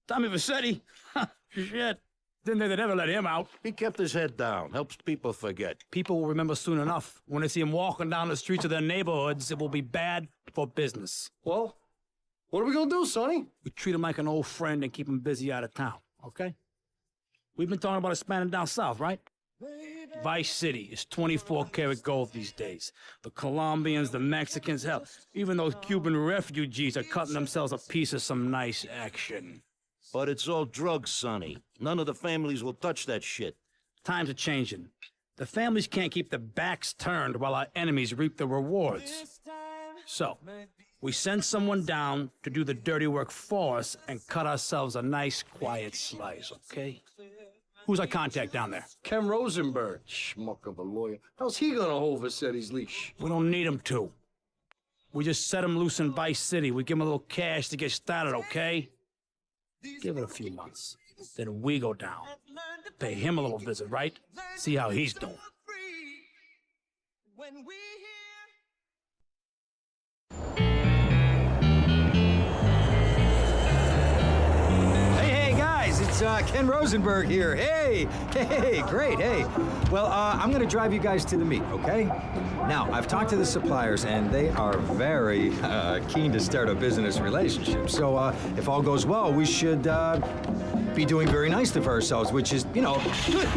Tommy Vassetti? Shit. Didn't think they'd ever let him out. He kept his head down, helps people forget. People will remember soon enough. When they see him walking down the streets of their neighborhoods, it will be bad for business. Well, what are we gonna do, Sonny? We treat him like an old friend and keep him busy out of town, okay? We've been talking about expanding down south, right? Vice City is 24-karat gold these days. The Colombians, the Mexicans, hell, even those Cuban refugees are cutting themselves a piece of some nice action. But it's all drugs, Sonny. None of the families will touch that shit. Times are changing. The families can't keep their backs turned while our enemies reap the rewards. So, we send someone down to do the dirty work for us and cut ourselves a nice, quiet slice, okay? Who's our contact down there? Ken Rosenberg, schmuck of a lawyer. How's he gonna hold Vassetti's leash? We don't need him to. We just set him loose in Vice City. We give him a little cash to get started, okay? Give it a few months. Then we go down. Pay him a little visit, right? See how he's doing. Hey, guys, it's Ken Rosenberg here. Hey, great, hey. Well, I'm gonna drive you guys to the meet, okay? Now, I've talked to the suppliers, and they are very keen to start a business relationship. So, if all goes well, we should be doing very nicely for ourselves, which is, you know, good.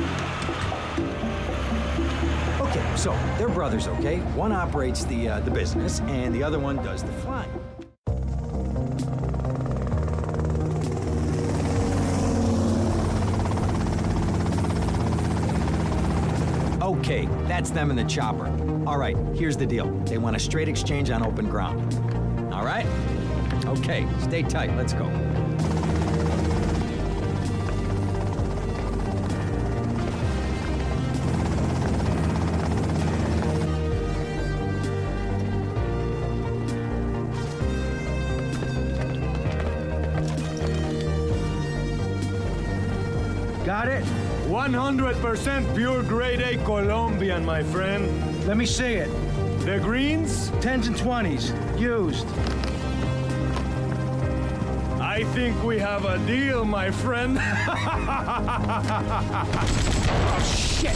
Okay, so they're brothers, okay? One operates the business, and the other one does the flying. Okay, that's them in the chopper. All right, here's the deal. They want a straight exchange on open ground. All right? Okay, stay tight. Let's go. Got it? 100% pure grade A Colombian, my friend. Let me see it. The greens? 10s and 20s, used. I think we have a deal, my friend. Oh, shit!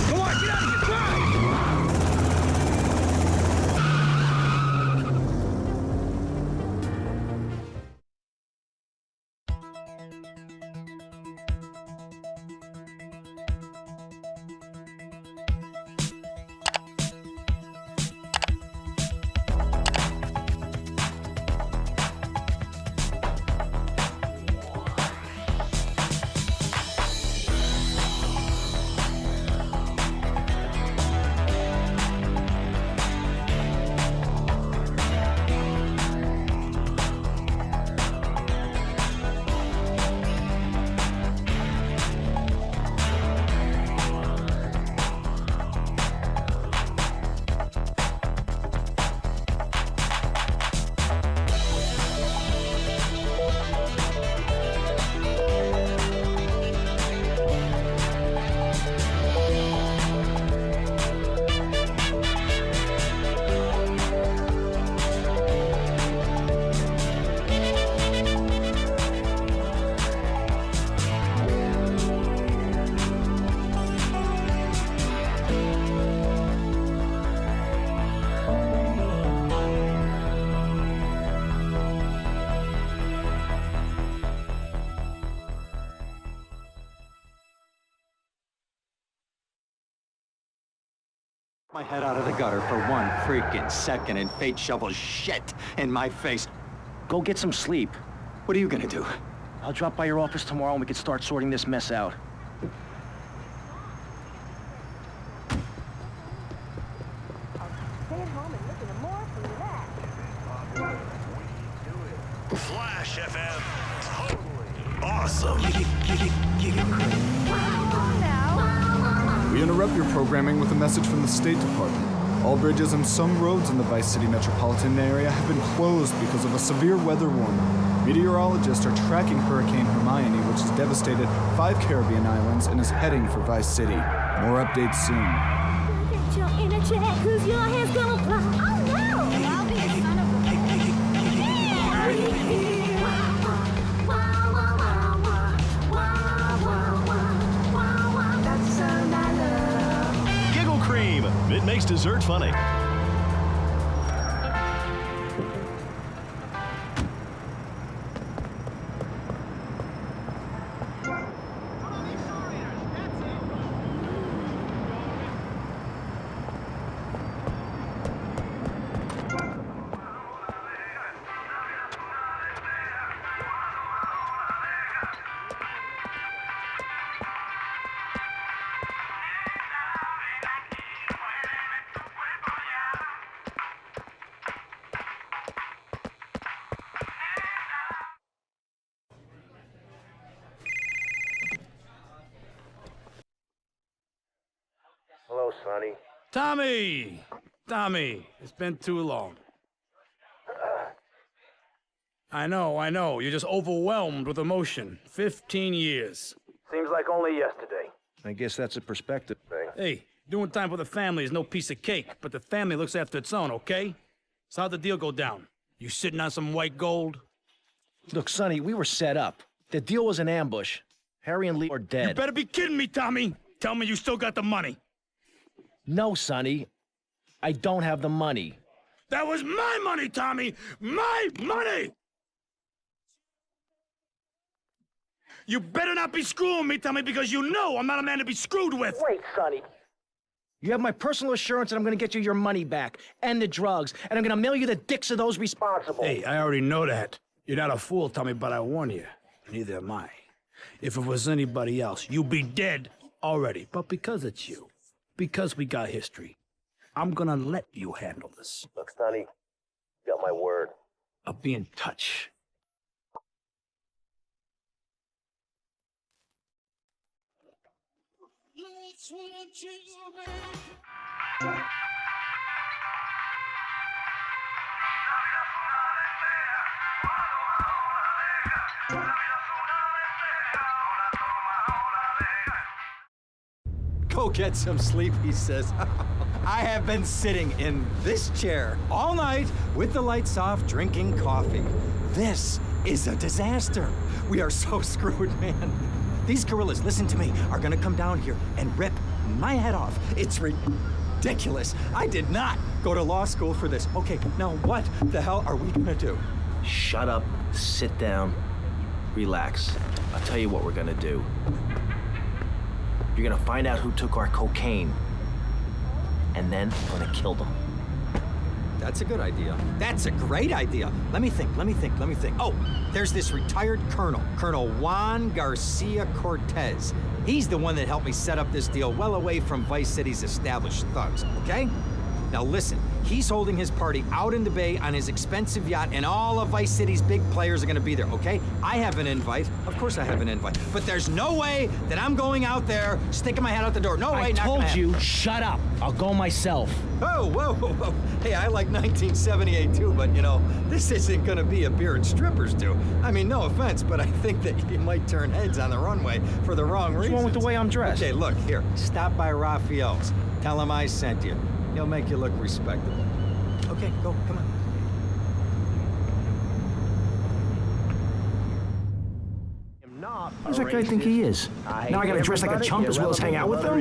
Come on, get out of here! Drive! My head out of the gutter for one freaking second, and fate shovels shit in my face. Go get some sleep. What are you gonna do? I'll drop by your office tomorrow and we can start sorting this mess out. Stay at home and listen to more from that. Flash FM. Totally awesome. We interrupt your programming with a message from the State Department. All bridges and some roads in the Vice City metropolitan area have been closed because of a severe weather warning. Meteorologists are tracking Hurricane Hermione, which has devastated 5 Caribbean islands and is heading for Vice City. More updates soon. Get your inner check, 'cause your hair's gonna fly. Oh no! dessert funny. Hello, Sonny. Tommy, it's been too long. I know, you're just overwhelmed with emotion. 15 years. Seems like only yesterday. I guess that's a perspective thing. Hey, doing time for the family is no piece of cake, but the family looks after its own, okay? So how'd the deal go down? You sitting on some white gold? Look, Sonny, we were set up. The deal was an ambush. Harry and Lee are dead. You better be kidding me, Tommy! Tell me you still got the money. No, Sonny. I don't have the money. That was my money, Tommy! My money! You better not be screwing me, Tommy, because you know I'm not a man to be screwed with! Wait, Sonny. You have my personal assurance that I'm gonna get you your money back, and the drugs, and I'm gonna mail you the dicks of those responsible. Hey, I already know that. You're not a fool, Tommy, but I warn you. Neither am I. If it was anybody else, you'd be dead already. But because it's you, because we got history, I'm gonna let you handle this. Look, Sonny, you got my word. I'll be in touch. Go get some sleep, he says. I have been sitting in this chair all night with the lights off, drinking coffee. This is a disaster. We are so screwed, man. These gorillas, listen to me, are gonna come down here and rip my head off. It's ridiculous. I did not go to law school for this. Okay, now what the hell are we gonna do? Shut up, sit down, relax. I'll tell you what we're gonna do. You're gonna find out who took our cocaine, and then I'm gonna kill them. That's a good idea. That's a great idea. Let me think. Oh, there's this retired colonel, Colonel Juan Garcia Cortez. He's the one that helped me set up this deal well away from Vice City's established thugs, okay? Now listen, he's holding his party out in the bay on his expensive yacht, and all of Vice City's big players are gonna be there, okay? I have an invite. Of course I have an invite. But there's no way that I'm going out there, sticking my head out the door. No way, I not gonna told happen. you, shut up. I'll go myself. Oh, whoa. Hey, I like 1978 too, but you know, this isn't gonna be a beer and strippers do. I mean, no offense, but I think that you might turn heads on the runway for the wrong reasons. What's wrong with the way I'm dressed? Okay, look, here, stop by Raphael's. Tell him I sent you. He'll make you look respectable. Okay, go, come on. Who's that guy think he is? Now I gotta dress like a chump as well as hang out with them?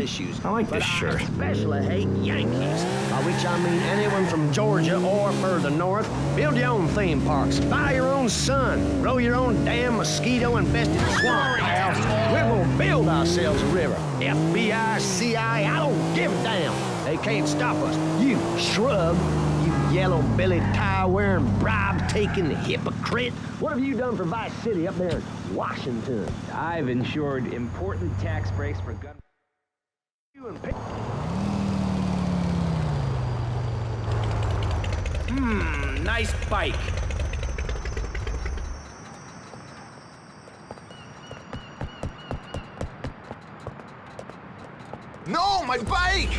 I like this shirt. I especially hate Yankees, by which I mean anyone from Georgia or further north. Build your own theme parks, fire your own sun, grow your own damn mosquito-infested swamp, pal. We're gonna build ourselves a river. FBI, CIA, I don't give a damn. They can't stop us. You shrub, you yellow-bellied, tie-wearing, bribe-taking hypocrite. What have you done for Vice City up there in Washington? I've ensured important tax breaks for gun. Nice bike. No, my bike!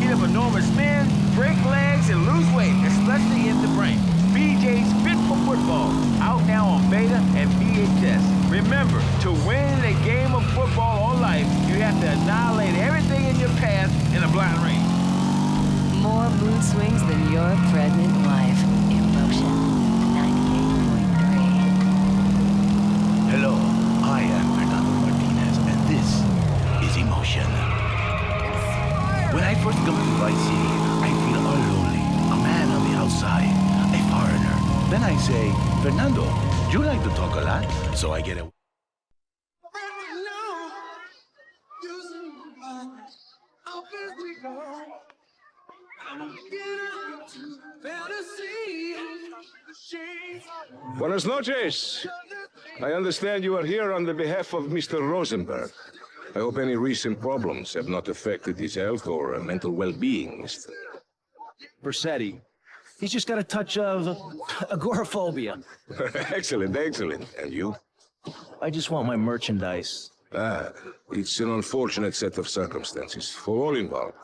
Get up enormous men, break legs, and lose weight, especially in the brain. BJ's fit for football. Out now on beta and VHS. annihilate everything in your path in a blind range. More mood swings than your pregnant wife. Emotion 98.3. Hello, I am Fernando Martinez, and this is Emotion. When I first come to Vice City, I feel all lonely. A man on the outside, a foreigner. Then I say, Fernando, you like to talk a lot, so I get a... Buenas noches. I understand you are here on the behalf of Mr. Rosenberg. I hope any recent problems have not affected his health or mental well-being, Mr. Versetti. He's just got a touch of agoraphobia. Excellent, excellent. And you? I just want my merchandise. It's an unfortunate set of circumstances for all involved.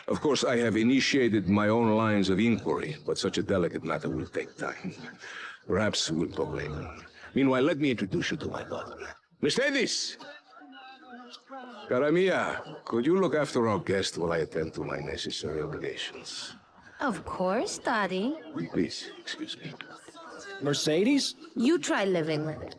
Of course, I have initiated my own lines of inquiry, but such a delicate matter will take time. Perhaps we'll talk later. Meanwhile, let me introduce you to my daughter. Miss Davis! Cara mia, could you look after our guest while I attend to my necessary obligations? Of course, Daddy. Please, excuse me. Mercedes? You try living with it.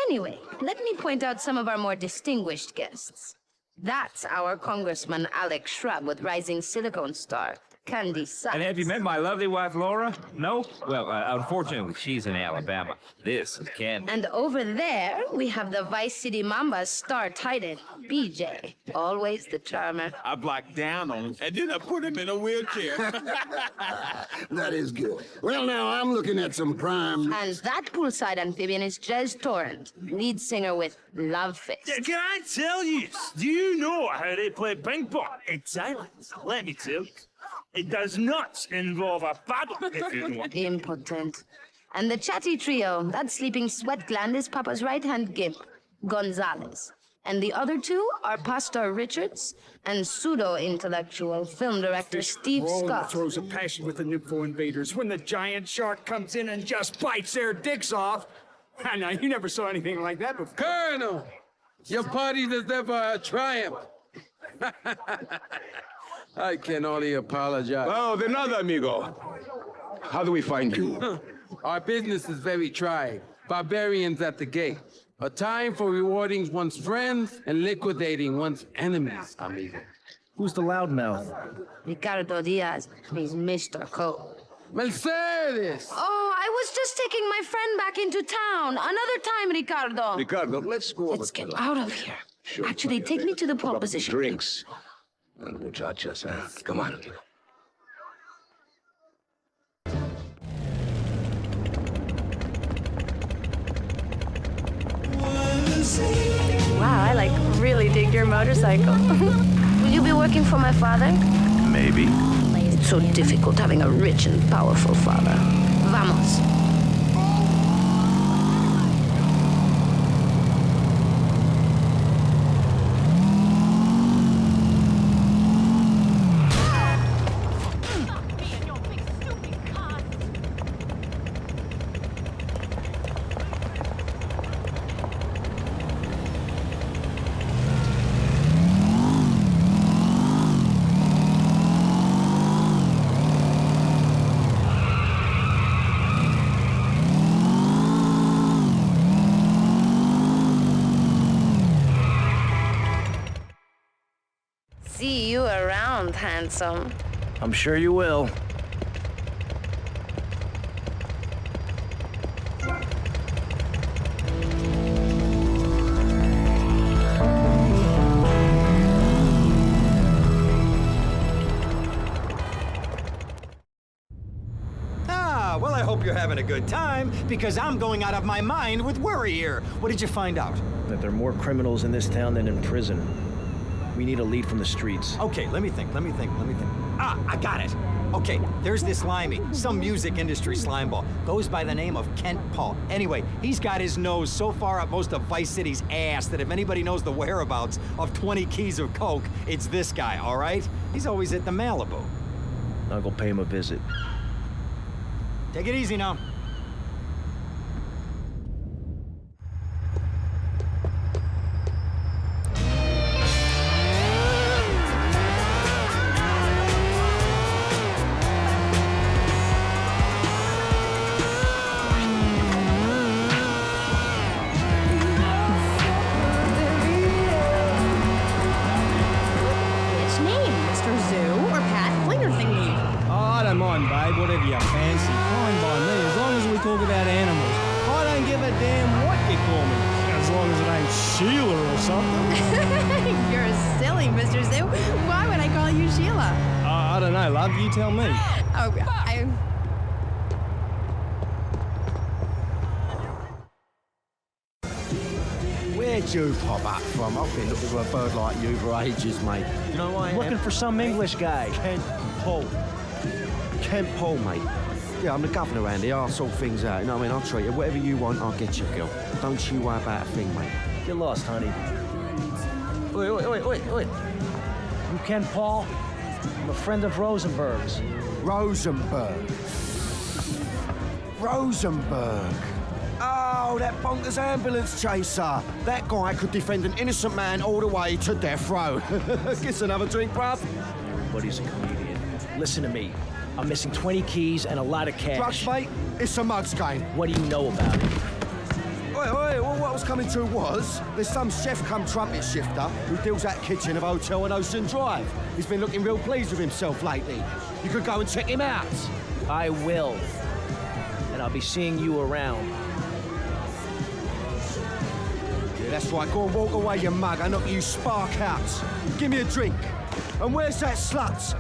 Anyway, let me point out some of our more distinguished guests. That's our Congressman Alex Shrub with Rising Silicone Star, Candy Sykes. And have you met my lovely wife, Laura? No? Well, unfortunately, she's in Alabama. This is Ken. And over there, we have the Vice City Mamba's star titan, BJ. Always the charmer. I blocked down on him, and then I put him in a wheelchair. That is good. Well, now I'm looking at some prime... And that poolside amphibian is Jez Torrent, lead singer with Love Fist. Can I tell you? Do you know how they play ping pong? It's silent. Let me tell you. It does not involve a paddle, if you want. Impotent. And the chatty trio, that sleeping sweat gland is Papa's right-hand gimp, Gonzalez. And the other two are Pastor Richards and pseudo-intellectual film director Steve Scott. Throws a passion with the Nympho invaders when the giant shark comes in and just bites their dicks off. Now, you never saw anything like that before. Colonel, your party deserves a triumph. I can only apologize. Oh, de nada, amigo. How do we find you? Our business is very trying. Barbarians at the gate. A time for rewarding one's friends and liquidating one's enemies, amigo. Who's the loudmouth? Ricardo Diaz. He's Mr. Cole. Mercedes! Oh, I was just taking my friend back into town. Another time, Ricardo. Ricardo, let's go over Let's to get the- out of here. Sure. Actually, take me to the pole position. Drinks. And muchachas, huh? Come on. Wow, I really dig your motorcycle. Will you be working for my father? Maybe. It's so difficult having a rich and powerful father. Vamos. See you around, handsome. I'm sure you will. Well, I hope you're having a good time, because I'm going out of my mind with worry here. What did you find out? That there are more criminals in this town than in prison. We need a lead from the streets. Okay, let me think. Ah, I got it. Okay, there's this limey, some music industry slimeball. Goes by the name of Kent Paul. Anyway, he's got his nose so far up most of Vice City's ass that if anybody knows the whereabouts of 20 keys of coke, it's this guy, all right? He's always at the Malibu. I'll go pay him a visit. Take it easy now. fine, babe, whatever you fancy. Fine by me, as long as we talk about animals. I don't give a damn what you call me, as long as it ain't Sheila or something. You're silly, Mr. Zoo. Why would I call you Sheila? I don't know, love, you tell me. Oh, Where'd you pop up from? I've been looking for a bird like you for ages, mate. You know why? Looking for some English guy. Kent Paul, mate. Yeah, I'm the governor around here. I'll sort things out. You know what I mean? I'll treat you. Whatever you want, I'll get you, girl. Don't you worry about a thing, mate. Get lost, honey. Wait. You Ken Paul? I'm a friend of Rosenberg's. Rosenberg. Oh, that bonkers ambulance chaser. That guy could defend an innocent man all the way to death row. Gets another drink, bruv. Everybody's a comedian. Listen to me. I'm missing 20 keys and a lot of cash. Drugs, mate? It's a mug's game. What do you know about it? Wait, well, what I was coming to was, there's some chef come trumpet shifter who deals at kitchen of a hotel on Ocean Drive. He's been looking real pleased with himself lately. You could go and check him out. I will. And I'll be seeing you around. Yeah, that's right. Go and walk away, you mug. I knock you spark out. Give me a drink. And where's that slut?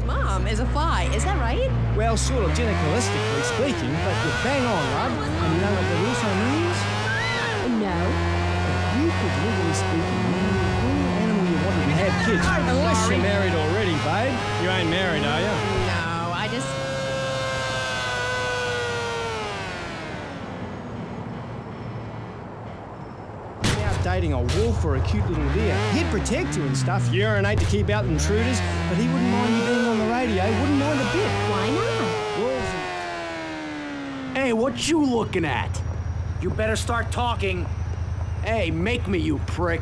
my mom is a fly. Is that right? Well, sort of gynecalistically speaking, but you're bang on, love. And you know what that also means? No. You could legally speaking marry any animal you wanted and have kids. Unless you're married already, babe. You ain't married, are you? No, I just... Dating a wolf or a cute little deer. He'd protect you and stuff, urinate to keep out intruders, but he wouldn't mind you being on the radio, wouldn't mind a bit. Why not? Wolves and... Hey, what you looking at? You better start talking. Hey, make me, you prick.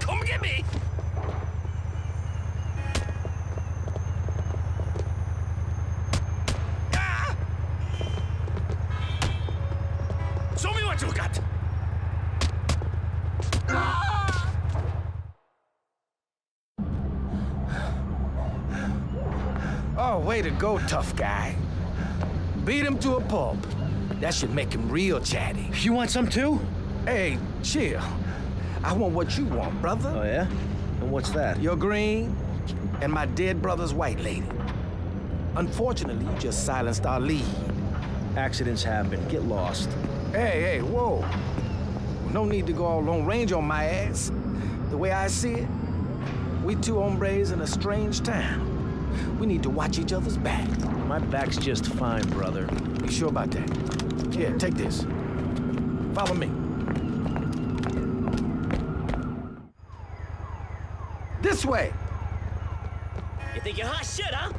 Come get me! Ah! Show me what you got! Oh, way to go, tough guy. Beat him to a pulp. That should make him real chatty. You want some too? Hey, chill. I want what you want, brother. Oh, yeah? And what's that? Your green and my dead brother's white lady. Unfortunately, you just silenced our lead. Accidents happen. Get lost. Hey, whoa. No need to go all long range on my ass. The way I see it, we two hombres in a strange town. We need to watch each other's back. My back's just fine, brother. You sure about that? Here, take this. Follow me. This way. You think you're hot shit, huh?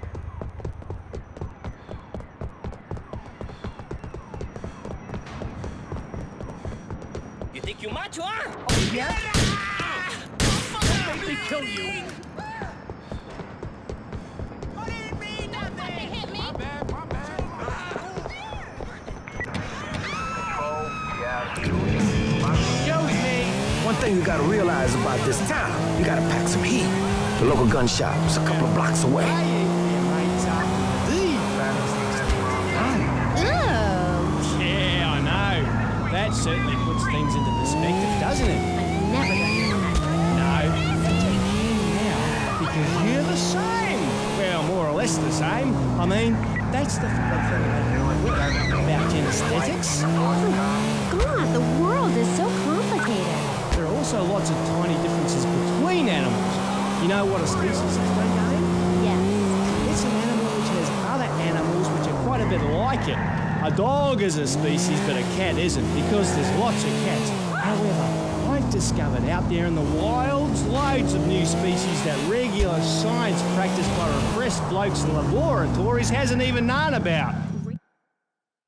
You think you macho, huh? Oh, yeah? Don't make me kill you. One thing you gotta realize about this town, you gotta pack some heat. The local gun shop is a couple of blocks away. Yeah, I know. That certainly puts things into perspective, doesn't it? Never done No. Now, because you're the same. Well, more or less the same. I mean, that's the thing about kinesthetics. God, the world is so complicated. There are also lots of tiny differences between animals. You know what a species is, don't you? Yes. It's an animal which has other animals which are quite a bit like it. A dog is a species, but a cat isn't, because there's lots of cats. However, I've discovered out there in the wilds loads of new species that regular science practiced by repressed blokes in laboratories hasn't even known about.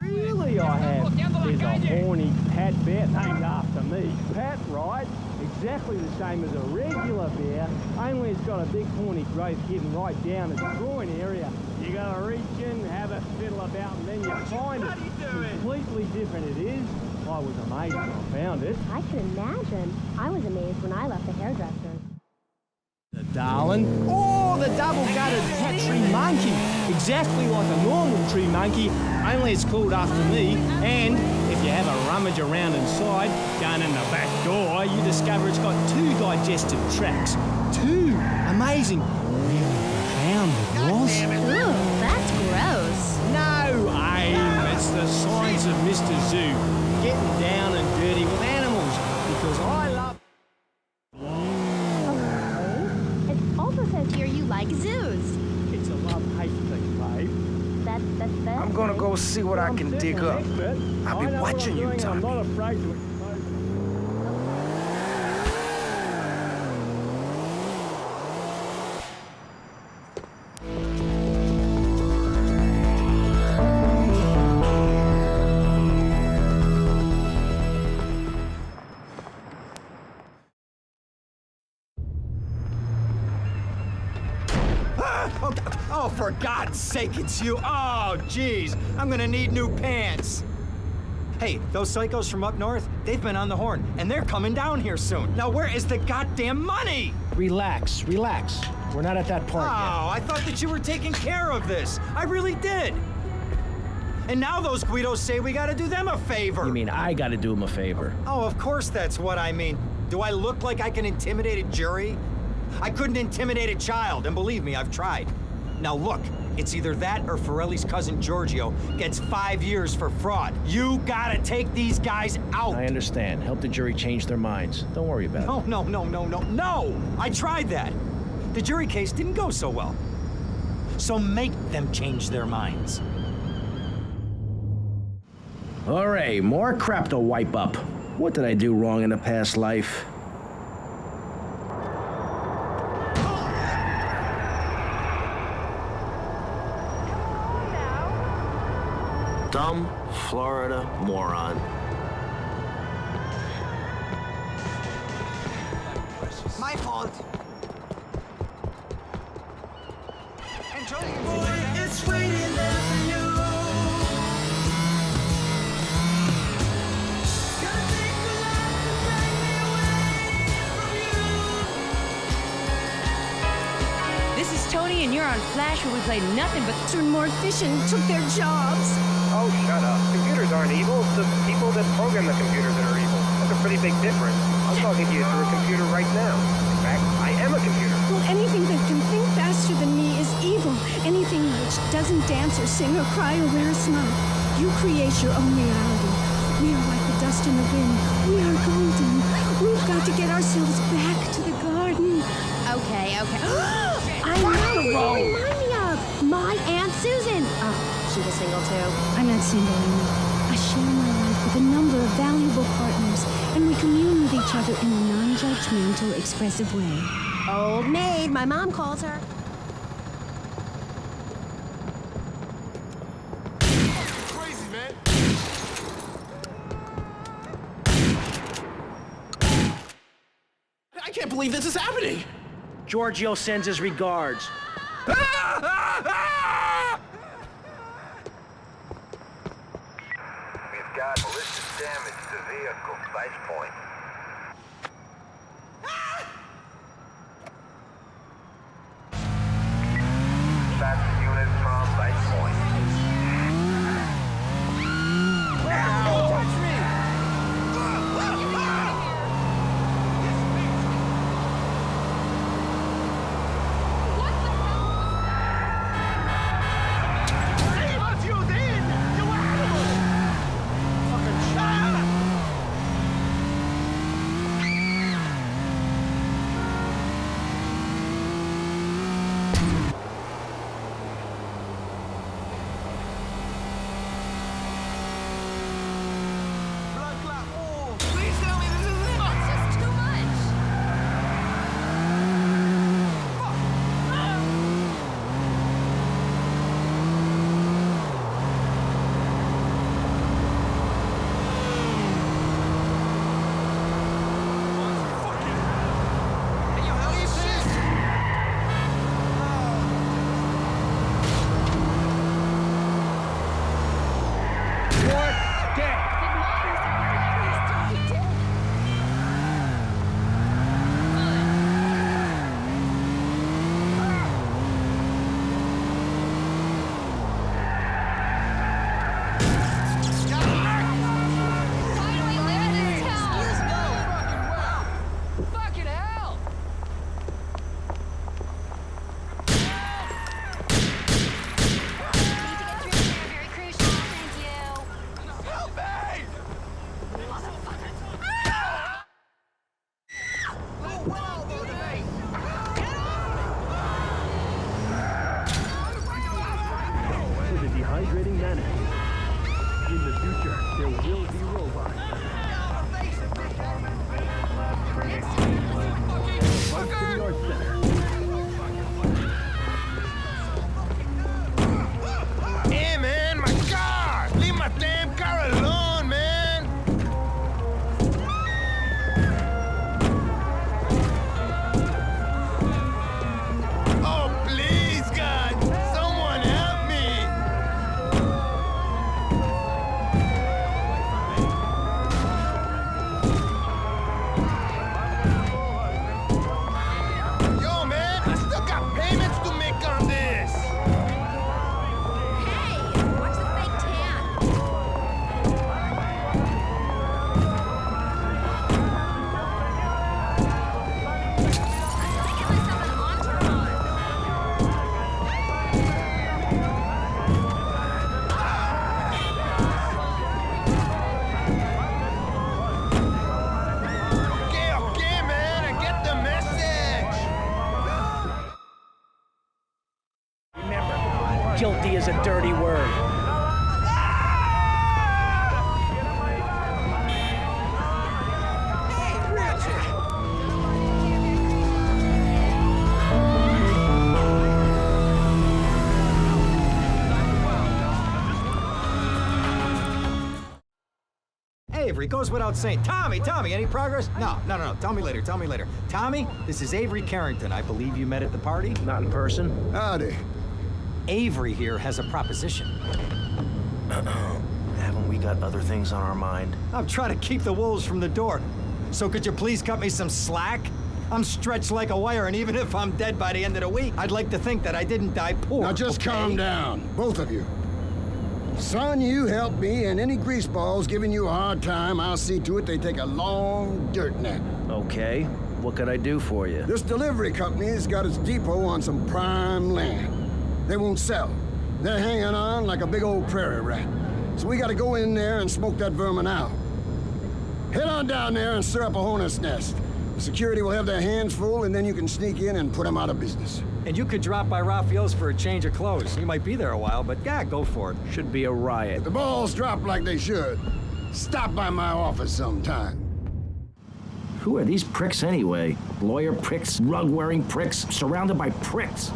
Really, I have. There's a horny Pat bear named after me. Pat, right? Exactly the same as a regular bear, only it's got a big horny growth hidden right down its groin area. You gotta reach in, have a fiddle about, and then you find it. Completely different it is. I was amazed when I found it. I can imagine. I was amazed when I left the hairdresser. The darling. Oh, the double-gutted cat tree monkey. Exactly like a normal tree monkey, only it's called after me. And if you have a rummage around inside, going in the back door, you discover it's got 2 digestive tracts. 2! Amazing. Really profound it was. Ooh, that's gross. No aim. It's the science of Mr. Zoo. Getting down and dirty with animals. Because I love... It also says here you like zoos. It's a love-hate thing, babe. That's I'm gonna go see what I can dig up. I'll be watching you, Tommy. I'm not afraid to expose Oh, for God's sake, it's you. Oh, jeez. I'm gonna need new pants. Hey, those psychos from up north, they've been on the horn, and they're coming down here soon. Now, where is the goddamn money? Relax, relax. We're not at that part yet. Oh, I thought that you were taking care of this. I really did. And now those Guidos say we gotta do them a favor. You mean I gotta do him a favor? Oh, of course that's what I mean. Do I look like I can intimidate a jury? I couldn't intimidate a child, and believe me, I've tried. Now look, it's either that or Forelli's cousin Giorgio gets 5 years for fraud. You gotta take these guys out. I understand. Help the jury change their minds. Don't worry about it. No! I tried that. The jury case didn't go so well. So make them change their minds. All right, more crap to wipe up. What did I do wrong in a past life? Dumb Florida moron. My fault. It's waiting there for you. This is Tony, and you're on Flash, where we play nothing but more efficient took their jobs. Oh, shut up. Computers aren't evil. It's the people that program the computers that are evil. That's a pretty big difference. I'm talking to you through a computer right now. In fact, I am a computer. Well, anything that can think faster than me is evil. Anything which doesn't dance or sing or cry or wear a smile. You create your own reality. We are like the dust in the wind. We are golden. We've got to get ourselves back to the garden. Okay. I know who you remind me of. My Aunt Susan. Oh, she's a single too. I'm not single anymore. I share my life with a number of valuable partners, and we commune with each other in a non-judgmental, expressive way. Old maid, my mom calls her. Crazy, man. I can't believe this is happening. Giorgio sends his regards. We've got malicious damage to vehicle. Vice point. Dispatch unit from Vice point. Don't touch me! is a dirty word. Avery, goes without saying. Tommy, any progress? No. Tell me later. Tommy, this is Avery Carrington. I believe you met at the party? Not in person. Howdy. Avery here has a proposition. Haven't we got other things on our mind? I'm trying to keep the wolves from the door. So could you please cut me some slack? I'm stretched like a wire, and even if I'm dead by the end of the week, I'd like to think that I didn't die poor. Now just calm down, both of you. Son, you help me, and any greaseballs giving you a hard time, I'll see to it they take a long dirt nap. Okay. What could I do for you? This delivery company's got its depot on some prime land. They won't sell. They're hanging on like a big old prairie rat. So we gotta go in there and smoke that vermin out. Head on down there and stir up a hornet's nest. The security will have their hands full, and then you can sneak in and put them out of business. And you could drop by Raphael's for a change of clothes. You might be there a while, but yeah, go for it. Should be a riot. If the balls drop like they should, stop by my office sometime. Who are these pricks anyway? Lawyer pricks, rug-wearing pricks, surrounded by pricks.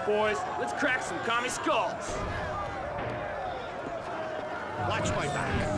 Boys, let's crack some commie skulls. Watch my back.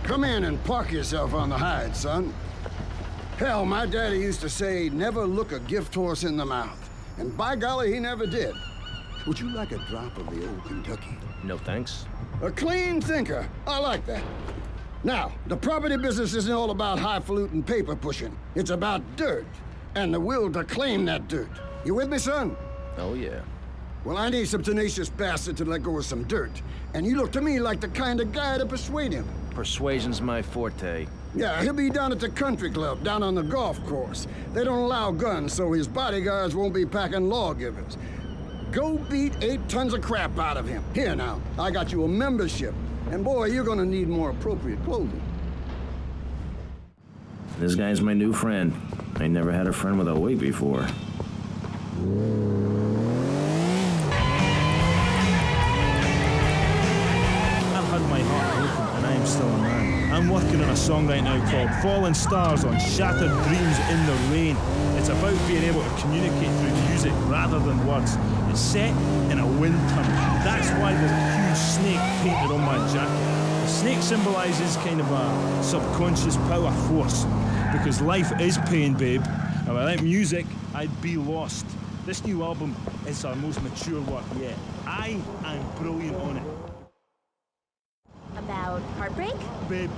Come in and park yourself on the hide, son. Hell, my daddy used to say, never look a gift horse in the mouth. And by golly, he never did. Would you like a drop of the old Kentucky? No thanks. A clean thinker. I like that. Now, the property business isn't all about highfalutin paper pushing. It's about dirt, and the will to claim that dirt. You with me, son? Oh, yeah. Well, I need some tenacious bastard to let go of some dirt. And you look to me like the kind of guy to persuade him. Persuasion's my forte. Yeah, he'll be down at the country club, down on the golf course. They don't allow guns, so his bodyguards won't be packing lawgivers. Go beat 8 tons of crap out of him. Here now, I got you a membership. And boy, you're gonna need more appropriate clothing. This guy's my new friend. I never had a friend with a wig before. working on a song right now called Fallen Stars on Shattered Dreams in the Rain. It's about being able to communicate through music rather than words. It's set in a wind tunnel. That's why there's a huge snake painted on my jacket. The snake symbolises kind of a subconscious power force, because life is pain, babe, and without music, I'd be lost. This new album is our most mature work yet. I am brilliant on it. About heartbreak? Babe,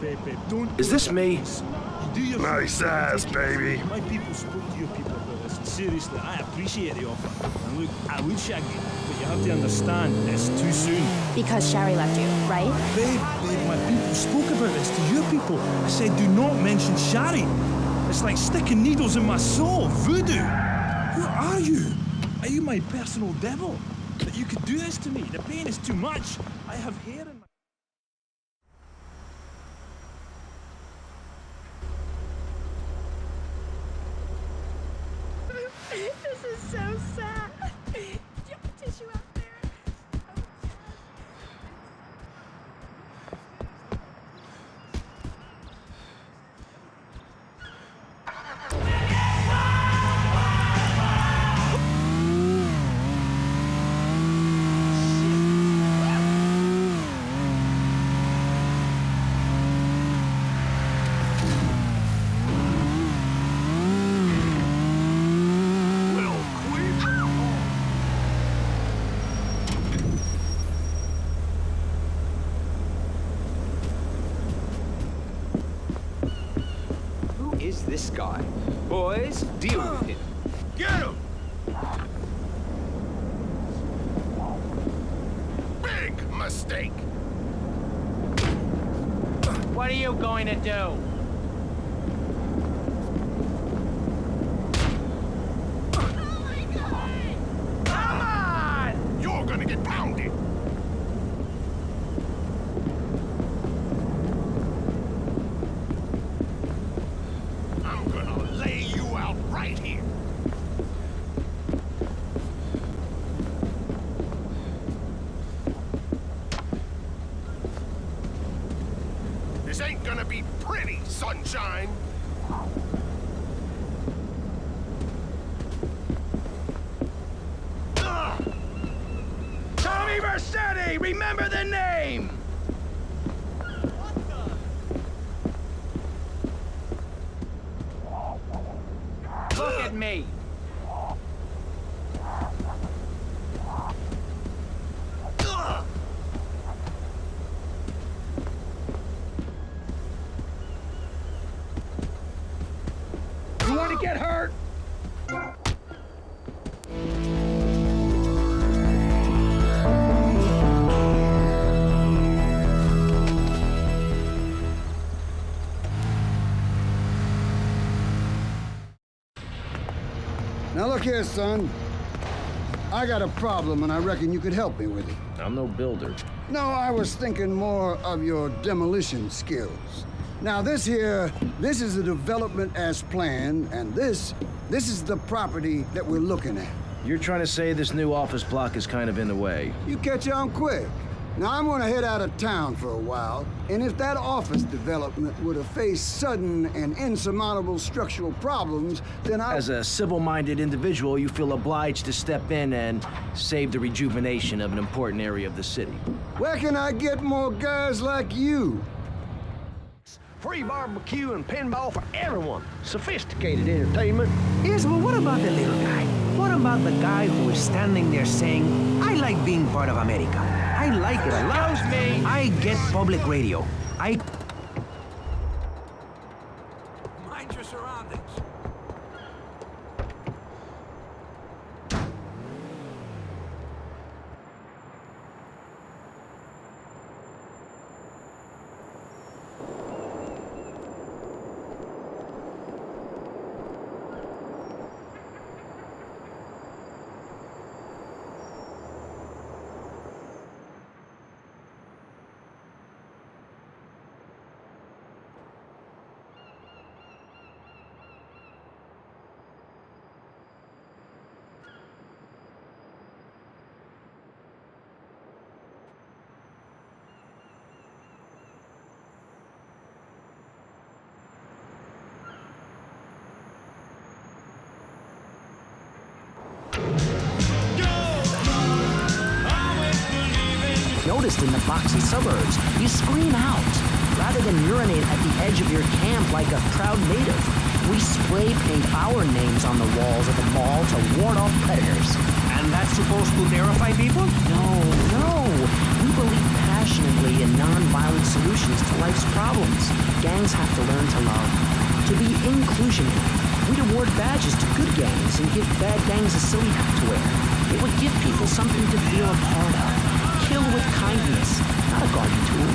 don't... Is this me? Do your Nice ass, baby. My people spoke to your people about this. Seriously, I appreciate the offer. And look, I would shag you, but you have to understand, it's too soon. Because Shari left you, right? Babe, my people spoke about this to your people. I said, do not mention Shari. It's like sticking needles in my soul. Voodoo. Who are you? Are you my personal devil? That you could do this to me? The pain is too much. I have hair in my... This is so sad. Do you have a tissue out there? This guy. Boys, deal with him. Get him! Big mistake. What are you going to do? Come on! You're gonna get pounded. Right here. This ain't gonna be pretty, sunshine. Tommy Vercetti, remember the name! Look at me! You want to get hurt? Now look here, son. I got a problem, and I reckon you could help me with it. I'm no builder. No, I was thinking more of your demolition skills. Now this is the development as planned, and this is the property that we're looking at. You're trying to say this new office block is kind of in the way? You catch on quick. Now I'm gonna head out of town for a while, and if that office development were to face sudden and insurmountable structural problems, then As a civil-minded individual, you feel obliged to step in and save the rejuvenation of an important area of the city. Where can I get more guys like you? Free barbecue and pinball for everyone. Sophisticated entertainment. Yes, but what about the little guy? What about the guy who is standing there saying, I like being part of America. I like it a lot. Excuse me. I get public radio. Mind your surroundings. noticed in the boxy suburbs. You scream out, rather than urinate at the edge of your camp like a proud native. We spray paint our names on the walls of the mall to ward off predators. And that's supposed to terrify people? No. We believe passionately in non-violent solutions to life's problems. Gangs have to learn to love, to be inclusionary. We'd award badges to good gangs and give bad gangs a silly hat to wear. It would give people something to feel a part of. Kill with kindness, not a guardian tool.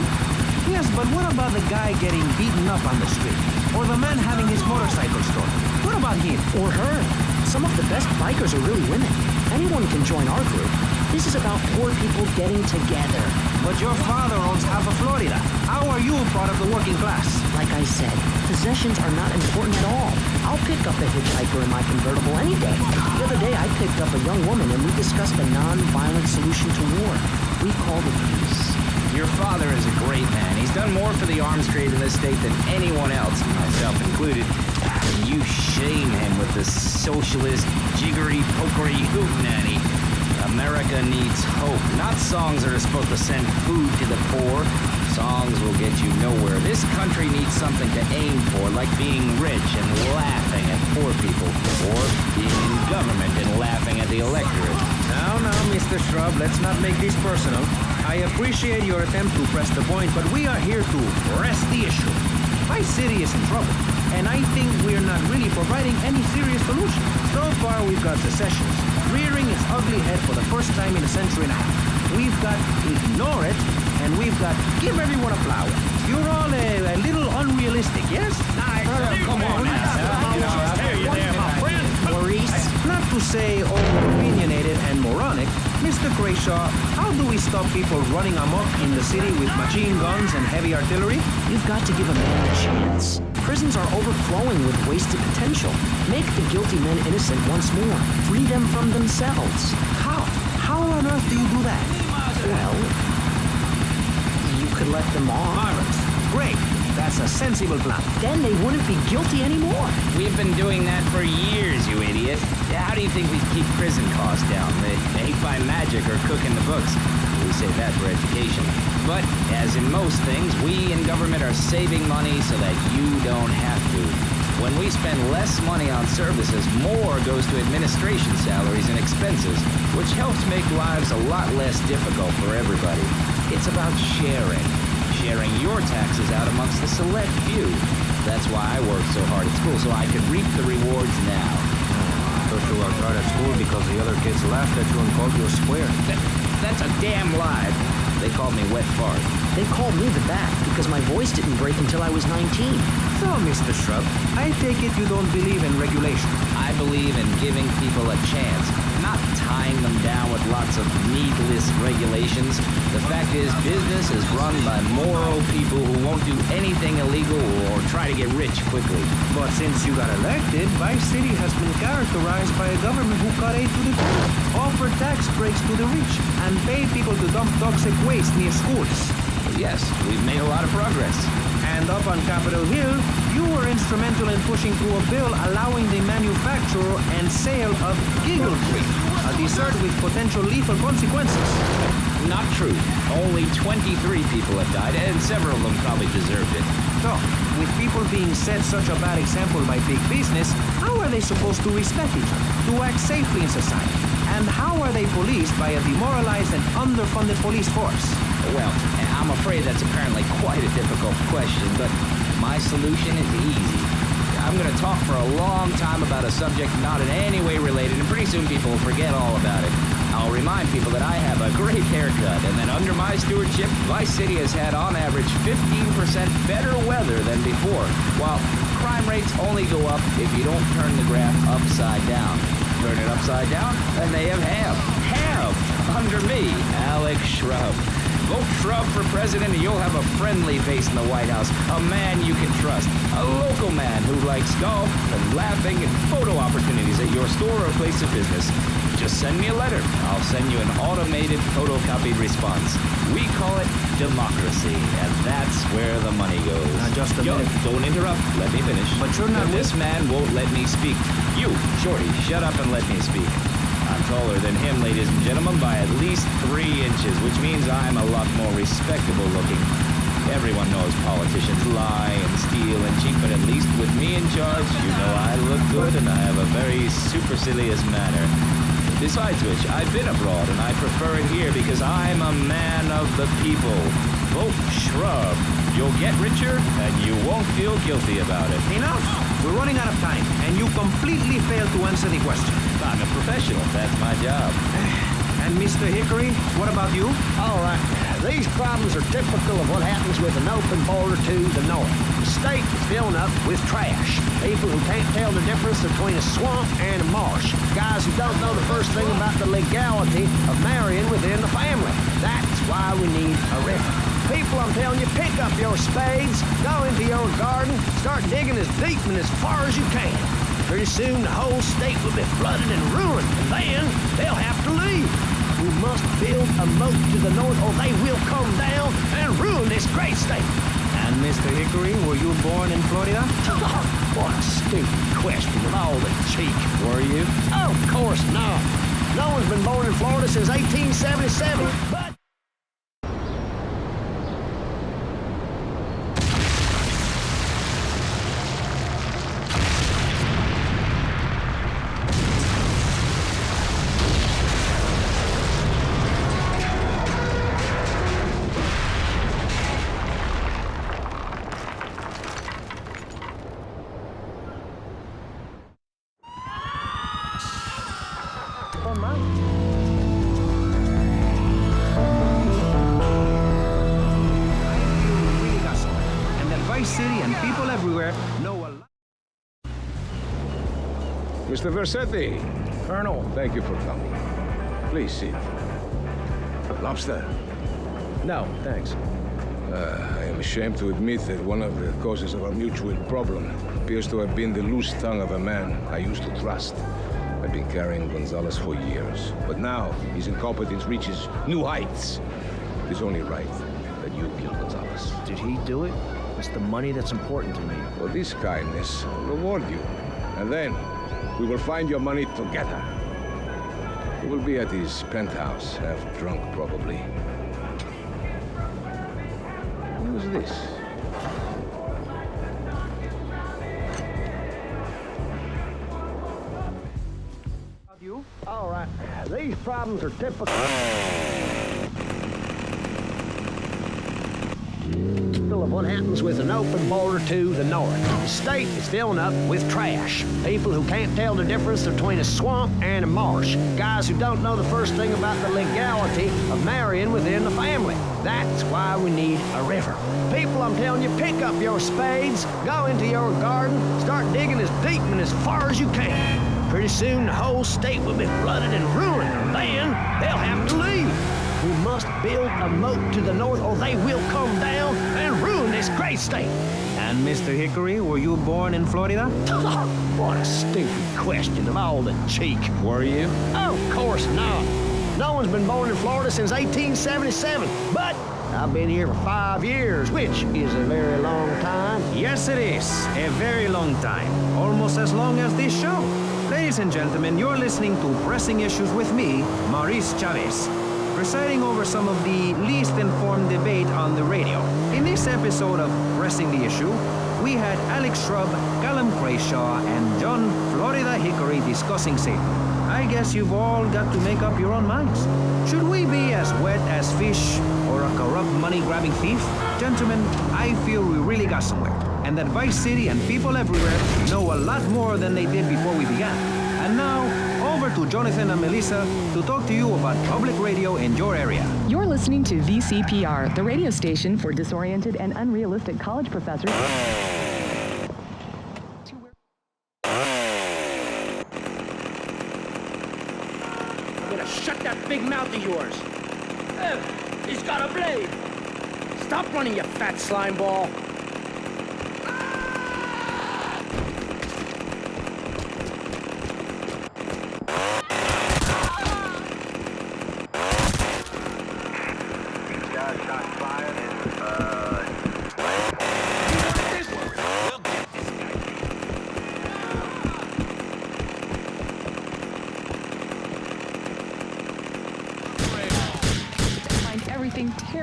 Yes, but what about the guy getting beaten up on the street? Or the man having his motorcycle stolen? What about him? Or her. Some of the best bikers are really women. Anyone can join our group. This is about poor people getting together. But your father owns half of Florida. How are you part of the working class? Like I said, possessions are not important at all. I'll pick up a hitchhiker in my convertible any day. The other day, I picked up a young woman and we discussed a non-violent solution to war. We called it peace. Your father is a great man. He's done more for the arms trade in this state than anyone else, myself included. And you shame him with the socialist, jiggery, pokery hootenanny. America needs hope, not songs that are supposed to send food to the poor. Songs will get you nowhere. This country needs something to aim for, like being rich and laughing at poor people, or being in government and laughing at the electorate. Now, Mr. Shrub, let's not make this personal. I appreciate your attempt to press the point, but we are here to press the issue. My city is in trouble, and I think we're not really providing any serious solution. So far, we've got secessions rearing its ugly head for the first time in a century and a half. We've got ignore it, and we've got give everyone a flower. You're all a little unrealistic, yes? Come on now. Hey, you there, my friend? Maurice? Not to say over-opinionated and moronic, Mr. Grayshaw, how do we stop people running amok in the city with machine guns and heavy artillery? You've got to give a man a chance. Prisons are overflowing with wasted potential. Make the guilty men innocent once more. Free them from themselves. How? How on earth do you do that? Well, you could let them off. Marvelous. Great. That's a sensible plan. Then they wouldn't be guilty anymore. We've been doing that for years, you idiot. How do you think we keep prison costs down? They ain't by magic or cooking the books. We save that for education. But, as in most things, we in government are saving money so that you don't have to. When we spend less money on services, more goes to administration salaries and expenses, which helps make lives a lot less difficult for everybody. It's about sharing. Sharing your taxes out amongst the select few. That's why I worked so hard at school, so I could reap the rewards now. I thought you worked hard at school because the other kids laughed at you and called you a square. That's a damn lie. They called me wet fart. They called me the Bat because my voice didn't break until I was 19. So, Mr. Shrub, I take it you don't believe in regulation. I believe in giving people a chance, not tying them down with lots of needless regulations. The fact is, business is run by moral people who won't do anything illegal or try to get rich quickly. But since you got elected, Vice City has been characterized by a government who cut aid to the poor, offer tax breaks to the rich, and pay people to dump toxic waste near schools. Yes, we've made a lot of progress. And up on Capitol Hill, you were instrumental in pushing through a bill allowing the manufacture and sale of Giggle Creek, a dessert with potential lethal consequences. Not true. Only 23 people have died, and several of them probably deserved it. So, with people being set such a bad example by big business, how are they supposed to respect each other, to act safely in society? And how are they policed by a demoralized and underfunded police force? Well, I'm afraid that's apparently quite a difficult question, but my solution is easy. I'm going to talk for a long time about a subject not in any way related, and pretty soon people will forget all about it. I'll remind people that I have a great haircut, and that under my stewardship, Vice City has had on average 15% better weather than before, while crime rates only go up if you don't turn the graph upside down. Turn it upside down, and they have under me, Alex Shrub. Vote Shrub for president and you'll have a friendly face in the White House, a man you can trust, a local man who likes golf and laughing and photo opportunities at your store or place of business. Just send me a letter. I'll send you an automated photocopied response. We call it democracy, and that's where the money goes. Just a minute. Don't interrupt. Let me finish. But you're not... This man won't let me speak. You, Shorty, shut up and let me speak. I'm taller than him, ladies and gentlemen, by at least 3 inches, which means I'm a lot more respectable looking. Everyone knows politicians lie and steal and cheat, but at least with me in charge, you know I look good and I have a very supercilious manner. Besides which, I've been abroad and I prefer it here because I'm a man of the people. Vote shrub. You'll get richer and you won't feel guilty about it. Enough! We're running out of time, and you completely failed to answer the question. I'm a professional. That's my job. And Mr. Hickory, what about you? All right. These problems are typical of what happens with an open border to the north. The state is filling up with trash. People who can't tell the difference between a swamp and a marsh. Guys who don't know the first thing about the legality of marrying within the family. That's why we need a river. People, I'm telling you, pick up your spades, go into your garden, start digging as deep and as far as you can. Pretty soon the whole state will be flooded and ruined, and then they'll have to leave. We must build a moat to the north or they will come down and ruin this great state. And Mr. Hickory, were you born in Florida? What a stupid question with all the cheek. Were you? Oh, of course not. No one's been born in Florida since 1877, but... City and people everywhere know a lot. Mr. Versetti. Colonel. Thank you for coming. Please sit. Lobster? No, thanks. I am ashamed to admit that one of the causes of our mutual problem appears to have been the loose tongue of a man I used to trust. I've been carrying Gonzalez for years, but now his incompetence reaches new heights. It is only right that you kill Gonzalez. Did he do it? It's the money that's important to me. For this kindness, I'll reward you. And then, we will find your money together. You will be at his penthouse, half drunk probably. What is this? You? All right. These problems are typical... of what happens with an open border to the north. The state is filling up with trash. People who can't tell the difference between a swamp and a marsh. Guys who don't know the first thing about the legality of marrying within the family. That's why we need a river. People, I'm telling you, pick up your spades, go into your garden, start digging as deep and as far as you can. Pretty soon the whole state will be flooded and ruined, and then they'll have to leave. We must build a moat to the north or they will come down and ruin this great state. And Mr. Hickory, were you born in Florida? What a stupid question of all the cheek. Were you? Oh, of course not. No one's been born in Florida since 1877, but I've been here for 5 years, which is a very long time. Yes, it is. A very long time. Almost as long as this show. Ladies and gentlemen, you're listening to Pressing Issues with me, Maurice Chavez, presiding over some of the least informed debate on the radio. In this episode of Pressing the Issue, we had Alex Shrub, Callum Crayshaw, and John Florida Hickory discussing Satan. I guess you've all got to make up your own minds. Should we be as wet as fish or a corrupt money-grabbing thief? Gentlemen, I feel we really got somewhere, and that Vice City and people everywhere know a lot more than they did before we began. And now, over to Jonathan and Melissa to talk to you about public radio in your area. You're listening to VCPR, the radio station for disoriented and unrealistic college professors. I'm gonna shut that big mouth of yours. He's got a blade. Stop running, you fat slime ball.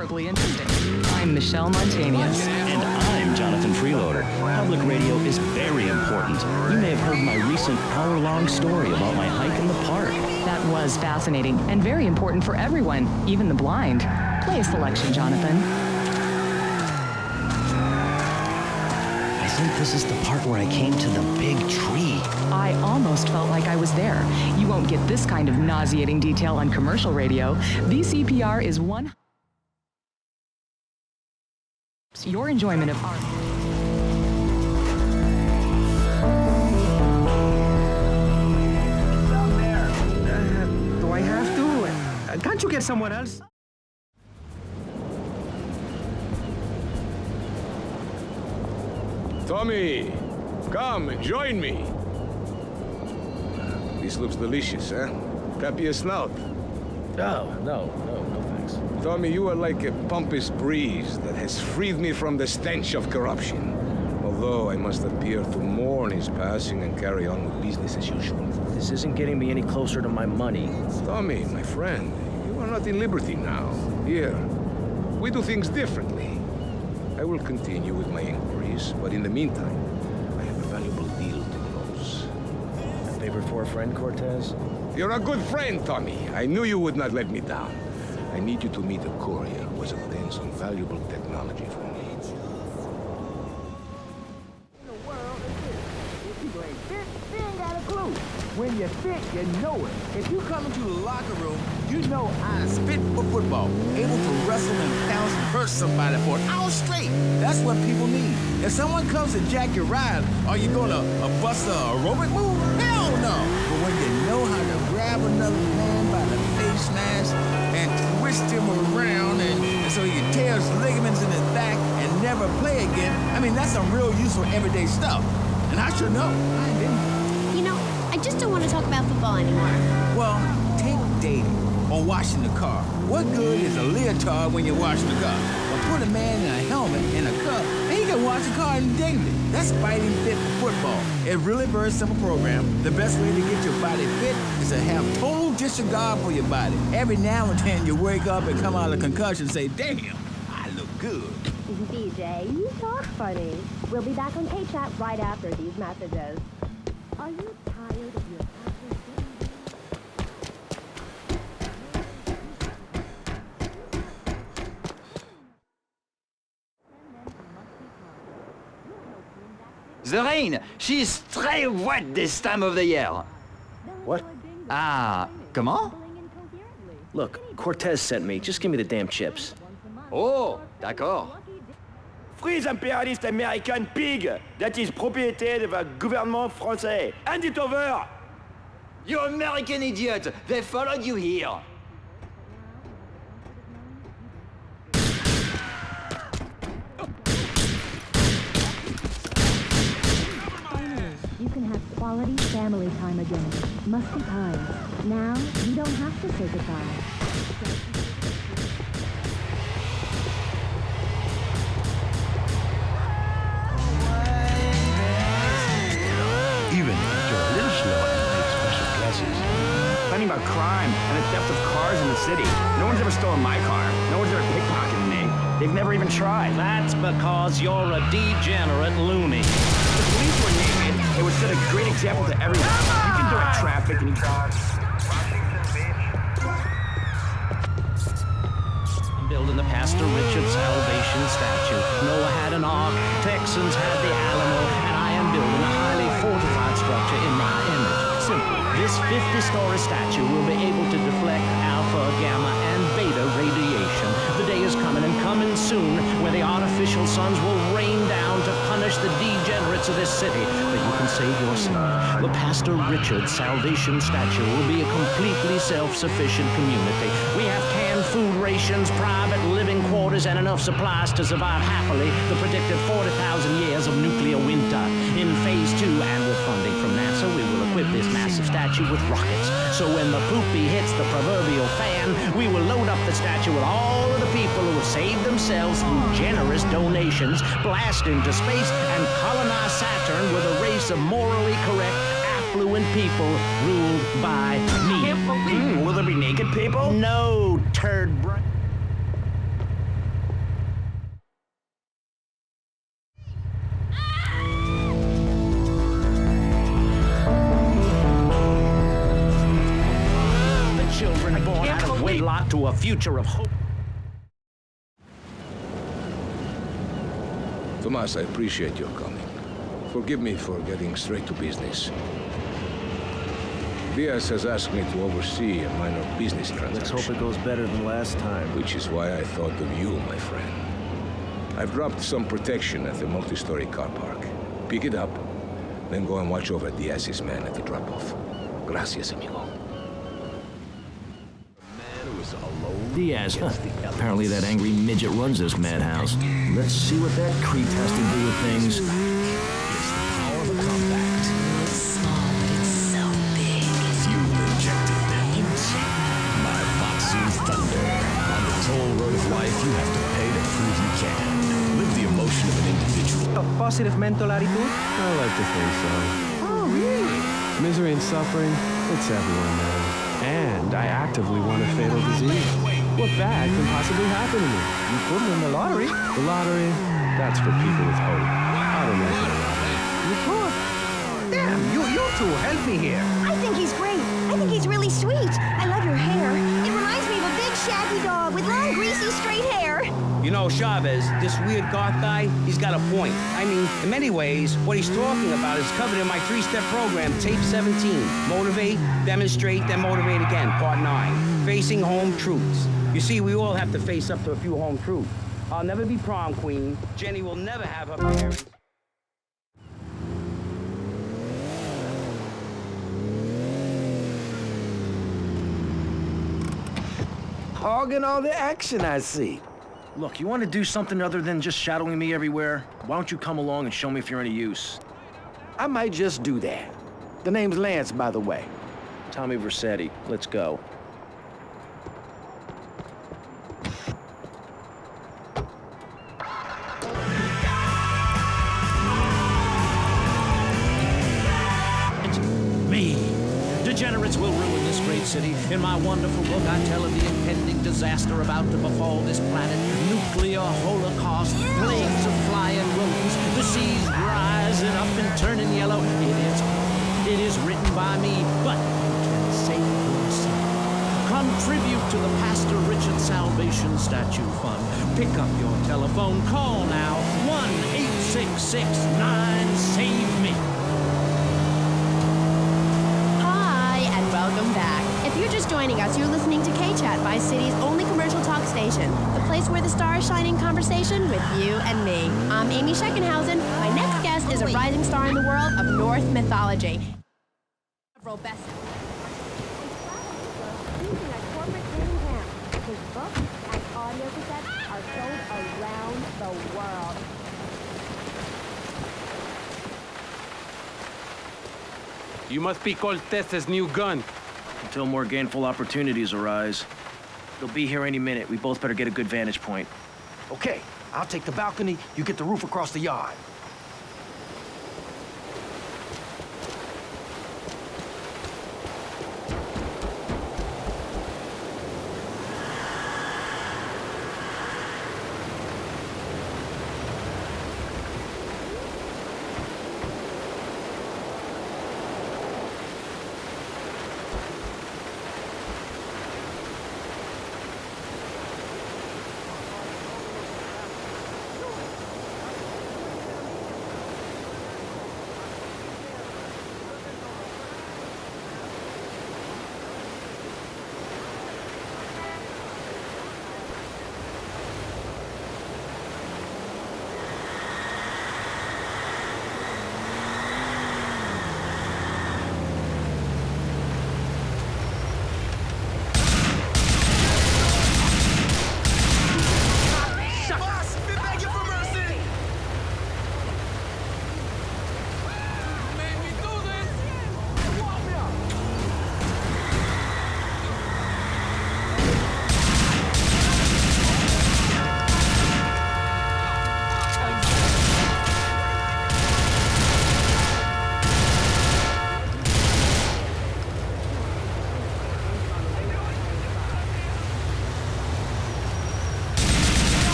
terribly interesting. I'm Michelle Montanious. And I'm Jonathan Freeloader. Public radio is very important. You may have heard my recent hour-long story about my hike in the park. That was fascinating and very important for everyone, even the blind. Play a selection, Jonathan. I think this is the part where I came to the big tree. I almost felt like I was there. You won't get this kind of nauseating detail on commercial radio. VCPR is one. Your enjoyment of art. Do I have to? Can't you get someone else? Tommy, come and join me. This looks delicious, huh? Tap your snout. No thanks. Tommy, you are like a pompous breeze that has freed me from the stench of corruption. Although I must appear to mourn his passing and carry on with business as usual. This isn't getting me any closer to my money. Tommy, my friend, you are not in liberty now. Here, we do things differently. I will continue with my inquiries, but in the meantime, I have a valuable deal to close. A favor for a friend, Cortez? You're a good friend, Tommy. I knew you would not let me down. I need you to meet a courier who has obtained some valuable technology for me. When you fit, you know it. If you come into the locker room, you know I'm fit for football, able to wrestle and pounce and hurt somebody for an hour straight. That's what people need. If someone comes to jack your ride, are you gonna bust a aerobic move? Hell no! But when you know how to grab another man by the face mask and twist him around and so he can tear his ligaments in his back and never play again, I mean, that's some real useful everyday stuff. And I should know. I didn't. You know, I just don't want to talk about football anymore. Well, take dating or washing the car. What good is a leotard when you're washing the car? Well, put a man in a helmet and a cup, and he can wash the car indignantly. That's fighting fit for football. It's really very simple program. The best way to get your body fit is to have total disregard for your body. Every now and then you wake up and come out of concussion and say, damn, I look good. DJ, you talk funny. We'll be back on K-Chat right after these messages. Are you tired of your The rain! She's très wet this time of the year. What? Ah, comment? Look, Cortez sent me. Just give me the damn chips. Oh, d'accord. Free imperialist American pig! That is propriété of a gouvernement français. Hand it over! You American idiot! They followed you here. You can have quality family time again. Must be kind. Now, you don't have to say goodbye. Even if you're a little slow and take special classes. Plenty about crime and the theft of cars in the city. No one's ever stolen my car. No one's ever pickpocketed me. They've never even tried. That's because you're a degenerate loony. If the police were naked, it would set a great example to everyone. You can direct traffic and you I'm building the Pastor Richard Salvation statue. Noah had an ark, Texans had the Alamo, and I am building a highly fortified structure in my image. Simple. This 50-story statue will be able to deflect alpha, gamma, and beta radiation. The day is coming and coming soon where the artificial suns will rain down to punish the degenerates of this city. But you can save yourself. The Pastor Richard Salvation statue will be a completely self-sufficient community. We have canned food rations, private living quarters, and enough supplies to survive happily the predicted 40,000 years of nuclear winter. In Phase 2, and with funding from NASA, we will equip this massive statue with rockets. So when the poopy hits the proverbial fan, we will load up the statue with all of the people who have saved themselves through generous donations, blast into space, and colonize Saturn with a race of morally correct, affluent people ruled by me. Will there be naked people? No, turd brain. plot to a future of hope. Tomas, I appreciate your coming. Forgive me for getting straight to business. Diaz has asked me to oversee a minor business transaction. Let's hope it goes better than last time. Which is why I thought of you, my friend. I've dropped some protection at the multi-story car park. Pick it up, then go and watch over Diaz's man at the drop-off. Gracias, amigo. Diaz, apparently that angry midget runs this madhouse. Let's see what that creep has to do with things. It's the power of a compact. It's small, but it's so big. Fuel injected. My Matsu Thunder. On the toll road of life, you have to pay to prove you can. Live the emotion of an individual. A positive mental attitude? I like to think so. Oh, really? Misery and suffering, it's everywhere, man. And I actively want a fatal disease. What bad can possibly happen to me? You could win the lottery. The lottery, that's for people with hope. I don't like the lottery. You could. Damn, you two, help me here. I think he's great. I think he's really sweet. I love your hair. It reminds me of a big shaggy dog with long, greasy, straight hair. You know, Chavez, this weird goth guy, he's got a point. I mean, in many ways, what he's talking about is covered in my 3-step program, Tape 17. Motivate, demonstrate, then motivate again, Part 9. Facing home truths. You see, we all have to face up to a few home truths. I'll never be prom queen. Jenny will never have her parents. Hogging all the action, I see. Look, you want to do something other than just shadowing me everywhere? Why don't you come along and show me if you're any use? I might just do that. The name's Lance, by the way. Tommy Vercetti. Let's go. Me. Degenerates will ruin this great city. In my wonderful book, I tell of the impending disaster about to befall this planet. Nuclear holocaust, plagues of flying rodents, the seas rising up and turning yellow. It is written by me, but you can say it yourself. Contribute to the Pastor Richard Salvation Statue Fund. Pick up your telephone. Call now. 1-866-9-SAVE-ME. Welcome back. If you're just joining us, you're listening to K-Chat, Vice City's only commercial talk station. The place where the stars shine in conversation with you and me. I'm Amy Scheckenhausen. My next guest is a rising star in the world of Norse mythology. Several best. Using a corporate training camp. His books and audio cassettes are sold around the world. You must be Cortez's new gun. Until more gainful opportunities arise. They'll be here any minute. We both better get a good vantage point. Okay, I'll take the balcony, you get the roof across the yard.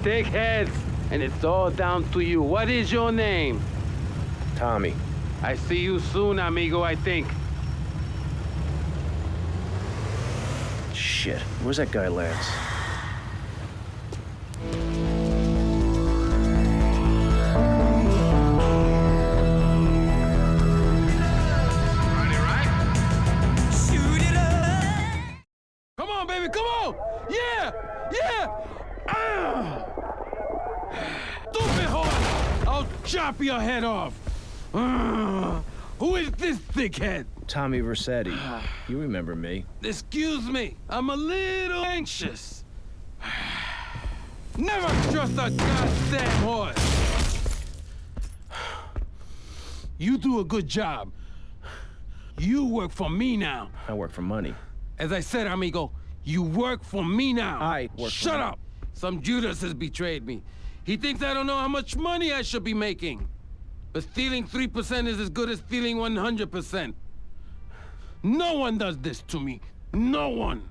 thickheads, and it's all down to you. What is your name? Tommy. I see you soon, amigo, I think. Shit, where's that guy Lance? Come on, baby, come on! Yeah! Yeah! Stupid horse! I'll chop your head off! Who is this thickhead? Tommy Versetti. You remember me. Excuse me, I'm a little anxious. Never trust a goddamn horse! You do a good job. You work for me now. I work for money. As I said, amigo, you work for me now. I work Shut for up! Some Judas has betrayed me. He thinks I don't know how much money I should be making. But stealing 3% is as good as stealing 100%. No one does this to me. No one.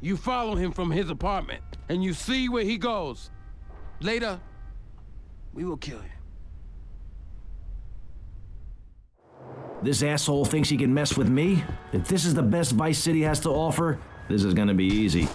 You follow him from his apartment, and you see where he goes. Later, we will kill him. This asshole thinks he can mess with me? If this is the best Vice City has to offer, this is gonna be easy.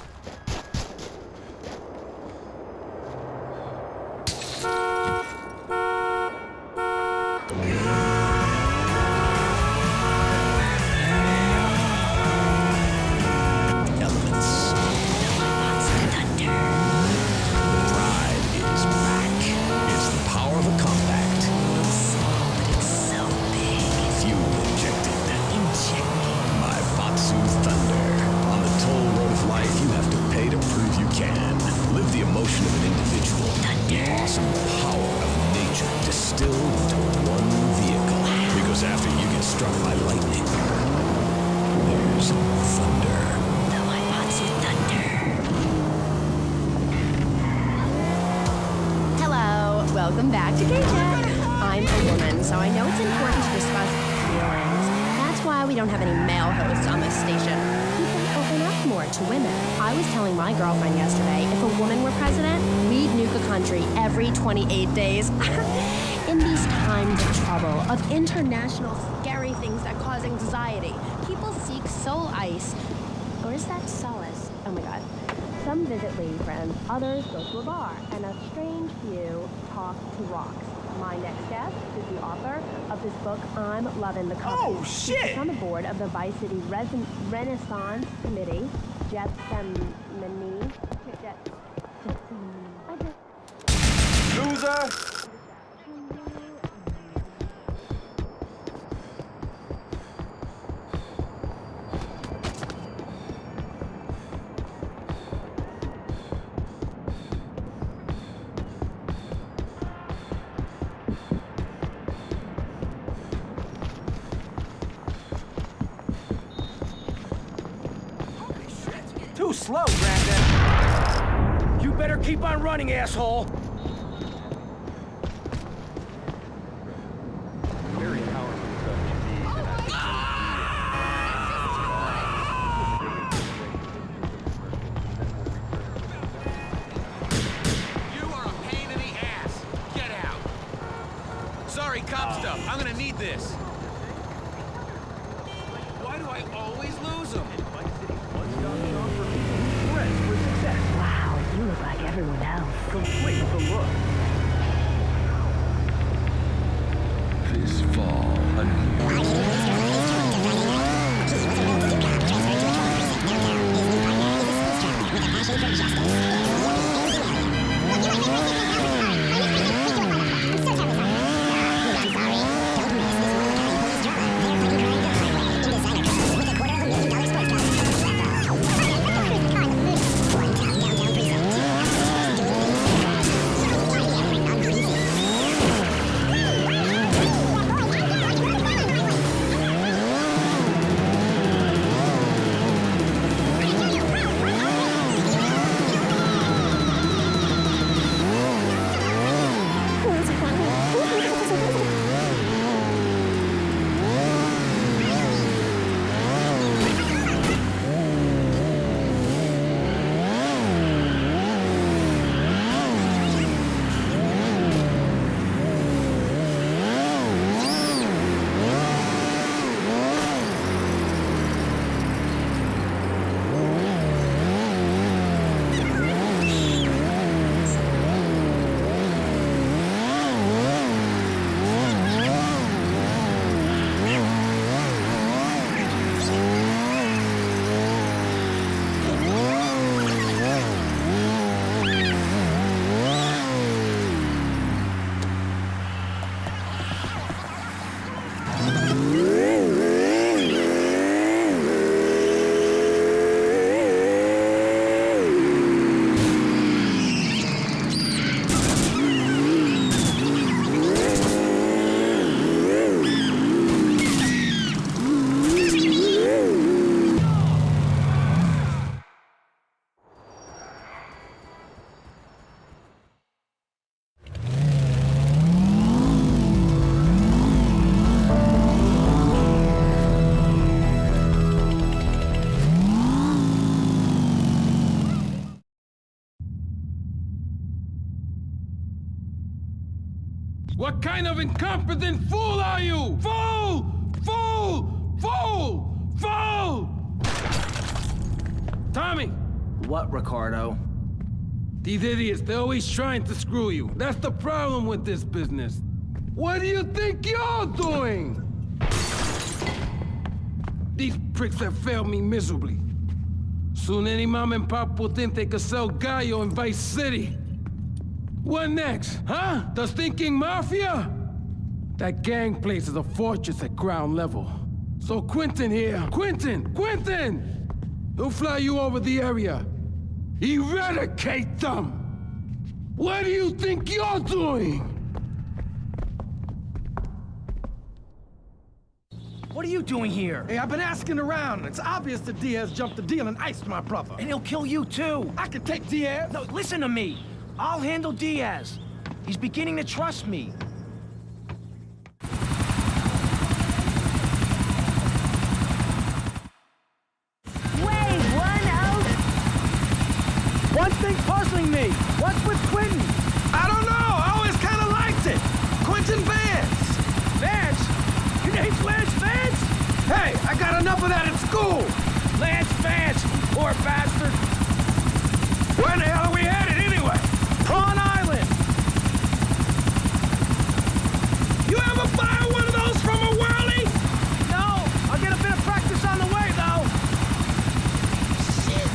Welcome back to K-Chat. I'm a woman, so I know it's important to discuss feelings. That's why we don't have any male hosts on this station. People open up more to women. I was telling my girlfriend yesterday, if a woman were president, we'd nuke a country every 28 days. In these times of trouble, of international scary things that cause anxiety, people seek soul ice. Or is that solace? Oh my god. Some visit lady friends, others go to a bar, and a strange few talk to rocks. My next guest is the author of this book, I'm Lovin' the Company. Oh, shit! He's on the board of the Vice City Renaissance Committee, Loser! Too slow, Brandon. You better keep on running, asshole. Very powerful stuff indeed. You are a pain in the ass. Get out. Sorry, cop stuff. I'm gonna need this. Why do I always lose them? Wow, you look like everyone else. Complete the look. This fall, What kind of incompetent fool are you? Fool! Fool! Fool! Fool! Tommy! What, Ricardo? These idiots, they're always trying to screw you. That's the problem with this business. What do you think you're doing? These pricks have failed me miserably. Soon any mom and pop will think they could sell Gallo in Vice City. What next, huh? The stinking mafia? That gang place is a fortress at ground level. So Quentin here, Quentin! He'll fly you over the area. Eradicate them! What do you think you're doing? What are you doing here? Hey, I've been asking around. It's obvious that Diaz jumped the deal and iced my brother. And he'll kill you too. I can take Diaz. No, listen to me. I'll handle Diaz. He's beginning to trust me. Wait, one thing puzzling me. What's with Quentin? I don't know. I always kind of liked it. Quentin Vance. Vance? Your name's Lance Vance? Hey, I got enough of that at school. Lance Vance, poor bastard. Where the hell are we headed anyway? Prawn Island. You ever fire one of those from a whirly? No. I'll get a bit of practice on the way, though. Shit.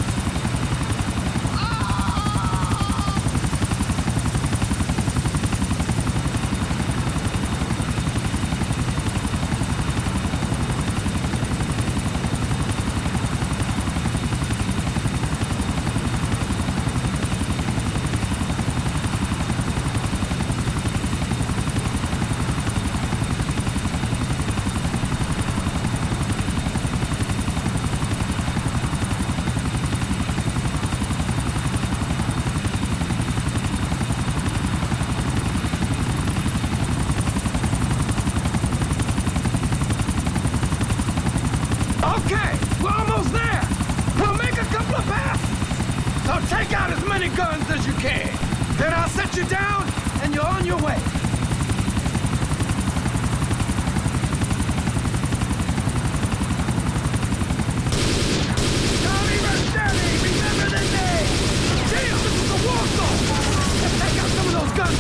Okay, we're almost there. We'll make a couple of passes. So take out as many guns as you can. Then I'll set you down, and you're on your way. Tommy Rosselli, remember the name. Damn, this is a war zone. Let's take out some of those guns.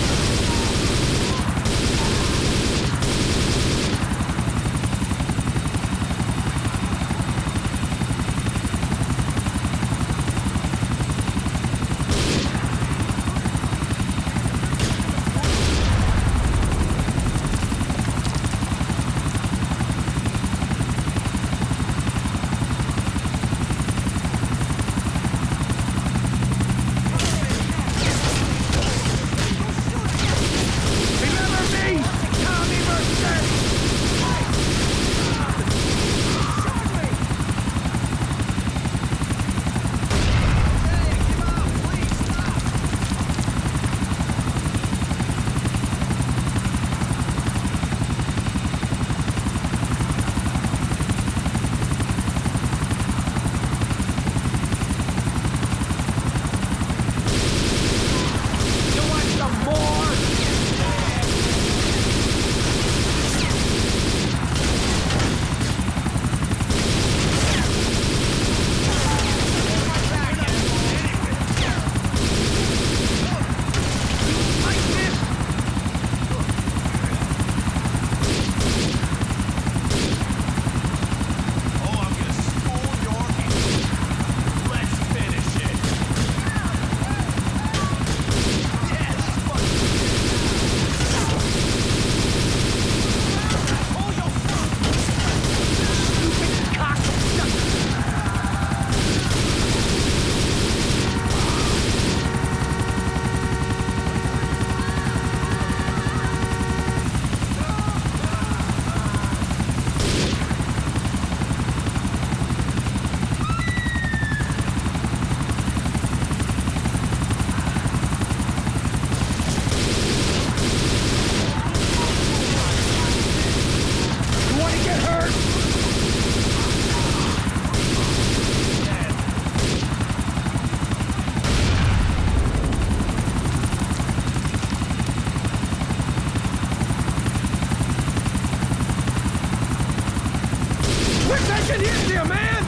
Shit hits here, man!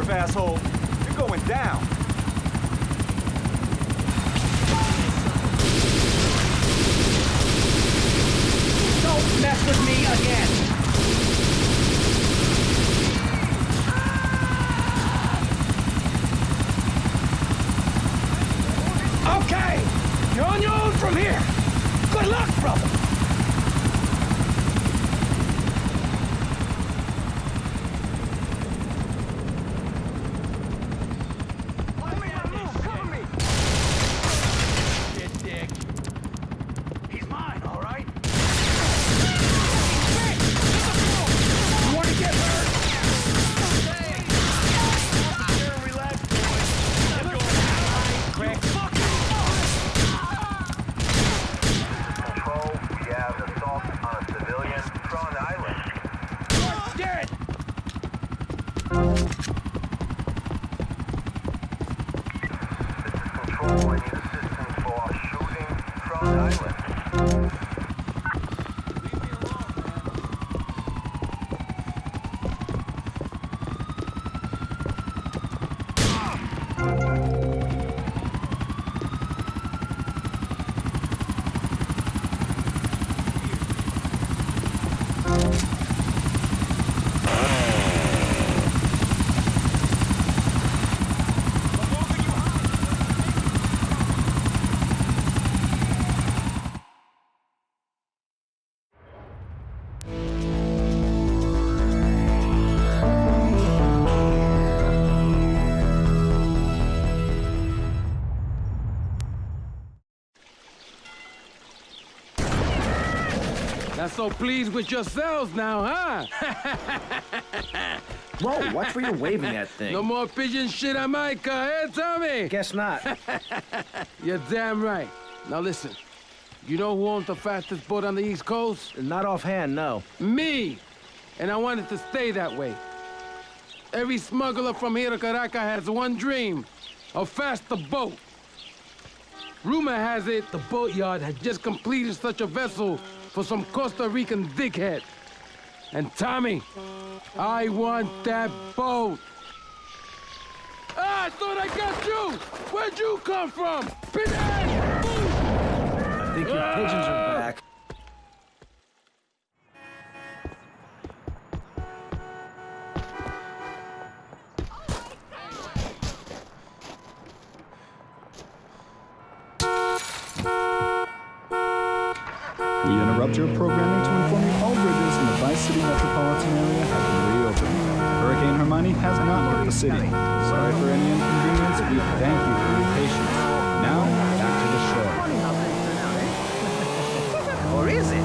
Asshole, you're going down. Don't mess with me again. Okay, you're on your own from here. Good luck, brother. Not so pleased with yourselves now, huh? Whoa, watch where you're waving that thing. No more pigeon shit on my car, eh, Tommy? Guess not. You're damn right. Now listen, you know who owns the fastest boat on the East Coast? Not offhand, no. Me! And I want it to stay that way. Every smuggler from here to Caracas has one dream, a faster boat. Rumor has it the Boatyard has just completed such a vessel for some Costa Rican dickhead. And Tommy, I want that boat. Ah, I thought I got you! Where'd you come from? Pinhead! I think your pigeons are back. We interrupt your programming to inform you all bridges in the Vice City metropolitan area have been reopened. Hurricane Hermione has not hit the city. Sorry for any inconvenience. We thank you for your patience. Now, back to the show. Or is it?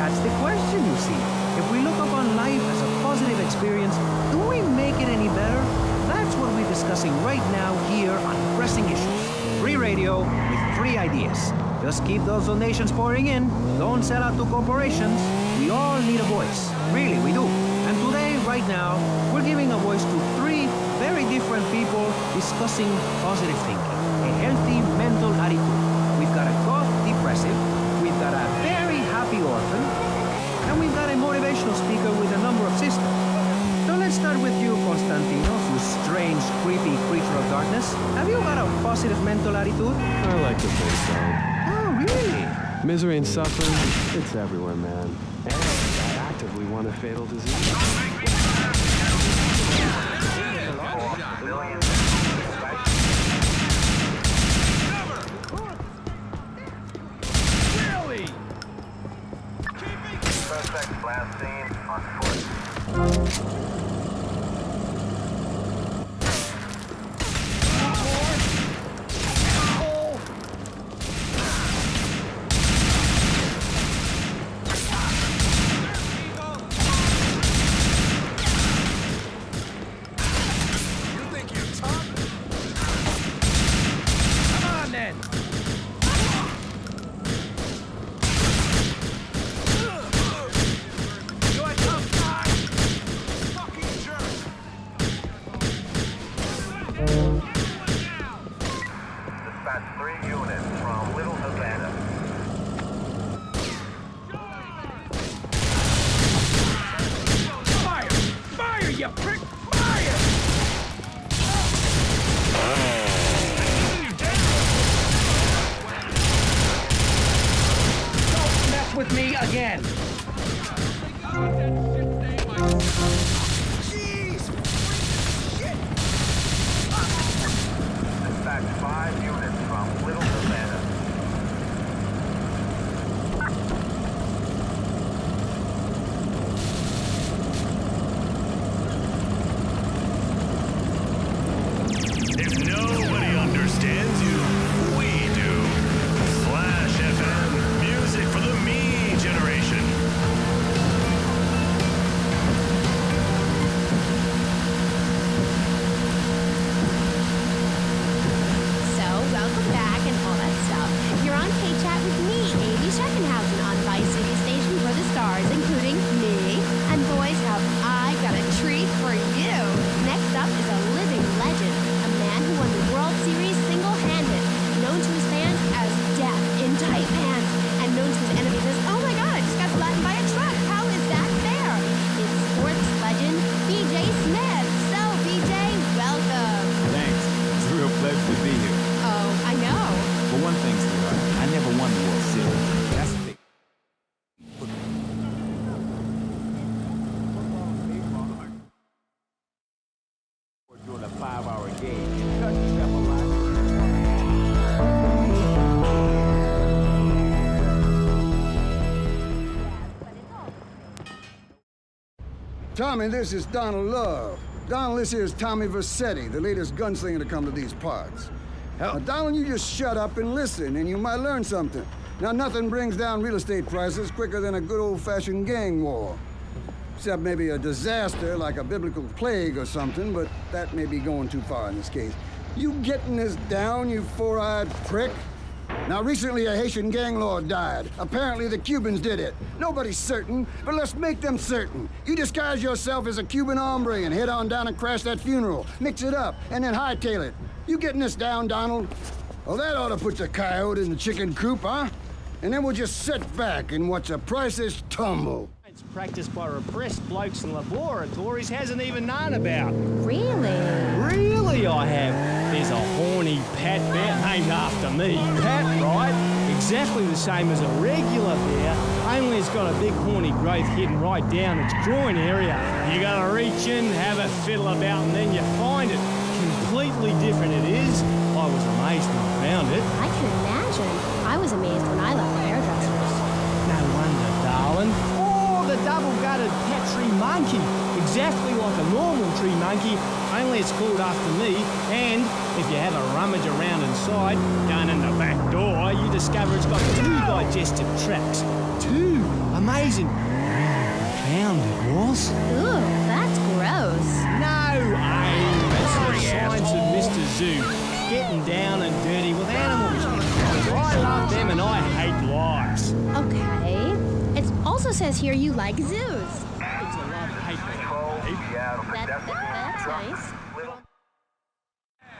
That's the question, you see. If we look upon life as a positive experience, do we make it any better? That's what we're discussing right now here on Pressing Issues. Free radio with free ideas. Just keep those donations pouring in. Don't sell out to corporations. We all need a voice. Really, we do. And today, right now, we're giving a voice to three very different people discussing positive thinking. A healthy mental attitude. We've got a goth depressive. We've got a very happy orphan. And we've got a motivational speaker with a number of sisters. So let's start with you, Constantinos, you strange, creepy creature of darkness. Have you got a positive mental attitude? I like to think so. Oh, really? Misery and suffering, it's everywhere, man. And I actively want a fatal disease. Really? Suspect last seen on foot. you prick! Fire! Don't mess with me again! Jeez! Shit! Dispatch 5 units from Little Savannah. If nobody understands you, we do. Flash FM, music for the me generation. So, welcome back and all that stuff. You're on K-Chat with me, Amy Sheckenhausen, on Vice City Station for the stars, including me. And boys, have I got a treat for you. Next up is a living legend, a man who won the World Series single-handed, known to his fans as Death in Tight Pants, and known to his enemies as, oh my god, I just got flattened by a truck. How is that fair? It's sports legend, BJ Smith. So, BJ, welcome. Thanks. It's a real pleasure to be here. Oh, I know. For one thing, sweetheart, I never won the World Series. That's the big. During a 5-hour game, you cut yourself a lot. Tommy, this is Donald Love. Donald, this here is Tommy Vercetti, the latest gunslinger to come to these parts. Now, Donald, you just shut up and listen, and you might learn something. Now, nothing brings down real estate prices quicker than a good old-fashioned gang war. Except maybe a disaster like a biblical plague or something, but that may be going too far in this case. You getting this down, you four-eyed prick? Now, recently a Haitian gang lord died. Apparently the Cubans did it. Nobody's certain, but let's make them certain. You disguise yourself as a Cuban hombre and head on down and crash that funeral. Mix it up, and then hightail it. You getting this down, Donald? Well, that ought to put the coyote in the chicken coop, huh? And then we'll just sit back and watch the prices tumble. It's practiced by repressed blokes in laboratories hasn't even known about. Really? Really, I have. There's a horny Pat bear named after me. Pat, right? Exactly the same as a regular bear, only it's got a big horny growth hidden right down its groin area. You gotta reach in, have a fiddle about, and then you find it. Completely different it is. I was amazed when I found it. I can imagine. I was amazed when I left the hairdresser's. No wonder, darling. The double-gutted pet tree monkey, exactly like a normal tree monkey, only it's called after me, and if you have a rummage around inside, down in the back door, you discover it's got 2 digestive tracts. 2! Amazing. Profound it was. Ooh, that's gross. No, that's the science of Mr. Zoo, getting down and dirty with animals. I love them and I hate lies. Okay. It also says here you like zoos. It's a love-hate. That's nice.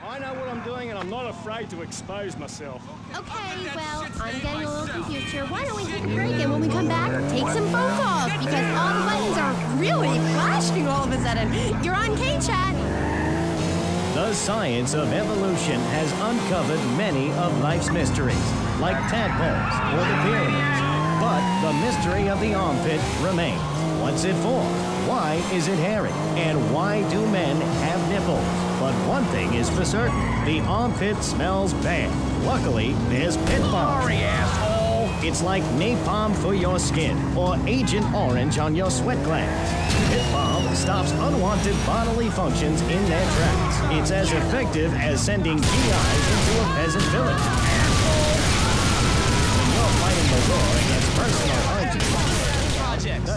I know what I'm doing and I'm not afraid to expose myself. Okay, well, I'm getting a little confused here. Why don't we take a break and when we come back, take some phone calls because all the buttons are really flashing all of a sudden. You're on K-Chat. The science of evolution has uncovered many of life's mysteries, like tadpoles or the pyramids. But the mystery of the armpit remains. What's it for? Why is it hairy? And why do men have nipples? But one thing is for certain. The armpit smells bad. Luckily, there's Pit Bomb. Sorry, asshole! It's like napalm for your skin or Agent Orange on your sweat glands. Pit Bomb stops unwanted bodily functions in their tracks. It's as effective as sending GIs into a peasant village. Fighting the war against personal hygiene projects.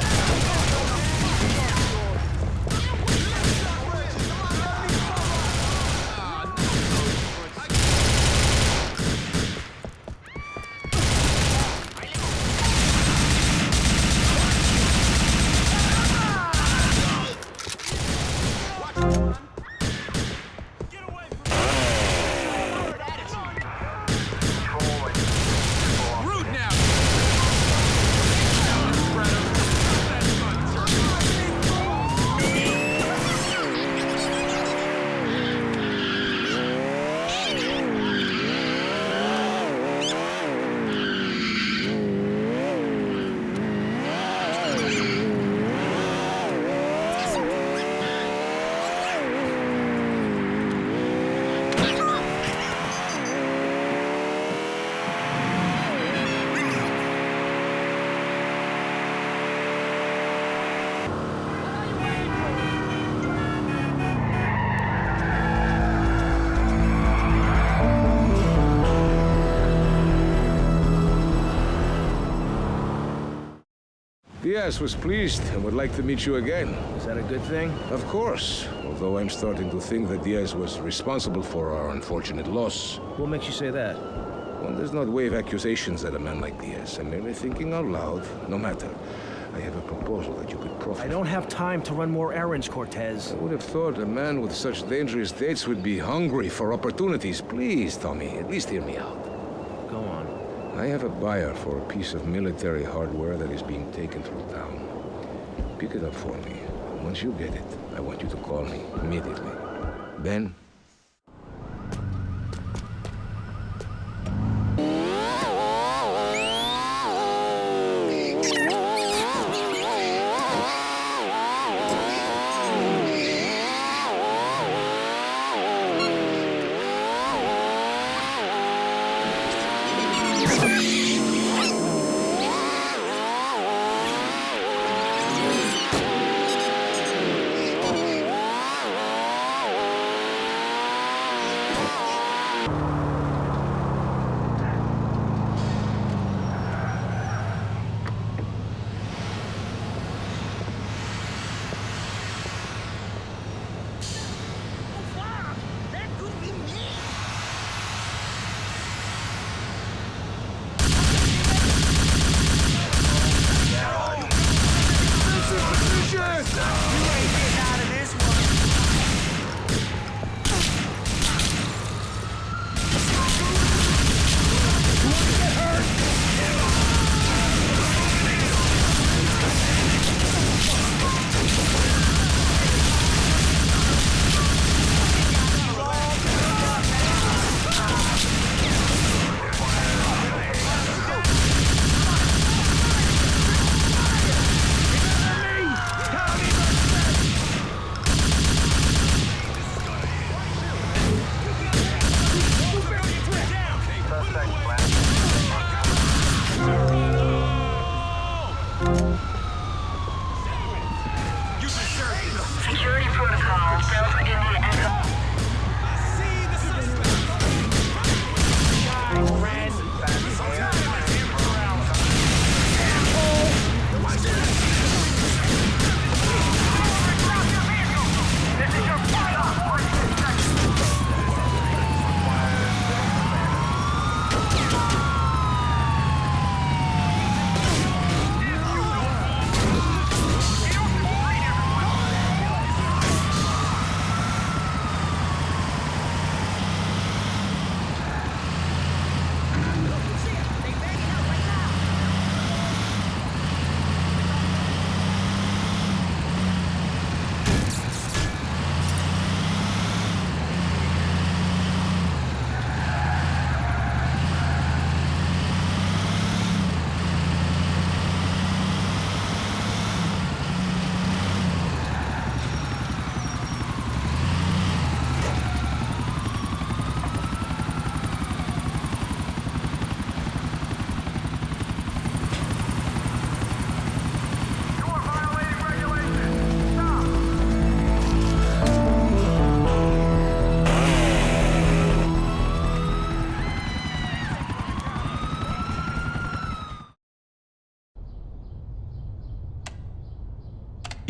Diaz was pleased and would like to meet you again. Is that a good thing? Of course, although I'm starting to think that Diaz was responsible for our unfortunate loss. What makes you say that? One does not wave accusations at a man like Diaz. I'm merely thinking out loud. No matter. I have a proposal that you could profit. I don't have time to run more errands, Cortez. I would have thought a man with such dangerous dates would be hungry for opportunities. Please, Tommy, at least hear me out. Go on. I have a buyer for a piece of military hardware that is being taken through town. Pick it up for me. Once you get it, I want you to call me immediately. Ben?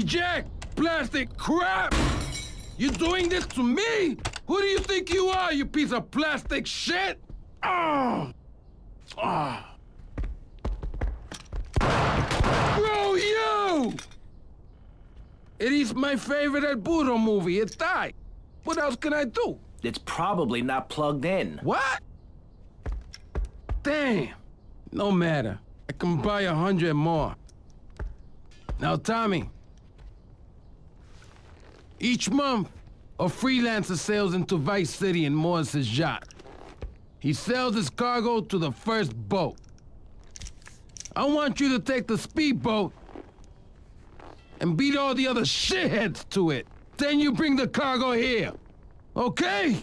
Jack, plastic crap! You doing this to me? Who do you think you are, you piece of plastic shit? Oh! Oh! Bro, you! It is my favorite El Burro movie. It died. What else can I do? It's probably not plugged in. What? Damn. No matter. I can buy 100 more. Now, Tommy. Each month, a freelancer sails into Vice City in Morris's yacht. He sells his cargo to the first boat. I want you to take the speedboat and beat all the other shitheads to it. Then you bring the cargo here. Okay?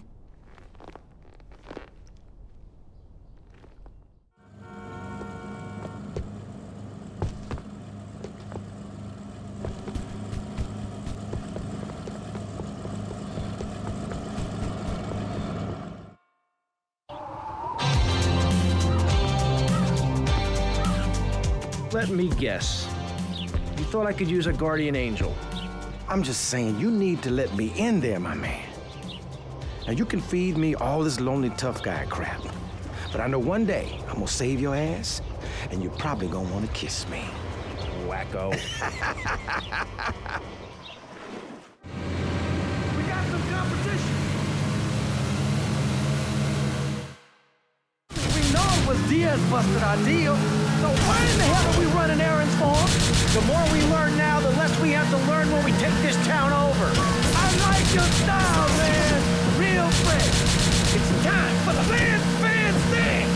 Let me guess. You thought I could use a guardian angel. I'm just saying, you need to let me in there, my man. Now, you can feed me all this lonely tough guy crap, but I know one day I'm gonna save your ass, and you're probably gonna want to kiss me. Wacko. We got some competition. We know it was Diaz busted our deal, so why in the hell are we running errands for him? The more we learn now, the less we have to learn when we take this town over. I like your style, man. Real fresh. It's time for the Lance Fans thing.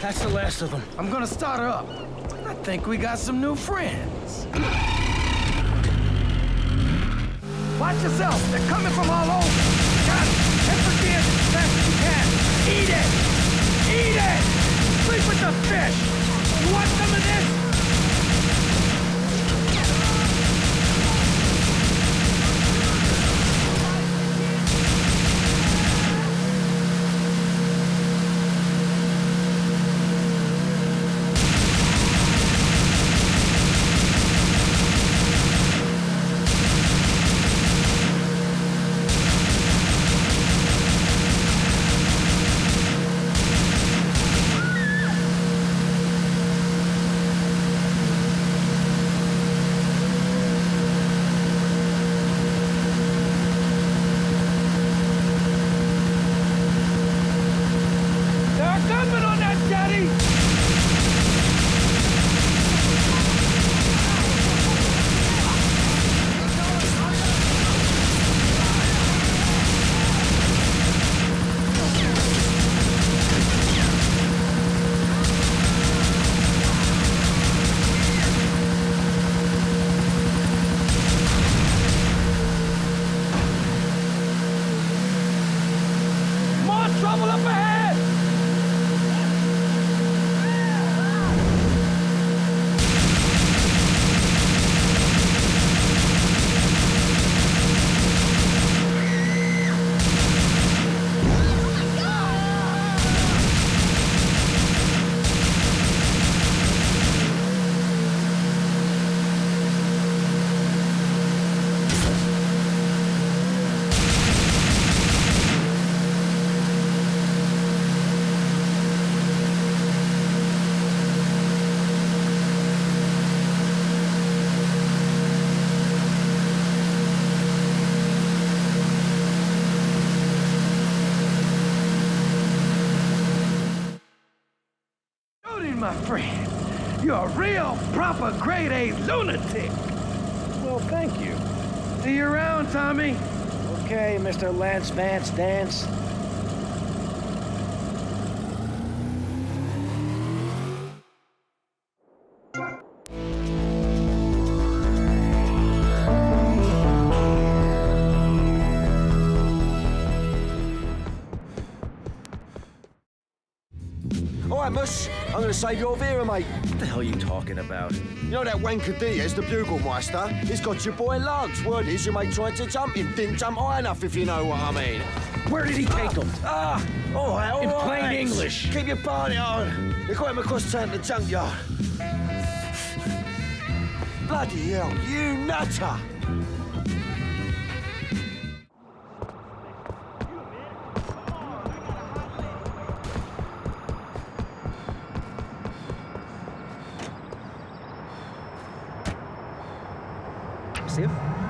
That's the last of them. I'm gonna start her up. I think we got some new friends. Watch yourself. They're coming from all over. Got it. Hit for Diaz as fast as you can. Eat it. Eat it. Sleep with the fish. You want some of this? My friend, you're a real proper grade A lunatic. Well, thank you. See you around, Tommy. Okay, Mr. Lance Vance Dance. Alright, Mus, I'm gonna save your Vera, mate. What the hell are you talking about? You know that wanker Diaz, the Bugelmeister? He's got your boy Lugs. Word is your mate tried to jump him. Didn't jump high enough, if you know what I mean. Where did he take him? All right, In plain English. Keep your party on. They got him across town to the junkyard. Bloody hell, you nutter!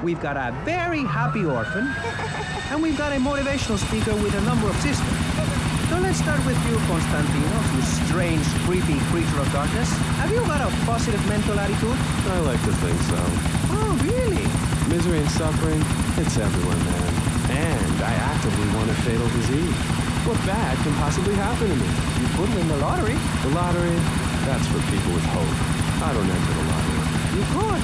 We've got a very happy orphan, and we've got a motivational speaker with a number of sisters. So let's start with you, Constantinos, you strange, creepy creature of darkness. Have you got a positive mental attitude? I like to think so. Oh, really? Misery and suffering, it's everywhere, man. And I actively want a fatal disease. What bad can possibly happen to me? You couldn't win the lottery. The lottery, that's for people with hope. I don't enter the lottery. You could.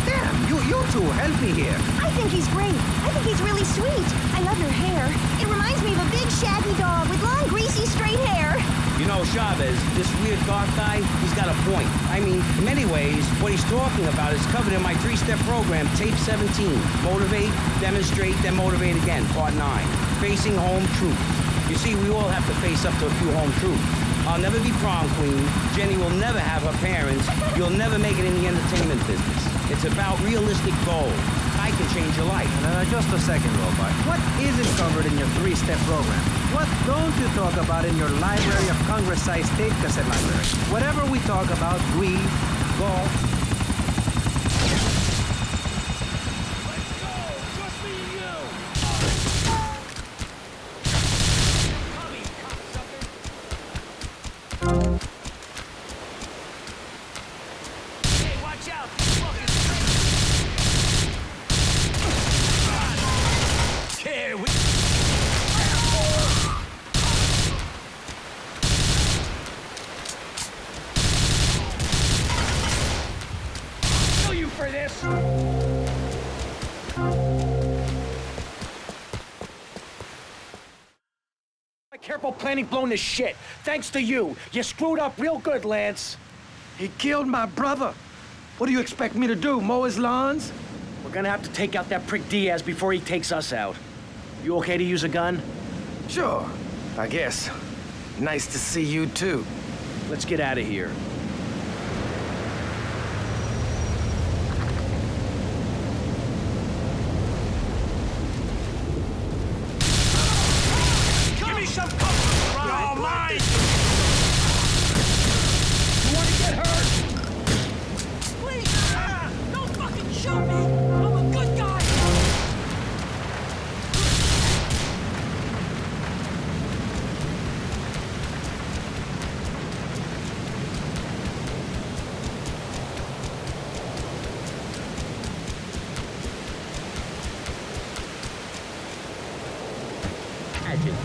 Damn, you two, help me here. I think he's great. I think he's really sweet. I love your hair. It reminds me of a big shaggy dog with long, greasy, straight hair. You know, Chavez, this weird goth guy, he's got a point. I mean, in many ways, what he's talking about is covered in my 3-step program, Tape 17. Motivate, demonstrate, then motivate again, Part 9. Facing home truth. You see, we all have to face up to a few home truths. I'll never be prom queen. Jenny will never have her parents. You'll never make it in the entertainment business. It's about realistic goals. I can change your life. Just a second, Robot. What isn't covered in your 3-step program? What don't you talk about in your Library of Congress-sized tape cassette library? Whatever we talk about, greed, golf. Careful planning blown to shit. Thanks to you. You screwed up real good, Lance. He killed my brother. What do you expect me to do, mow his lawns? We're gonna have to take out that prick Diaz before he takes us out. You okay to use a gun? Sure, I guess. Nice to see you, too. Let's get out of here.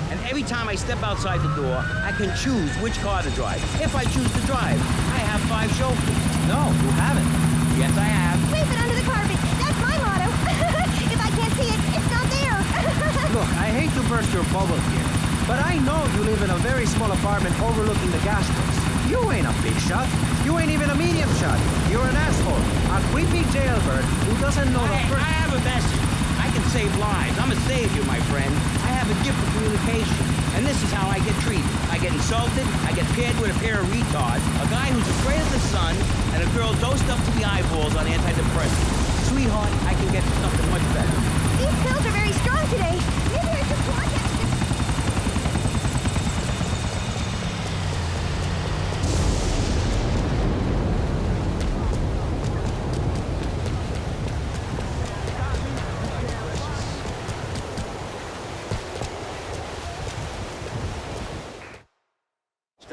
And every time I step outside the door, I can choose which car to drive. If I choose to drive, I have 5 chauffeurs. No, you haven't. Yes, I have. Sweep it under the carpet. That's my motto. If I can't see it, it's not there. Look, I hate to burst your bubble here, but I know you live in a very small apartment overlooking the gas works. You ain't a big shot. You ain't even a medium shot. You're an asshole. A creepy jailbird who doesn't know the first... I have a message. I can save lives. I'm a savior, my friend. I have a gift for communication. And this is how I get treated. I get insulted, I get paired with a pair of retards, a guy who's afraid of the sun, and a girl dosed up to the eyeballs on antidepressants. Sweetheart, I can get something much better. These pills are very strong today. Maybe I should watch it.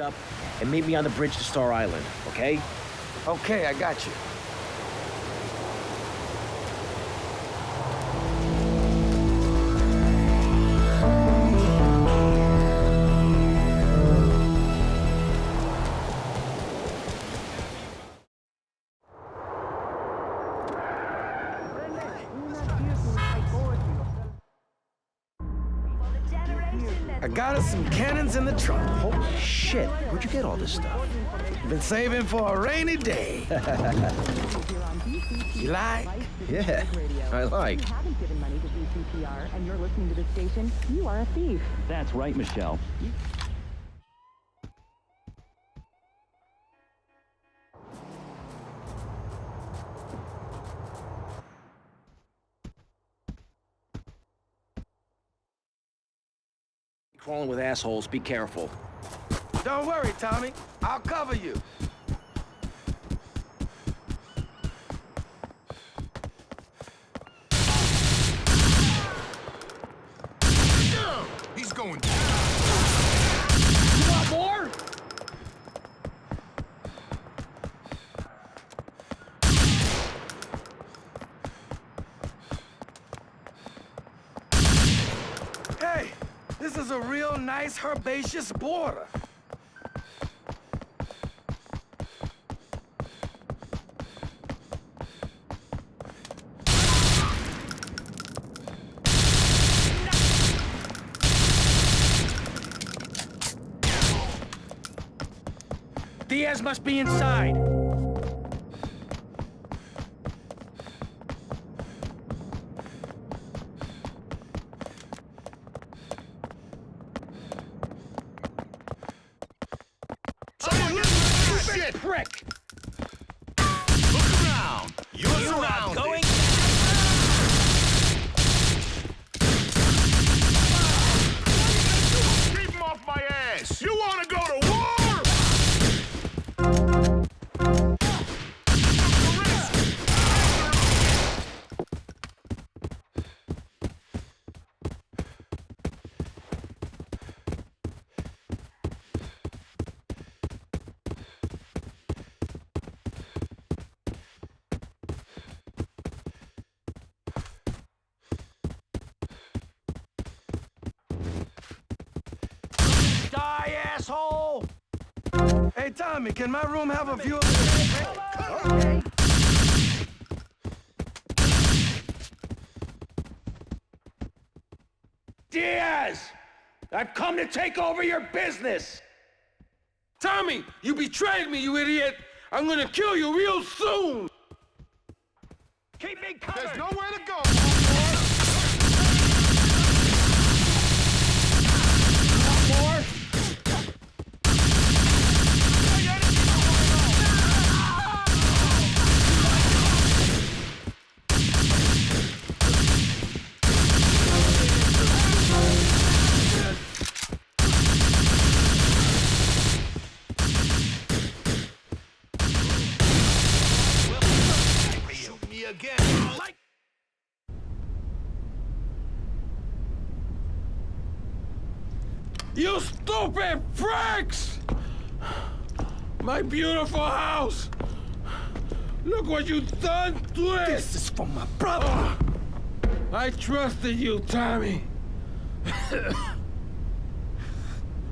Up and meet me on the bridge to Star Island, okay? Okay, I got you. I got us some cannons in the trunk. Holy shit, where'd you get all this stuff? Been saving for a rainy day. You like? Yeah, I like. If you haven't given money to VCPR and you're listening to the station, you are a thief. That's right, Michelle. Crawling with assholes, be careful. Don't worry, Tommy. I'll cover you. He's going down. You want more? Hey, this is a real nice herbaceous border. Diaz must be inside. Shit! Prick! Look around! You're surrounded! Going Keep him off my ass! You wanna go to war? die, asshole! Hey, Tommy, can my room have a view of the... Okay. Diaz! I've come to take over your business! Tommy, you betrayed me, you idiot! I'm gonna kill you real soon! Keep me covered! There's nowhere to go! More? Shoot me again! You stupid pricks! My beautiful house! Look what you done to it! This is for my brother! I trusted you, Tommy.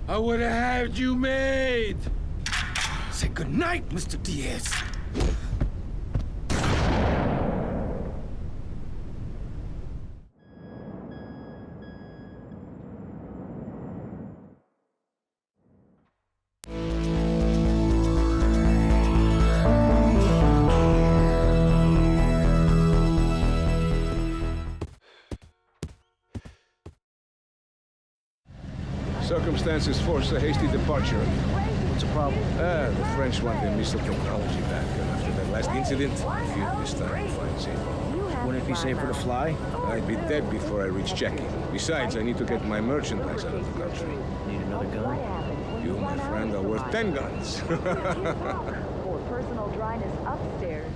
I would have had you made. Say goodnight, Mr. Diaz. Circumstances force a hasty departure. What's the problem? The French want their missile technology back. After that last incident, I feel this time we'll find safe. Wouldn't it be safer to fly? I'd be dead before I reach checking. Besides, I need to get my merchandise out of the country. Need another gun? You, my friend, are worth 10 guns. For personal dryness upstairs.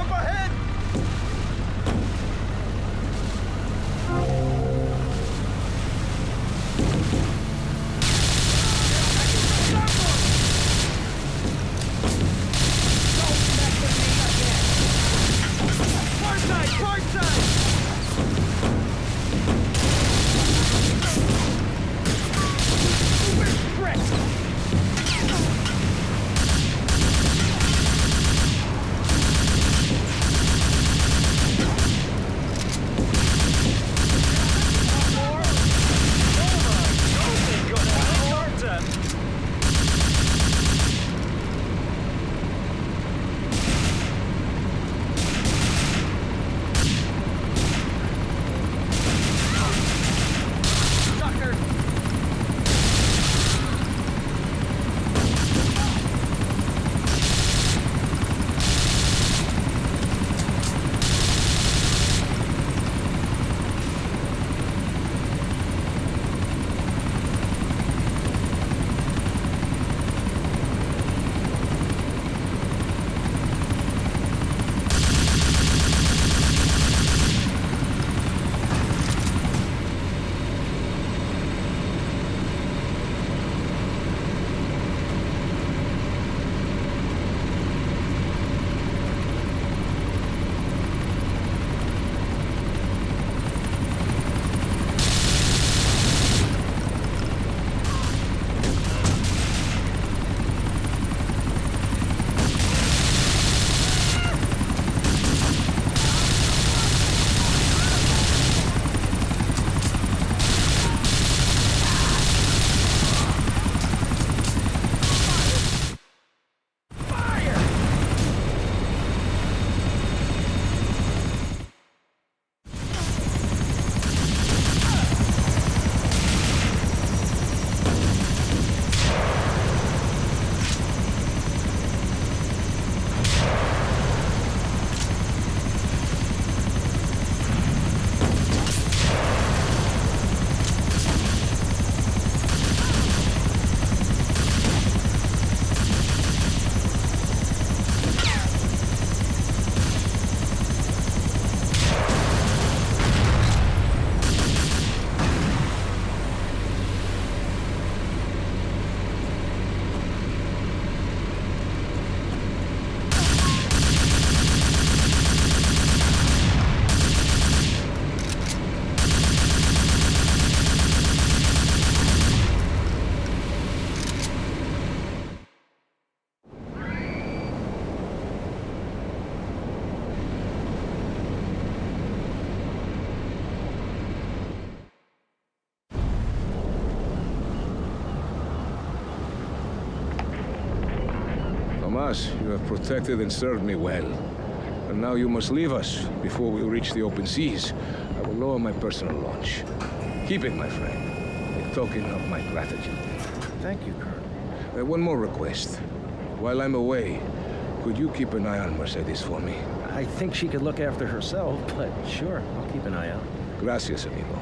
Up ahead! Tomas, you have protected and served me well. And now you must leave us before we reach the open seas. I will lower my personal launch. Keep it, my friend. A token of my gratitude. Thank you, Colonel. One more request. While I'm away, could you keep an eye on Mercedes for me? I think she could look after herself, but sure, I'll keep an eye out. Gracias, amigo.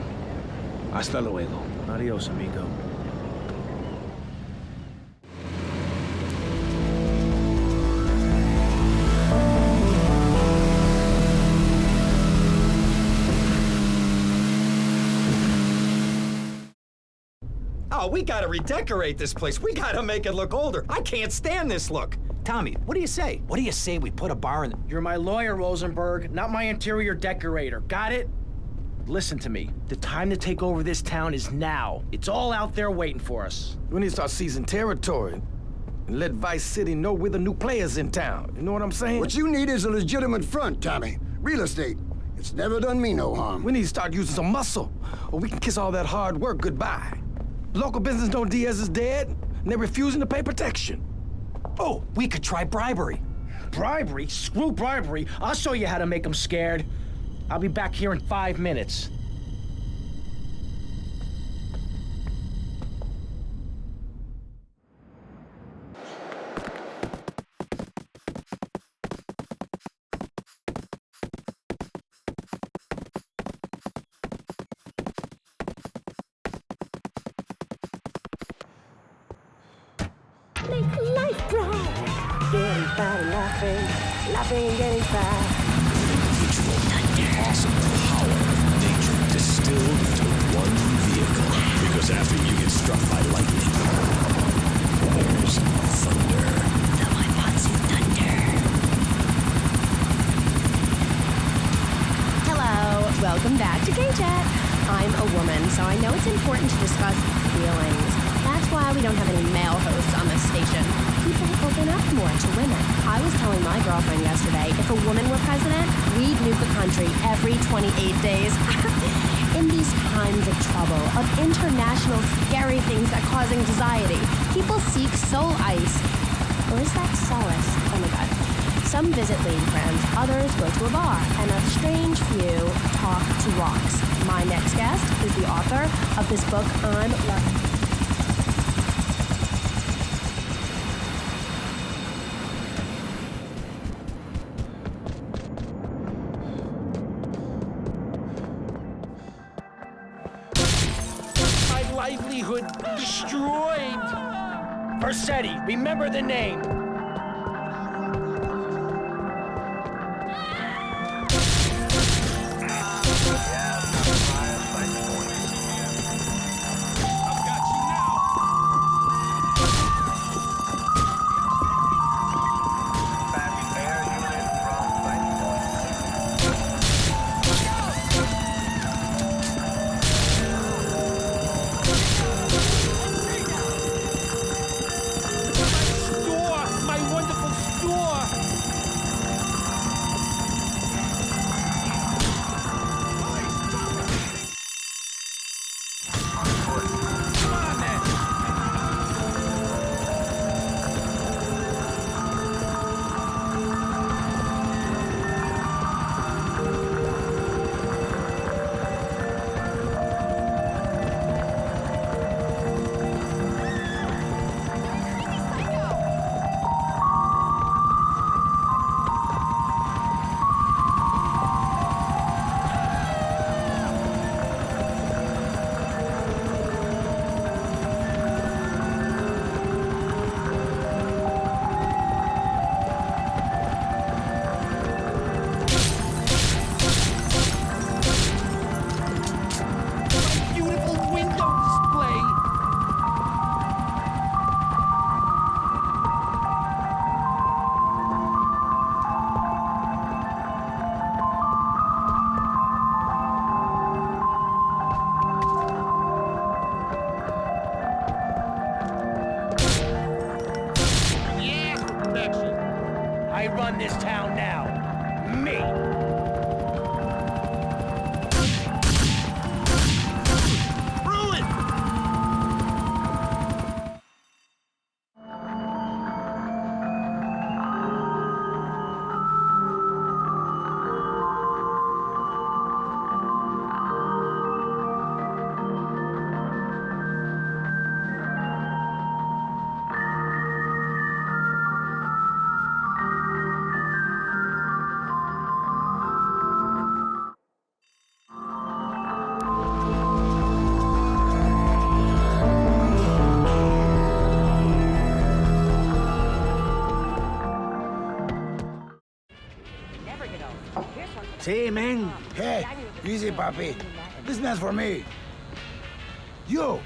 Hasta luego. Adios, amigo. Oh, we gotta redecorate this place. We gotta make it look older. I can't stand this look. Tommy, what do you say? What do you say we put a bar in... You're my lawyer, Rosenberg, not my interior decorator. Got it? Listen to me. The time to take over this town is now. It's all out there waiting for us. We need to start seizing territory and let Vice City know we're the new players in town. You know what I'm saying? What you need is a legitimate front, Tommy. Real estate. It's never done me no harm. We need to start using some muscle, or we can kiss all that hard work goodbye. Local business know Diaz is dead, and they're refusing to pay protection. Oh, we could try bribery. Bribery? Screw bribery. I'll show you how to make them scared. I'll be back here in 5 minutes. Make life bright. Very fat and laughing and getting fat. Awesome power of nature distilled into one vehicle. Because after you get struck by lightning, there's thunder. The Waimatsu Thunder. Hello, welcome back to K-Chat. I'm a woman, so I know it's important to discuss feelings. That's why we don't have any male hosts on this station. People open up more to women. I was telling my girlfriend yesterday, if a woman were president, we'd nuke the country every 28 days. In these times of trouble, of international scary things that cause anxiety, people seek soul ice. Or is that solace? Oh my god. Some visit lady friends, others go to a bar, and a strange few talk to rocks. My next guest is the author of this book I'm loving. My livelihood destroyed. Versetti, remember the name. I run this town now. Me. Ruin! See, man. Hey, easy, papi. This man's for me. You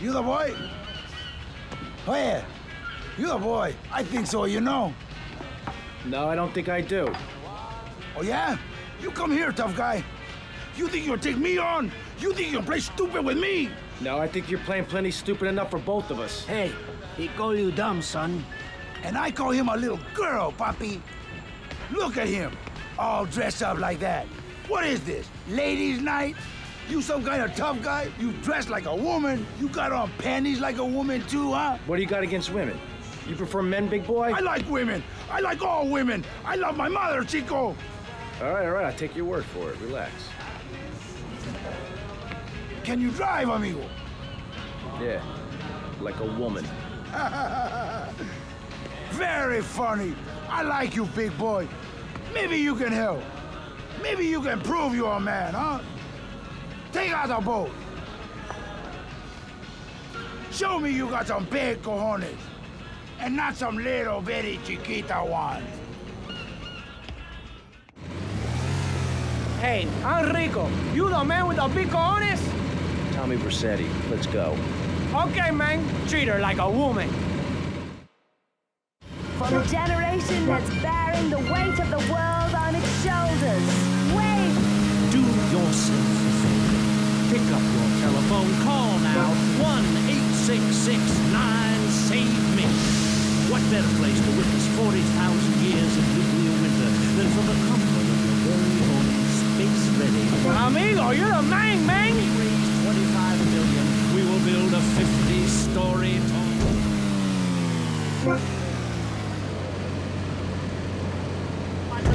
the boy? Oh, yeah. You the boy. I think so, you know. No, I don't think I do. Oh, yeah? You come here, tough guy. You think you'll take me on? You think you'll play stupid with me? No, I think you're playing plenty stupid enough for both of us. Hey, he call you dumb, son. And I call him a little girl, papi. Look at him. All dressed up like that. What is this? Ladies' night? You some kind of tough guy? You dress like a woman? You got on panties like a woman too, huh? What do you got against women? You prefer men, big boy? I like women. I like all women. I love my mother, Chico. All right, I'll take your word for it. Relax. Can you drive, amigo? Yeah, like a woman. Very funny. I like you, big boy. Maybe you can help. Maybe you can prove you're a man, huh? Take out the boat. Show me you got some big cojones. and not some little bitty chiquita ones. Hey, Enrico, you the man with the big cojones? Tommy Vercetti, let's go. Okay, man. Treat her like a woman. For the generation that's bearing the weight of the world on its shoulders. Wait! Do yourself a favor. Pick up your telephone. Call now. 1-866-9-SAVE-ME. What better place to witness 40,000 years of nuclear winter than from the comfort of your very own space-ready... Amigo, you're the man, man! We raised $25 million. We will build a 50-story tall...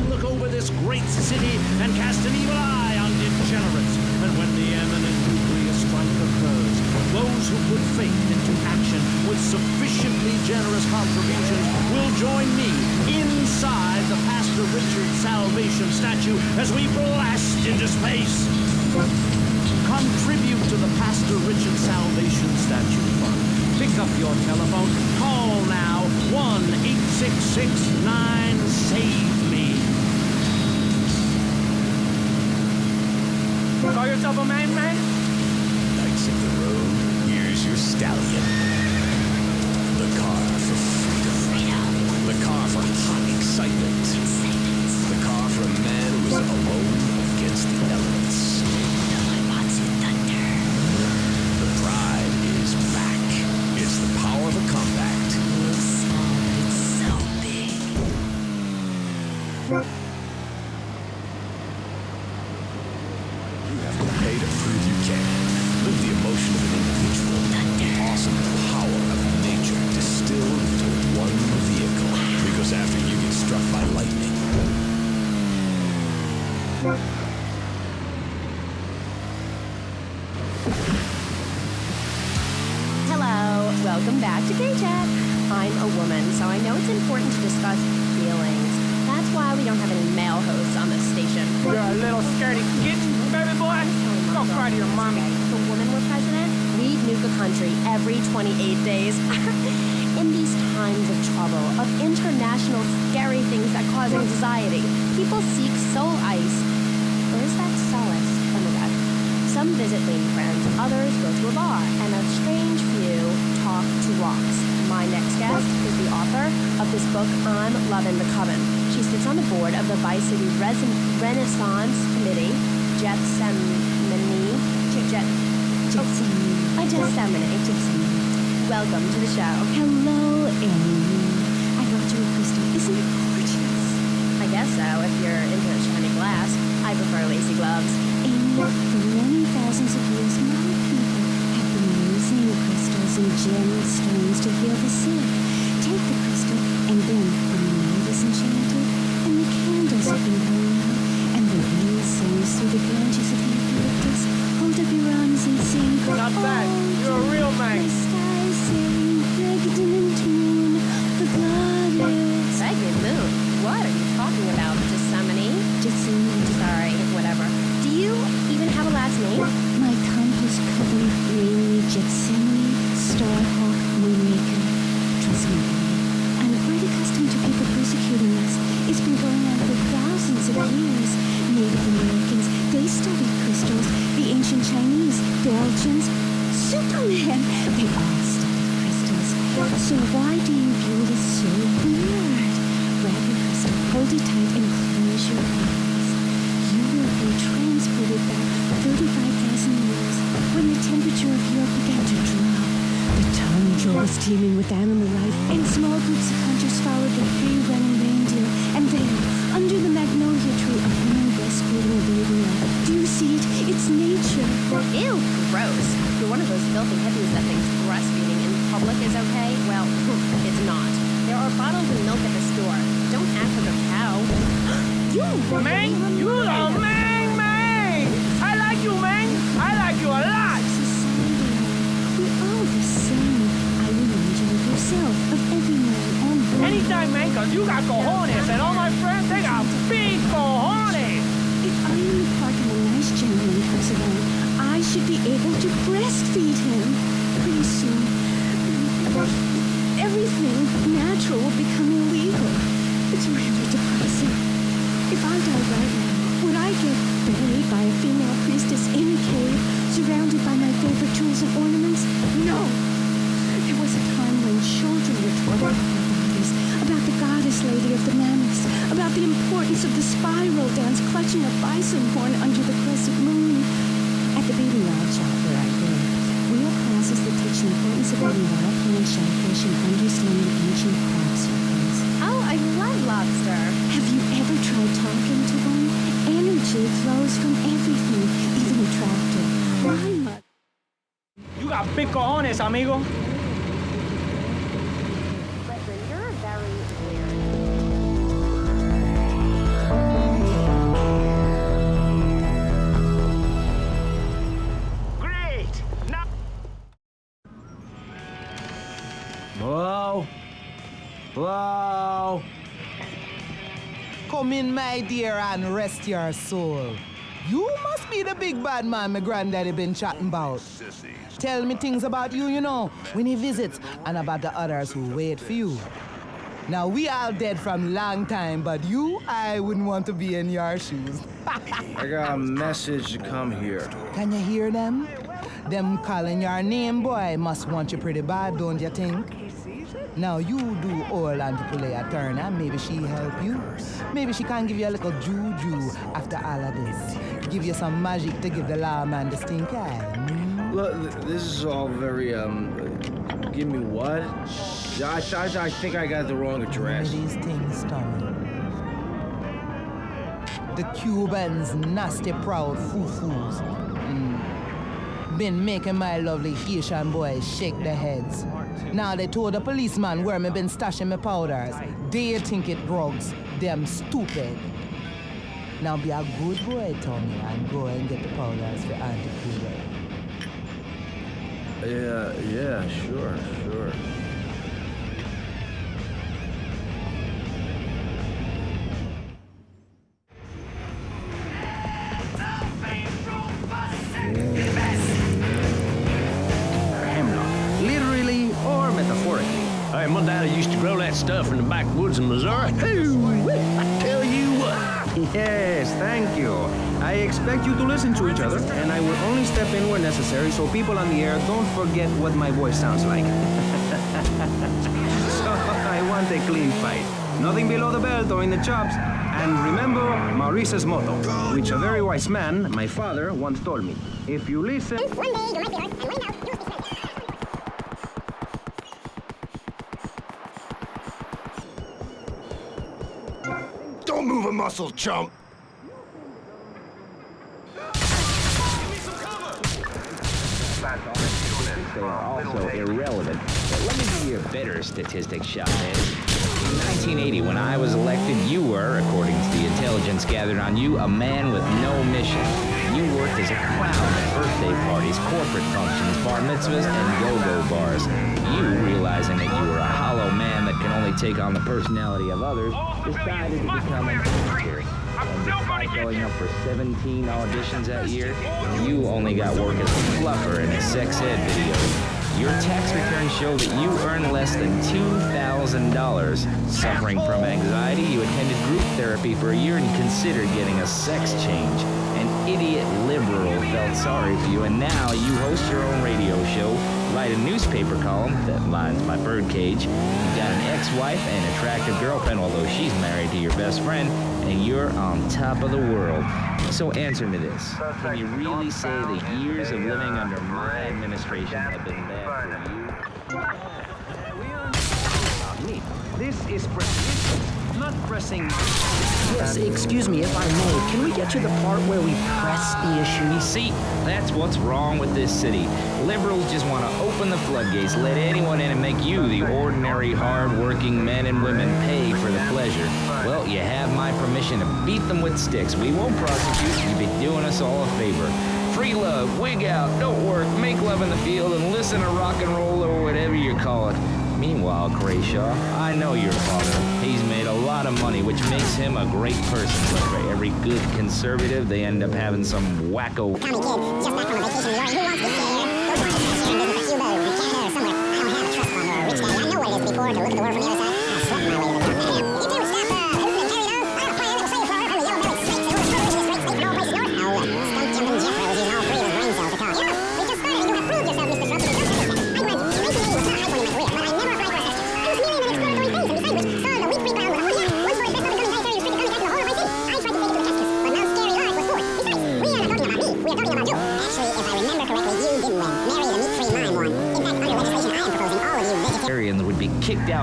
Look over this great city and cast an evil eye on degenerates. And when the imminent nuclear strike occurs, those who put faith into action with sufficiently generous contributions will join me inside the Pastor Richard Salvation statue as we blast into space. Contribute to the Pastor Richard Salvation Statue Fund. Pick up your telephone. Call now. 1-866-9-SAVE-ME. Call yourself a man, man? Knights of the road, here's your stallion. The car for freedom. The car for hot excitement. The car for a man who is alone against the elements. Thunder. The pride is back. It's the power of a compact. It's so big. Pay to prove you can. Live the emotion of an individual. The awesome power of nature distilled into one vehicle. Because after you get struck by lightning... Hello, welcome back to K-Chat. I'm a woman, so I know it's important to discuss feelings. That's why we don't have any male hosts on this station. You're a little scaredy kitten, baby boy. Go cry to your mommy. If a woman were president, we'd nuke a country every 28 days. In these times of trouble, of international scary things that cause anxiety, people seek soul ice. Or is that solace? Oh my god. Some visit lady friends, others go to a bar, and a strange few talk to rocks. My next guest is the author of this book, I'm Lovin' the Coven. She sits on the board of the Vice City Renaissance Committee, Welcome to the show. Hello, Amy. I brought you a crystal. Isn't it gorgeous? I guess so, if you're into shiny glass. I prefer lacy gloves. Amy, for many thousands of years, my people have been using crystals and gemstones to heal the sick. Take the crystal, and then when the night is enchanted, and the candles have been blown out, and the wind sings through the branches of the eucalyptus, hold up your arms and sing. Not bad. You're a real man. Pregnant moon? What are you talking about? Gethsemane? Sorry, whatever. Do you even have a last name? My compost coven, namely Gethsemane, Starhawk, Moonmaker. Trust me, I'm quite accustomed to people persecuting us. It's been going on for thousands of years. Native Americans, they studied crystals. The ancient Chinese, Belgians, Superman, they all studied crystals. So why do you view this so weird? Grab your crystal, hold it tight, and close your eyes. You will be transported back 35,000 years when the temperature of Europe began to drop. The tundra was teeming with animal life, and small groups of hunters followed the free-running reindeer. And there, under the magnolia tree, a woman breastfeeding a baby lamb. Do you see it? It's nature. Ew, gross. You're one of those filthy hippies that thinks breastfeeding in public is okay? Well, it's not. There are bottles of milk at the store. Don't act like a cow. You, man! You the man! I like you, man! I like you a lot! We're all the same. I remind you of yourself, of every man and woman. Anytime, man, because you got cojones, and all my friends, they got big cojones! If I'm in the park and a nice gentleman comes along, I should be able to breastfeed him. Pretty soon. Everything. If I died right now, would I get buried by a female priestess in a cave, surrounded by my favorite tools and ornaments? No! There was a time when children were taught about their bodies, about the goddess lady of the mammoths, about the importance of the spiral dance clutching a bison horn under the crescent moon. At the beating yard shop where I live, we have classes that teach the importance of eating wild plant shellfish and understanding ancient crop circles. Oh, I love lobster. Have you ever tried talking to one? Energy flows from everything, even a tractor. My mother. You got big cojones, amigo. Listen, you're very weird. Great! Now Whoa. Whoa. Come in, my dear, and rest your soul. You must be the big bad man my granddaddy been chatting about. Tell me things about you, you know, when he visits, and about the others who wait for you. Now, we all dead from long time, but you, I wouldn't want to be in your shoes. I got a message to come here. Can you hear them? Them calling your name, boy, must want you pretty bad, don't you think? Now you do all and to play a turn, and maybe she help you. Maybe she can give you a little juju after all of this. Give you some magic to give the lawman the stink eye. Look, this is all very, give me what? I think I got the wrong address. These things, Tommy. The Cubans, nasty, proud foo-foos. Been making my lovely Haitian boys shake their heads. Now they told the policeman where me been stashing my powders. They think it drugs. Them stupid. Now be a good boy, Tommy, and go and get the powders for Auntie Cougar. Yeah, sure. Literally or metaphorically. Hey, my daddy used to grow that stuff in the backwoods of Missouri. Ooh, I tell you what. Yes, thank you. I expect you to listen to each other, and I will only step in where necessary so people on the air don't forget what my voice sounds like. So I want a clean fight. Nothing below the belt or in the chops. And remember Maurice's motto, which a very wise man, my father, once told me. If you listen... One day you might be right, and right now, you'll be safe. Don't move a muscle, chump! They are also irrelevant. But let me give you a better statistic, shot man. In 1980, when I was elected, you were, according to the intelligence gathered on you, a man with no mission. You worked as a clown at birthday parties, corporate functions, bar mitzvahs, and go-go bars. You, realizing that you were a hollow man that can only take on the personality of others, decided to become an actor. And despite going up for 17 auditions that year, you only got work as a fluffer in a sex ed video. Your tax returns show that you earn less than $2,000. Suffering from anxiety, you attended group therapy for a year and considered getting a sex change. An idiot liberal felt sorry for you, and now you host your own radio show, write a newspaper column that lines my birdcage. You got an ex-wife and attractive girlfriend, although she's married to your best friend, and you're on top of the world. So answer me this. Can you really say the years of living under my administration have been bad for you? This is not pressing. Yes, excuse me if I may. Can we get to the part where we press the issue? You see, that's what's wrong with this city. Liberals just want to open the floodgates, let anyone in and make you, the ordinary, hard-working men and women, pay for the pleasure. Well, you have my permission to beat them with sticks. We won't prosecute. You'd be doing us all a favor. Free love, wig out, don't work, make love in the field, and listen to rock and roll or whatever you call it. Meanwhile, Grayshaw, I know your father. He's made a lot of money, which makes him a great person. But for every good conservative, they end up having some wacko... Tommy kid, just back from a vacation in New York. Who wants to stay here? Go find a sharing business with Hugo in Canada or somewhere. I don't have a trust fund or a rich daddy. I know what it is before to look at the world from the other side. I'll sweat my way to the top. Hey, you do, stop hooting and carry on. I have a plan that will save Florida from the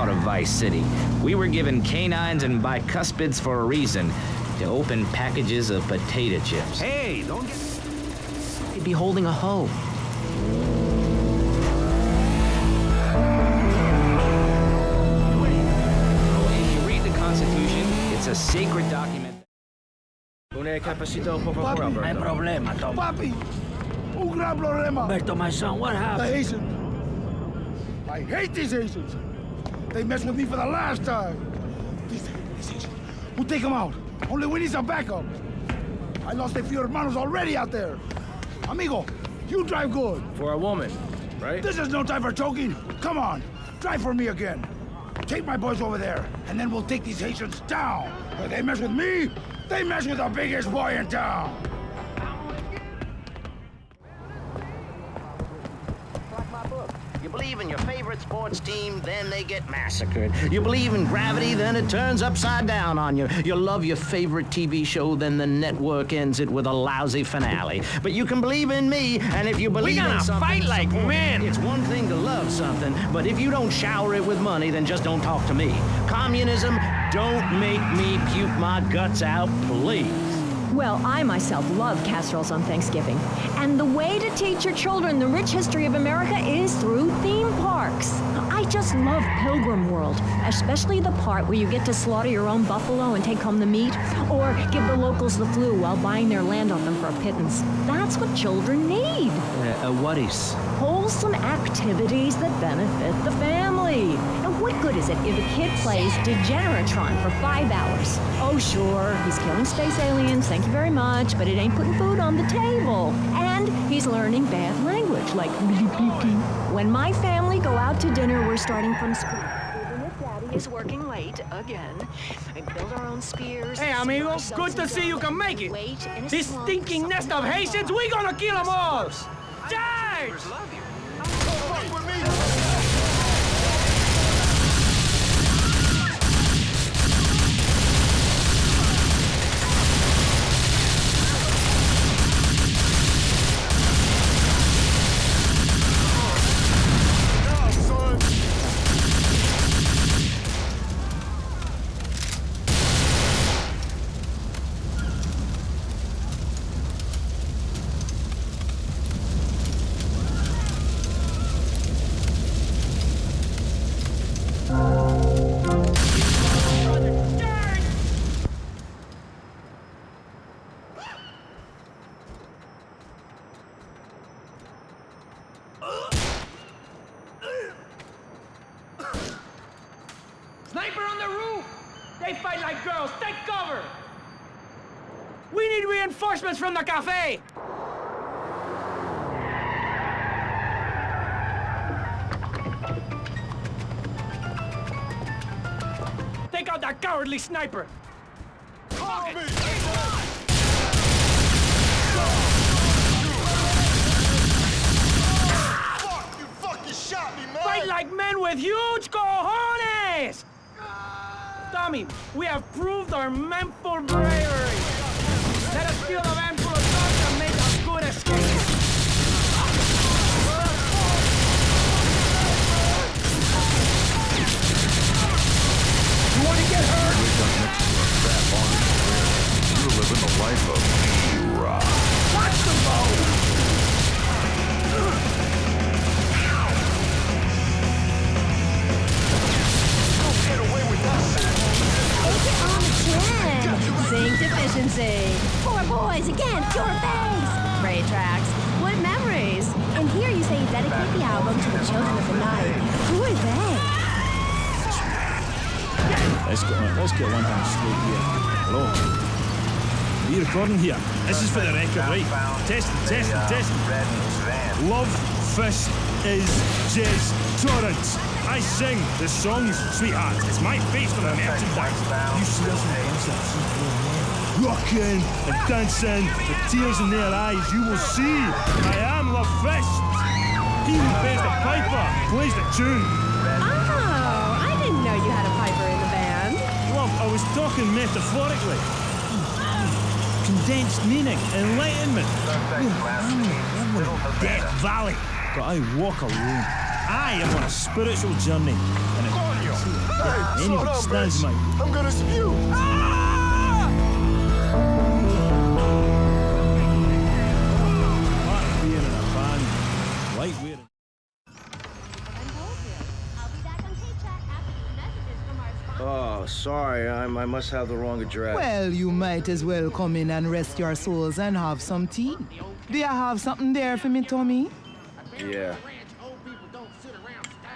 out of Vice City. We were given canines and bicuspids for a reason, to open packages of potato chips. Hey, don't get... He'd be holding a hoe. If you read the Constitution, it's a sacred document. Papi, hay problema, Tom. Papi, un gran problema. Berto, my son, what happened? The Haitians. I hate these Haitians. They messed with me for the last time. These Haitians. We'll take them out. Only we need some backup. I lost a few hermanos already out there. Amigo, you drive good. For a woman, right? This is no time for choking. Come on, drive for me again. Take my boys over there, and then we'll take these Haitians down. If they mess with me, they mess with the biggest boy in town. You believe in your favorite sports team, then they get massacred. You believe in gravity, then it turns upside down on you. You love your favorite TV show, then the network ends it with a lousy finale. But you can believe in me, and if you believe in something... fight like men! It's one thing to love something, but if you don't shower it with money, then just don't talk to me. Communism, don't make me puke my guts out, please. Well, I myself love casseroles on Thanksgiving. And the way to teach your children the rich history of America is through theme parks. I just love Pilgrim World, especially the part where you get to slaughter your own buffalo and take home the meat, or give the locals the flu while buying their land off them for a pittance. That's what children need. What is? Wholesome activities that benefit the family. And what good is it if a kid plays Degeneratron for 5 hours? Oh, sure, he's killing space aliens, thank you very much, but it ain't putting food on the table. And he's learning bad language, like when my family go out to dinner, we're starting from scratch. Even if Daddy is working late again, I build our own spears. Hey, amigo, good to see you can make it. This stinking nest of Haitians, we gonna kill them all. Charge! Sniper on the roof! They fight like girls. Take cover! We need reinforcements from the cafe! Take out that cowardly sniper! Fuck me! Fuck, you fucking shot me, man! Fight like men with huge cojones! Tommy, we have proved our manful bravery. Let us steal the van full of dogs and make a good escape. You want to get hurt? You're living the life of hero. Watch the boat! Get away with that. Zinc deficiency. Poor boys against your face. Ray tracks. What memories. And here you say you dedicate the album to the children of the night. Who are they? Let's get one thing straight here. Hello? Are you recording here? This is for the record, right? Testing. Love Fist is Jez Torrance. I sing the songs, sweetheart. It's my face on the merchandise. You see us in concerts, rocking and dancing with tears in their eyes. You will see I am Love Fist. He who plays the piper plays the tune. Oh, I didn't know you had a piper in the band. Love, I was talking metaphorically. Condensed meaning, enlightenment. I'm in Death Valley, but I walk alone. I am on a spiritual journey, and Hey, Anyone slow down, stands, bitch. mate. I'm gonna spew. Being in a band, lightweight. Oh, sorry, I must have the wrong address. Well, you might as well come in and rest your souls and have some tea. Do you have something there for me, Tommy? Yeah.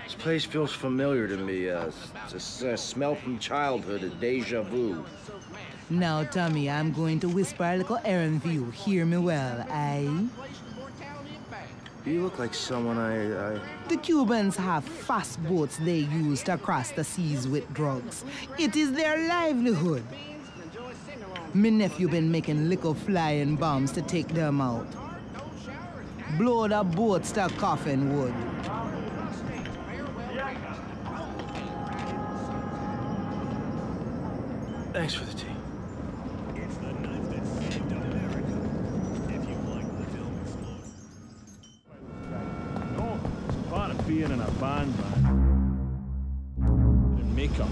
This place feels familiar to me. It's a smell from childhood, a deja vu. Now, Tommy, I'm going to whisper a little errand for you. Hear me well, aye? You look like someone I... The Cubans have fast boats they use to cross the seas with drugs. It is their livelihood. Me nephew been making little flying bombs to take them out. Blow the boats to Kaufman wood. Thanks for the tea. Part of being in a band, man. And makeup.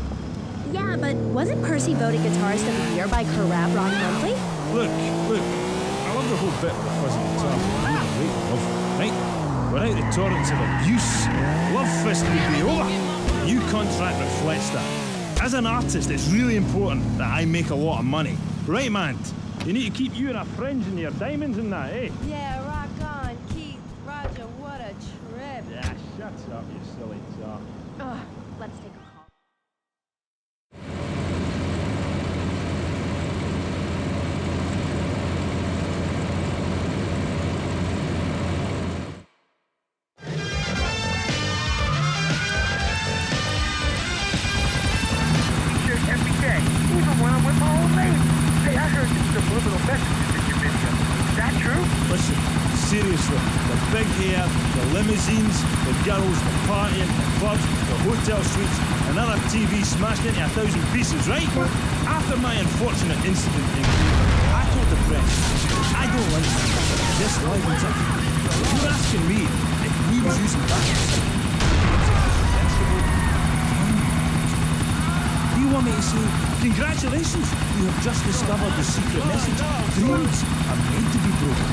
Yeah, but wasn't Percy voted Guitarist of the Year by Corrab Rock Monthly? Look, I love the whole bit with the fuzzy guitar. Really love, right? Without the torrents of abuse, Love Fist would be over. The new contract reflects that. As an artist, it's really important that I make a lot of money. Right, man? You need to keep you and our friends and your diamonds and that, eh? Yeah, rock on, Keith. Roger, what a trip. Yeah, shut up, you silly talk. Ugh, let's take a call. Every day, even when I'm with my old lady. Hey, I heard some subliminal messages in your video. Is that true? Listen, seriously, the big hair, the limousines, the girls, the partying, the clubs, the hotel suites, another TV smashed into 1,000 pieces, right? After my unfortunate incident in Cleveland, I told the press, I don't like this livens up. You're asking me if we was using that. You want me to say, congratulations, you have just discovered the secret message. Dreams are made to be broken.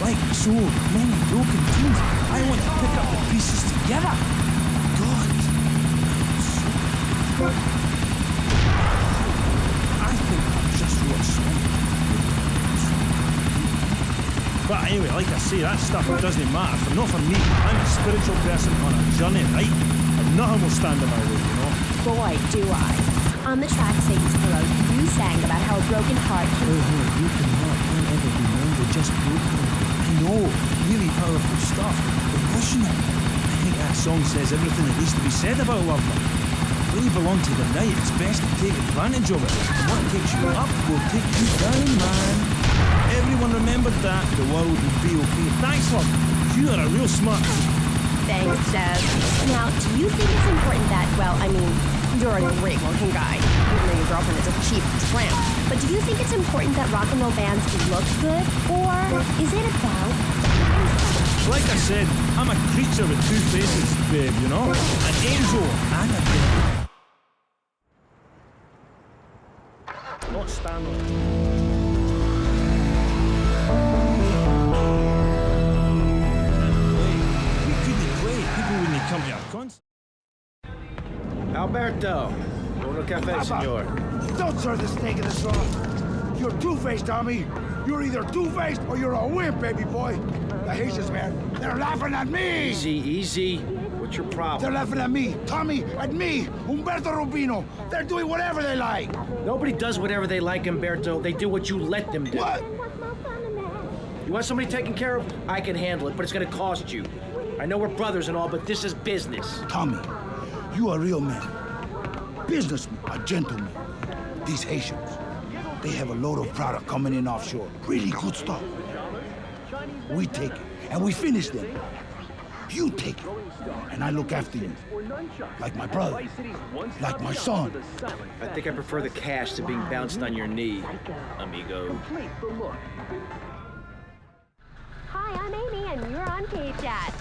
Like so many broken dreams, I want to pick up the pieces together. God. I think I'm just what Swine. But anyway, like I say, that stuff doesn't matter. Not for me. I'm a spiritual person on a journey, right? And nothing will stand in my way, you know? Boy, do I. On the track, Satan's Pillows, you sang about how a broken heart can... Oh, you cannot ever be longer, just broken. I know, really powerful stuff. Emotional. I think that song says everything that needs to be said about love. When you belong to the night, it's best to take advantage of it. And what takes you up will take you down, man. Everyone remembered that. The world will be okay. Thanks, love. You are a real smart... Thanks, Deb. Now, do you think it's important that, well, I mean, you're a great-looking guy, even though your girlfriend is a cheap tramp, but do you think it's important that rock and roll bands look good, or is it about... Like I said, I'm a creature with two faces, babe, you know? An angel and a devil. Not standard. Come here, cons. Alberto, uno cafe, senor. Don't serve this snake in the straw. You're two-faced, Tommy. You're either two-faced or you're a wimp, baby boy. The Haitians, man, they're laughing at me. Easy. What's your problem? They're laughing at me, Tommy, at me, Humberto Rubino. They're doing whatever they like. Nobody does whatever they like, Humberto. They do what you let them do. What? You want somebody taken care of? I can handle it, but it's gonna cost you. I know we're brothers and all, but this is business. Tommy, you a real man. Businessman, a gentleman. These Haitians, they have a load of product coming in offshore. Really good stuff. We take it, and we finish them. You take it, and I look after you. Like my brother, like my son. I think I prefer the cash to being bounced on your knee, amigo. Hi, I'm Amy, and you're on KChat.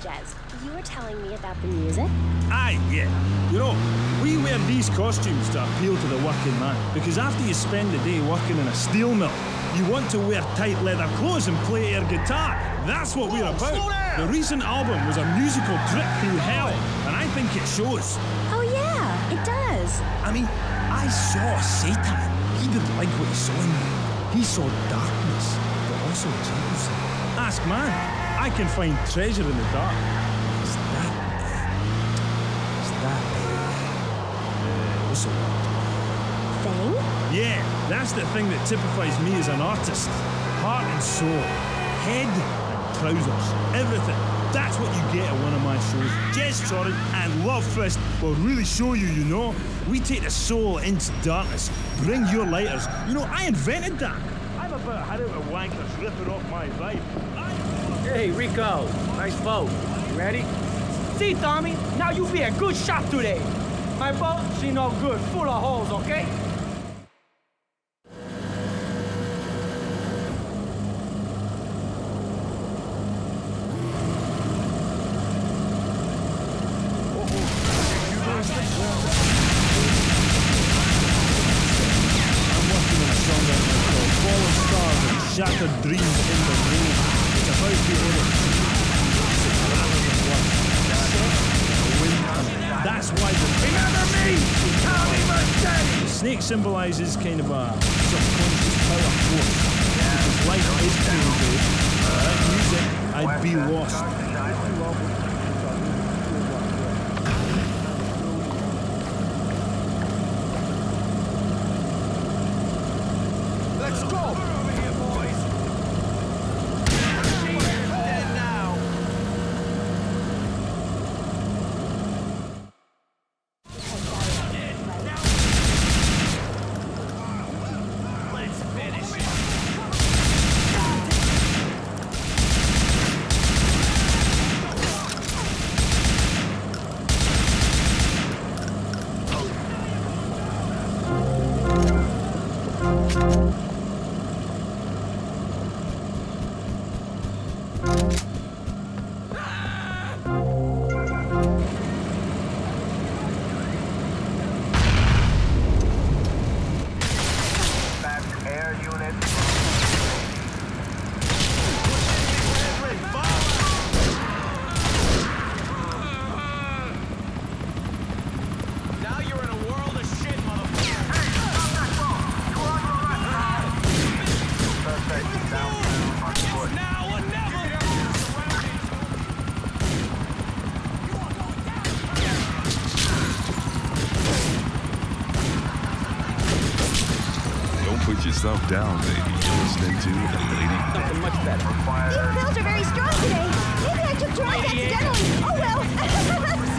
Jazz, you were telling me about the music? Aye, yeah. You know, we wear these costumes to appeal to the working man, because after you spend the day working in a steel mill, you want to wear tight leather clothes and play air guitar. That's what we're about. The recent album was a musical trip through hell, and I think it shows. Oh yeah, it does. I mean, I saw Satan. He didn't like what he saw in me. He saw darkness, but also Jesus. Ask man, I can find treasure in the dark. What's the word? Thing? Yeah, that's the thing that typifies me as an artist. Heart and soul, head and trousers, everything. That's what you get at one of my shows. Jess Torrent and Love Fist will really show you, you know. We take the soul into darkness. Bring your lighters. You know, I invented that. I'm about had it with wankers ripping off my vibe. Hey, Rico. Nice boat. You ready? See, Tommy? Now you be a good shot today. My boat, she no good. Full of holes, okay? Shattered dreams in the rain. It's about the That's why the remember me! Tommy Vercetti! The snake symbolizes kind of a subconscious power force. Because life is pain-based. Without music, I'd be lost. Let's go! Yourself down, baby. You're listening to the lady. Something much better. These pills are very strong today. Maybe I took too much accidentally. Oh well.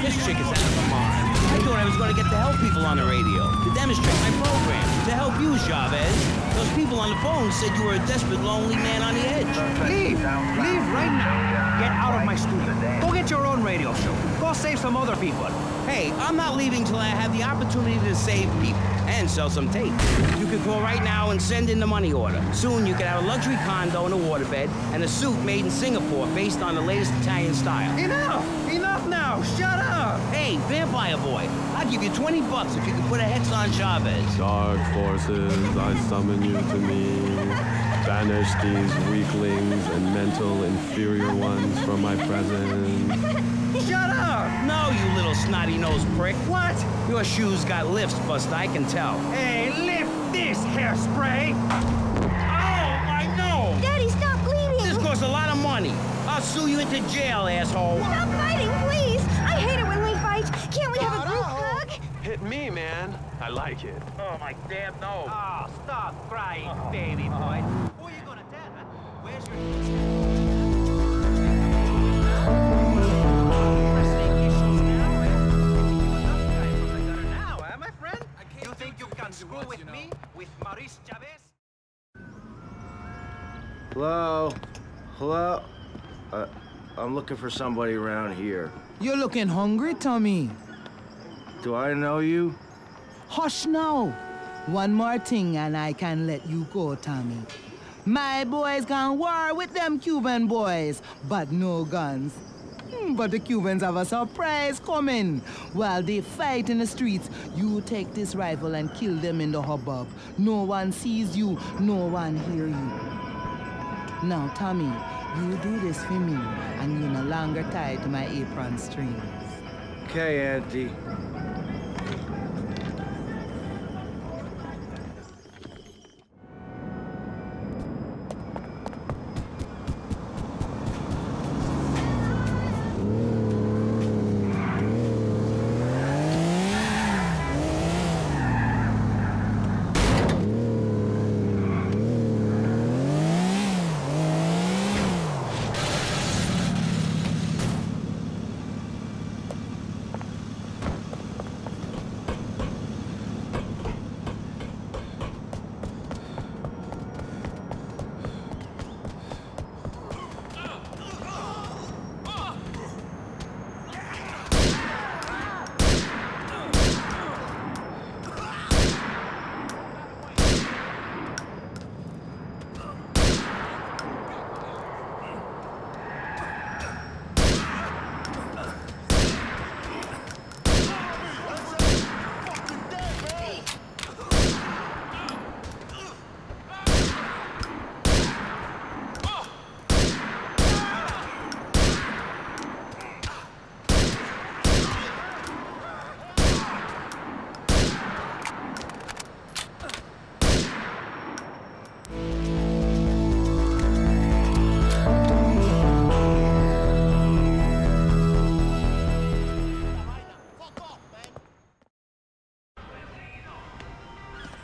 This chick is out of her mind. I thought I was going to get to help people on the radio, to demonstrate my program, to help you, Chavez. Those people on the phone said you were a desperate, lonely man on the edge. Leave! Leave right now. Get out of my studio. Go get your own radio show. Go save some other people. Hey, I'm not leaving till I have the opportunity to save people and sell some tape. You can call right now and send in the money order. Soon you can have a luxury condo and a waterbed and a suit made in Singapore based on the latest Italian style. Enough! Enough now! Shut up! Hey, Vampire Boy, I'll give you $20 if you can put a hex on Chavez. Dark forces, I summon you to me. Banish these weaklings and mental inferior ones from my presence. Shut up! No, you little snotty-nosed prick. What? Your shoes got lifts, Buster, I can tell. Hey, lift this hairspray! Oh, I know! Daddy, stop bleeding! This costs a lot of money. I'll sue you into jail, asshole. Stop fighting, please! I hate it when we fight. Can't we have a group hug? Hit me, man. I like it. Oh, my damn nose. Oh, stop crying, baby boy. Who are you gonna tell, huh? Where's your... Screw with me, with Maurice Chavez? Hello? Hello? I'm looking for somebody around here. You're looking hungry, Tommy. Do I know you? Hush now. One more thing and I can let you go, Tommy. My boys gone war with them Cuban boys, but no guns. But the Cubans have a surprise coming. While they fight in the streets, you take this rifle and kill them in the hubbub. No one sees you, no one hear you. Now, Tommy, you do this for me, and you're no longer tied to my apron strings. Okay, Auntie.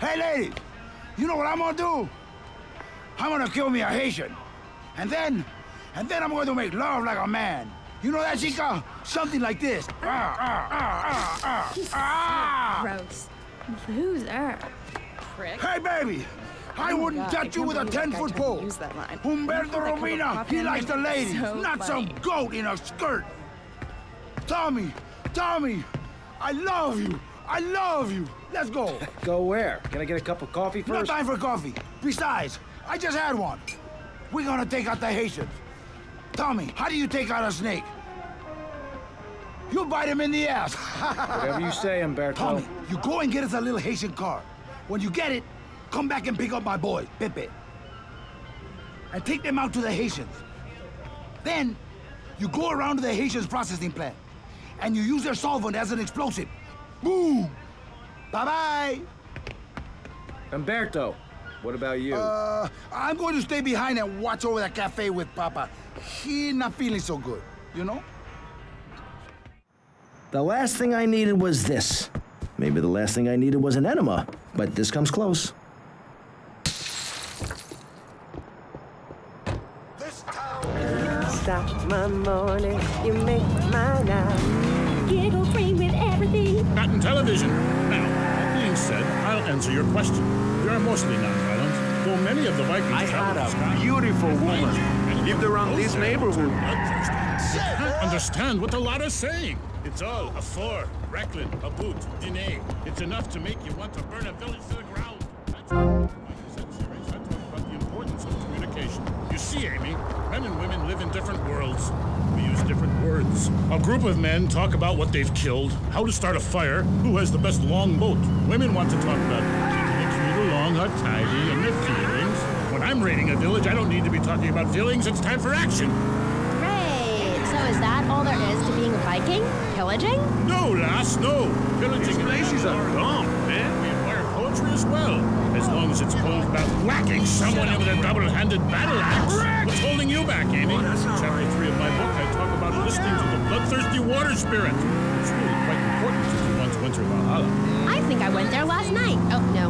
Hey, ladies, you know what I'm gonna do? I'm gonna kill me a Haitian. And then I'm going to make love like a man. You know that, chica? Something like this. Gross. Loser. Prick. Hey, baby! I wouldn't touch you with a 10-foot pole. Humberto Romina, he likes the ladies, not some goat in a skirt. Tommy, I love you. I love you. Let's go. Go where? Can I get a cup of coffee first? No time for coffee. Besides, I just had one. We're gonna take out the Haitians. Tommy, how do you take out a snake? You bite him in the ass. Whatever you say, Humberto. Tommy, you go and get us a little Haitian car. When you get it, come back and pick up my boy, Pepe. And take them out to the Haitians. Then, you go around to the Haitians' processing plant. And you use their solvent as an explosive. Boom! Bye-bye! Humberto, what about you? I'm going to stay behind and watch over that cafe with Papa. He's not feeling so good, you know? The last thing I needed was this. Maybe the last thing I needed was an enema, but this comes close. Stop my morning, you make my night. Giggle free with everything. Patent television. Now, that being said, I'll answer your question. We are mostly non-violent, though many of the Vikings I had a beautiful woman. Lived around this neighborhood. I can't understand what the lot is saying. It's all a four, Recklin, a boot, dine. It's enough to make you want to burn a village to the ground. That's like I said, serious. I talk about the importance of communication. You see, Amy, men and women live in different worlds. We use different words. A group of men talk about what they've killed, how to start a fire, who has the best long boat. Women want to talk about keeping a cute along, a tidy, and their feelings. When I'm raiding a village, I don't need to be talking about feelings. It's time for action. So is that all there is to being a Viking? Pillaging? No, lass, no. Pillaging. These places are dumb, man. We admire poetry as well, as long as it's poems about whacking someone with a double-handed battle axe. What's holding you back, Amy? Chapter 3 of my book, I talk about listening to the bloodthirsty water spirit. It's really quite important if you want to enter Valhalla. I think I went there last night. Oh, no,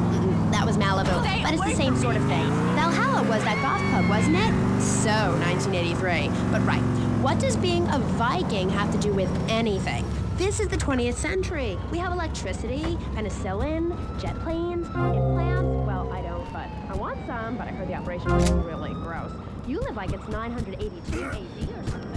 that was Malibu. But it's the same sort of thing. Valhalla was that goth pub, wasn't it? So, 1983. But right. What does being a Viking have to do with anything? This is the 20th century. We have electricity, penicillin, jet planes, implants. Well, I don't, but I want some, but I heard the operation was really gross. You live like it's 982 AD or something.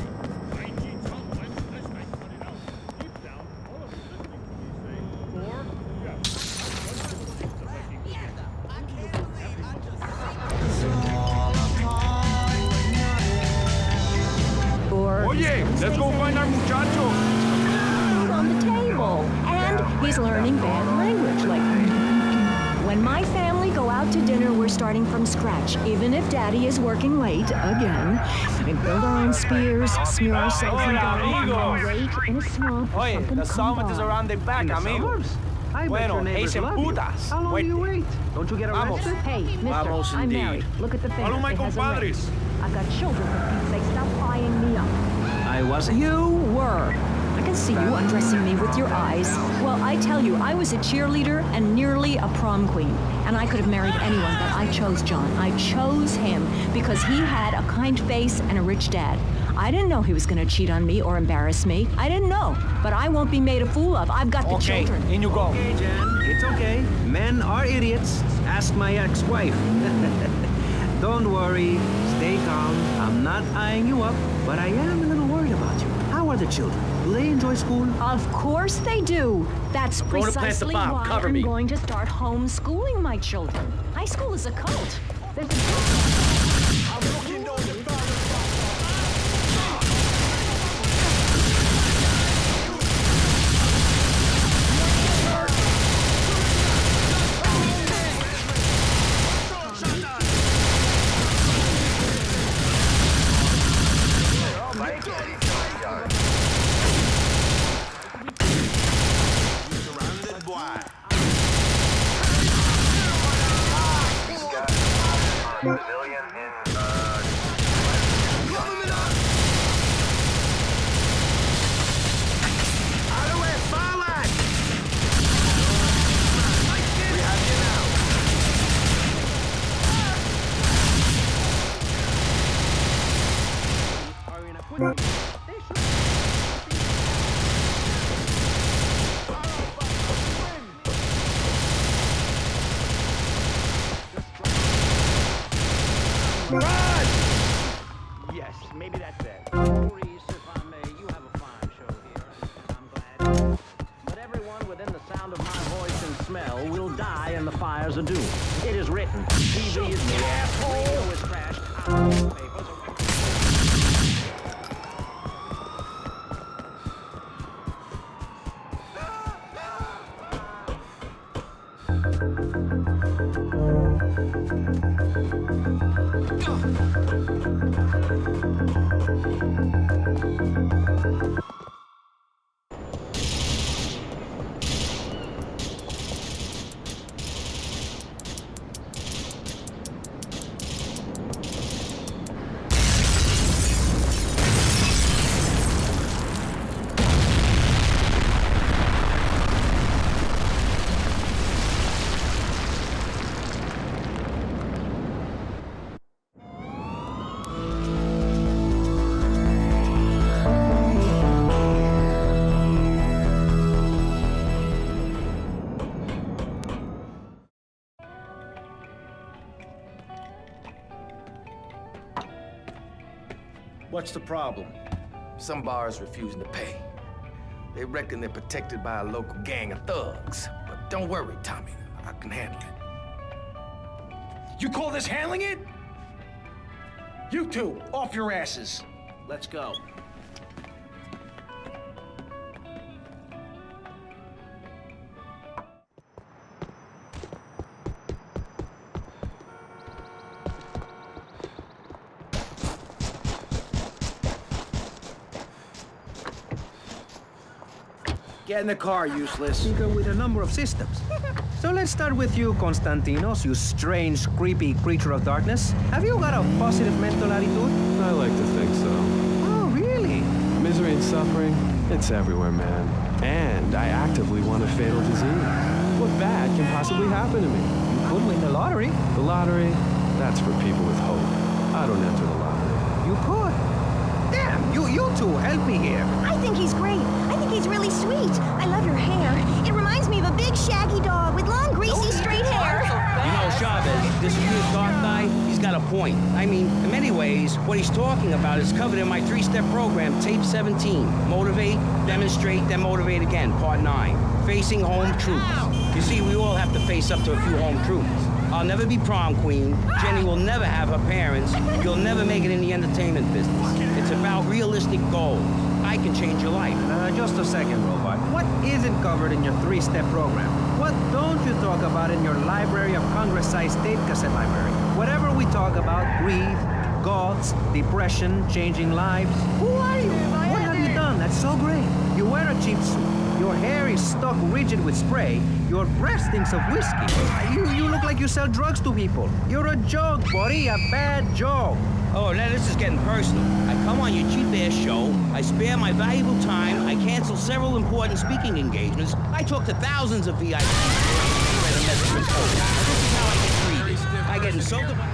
Oh yeah, let's go find our muchachos. Food on the table. And he's learning bad language, like... When my family go out to dinner, we're starting from scratch, even if Daddy is working late again. We build our own spears, smear ourselves in garlic, and wait in a swamp for Oye, something the to come summit is by. around the back, amigos. I bet Bueno, your neighbors Haitian love you. putas. How long do you wait? Don't you get Vamos. arrested? Hey, mister, Vamos I'm indeed. married. Look at the finger. Hello, my It has a ring. compadres. I've got children, for Pete's sake. Stop eyeing me up. I wasn't. You were. I can see you undressing me with your eyes. Well, I tell you, I was a cheerleader and nearly a prom queen. And I could have married anyone, but I chose John. I chose him because he had a kind face and a rich dad. I didn't know he was going to cheat on me or embarrass me. I didn't know. But I won't be made a fool of. I've got the children. In you go. Okay, Jan, it's okay. Men are idiots. Ask my ex-wife. Don't worry. Stay calm. I'm not eyeing you up, but I am a little worried about you. How are the children? Do they enjoy school? Of course they do. That's Going to plant the precisely bomb. why Cover I'm me. going to start homeschooling my children. High school is a cult. There's a Yes, maybe that's it. Maurice, if I may, you have a fine show here, and I'm glad. But everyone within the sound of my voice and smell will die in the fires of doom. It is written. TV is the asshole. Radio is trashed. Our newspapers are... What's the problem? Some bars refusing to pay. They reckon they're protected by a local gang of thugs. But don't worry, Tommy. I can handle it. You call this handling it? You two, off your asses. Let's go. Get in the car, useless. Speaker with a number of systems. So let's start with you, Konstantinos, you strange, creepy creature of darkness. Have you got a positive mental attitude? I like to think so. Oh, really? Misery and suffering, it's everywhere, man. And I actively want a fatal disease. What bad can possibly happen to me? You could win the lottery. The lottery, that's for people with hope. I don't enter the lottery. You could. Damn, you two, help me here. I think he's great. I think he's really sweet. I love your hair. It reminds me of a big shaggy dog with long, greasy, straight hair. You know, Chavez, this weird dark guy, he's got a point. I mean, in many ways, what he's talking about is covered in my 3-step program, Tape 17. Motivate, demonstrate, then motivate again, Part 9. Facing home troops. You see, we all have to face up to a few home troops. I'll never be prom queen. Jenny will never have her parents. You'll never make it in the entertainment business. It's about realistic goals. I can change your life. Just a second, Robot. What isn't covered in your 3-step program? What don't you talk about in your Library of Congress-sized tape cassette library? Whatever we talk about, grief, goths, depression, changing lives. Who are you? What have you done that's so great? You wear a cheap suit. Your hair is stuck rigid with spray. Your breath stinks of whiskey. You look like you sell drugs to people. You're a joke, buddy, a bad joke. Oh, now this is getting personal. I come on your cheap-ass show, I spare my valuable time, I cancel several important speaking engagements, I talk to thousands of VIPs. This is how I get treated. I get insulted by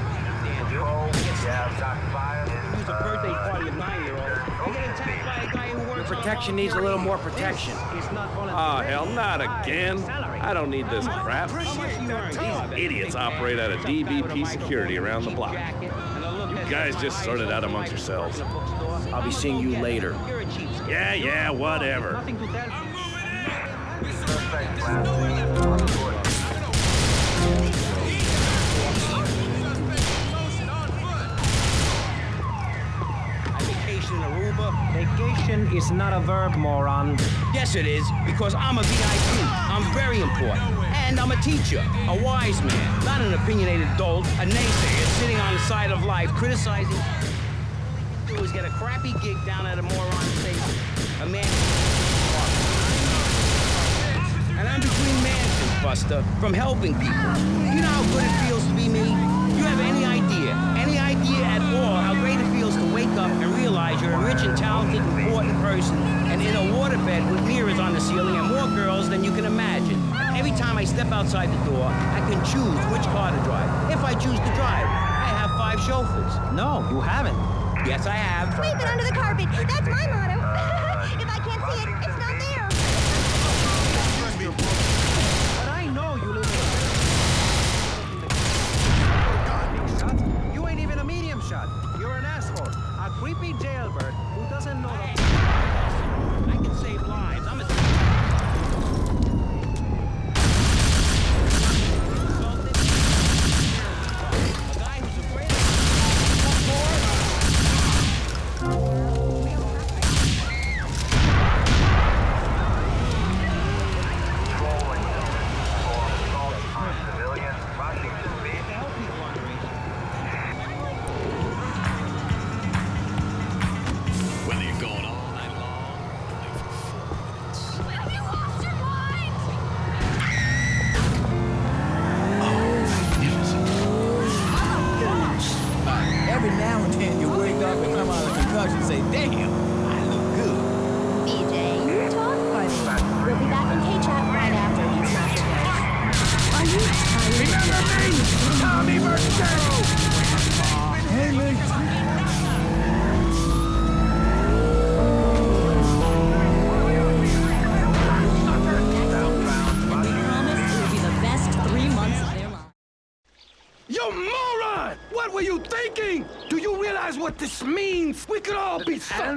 a birthday party of 9-year-old. I get attacked by a guy who works. Your protection needs a little more protection. Oh, hell, not again. I don't need this crap. These idiots operate out of DBP security around the block. You guys just sort it out amongst yourselves. I'll be seeing you later. Yeah, whatever. Vacation is not a verb, moron. Yes, it is, because I'm a VIP. I'm very important. And I'm a teacher, a wise man, not an opinionated dolt, a naysayer sitting on the side of life criticizing. Do is get a crappy gig down at a moron station. A man. And I'm between mansions, Buster, from helping people. You know how good it feels to be me? You have any idea at all how great it feels to wake up and realize you're a rich and talented, important person, and in a waterbed with mirrors on the ceiling and more girls than you can imagine. And every time I step outside the door, I can choose which car to drive. If I choose to drive, I have 5 chauffeurs. No, you haven't. Yes, I have. Sweep it under the carpet. That's my motto. If I can't see it, it's not there. But I know you live in a... You ain't even a medium shot. You're an asshole. A creepy jailbird who doesn't know the... I can save lives. I'm a...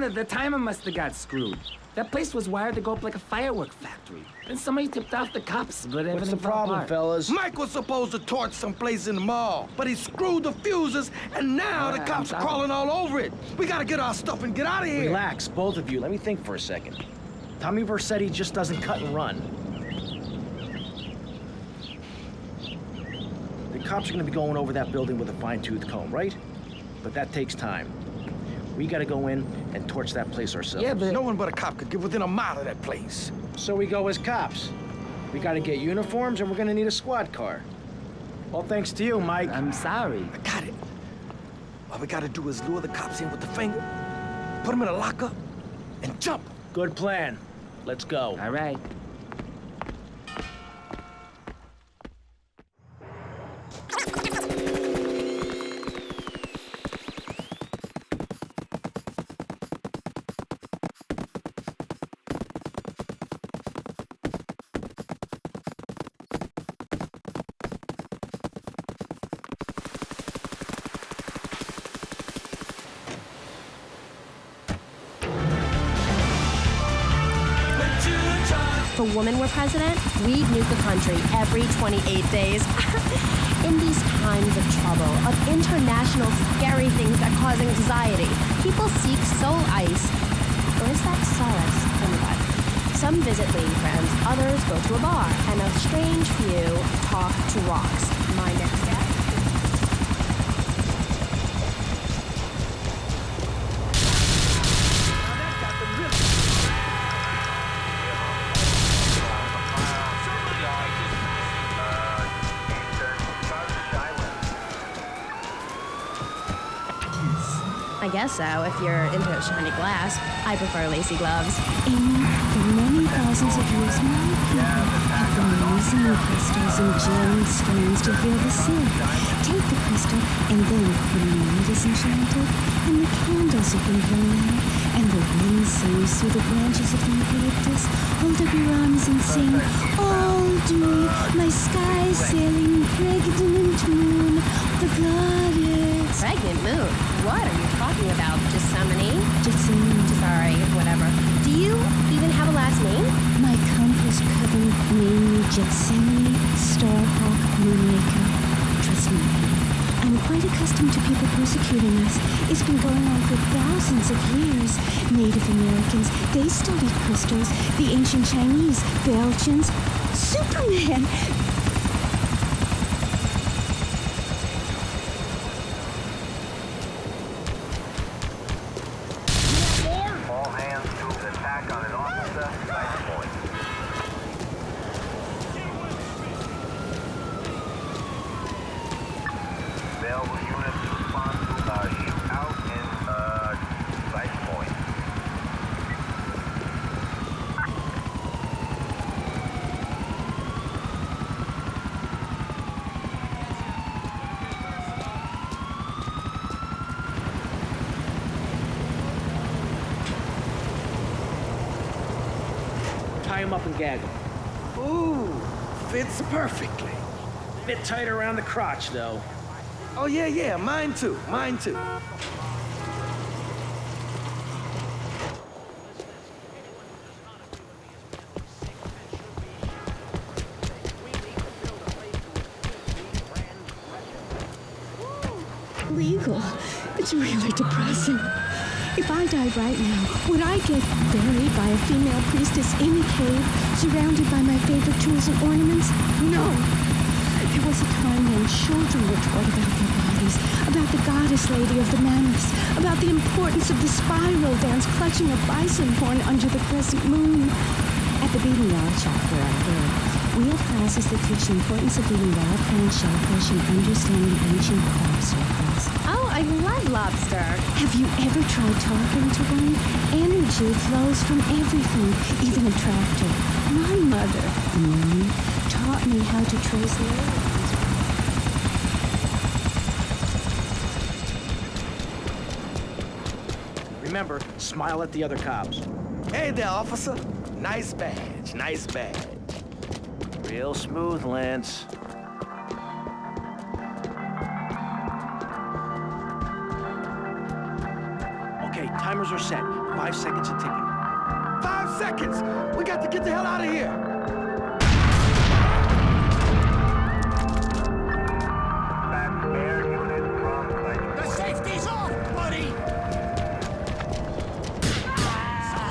The timer must have got screwed. That place was wired to go up like a firework factory. And somebody tipped off the cops, but everything What's the fell problem, apart. fellas? Mike was supposed to torch someplace in the mall, but he screwed the fuses, and now the cops are crawling all over it. We gotta get our stuff and get out of here. Relax, both of you. Let me think for a second. Tommy Vercetti just doesn't cut and run. The cops are gonna be going over that building with a fine-tooth comb, right? But that takes time. We gotta go in and torch that place ourselves. Yeah, but no one but a cop could get within a mile of that place. So we go as cops. We gotta get uniforms, and we're gonna need a squad car. All thanks to you, Mike. I'm sorry. I got it. All we gotta do is lure the cops in with the finger, put them in a lockup, and jump. Good plan. Let's go. All right. If a woman were president, we'd nuke the country every 28 days. In these times of trouble, of international scary things that cause anxiety, people seek soul ice. Or is that solace from what? Some visit lady friends, others go to a bar, and a strange few talk to rocks. My next guest. I guess so, if you're into shiny glass. I prefer lacy gloves. Amy, for many thousands of years, many people have been using crystals and gemstones to heal the sick. Take the crystal, and then the night is enchanted, and the candles have been blown out, and the wind sings through the branches of the eucalyptus. Hold up your arms and sing, all dewy, my sky sailing pregnant moon, the goddess. Pregnant moon? What are you talking about? Gethsemane? Gethsemane. Sorry, whatever. Do you even have a last name? My compass coven named me Gethsemane Starhawk Moonraker. Trust me, I'm quite accustomed to people persecuting us. It's been going on for thousands of years. Native Americans, they studied crystals. The ancient Chinese, Belgians, Superman. Tie him up and gag him. Ooh, fits perfectly. Bit tight around the crotch, though. Oh, yeah, mine too. Legal. It's really depressing. If I died right now, would I get buried by a female priestess in a cave, surrounded by my favorite tools and ornaments? No. There was a time when children were taught about their bodies, about the goddess lady of the mammoths, about the importance of the spiral dance clutching a bison horn under the crescent moon. At the beating yard shop where I live, we have classes that teach the importance of eating wild plant shellfish and understanding ancient crop circles. Oh, I love lobster. Have you ever tried talking to one? Energy flows from everything, even a tractor. My mother, Mom, taught me how to trace the lines. Remember, smile at the other cops. Hey there, officer. Nice badge. Real smooth, Lance. Okay, timers are set. 5 seconds and ticking. 5 seconds! We got to get the hell out of here! The safety's off, buddy!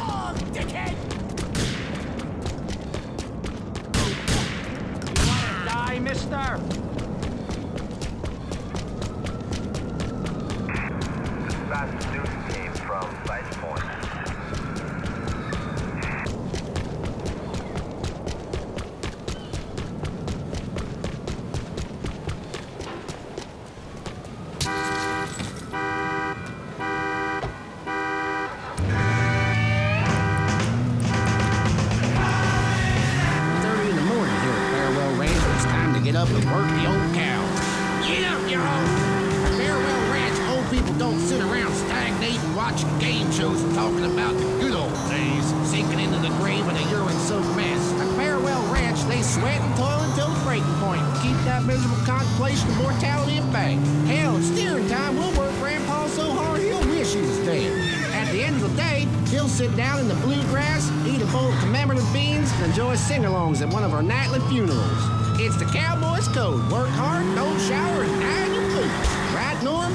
Oh, dickhead! You wanna die, mister? Fast news came from Vice Point. Get up and work the old cow. Get up, you all! At Farewell Ranch, old people don't sit around stagnating, watching game shows and talking about the good old days, sinking into the grave in a urine-soaked mess. At Farewell Ranch, they sweat and toil until the breaking point, keep that miserable contemplation of mortality at bay. Hell, at steering time, we'll work Grandpa so hard he'll wish he was dead. At the end of the day, he'll sit down in the bluegrass, eat a bowl of commemorative beans, and enjoy sing-alongs at one of our nightly funerals. It's the cowboy's code. Work hard, don't shower, and die in your boots. Right, Norm?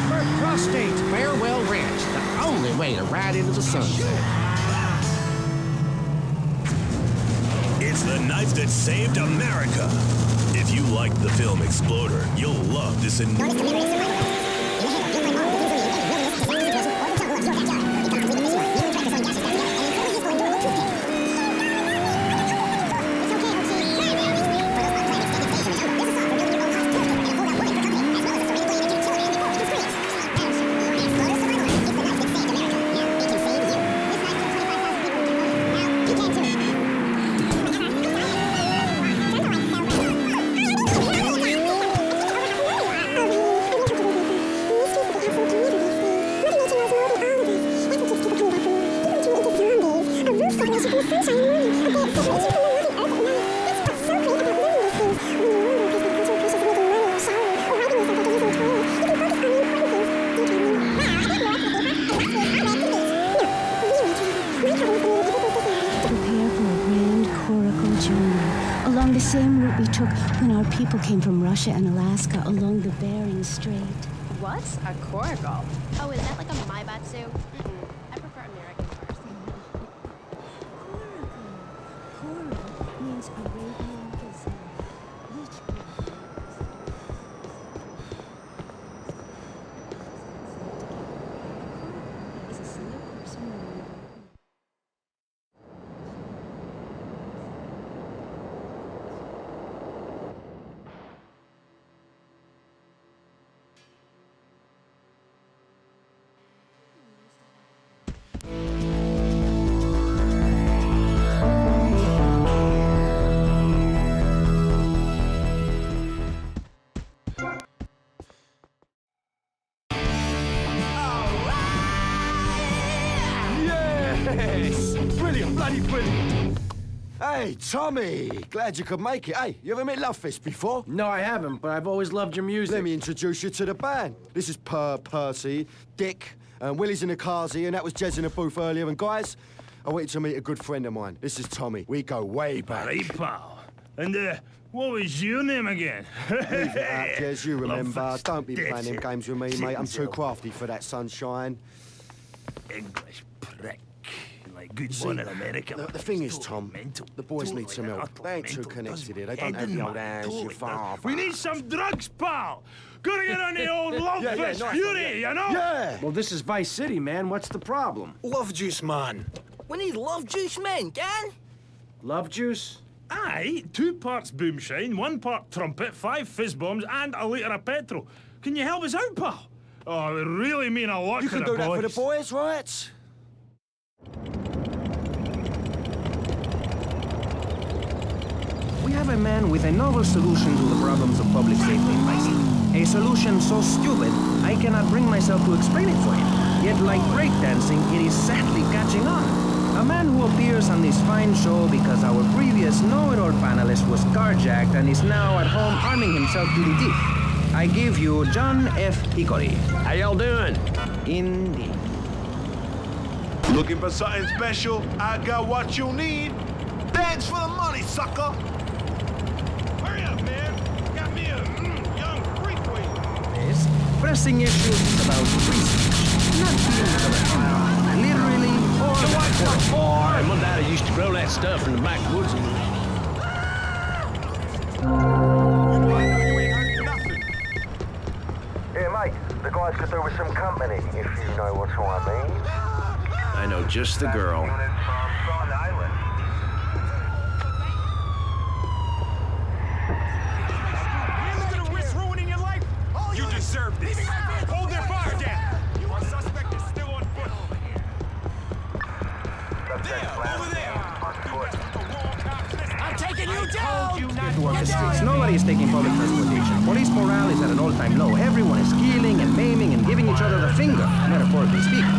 For prostate. Farewell Ranch, the only way to ride into the sunset. It's the knife that saved America. If you liked the film Exploder, you'll love this. People came from Russia and Alaska along the Bering Strait. What's a coracle? Oh, is that like a maibatsu? I prefer American cars. Coracle means Arabian gazelle, which is a single person marine. Hey, Tommy! Glad you could make it. Hey, you ever met Lovefist before? No, I haven't, but I've always loved your music. Let me introduce you to the band. This is Percy, Dick, and Willie's in the carsy, and that was Jez in the booth earlier. And guys, I wanted to meet a good friend of mine. This is Tommy. We go way back. Hey, pal. And, what was your name again? Leave it out, Jez, you remember. Don't be playing them games with me, mate. I'm too crafty for that, sunshine. English prick. Like good one in America. The thing is, Tom, the boys need some help. They ain't too connected here. They don't have the old hands you father. We need some drugs, pal. Gotta get on the old Lovefist Fury, you know? Yeah. Well, this is Vice City, man. What's the problem? Love juice, man. We need love juice, man, gang. Love juice? Aye, 2 parts Boomshine, 1 part trumpet, 5 fizz bombs, and a litre of petrol. Can you help us out, pal? Oh, it would really mean a lot You to can the do that boys. for the boys, right? We have a man with a novel solution to the problems of public safety in Vice City. A solution so stupid, I cannot bring myself to explain it for him. Yet, like breakdancing, it is sadly catching on. A man who appears on this fine show because our previous know-it-all panelist was carjacked and is now at home arming himself to the teeth. I give you John F. Hickory. How y'all doing? Indeed. Looking for something special? I got what you need. Dance for the money, sucker! Hurry up, man. Got me a young freak waiting. This pressing issue is about free speech, not being correct. Literally or Boy, my daddy used to grow that stuff in the backwoods. Yeah, mate, the guys could do with some company, if you know what I mean. I know just the girl. You deserve this. Hold their fire down. Our suspect is still on foot. Over there. I'm taking you down! Get to work the streets. Nobody is taking public transportation. Police morale is at an all-time low. Everyone is killing and maiming and giving each other the finger, metaphorically speaking.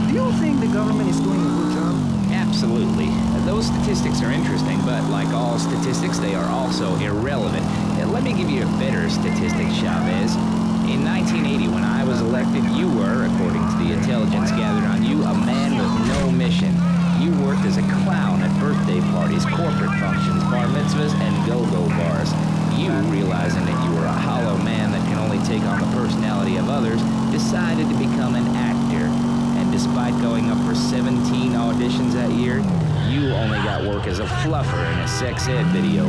Do you think the government is doing a good job? Absolutely. Those statistics are interesting, but like all statistics, they are also irrelevant. Let me give you a better statistic, Chavez. In 1980, when I was elected, you were, according to the intelligence gathered on you, a man with no mission. You worked as a clown at birthday parties, corporate functions, bar mitzvahs, and go-go bars. You, realizing that you were a hollow man that can only take on the personality of others, decided to become an actor. And despite going up for 17 auditions that year, you only got work as a fluffer in a sex ed video.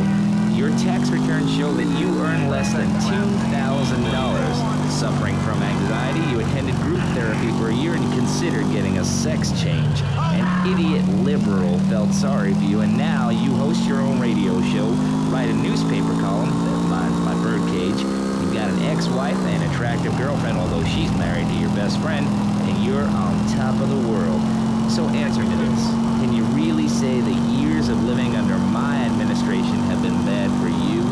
Your tax returns show that you earn less than $2,000. Suffering from anxiety, you attended group therapy for a year and considered getting a sex change. An idiot liberal felt sorry for you, and now you host your own radio show, write a newspaper column, mine's my birdcage. You've got an ex-wife and attractive girlfriend, although she's married to your best friend, and you're on top of the world. So answer me this. Can you really say the years of living under my administration have been bad for you?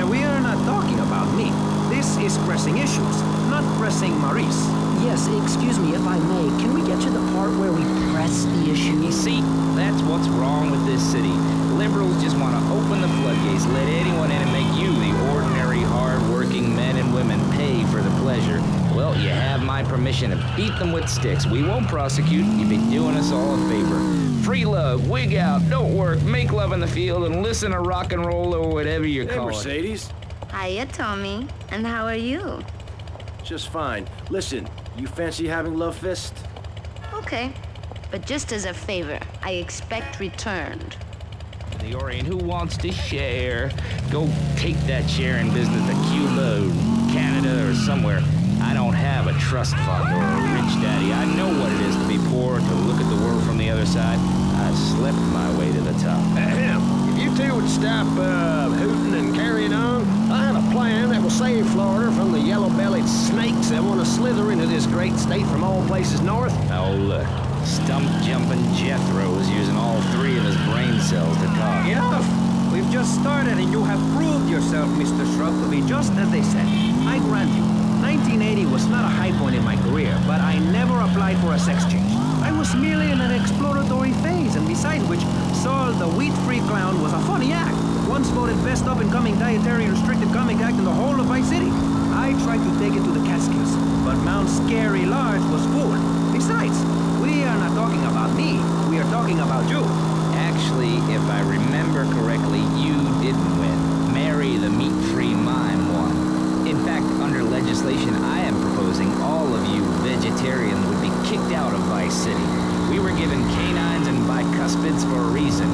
We are not talking about me. This is pressing issues, not pressing Maurice. Yes, excuse me if I may. Can we get to the part where we press the issue? You see, that's what's wrong with this city. Liberals just want to open the floodgates, let anyone in and make you, the ordinary, hard-working men and women, pay for the pleasure. Well, you have my permission to beat them with sticks. We won't prosecute. You'd be doing us all a favor. Free love, wig out, don't work, make love in the field, and listen to rock and roll or whatever you call it. Mercedes. Hiya, Tommy. And how are you? Just fine. Listen, you fancy having love fist? Okay. But just as a favor, I expect returned. The Orient, who wants to share? Go take that share in business to Cuba or Canada or somewhere. I don't have a trust fund or a rich daddy. I know what it is to be poor, to look at the world from the other side. I slept my way to the top. Ahem. If you two would stop hooting and carrying on, I have a plan that will save Florida from the yellow-bellied snakes that want to slither into this great state from all places north. Oh, look. Stump-jumping Jethro's using all 3 of his brain cells to talk. Enough! We've just started and you have proved yourself, Mr. Shrub, to be just as they said. I grant you, 1980 was not a high point in my career, but I never applied for a sex change. I was merely in an exploratory phase, and besides which, Saul the wheat-free clown was a funny act. Once voted best up-and-coming dietary restricted comic act in the whole of Vice City. I tried to take it to the Catskills, but Mount Scary Large was full. Besides, we are not talking about me, we are talking about you. Actually, if I remember correctly, you didn't win. Mary the meat-free mime won. In fact, under legislation I am proposing, all of you vegetarians would be kicked out of Vice City. We were given canines and bicuspids for a reason.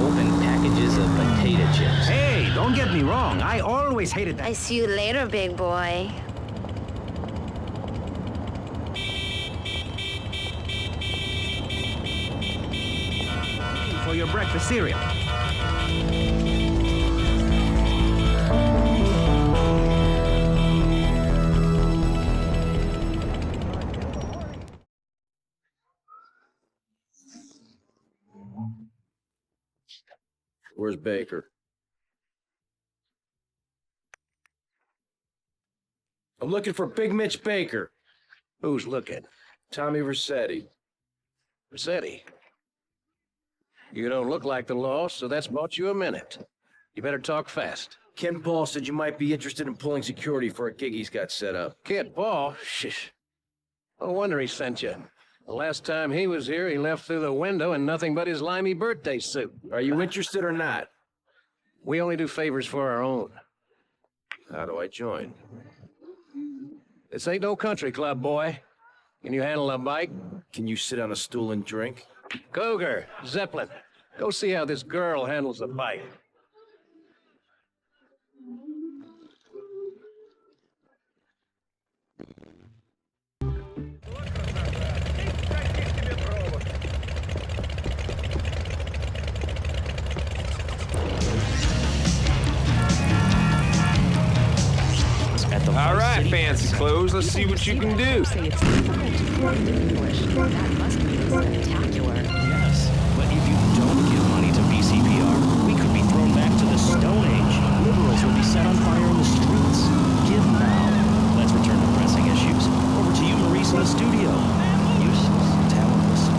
Open packages of potato chips. Hey, don't get me wrong. I always hated that. I see you later, big boy. For your breakfast cereal. Where's Baker? I'm looking for Big Mitch Baker. Who's looking? Tommy Rossetti. Rossetti. You don't look like the law, so that's bought you a minute. You better talk fast. Ken Paul said you might be interested in pulling security for a gig he's got set up. Kid Paul? Shish. No wonder he sent you. The last time he was here, he left through the window in nothing but his limey birthday suit. Are you interested or not? We only do favors for our own. How do I join? This ain't no country club, boy. Can you handle a bike? Can you sit on a stool and drink? Cougar, Zeppelin, go see how this girl handles a bike. All right, fancy clothes, let's see what you can do. That must be spectacular. Yes, but if you don't give money to BCPR, we could be thrown back to the Stone Age. Liberals will be set on fire in the streets. Give now. Let's return to pressing issues. Over to you, Maurice, in the studio. Useless, talentless,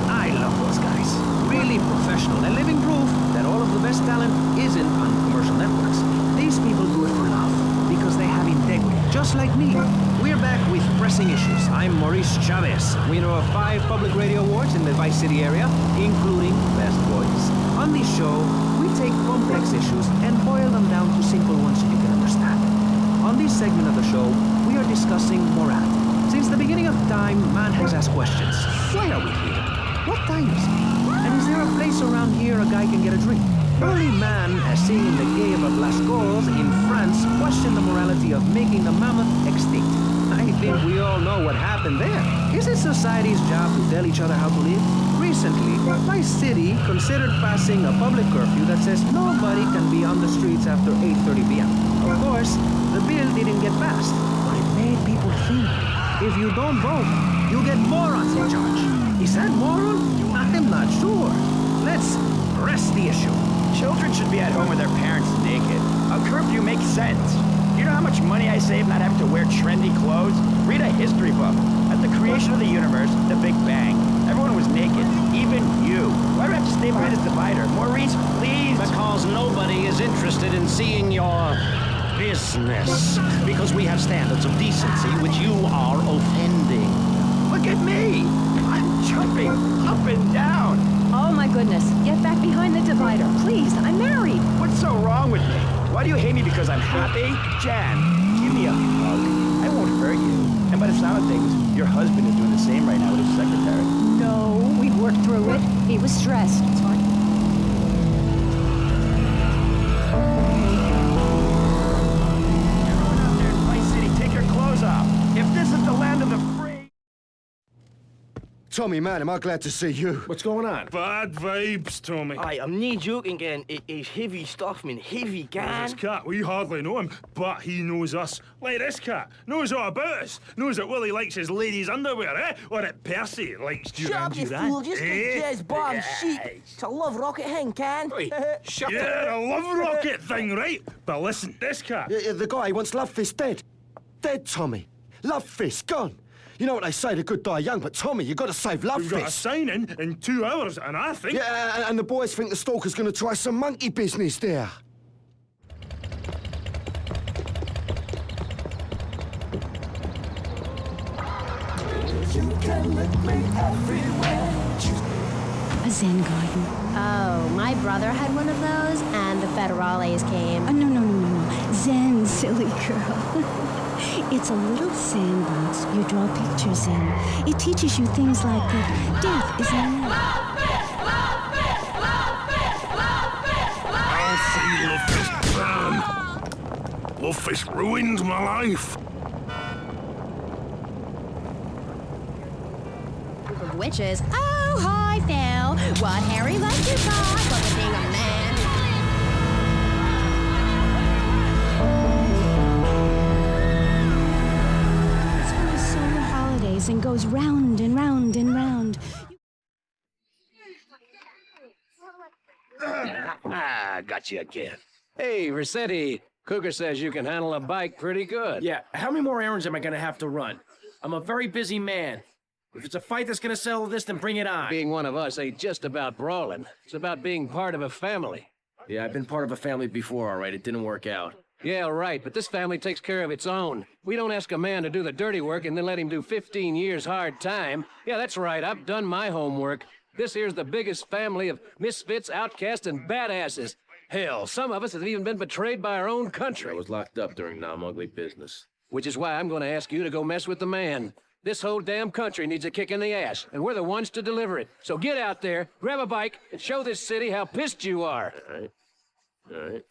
I love those guys. Really professional and living proof that all of the best talent isn't on commercial networks. These people do it for love, because they have integrity, just like me. We're back with pressing issues. I'm Maurice Chavez, winner of 5 public radio awards in the Vice City area, including Best Voice. On this show, we take complex issues and boil them down to simple ones you can understand. On this segment of the show, we are are discussing morality. Since the beginning of time, man has asked questions. Why are we here? What time is it? And is there a place around here a guy can get a drink? Only man, as seen in the Cave of Lascaux in France, questioned the morality of making the mammoth extinct. I think we all know what happened there. Is it society's job to tell each other how to live? Recently, my city considered passing a public curfew that says nobody can be on the streets after 8:30 p.m. Of course, the bill didn't get passed, but it made people think. If you don't vote, you get morons in charge. Is that moral? I'm not sure. Let's press the issue. Children should be at home with their parents naked. A curfew makes sense. You know how much money I save not having to wear trendy clothes? Read a history book. At the creation of the universe, the Big Bang, everyone was naked, even you. Why do I have to stay behind this divider? Maurice, please! Because nobody is interested in seeing your business. Because we have standards of decency which you are offending. Look at me! I'm jumping up and down. Oh my goodness, get back behind the divider, please. I'm married. What's so wrong with me? Why do you hate me because I'm happy? Jan, give me a hug. I won't hurt you. And by the sound of things, your husband is doing the same right now with his secretary. No, we worked through it. He was stressed. It's fine. Everyone out there in Vice City, take your clothes off. If this is the land of the free... Tommy, man, am I glad to see you. What's going on? Bad vibes, Tommy. I'm not joking, again. It's heavy stuff, man. Heavy, gang. This cat, we hardly know him, but he knows us. Like this cat, knows all about us. Knows that Willie likes his ladies' underwear, eh? Or that Percy likes Duran Duran. Shut up, you fool. Just get jazz bomb shit. It's a love rocket hang, can? Shut yeah, a love rocket thing, right? But listen, this cat... The guy wants Love Fist dead. Dead, Tommy. Love Fist, gone. You know what they say, the good die young, but Tommy, you got to save Love We've Fist. got a sign-in 2 hours, and I think... Yeah, and the boys think the stalker's going to try some monkey business there. You can look me everywhere. A Zen garden. Oh, my brother had one of those, and the federales came. No. Zen, silly girl. It's a little sandbox you draw pictures in. It teaches you things like that death is an end. I'll see Love Fist burn. Love Fist ruined my life. Of witches. Oh, hi, Phil. What Harry likes to talk about being a man. And goes round and round and round. Got you again. Hey, Rossetti. Cougar says you can handle a bike pretty good. Yeah, how many more errands am I gonna have to run? I'm a very busy man. If it's a fight that's gonna settle this, then bring it on. Being one of us ain't just about brawling. It's about being part of a family. Yeah, I've been part of a family before, all right. It didn't work out. Yeah, right, but this family takes care of its own. We don't ask a man to do the dirty work and then let him do 15 years hard time. Yeah, that's right, I've done my homework. This here's the biggest family of misfits, outcasts, and badasses. Hell, some of us have even been betrayed by our own country. I was locked up during non-ugly business. Which is why I'm gonna ask you to go mess with the man. This whole damn country needs a kick in the ass, and we're the ones to deliver it. So get out there, grab a bike, and show this city how pissed you are. All right. All right.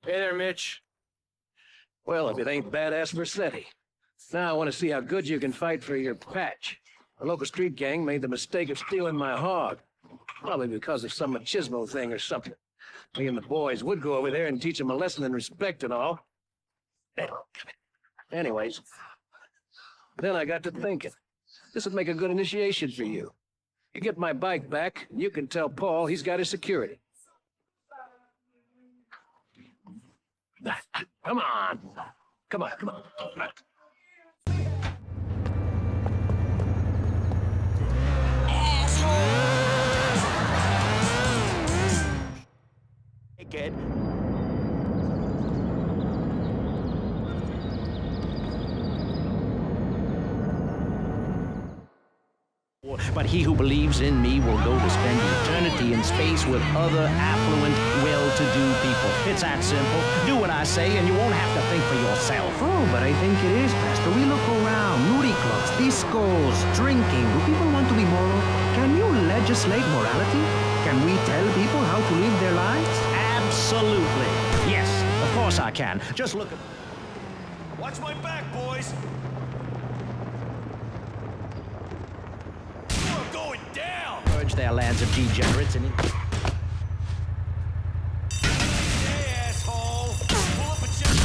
Hey there, Mitch. Well, if it ain't badass Versetti. Now I want to see how good you can fight for your patch. The local street gang made the mistake of stealing my hog. Probably because of some machismo thing or something. Me and the boys would go over there and teach them a lesson in respect and all. Anyways, then I got to thinking. This would make a good initiation for you. You get my bike back, and you can tell Paul he's got his security. Come on. Come on, come on. Good. But he who believes in me will go to spend eternity in space with other affluent, well-to-do people. It's that simple. Do what I say and you won't have to think for yourself. Oh, but I think it is, Pastor. We look around. Nudie clubs, discos, drinking. Do people want to be moral? Can you legislate morality? Can we tell people how to live their lives? Absolutely. Yes, of course I can. Just look at... Watch my back, boys. You're going down. Purge their lands of degenerates and... Hey, asshole. Pull up a check.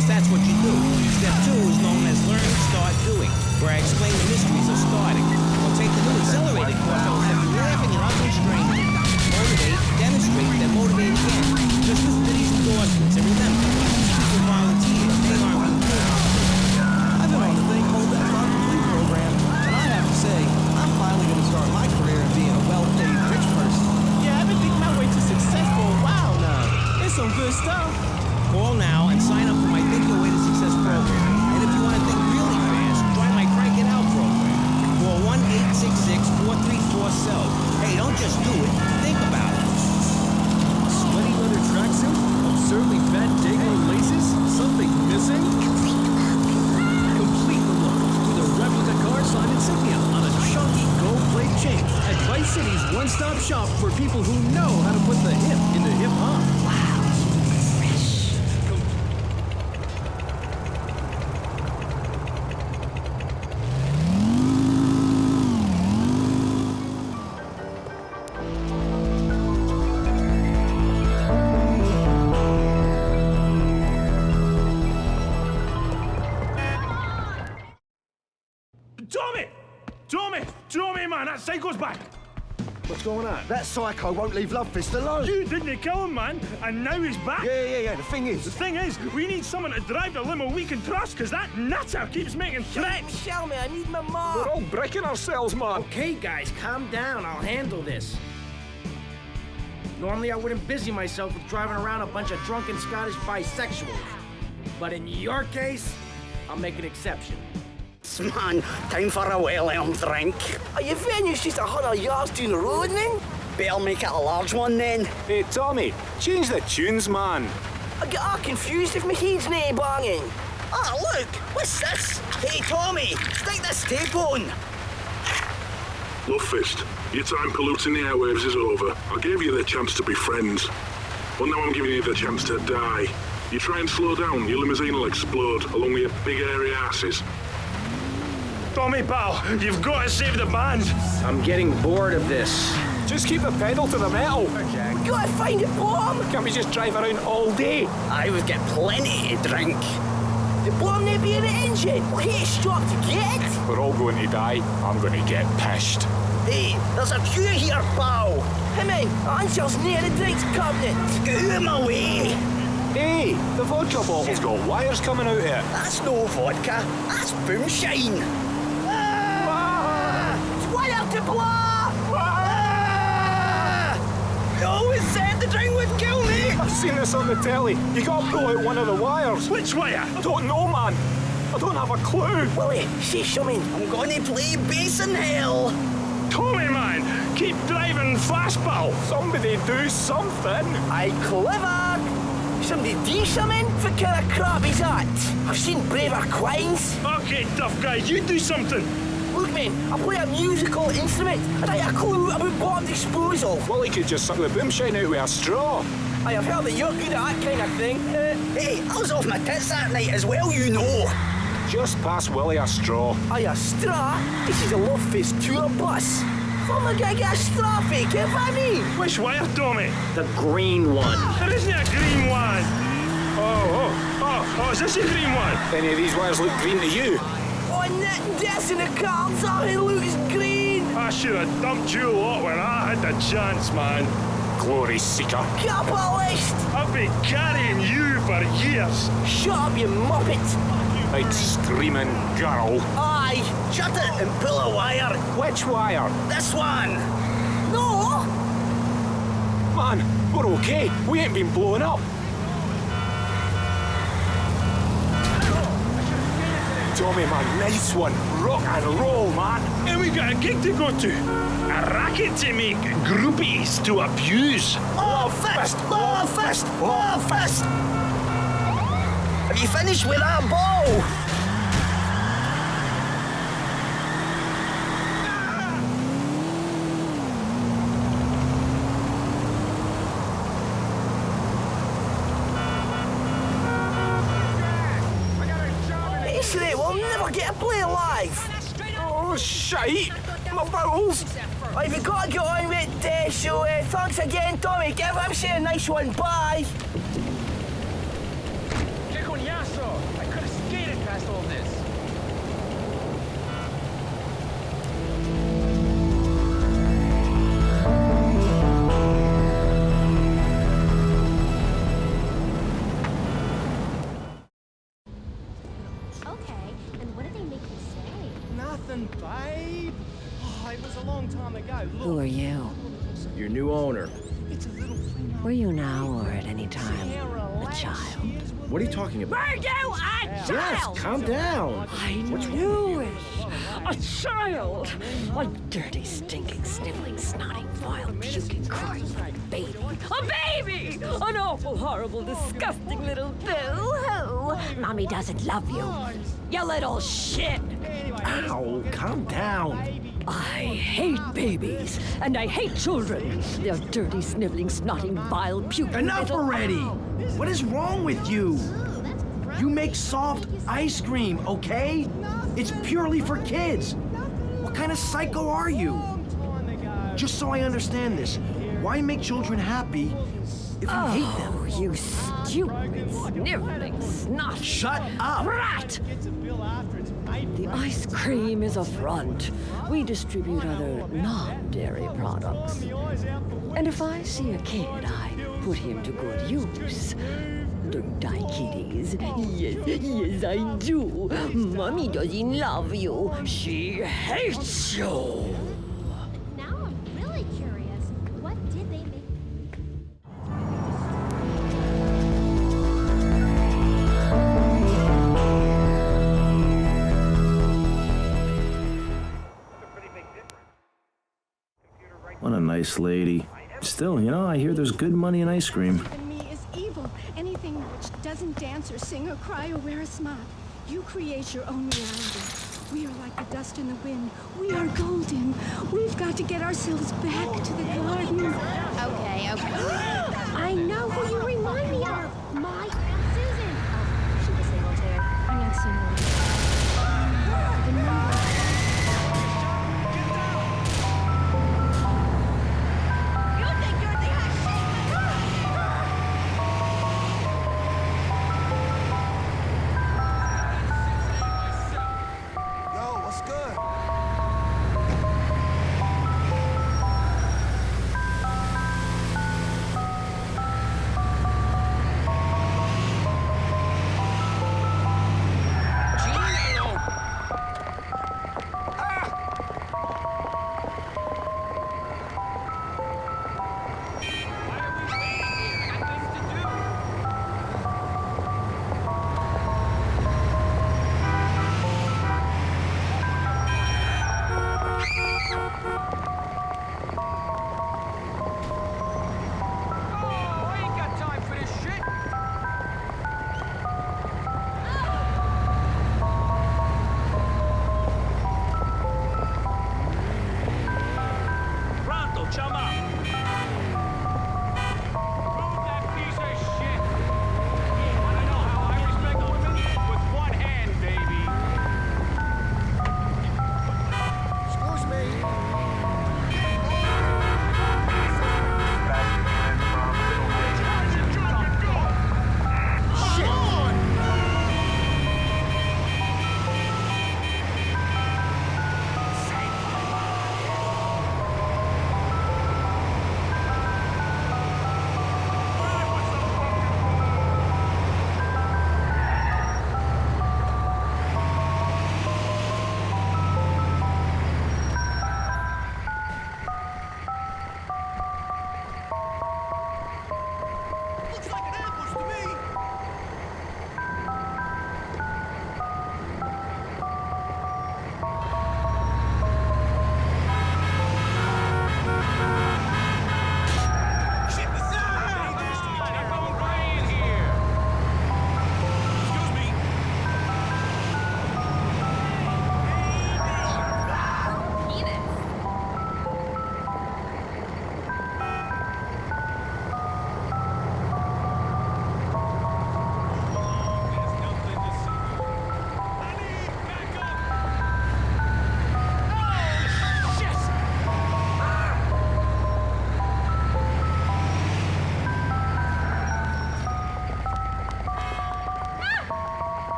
That's what you do. Step 2 is known as learn, start, doing, where I explain the mysteries of starting. Or take the new accelerated course that will have you laughing your ugly strangely. Motivate, demonstrate, then motivate again. Just listen to these endorsements and remember, these people volunteer. They aren't being I've been on the thing called that Rock Complete program, and I have to say, I'm finally going to start my career in being a well-paid rich person. Yeah, I've been thinking my way to success for a while now. It's some good stuff. Call now and sign up for my Think Your Way to Success program. And if you want to think really fast, try my Crank It Out program. Call 1-866-434-SELF. Hey, don't just do it. Think about it. Sweaty leather tracksuit? Absurdly fat Dago laces? Something missing? Complete the look with a replica car signed insignia on a chunky gold plate chain at Vice City's one-stop shop for people who know how to put the hip into hip-hop. Wow. Tommy, man, that psycho's back! What's going on? That psycho won't leave Lovefist alone. You didn't kill him, man, and now he's back. Yeah. The thing is, we need someone to drive the limo we can trust, because that nutter keeps making threats. Show me, I need my mom. we're all breaking ourselves, man. Okay, guys, calm down. I'll handle this. Normally, I wouldn't busy myself with driving around a bunch of drunken Scottish bisexuals. But in your case, I'll make an exception. Man, time for a well-earned drink. Are you venue's just 100 yards down the road, then? Better make it a large one, then. Hey, Tommy, change the tunes, man. I get all confused if my head's nae banging. Ah, look, what's this? Hey, Tommy, stick this tape on. Lovefist, your time polluting the airwaves is over. I gave you the chance to be friends. Well, now I'm giving you the chance to die. You try and slow down, your limousine will explode along with your big airy asses. Tommy, pal, you've got to save the band. I'm getting bored of this. Just keep the pedal to the metal. We gotta find a bomb. Can't we just drive around all day? I would get plenty to drink. The bomb may be in the engine. We'll hit a stop to get it. We're all going to die. I'm going to get pissed. Hey, there's a queue here, pal. Come in, answer's near the drinks cabinet. Get out of my way. Hey, the vodka bottle's got wires coming out of it. That's no vodka, that's Boomshine. Squire to blah! You always said the drink would kill me. I've seen this on the telly. You gotta pull out one of the wires. Which wire? I don't know, man. I don't have a clue. Willie, say something. I'm gonna play bass in hell. Tommy, man, keep driving fastball. Somebody do something. Aye, clever. Somebody do something? What kind of crap is that? I've seen braver quines. Okay, tough guy, you do something. Look, man, I play a musical instrument. I don't have a clue about bomb disposal. Well, he could just suck the boomshine out with a straw. I have heard that you're good at that kind of thing. Hey, I was off my tits that night as well, you know. Just pass Willie a straw. Aye, a straw? This is a Love Face tour bus. How am I gonna get a straw fake, if I mean? Which wire, Tommy? The green one. There isn't a green one. Oh, is this a green one? Any of these wires look green to you? Oh, this in the cards, it looks green. I should have dumped you lot when I had the chance, man. Glory seeker. Capitalist! I've been carrying you for years. Shut up, you muppet. Big screaming girl. Aye, shut it and pull a wire. Which wire? This one. No! Man, we're okay. We ain't been blown up. Tommy, man, nice one. Rock and roll, man. And we got a gig to go to. A racket to make, groupies to abuse. Love fist! Love fist! Love fist! Have you finished with that ball? Basically, we'll never get to play live. Oh, shite. My bowels. I've got to get on with it, so thanks again, Tommy. Give him say a nice one. Bye. I could have skated past all this. Okay, and what did they make you say? Nothing, babe. Oh, it was a long time ago. Look. Who are you? Your new owner. Were you now or at any time a child? What are you talking about? Were you a Yes, child? calm down. I knew it. A child. A dirty, stinking, sniveling, snotty, vile, puking, crying little baby. A baby! An awful, horrible, disgusting little boo-hoo. Mommy doesn't love you. You little shit. Ow, calm down. I hate babies, and I hate children. They're dirty, sniveling, snotting, vile, puking. Enough little... already! What is wrong with you? You make soft ice cream, okay? It's purely for kids. What kind of psycho are you? Just so I understand this, why make children happy if you hate them? Oh, you stupid, sniveling, snot. Shut up! Rat! The ice cream is a front. We distribute other non-dairy products. And if I see a kid, I put him to good use. Don't I, kiddies? Yes, I do. Mommy doesn't love you. She hates you. Now I'm really curious. What did they make? What a nice lady. Still, you know, I hear there's good money in ice cream. And me is evil. Anything which doesn't dance or sing or cry or wear a smock. You create your own reality. We are like the dust in the wind. We are golden. We've got to get ourselves back to the garden. Okay. I know who you remind me of. My Aunt Susan. Oh, she was single too. Aunt Susan. The number. What's good?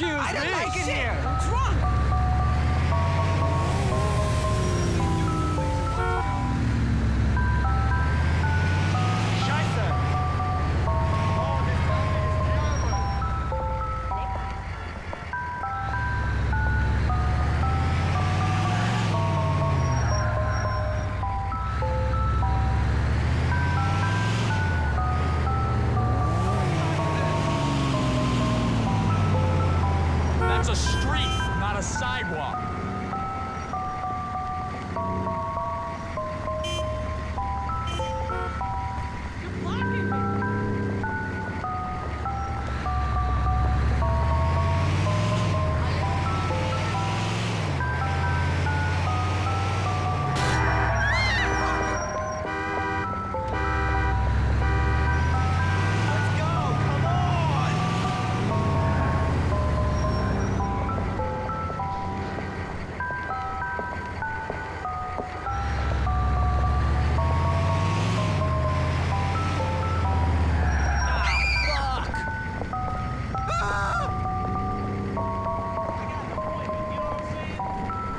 Excuse I don't me. like it here. I'm drunk. That's a street, not a sidewalk.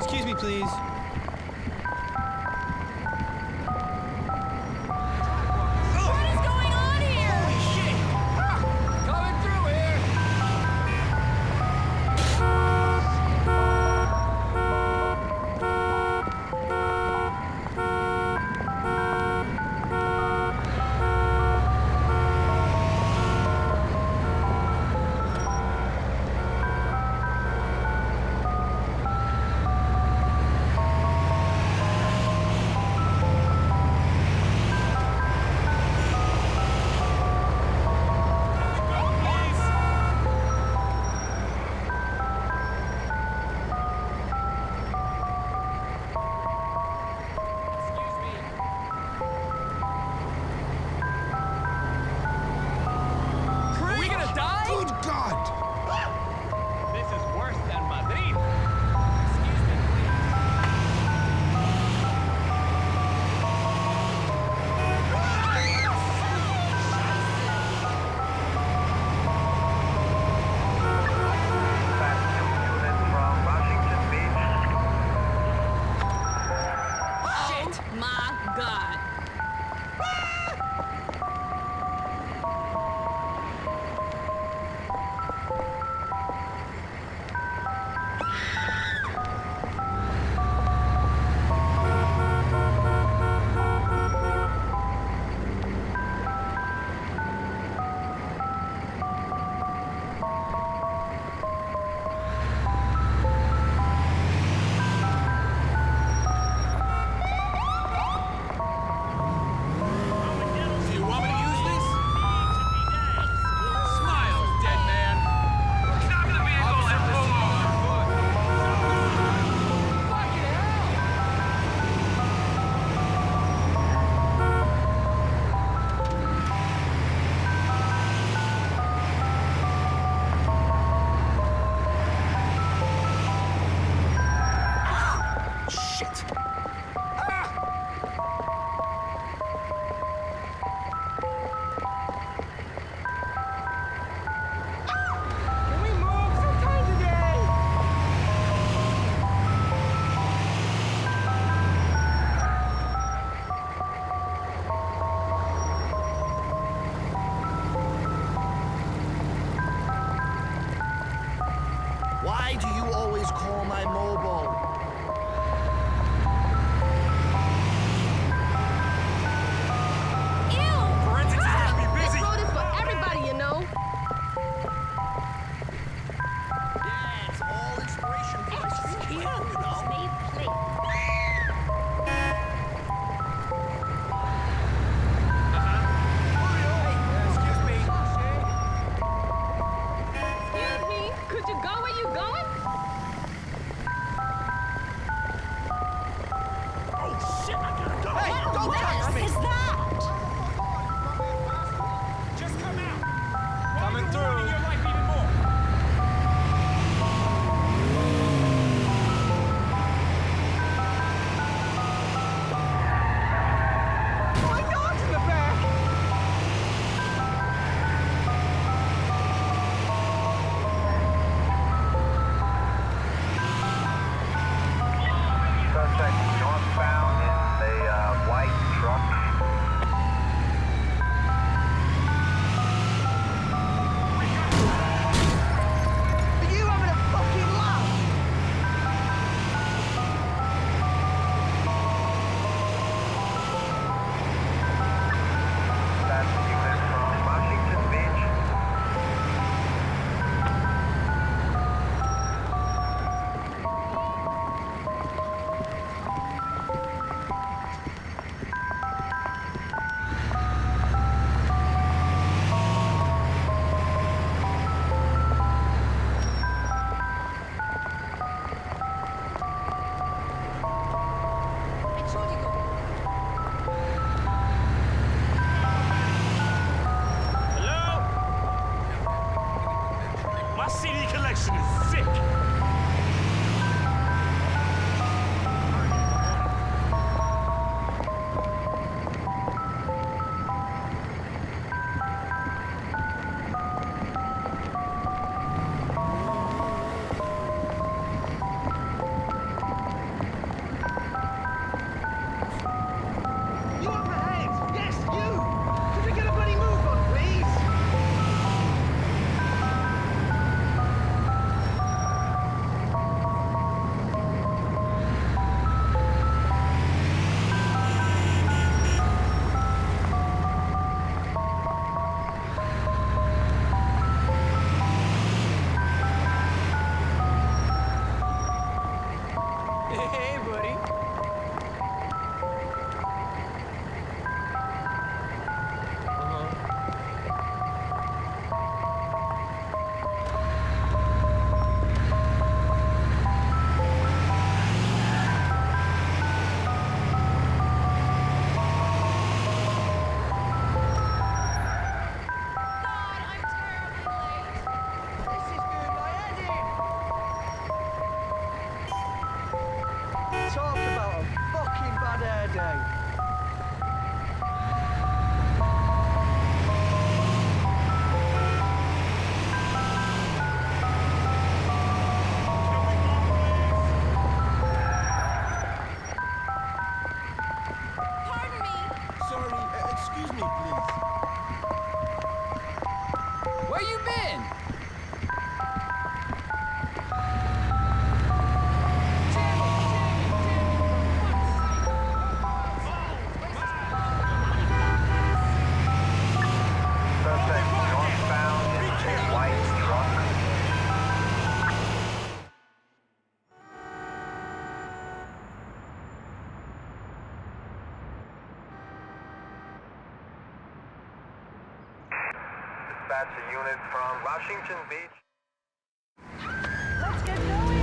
Excuse me, please. What is going on here? Holy shit! Coming through here. Are we gonna die? Good God! This is worse than Madrid. Excuse me, Shit! My God! Do you want me to use this? Smile, dead man. Stop the vehicle and pull over. Fucking hell! Shit. Can we move sometime today? Why do you always call my mobile? Forensics is gonna be busy. This road is for everybody, you know. Yeah, it's all inspiration for my street, you know? Excuse me. Excuse me, could you go where you going? Hey, buddy. Talk about a fucking bad hair day. Sorry, excuse me, please. Where you been? Dispatch a unit from Washington Beach. Let's get going!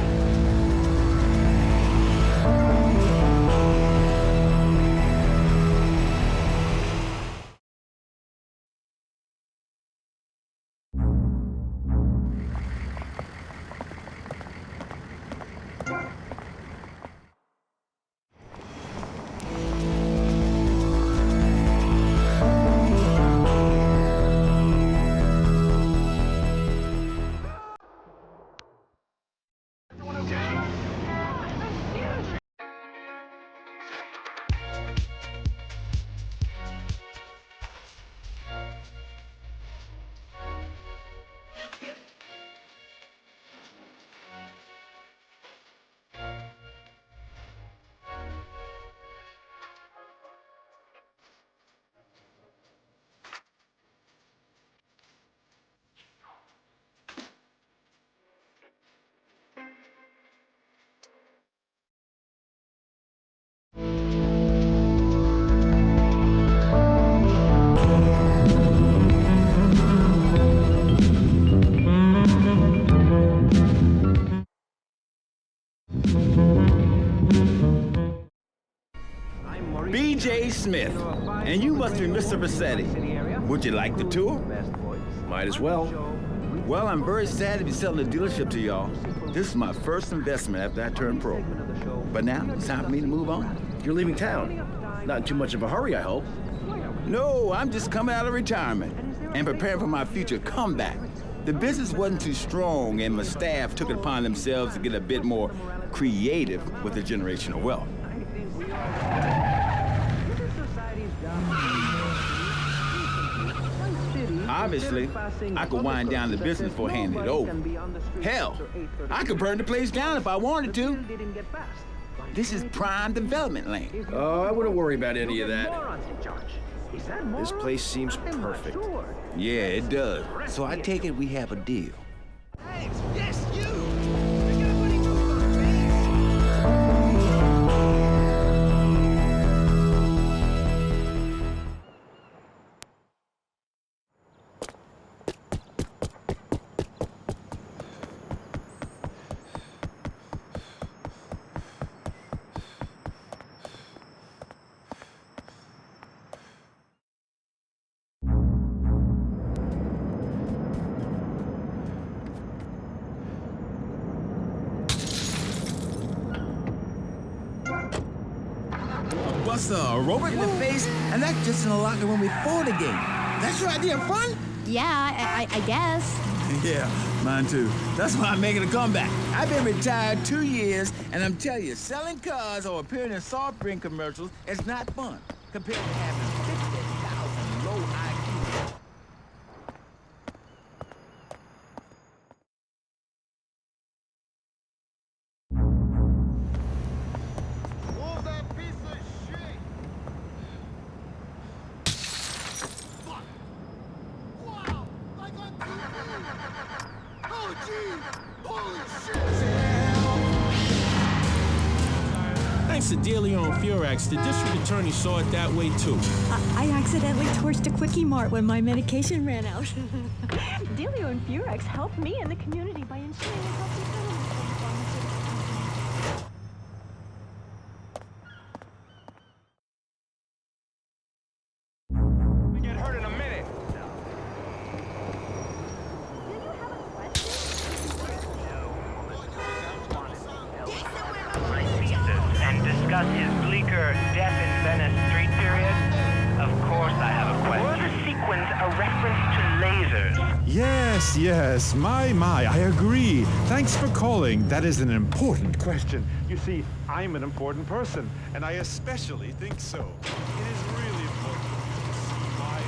B.J. Smith, and you must be Mr. Vassetti. Would you like the tour? Might as well. Well, I'm very sad to be selling the dealership to y'all. This is my first investment after I turned pro. But now, it's time for me to move on. You're leaving town. Not in too much of a hurry, I hope. No, I'm just coming out of retirement and preparing for my future comeback. The business wasn't too strong, and my staff took it upon themselves to get a bit more creative with the generation of wealth. Obviously, I could wind down the business before handing it over. Hell, I could burn the place down if I wanted to. This is prime development land. Oh, I wouldn't worry about any of that. This place seems perfect. Yeah, it does. So I take it we have a deal. Yes, you! What's a robot in the face? And that's just in the locker room before the game. That's your idea of fun? Yeah, I guess. Yeah, mine too. That's why I'm making a comeback. I've been retired 2 years, and I'm telling you, selling cars or appearing in soft drink commercials is not fun compared to having 50,000 low IQ. thanks to Delio and Furax, the district attorney saw it that way too. I accidentally torched a Quickie Mart when my medication ran out. Delio and Furax helped me and the community by ensuring a healthy settlement for pharmaceuticals. We get hurt in a minute. And discuss his bleaker death in Venice street period? Of course I have a question. Were the sequence a reference to lasers? Yes, my, I agree. Thanks for calling. That is an important question. You see, I'm an important person, and I especially think so. It is really important to see my...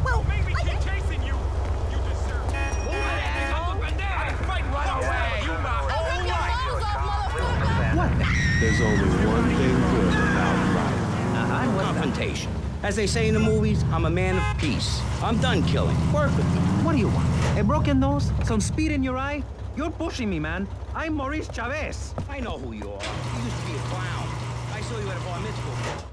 Well, make me keep chasing you. You deserve it. I fight right away. You my whole life. What? There's only one thing good about Riot. Confrontation. As they say in the movies, I'm a man of peace. I'm done killing. Work with me. What do you want? A broken nose? Some speed in your eye? You're pushing me, man. I'm Maurice Chavez. I know who you are. You used to be a clown. I saw you at a bar mitzvah.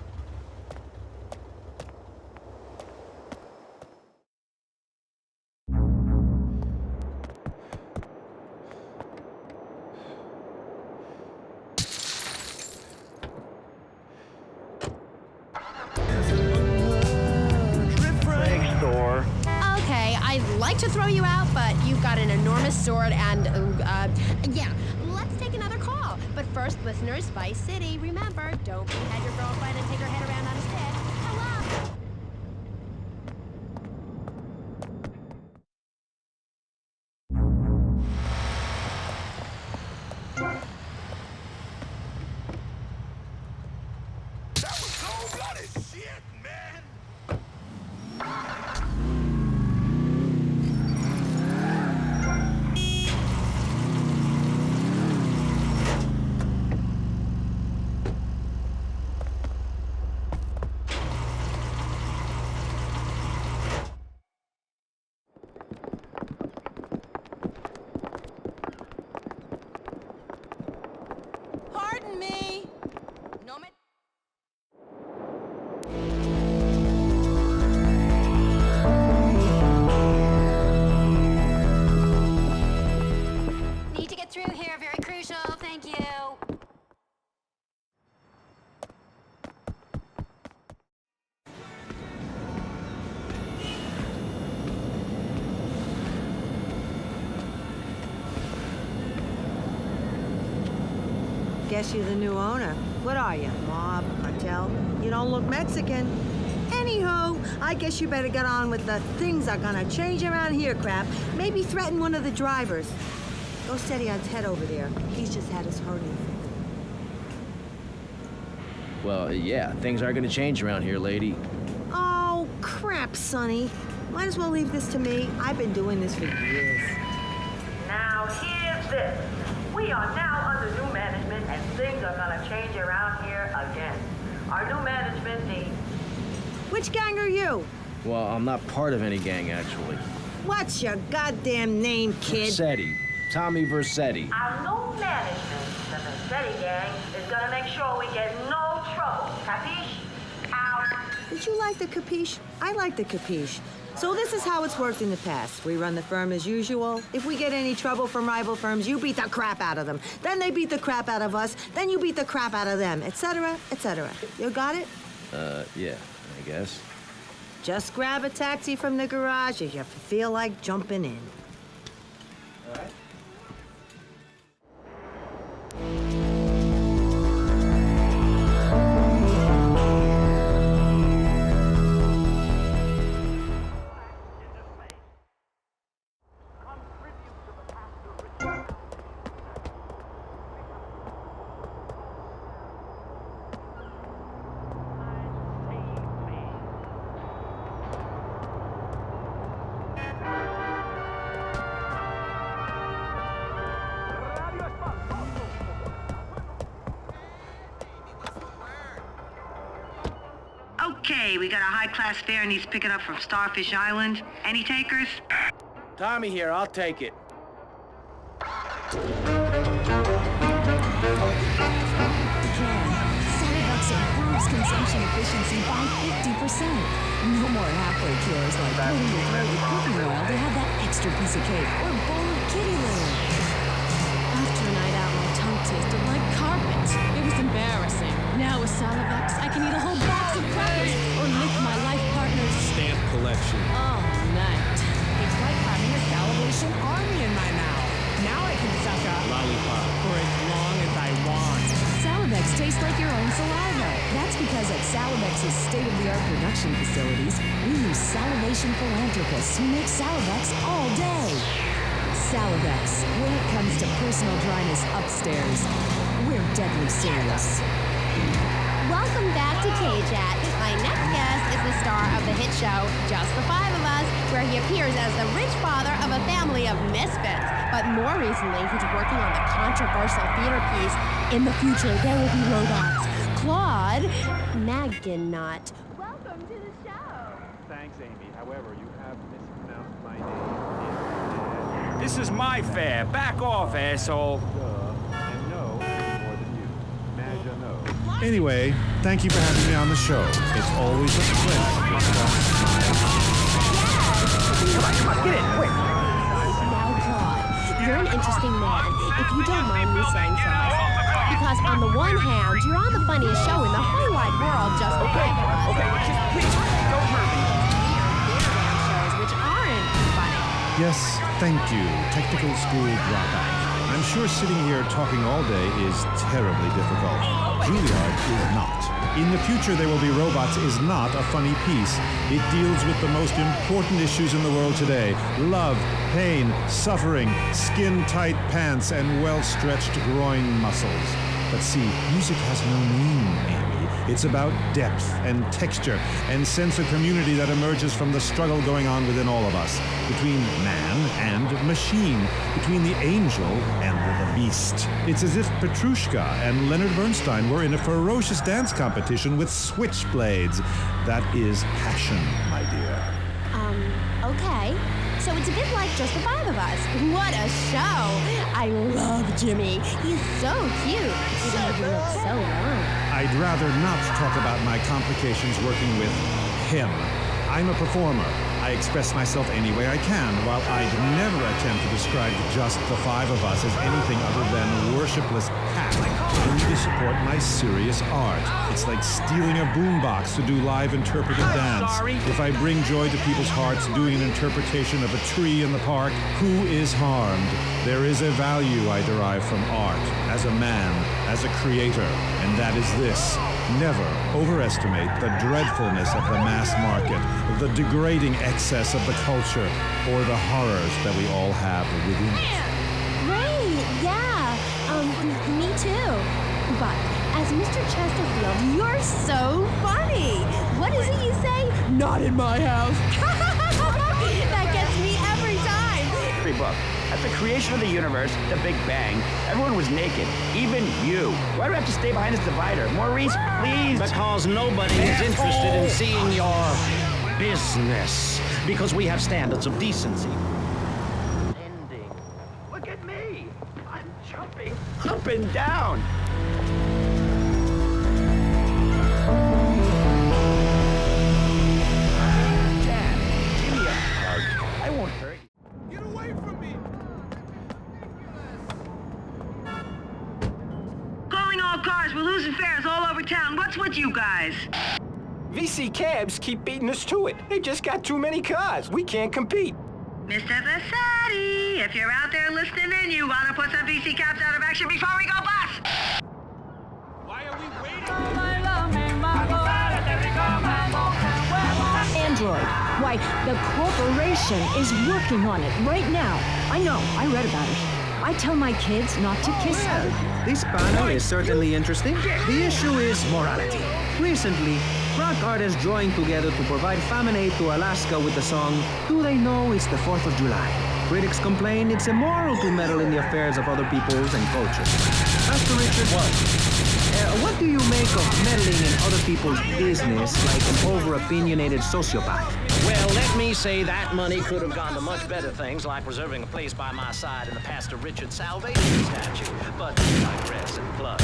Okay, I'd like to throw you out, but you've got an enormous sword and, yeah. Let's take another call. But first, listeners, Vice City, remember, don't behead your girlfriend and take her head around on a stick. Hello? That was cold-blooded shit, man. Pardon me. No, Need to get through here. Very crucial. Thank you. Guess you're the new owner. What are you, mob, cartel? You don't look Mexican. Anywho, I guess you better get on with the things are gonna change around here crap. Maybe threaten one of the drivers. Go steady on Ted over there. He's just had his hernia. Well, yeah, things are gonna change around here, lady. Oh, crap, Sonny. Might as well leave this to me. I've been doing this for years. Now here's this. We are now under new management and things are gonna change around here again. Our new management needs... Which gang are you? Well, I'm not part of any gang, actually. What's your goddamn name, kid? Versetti. Tommy Versetti. Our new management, the Versetti gang, is gonna make sure we get no trouble. Capiche? Out. Did you like the capiche? I like the capiche. So this is how it's worked in the past. We run the firm as usual. If we get any trouble from rival firms, you beat the crap out of them. Then they beat the crap out of us. Then you beat the crap out of them, etc., etc. You got it? Yeah, I guess. Just grab a taxi from the garage if you feel like jumping in. All right. Okay, we got a high-class fare and he's picking up from Starfish Island. Any takers? Tommy here, I'll take it. Starbucks improves consumption efficiency by 50%. No more halfway cures like putting your throat with cooking oil to have that extra piece of cake or bowl of kitty litter. After a night out, my tongue tasted like carpet. It was embarrassing. Now with Salavex, I can eat a whole box of crackers or lick my life partner's Stamp collection. all night. It's like having a salivation army in my mouth. Now I can suck a Lollipop. for as long as I want. Salavex tastes like your own saliva. That's because at Salavex's state-of-the-art production facilities, we use salivation philanthropists who make Salavex all day. Salavex, when it comes to personal dryness upstairs, we're deadly serious. Welcome back to K-Chat. My next guest is the star of the hit show Just the Five of Us, where he appears as the rich father of a family of misfits. But more recently, he's working on the controversial theater piece In the Future There Will Be Robots. Claude Maginot. Welcome to the show. Thanks, Amy. However, you have mispronounced my name. This is my fair. Back off, asshole. And no is more than you. Maja no. Anyway, thank you for having me on the show. It's always a pleasure. Come on, get in, quick. Now, Claude, you're an interesting man, if you don't mind me saying so myself. Because on the one hand, you're on the funniest show in the whole wide world, Just the Five of Us. Okay, just please, don't hurt me. Shows which aren't funny. Yes, thank you. Technical school dropout. I'm sure sitting here talking all day is terribly difficult. Juilliard is not. In the Future There Will Be Robots is not a funny piece. It deals with the most important issues in the world today. Love, pain, suffering, skin-tight pants, and well-stretched groin muscles. But see, music has no name, Amy. It's about depth and texture and sense of community that emerges from the struggle going on within all of us. Between man and machine. Between the angel and the beast. It's as if Petrushka and Leonard Bernstein were in a ferocious dance competition with switchblades. That is passion, my dear. Okay. So it's a bit like Just the Five of Us. What a show! I love Jimmy. He's so cute. Even though he looks so young. I'd rather not talk about my complications working with him. I'm a performer. I express myself any way I can, while I'd never attempt to describe Just the Five of Us as anything other than a worshipless pack only to support my serious art. It's like stealing a boombox to do live interpretive dance. If I bring joy to people's hearts doing an interpretation of a tree in the park, who is harmed? There is a value I derive from art, as a man, as a creator, and that is this. Never overestimate the dreadfulness of the mass market, the degrading excess of the culture, or the horrors that we all have within it. Great, yeah. Me too. But as Mr. Chesterfield, you're so funny. What is it you say? Not in my house. That gets me every time. Free book. At the creation of the universe, the Big Bang, everyone was naked, even you. Why do I have to stay behind this divider? Maurice, please! Because nobody is interested in seeing your business. Because we have standards of decency. Ending. Look at me! I'm jumping up and down! Dad, give me a hug. I won't hurt you. Get away from me! Calling all cars. We're losing fares all over town. What's with you guys? VC cabs keep beating us to it. They just got too many cars. We can't compete. Mr. Vassetti, if you're out there listening in, you want to put some VC cabs out of action before we go bust. Why are we waiting? Android. Why, the corporation is working on it right now. I know, I read about it. I tell my kids not to kiss her. This panel is certainly interesting. The issue is morality. Recently, rock artists joined together to provide famine aid to Alaska with the song, Do They Know It's the 4th of July? Critics complain it's immoral to meddle in the affairs of other peoples and cultures. Master Richard, what do you make of meddling in other people's business like an over-opinionated sociopath? Well, let me say that money could have gone to much better things, like reserving a place by my side in the Pastor Richard Salvation statue. But I digress and plug.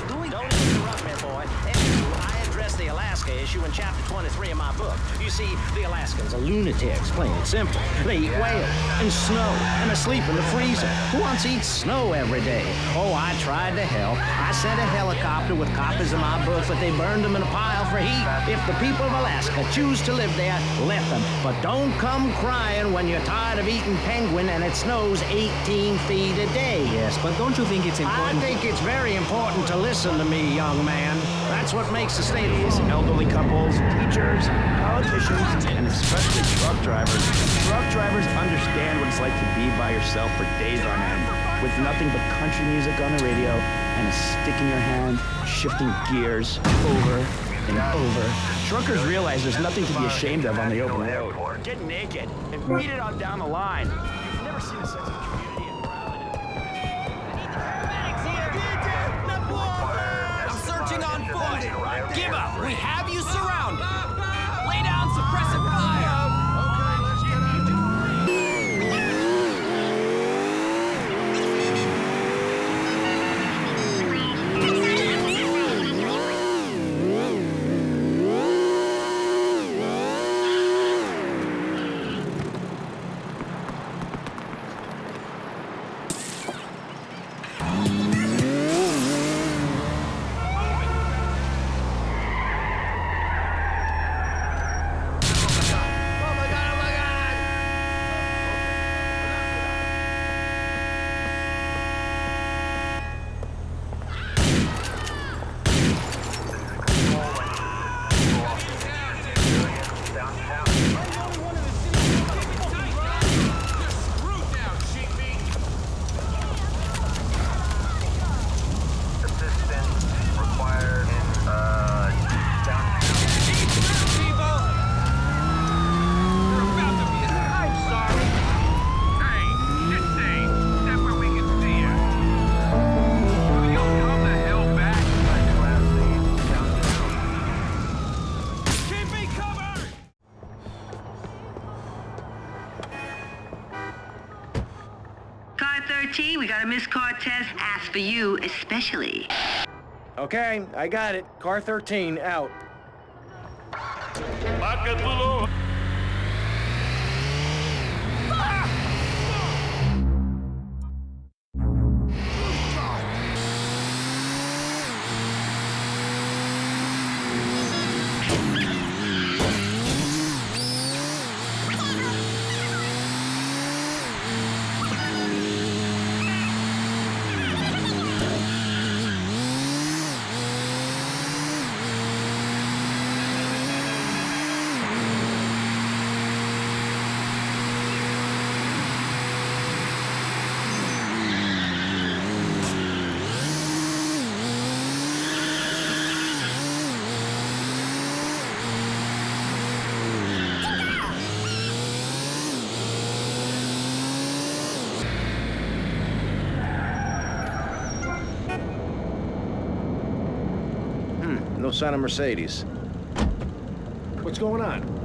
Don't interrupt me, boy. I addressed the Alaska issue in chapter 23 of my book. You see, the Alaskans are lunatics, plain and simple. They eat whale and snow and are asleep in the freezer. Who wants to eat snow every day? Oh, I tried to help. I sent a helicopter with copies of my book, but they burned them in a pile for heat. If the people of Alaska choose to live there, let them. But don't come crying when you're tired of eating penguin and it snows 18 feet a day. Yes, but don't you think it's important? I think it's very important to listen to me, young man. That's what makes the state of These elderly couples, teachers, politicians, and especially truck drivers. Truck drivers understand what it's like to be by yourself for days on end, with nothing but country music on the radio and a stick in your hand, shifting gears over and over. Truckers realize there's nothing to be ashamed of on the open road. Get naked and beat it on down the line. You've never seen a sense of community and morality. I'm searching on foot. Give up. We have you surrounded. Lay down suppressive fire. We got a missed car test asked for you especially. Okay, I got it. Car 13, out. No sign of Mercedes. What's going on?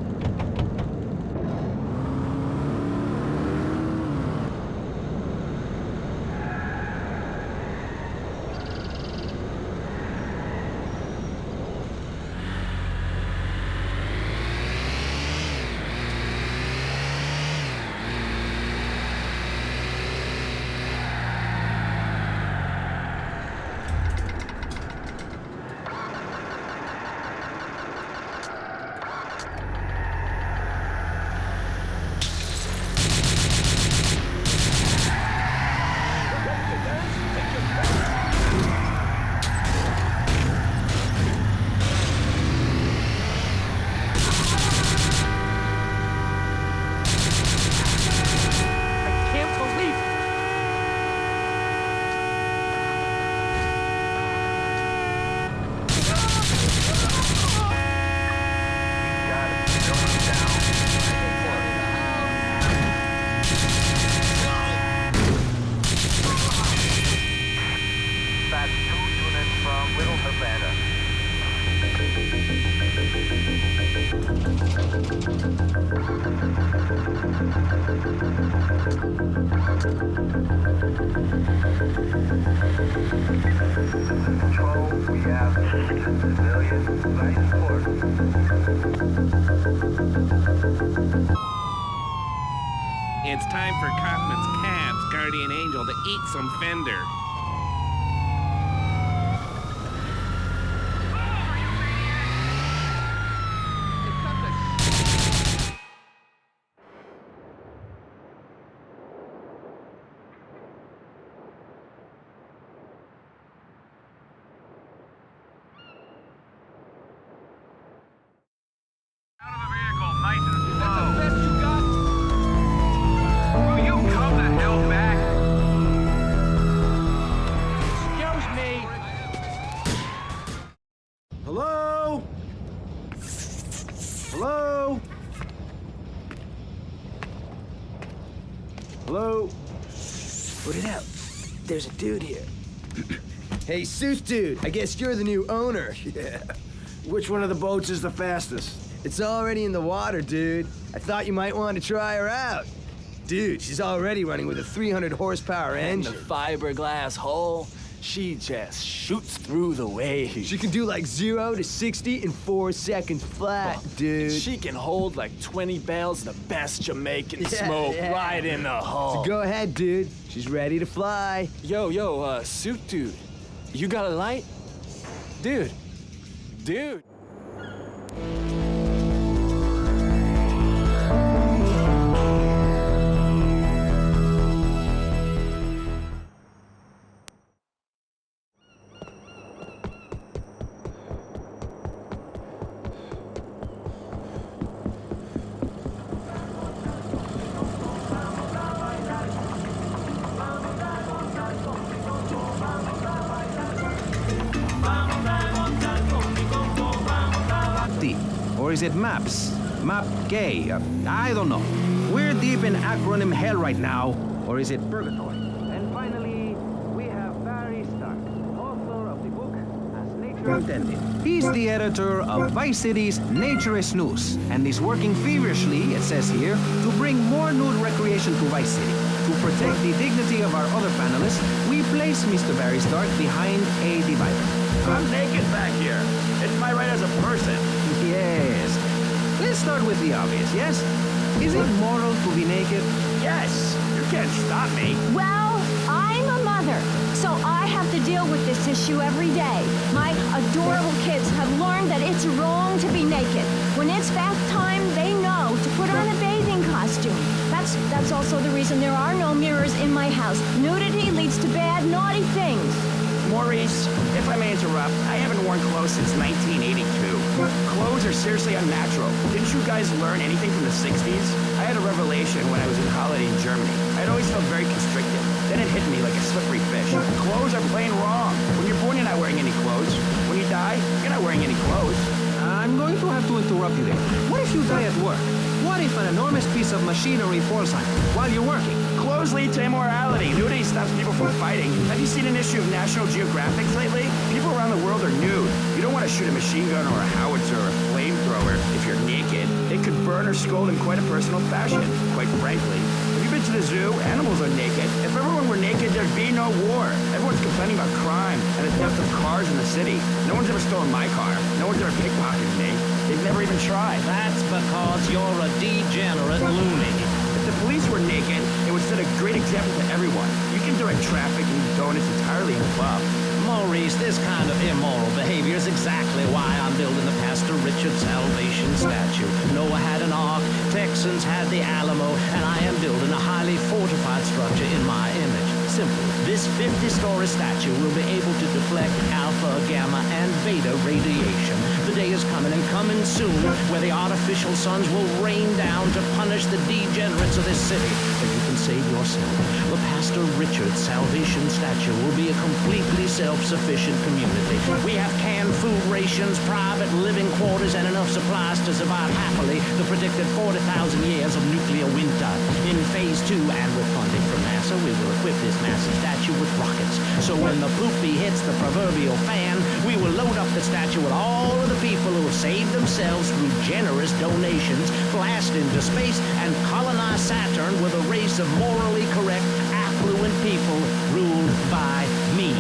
Control, we have civilian life support. It's time for Kaufman's Cab's guardian angel to eat some fender. Hello? Hello? Hello? Put it out. There's a dude here. Hey, Suit Dude, I guess you're the new owner. Yeah. Which one of the boats is the fastest? It's already in the water, dude. I thought you might want to try her out. Dude, she's already running with a 300 horsepower engine. The fiberglass hull. She just shoots through the waves. She can do like 0 to 60 in 4 seconds flat, dude. She can hold like 20 bales of the best Jamaican smoke right in the hull. So go ahead, dude. She's ready to fly. Yo, Suit Dude. You got a light? Dude. Or is it MAPS? Map gay? I don't know. We're deep in acronym hell right now. Or is it purgatory? And finally, we have Barry Stark, author of the book As Nature Intended. He's the editor of Vice City's Treacherous News, and is working feverishly, it says here, to bring more nude recreation to Vice City. To protect the dignity of our other panelists, we place Mr. Barry Stark behind a divider. I'm naked back here. It's my right as a person. Yes. Let's start with the obvious, yes? Is it moral to be naked? Yes. You can't stop me. Well, I'm a mother, so I have to deal with this issue every day. My adorable kids have learned that it's wrong to be naked. When it's bath time, they know to put on a bathing costume. That's also the reason there are no mirrors in my house. Nudity leads to bad, naughty things. Maurice, if I may interrupt, I haven't worn clothes since 1982. Clothes are seriously unnatural. Didn't you guys learn anything from the 60s? I had a revelation when I was in holiday in Germany. I'd always felt very constricted. Then it hit me like a slippery fish. Clothes are plain wrong. When you're born, you're not wearing any clothes. When you die, you're not wearing any clothes. I'm going to have to interrupt you there. What if you die at work? What if an enormous piece of machinery falls on you while you're working? Clothes lead to immorality. Nudity stops people from fighting. Have you seen an issue of National Geographic lately? People around the world are nude. You don't want to shoot a machine gun or a howitzer or a flamethrower if you're naked. It could burn or scold in quite a personal fashion, quite frankly. Have you been to the zoo? Animals are naked. If everyone were naked, there'd be no war. Everyone's complaining about crime and the theft of cars in the city. No one's ever stolen my car. No one's ever pickpocketed me. They've never even tried. That's because you're a degenerate loony. If the police were naked, it would set a great example to everyone. You can direct traffic and eat donuts entirely in club. Maurice, this kind of immoral behavior is exactly why I'm building the Pastor Richard Salvation statue. Noah had an ark, Texans had the Alamo, and I am building a highly fortified structure in my image. Simple. This 50-story statue will be able to deflect alpha, gamma, and beta radiation. The day is coming and coming soon where the artificial suns will rain down to punish the degenerates of this city. But you can save yourself. The Pastor Richard Salvation statue will be a completely self-sufficient community. We have canned food rations, private living quarters, and enough supplies to survive happily the predicted 40,000 years of nuclear winter. In phase 2, and with funding from NASA, we will equip this massive statue with rockets. So when the poopy hits the proverbial fan, we will load up the statue with all of the people who have saved themselves through generous donations, blast into space, and colonize Saturn with a race of morally correct, affluent people ruled by me.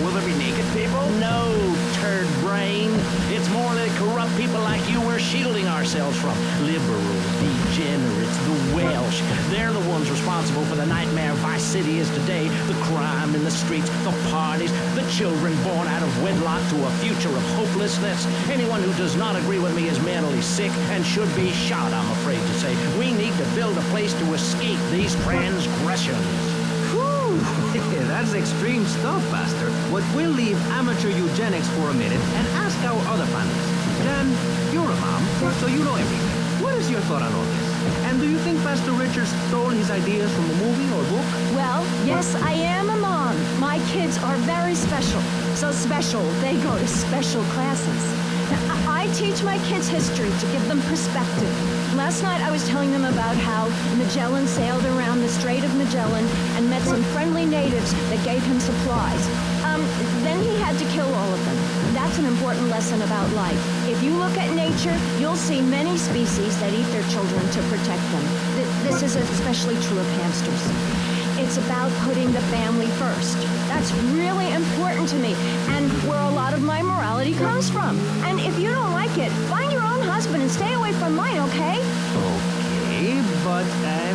Will there be naked people? No, turd brain. It's more like corrupt people like you we're shielding ourselves from. Liberals, degenerates, the Welsh. They're the ones responsible for the nightmare Vice City is today. The crime in the streets, the parties, the children born out of wedlock to a future of hopelessness. Anyone who does not agree with me is mentally sick and should be shot, I'm afraid to say. We need to build a place to escape these transgressions. That's extreme stuff, Buster. But we'll leave amateur eugenics for a minute and ask our other panelists. Dan, you're a mom, so you know everything. What is your thought on all this? And do you think Pastor Richard stole his ideas from a movie or book? Well, yes, I am a mom. My kids are very special. So special, they go to special classes. I teach my kids history to give them perspective. Last night I was telling them about how Magellan sailed around the Strait of Magellan and met some friendly natives that gave him supplies. Then he had to kill all of them. That's an important lesson about life. If you look at nature, you'll see many species that eat their children to protect them. This is especially true of hamsters. It's about putting the family first. That's really important to me, and where a lot of my morality comes from. And if you don't like it, find your own husband and stay away from mine, okay? Okay, but,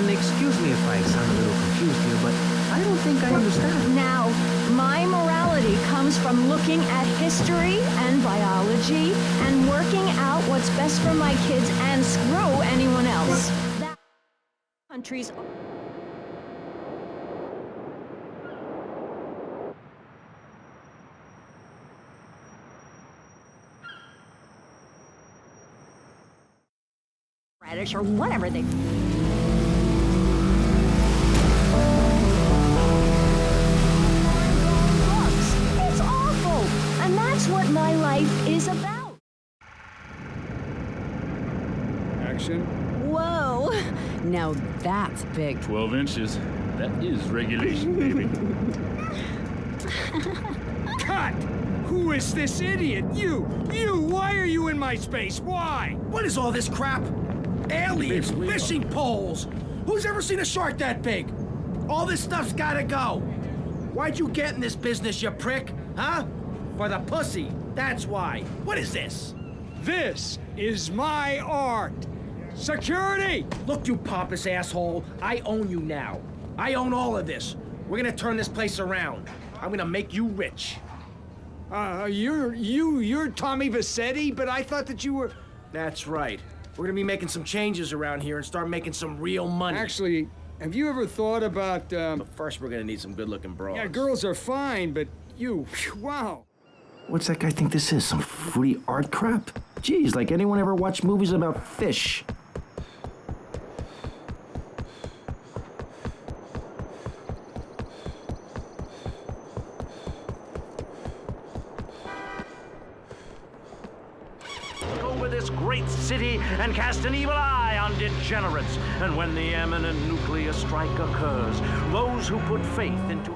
excuse me if I sound a little confused here, but I don't think I understand. Now, my morality comes from looking at history and biology and working out what's best for my kids and screw anyone else. That countries... radish or whatever they... It's awful! And that's what my life is about. Action. Whoa! Now that's big. 12 inches. That is regulation, baby. Cut! Who is this idiot? You! Why are you in my space? Why? What is all this crap? Aliens, fishing poles. Who's ever seen a shark that big? All this stuff's gotta go. Why'd you get in this business, you prick? Huh? For the pussy. That's why. What is this? This is my art. Security! Look, you pompous asshole. I own you now. I own all of this. We're gonna turn this place around. I'm gonna make you rich. You're Tommy Vassetti, but I thought that you were... That's right. We're gonna be making some changes around here and start making some real money. Actually, have you ever thought about, But first we're gonna need some good-looking broads. Yeah, girls are fine, but you, wow. What's that guy think this is? Some fruity art crap? Geez, like anyone ever watched movies about fish? This great city and cast an evil eye on degenerates. And when the imminent nuclear strike occurs, those who put faith into...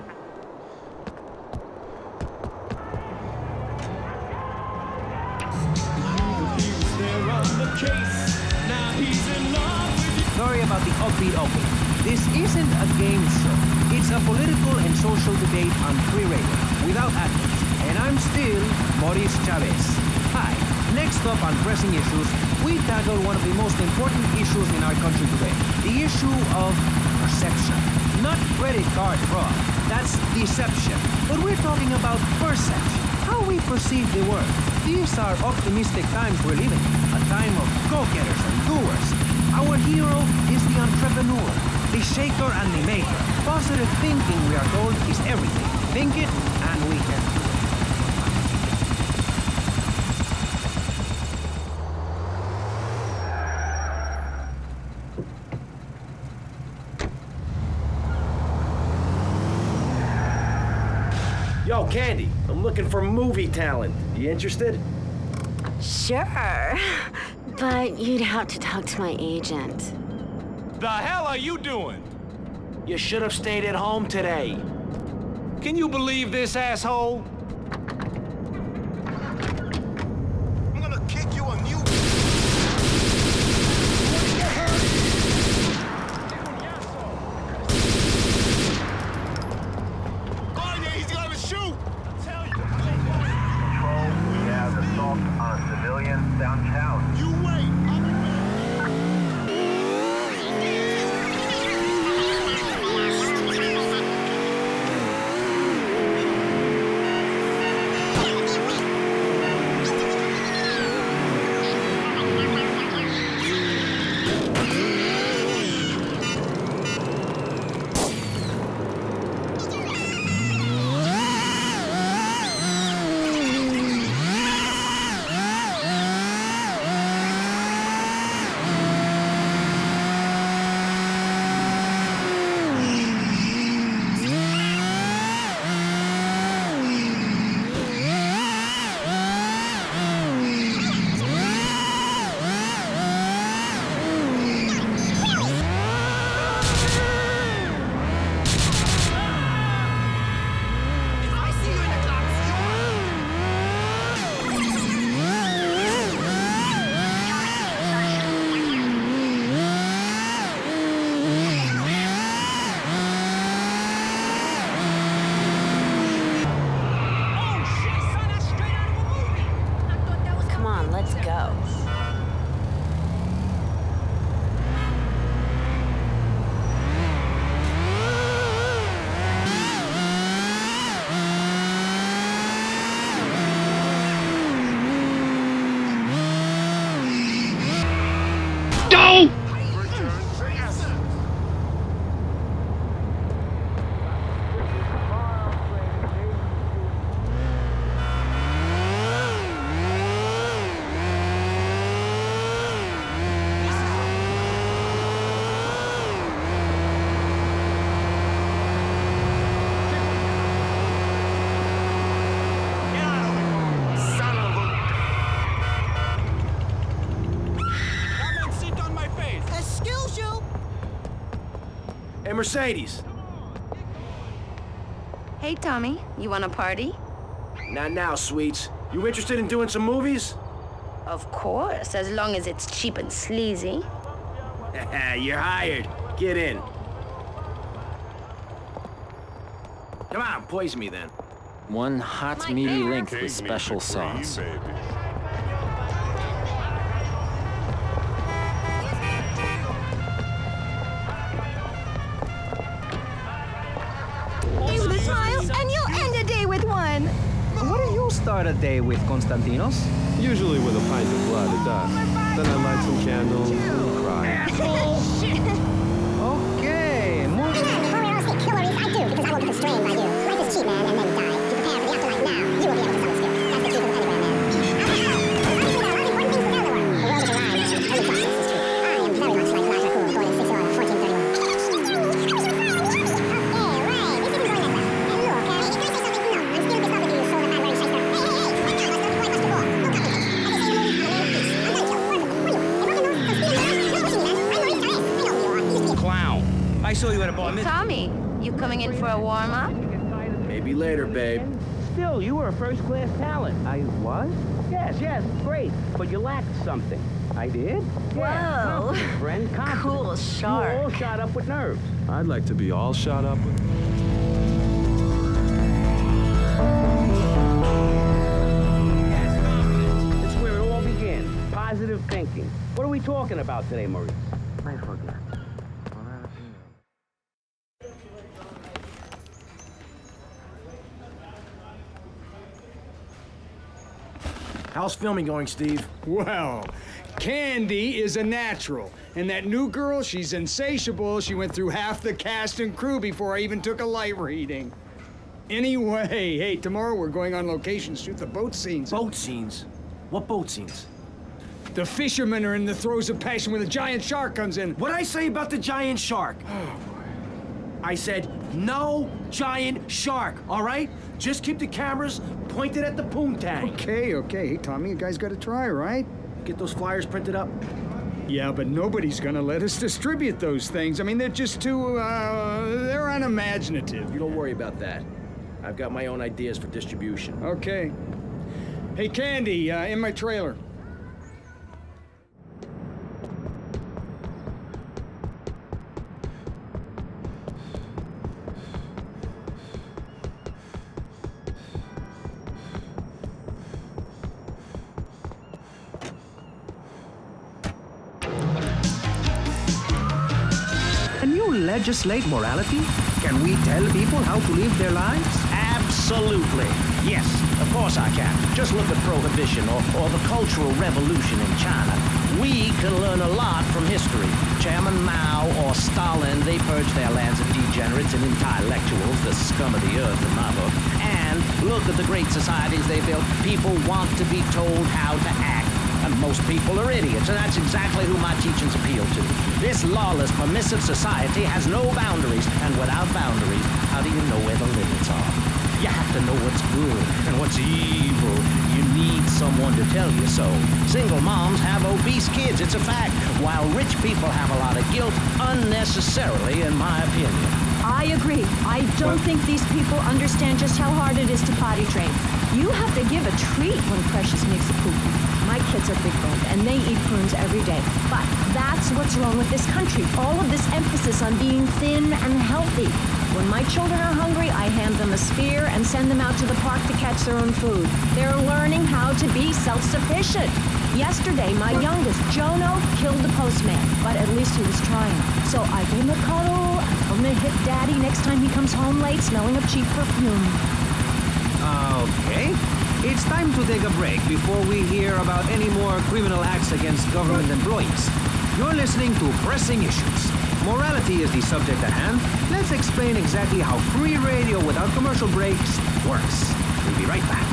Sorry about the upbeat opening. This isn't a game show. It's a political and social debate on free radio, without adults. And I'm still Maurice Chavez. Hi. Next up on Pressing Issues, we tackle one of the most important issues in our country today. The issue of perception. Not credit card fraud. That's deception. But we're talking about perception. How we perceive the world. These are optimistic times we're living in. A time of go-getters and doers. Our hero is the entrepreneur, the shaker and the maker. Positive thinking, we are told, is everything. Think it, and we can do it. Yo, Candy, I'm looking for movie talent. You interested? Sure, but you'd have to talk to my agent. The hell are you doing? You should have stayed at home today. Can you believe this, asshole? I'm gonna kick you a new... He's gonna shoot! Control, we have assault on a civilian downtown. You wait! Hey, Mercedes. Hey, Tommy. You want a party? Not now, sweets. You interested in doing some movies? Of course, as long as it's cheap and sleazy. You're hired. Get in. Come on, poison me then. One hot meaty length with special sauce. Stay with a smile, and you'll end a day with one. What do you start a day with, Konstantinos? Usually with a pint of blood at dusk. Then I light some candles and cry. Okay, move. Before we all stick calories, I do, because I won't be constrained by you. Life is cheap, man, and then you die. If you prepare for the afterlife now, you will be able to misunderstood. That's the truth of anywhere, man. Important things to know the world. The world is a lie, man. Only darkness is true. I am very much like Roger Cool, born in 6 or 1431. I saw you at a bar mitzvah. Tommy, you coming in for a warm-up? Maybe later, babe. Still, you were a first-class talent. I was? Yes, great. But you lacked something. I did? Yeah, Whoa. confidence, friend, confidence. Cool, sharp. You were all shot up with nerves. I'd like to be all shot up with... Yes, confidence. It's where it all began. Positive thinking. What are we talking about today, Maurice? I forgot. How's filming going, Steve? Well, Candy is a natural. And that new girl, she's insatiable. She went through half the cast and crew before I even took a light reading. Anyway, hey, tomorrow we're going on location to shoot the boat scenes. Boat scenes? What boat scenes? The fishermen are in the throes of passion when the giant shark comes in. What'd I say about the giant shark? I said, no giant shark, all right? Just keep the cameras pointed at the poontang. Okay. Hey, Tommy, you guys gotta try, right? Get those flyers printed up. Yeah, but nobody's gonna let us distribute those things. I mean, they're just too, they're unimaginative. You don't worry about that. I've got my own ideas for distribution. Okay. Hey, Candy, in my trailer. Can you legislate morality? Can we tell people how to live their lives? Absolutely. Yes, of course I can. Just look at Prohibition or the Cultural Revolution in China. We can learn a lot from history. Chairman Mao or Stalin, they purged their lands of degenerates and intellectuals, the scum of the earth in my book. And look at the great societies they built. People want to be told how to act. And most people are idiots, and that's exactly who my teachings appeal to. This lawless, permissive society has no boundaries, and without boundaries, how do you know where the limits are? You have to know what's good and what's evil. You need someone to tell you so. Single moms have obese kids, it's a fact, while rich people have a lot of guilt, unnecessarily, in my opinion. I agree. I don't think these people understand just how hard it is to potty train. You have to give a treat when Precious makes a poop. My kids are big boned and they eat prunes every day. But that's what's wrong with this country. All of this emphasis on being thin and healthy. When my children are hungry, I hand them a spear and send them out to the park to catch their own food. They're learning how to be self-sufficient. Yesterday, my youngest, Jono, killed the postman, but at least he was trying. So I gave him a cuddle, I told him to hit Daddy next time he comes home late smelling of cheap perfume. Okay. It's time to take a break before we hear about any more criminal acts against government employees. You're listening to Pressing Issues. Morality is the subject at hand. Let's explain exactly how free radio without commercial breaks works. We'll be right back.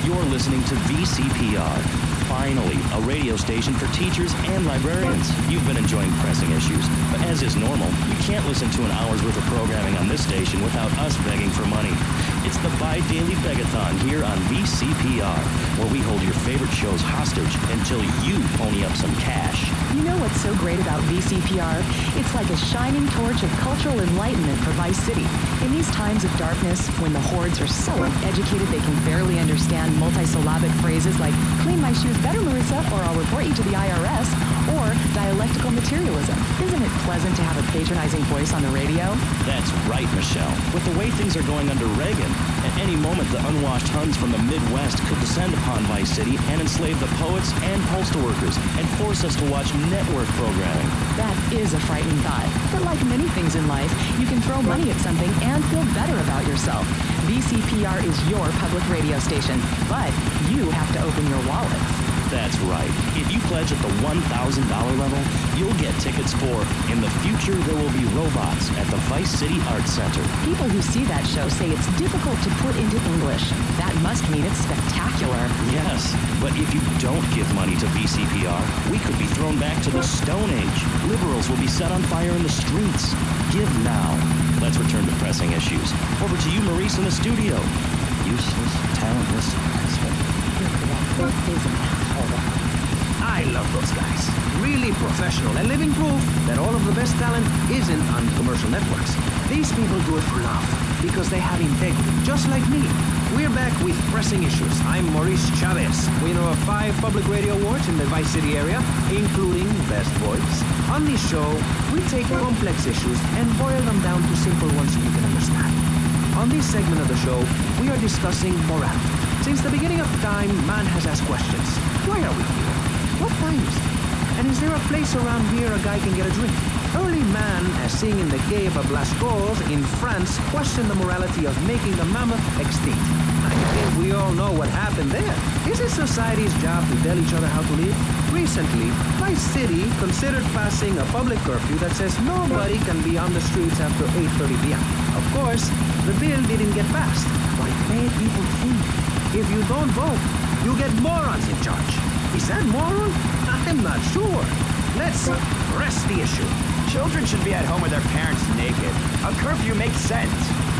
You're listening to VCPR. Finally, a radio station for teachers and librarians. You've been enjoying Pressing Issues, but as is normal, you can't listen to an hour's worth of programming on this station without us begging for money. It's the bi-daily begathon here on VCPR, where we hold your favorite shows hostage until you pony up some cash. You know what's so great about VCPR? It's like a shining torch of cultural enlightenment for Vice City. In these times of darkness, when the hordes are so uneducated they can barely understand multisyllabic phrases like, clean my shoes better, Marissa, or I'll report you to the IRS, or dialectical materialism. Isn't it pleasant to have a patronizing voice on the radio? That's right, Michelle. With the way things are going under Reagan, at any moment the unwashed Huns from the Midwest could descend upon Vice City and enslave the poets and postal workers and force us to watch network programming. That is a frightening thought. But like many things in life, you can throw money at something and feel better about yourself. VCPR is your public radio station, but you have to open your wallet. That's right. If you pledge at the $1,000 level, you'll get tickets for In the Future There Will Be Robots at the Vice City Arts Center. People who see that show say it's difficult to put into English. That must mean it's spectacular. Yes, but if you don't give money to VCPR, we could be thrown back to the Stone Age. Liberals will be set on fire in the streets. Give now. Let's return to Pressing Issues. Over to you, Maurice, in the studio. Useless, talentless, I love those guys. Really professional and living proof that all of the best talent isn't on commercial networks. These people do it for love because they have integrity, just like me. We're back with Pressing Issues. I'm Maurice Chavez, winner of 5 public radio awards in the Vice City area, including Best Voice. On this show, we take complex issues and boil them down to simple ones you can understand. On this segment of the show, we are discussing morality. Since the beginning of time, man has asked questions. Why are we here? What time is it? And is there a place around here a guy can get a drink? Early man, as seen in the Cave of Lascaux in France, questioned the morality of making the mammoth extinct. I think we all know what happened there. Is it society's job to tell each other how to live? Recently, Vice City considered passing a public curfew that says nobody can be on the streets after 8:30 p.m. Of course, the bill didn't get passed, but it made people think. If you don't vote, you get morons in charge. Is that moral? I'm not sure. Let's press the issue. Children should be at home with their parents naked. A curfew makes sense.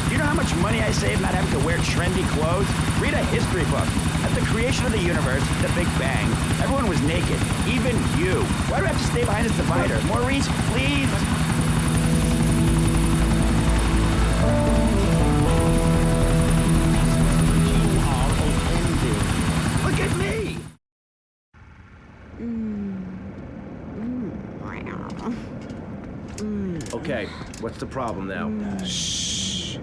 You know how much money I save not having to wear trendy clothes? Read a history book. At the creation of the universe, the Big Bang, everyone was naked. Even you. Why do I have to stay behind this divider? Maurice, please. Look at me! Okay, what's the problem now? Shh.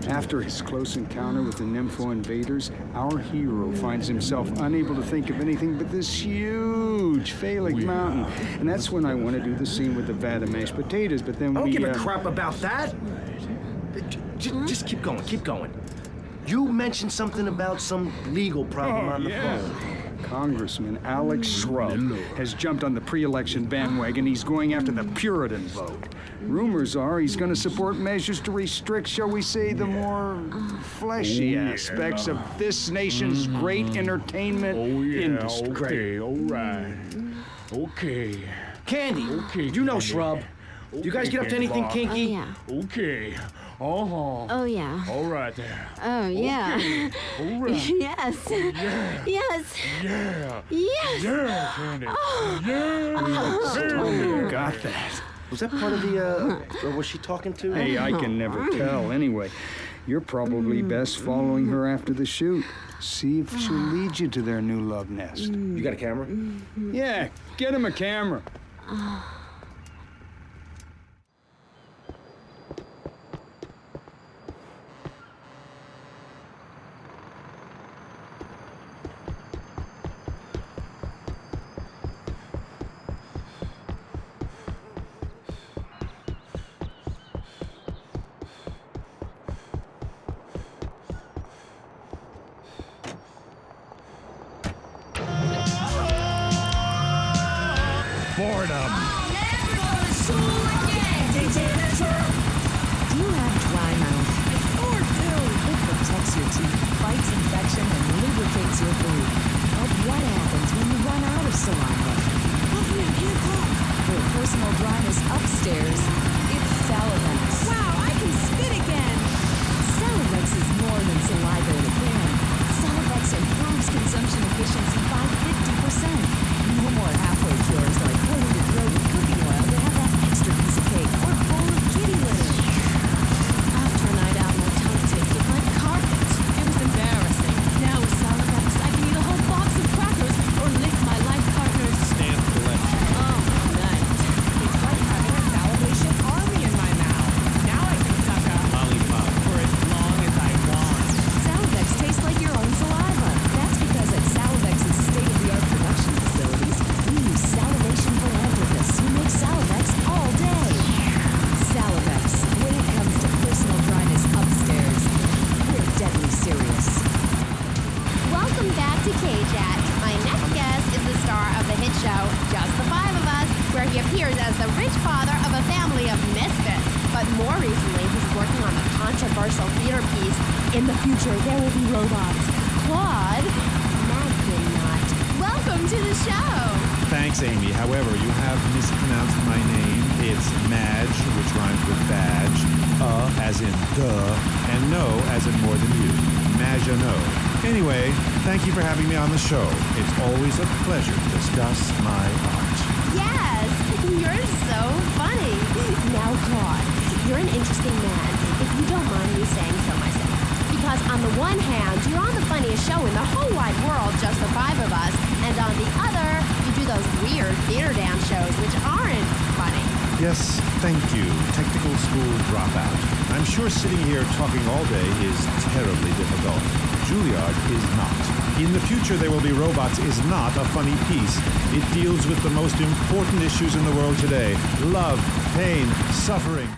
After his close encounter with the Nympho invaders, our hero finds himself unable to think of anything but this huge phallic mountain. And that's when I want to do the scene with the vat of mashed potatoes, but then I don't we... give a crap about that. Just keep going, keep going. You mentioned something about some legal problem on the phone. Congressman Alex Shrub has jumped on the pre-election bandwagon. He's going after the Puritan vote. Rumors are he's going to support measures to restrict, shall we say, the more fleshy aspects of this nation's great entertainment industry. Okay, all right. Okay. Candy, you know Shrub. You guys get up to anything kinky? Oh, yeah. Okay. Uh-huh. Oh, yeah. All right there. Oh, yeah. Okay. All right. Yes. Yeah. Yes. Yeah. Yes. Yeah, Candy. Oh. Yeah. You got that. Was that part of the, or was she talking to? Hey, I can never tell. Anyway, you're probably best following her after the shoot. See if she'll lead you to their new love nest. You got a camera? Yeah, get him a camera. Boredom. Do you have dry mouth? Or do? It protects your teeth, fights infection, and lubricates your food. But what happens when you run out of saliva? For personal dryness upstairs, it's Salivex. Wow, I can spit again! Salivex is more than saliva in a can. Salivex improves consumption efficiency by 50%. No more halfway cures like holding your throat with cooking oil to have that extra piece of cake or bowl of kitty litter. After a night out, my tongue tasted like carpet. It was embarrassing. Now with Salivex, I can eat a whole box of crackers or lick my life partner's Stamp collection. Oh, nice. It's like having a salivation army in my mouth. Now I can suck a Lollipop for as long as I want. Salivex tastes like your own saliva. That's because at Salivex's state-of-the-art production facilities, we use salivation philanthropists who make Salivex all day. Salivex, when it comes to personal dryness upstairs, we're deadly serious. Welcome back to K-Chat. My next guest is the star of the hit show, Just the Five of Us, where he appears as the rich father of a family of misfits. But more recently, he's working on the controversial theater piece, In the Future There Will Be Robots. Claude Magdinot. Welcome to the show. Thanks, Amy. However, you have mispronounced my name. It's Madge, which rhymes with badge, as in duh, and no as in more than you. Maginot. Anyway, thank you for having me on the show. It's always a pleasure to discuss my art. Yes, you're so funny. Now, Claude, you're an interesting man, if you don't mind me saying so myself. Because on the one hand, you're on the funniest show in the whole wide world, Just the Five of Us, and on the other, you do those weird theater dance shows which aren't funny. Yes, thank you. Technical school dropout. I'm sure sitting here talking all day is terribly difficult. Juilliard is not. In the Future There Will Be Robots is not a funny piece. It deals with the most important issues in the world today. Love, pain, suffering.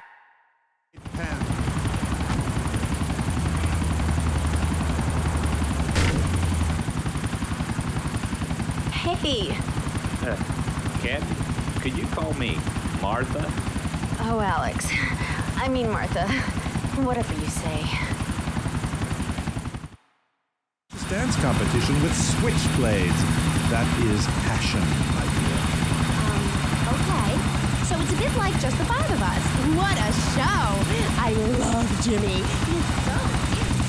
Hey. Cat, could you call me Martha? Oh, Alex. I mean Martha. Whatever you say. Dance competition with switchblades. That is passion, my dear. Okay. So it's a bit like Just the Five of Us. What a show! I love Jimmy. He's so cute.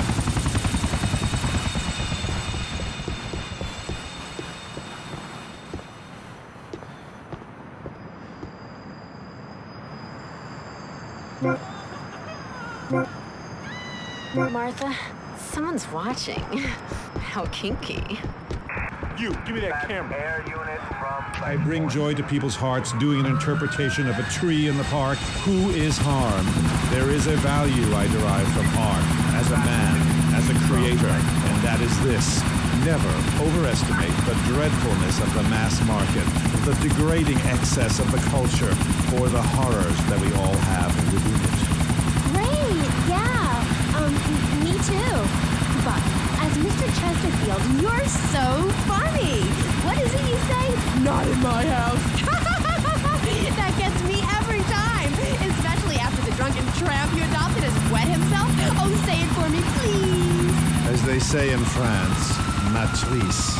Martha, someone's watching. How kinky. You, give me that camera. I bring joy to people's hearts doing an interpretation of a tree in the park. Who is harmed? There is a value I derive from art, as a man, as a creator, and that is this. Never overestimate the dreadfulness of the mass market, the degrading excess of the culture, or the horrors that we all have within it. Great, yeah. Me too. But as Mr. Chesterfield, you're so funny. What is it you say? Not in my house. That gets me every time, especially after the drunken tramp you adopted has wet himself. Oh, say it for me, please. As they say in France, matrice.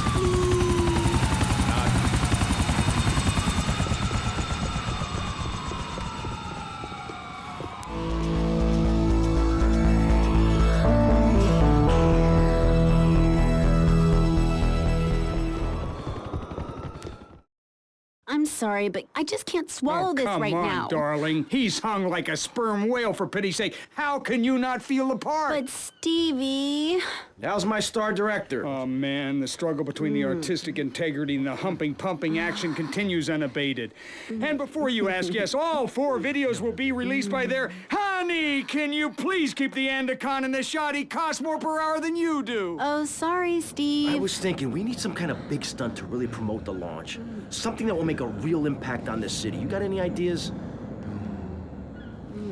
I'm sorry, but I just can't swallow this right now. Come on, darling. He's hung like a sperm whale, for pity's sake. How can you not feel the part? But Stevie... How's my star director? Oh, man, the struggle between the artistic integrity and the humping, pumping action continues unabated. And before you ask, yes, all 4 videos will be released by their... Honey, can you please keep the Andacon in the shot? He costs more per hour than you do. Oh, sorry, Steve. I was thinking we need some kind of big stunt to really promote the launch. Something that will make a real impact on this city. You got any ideas?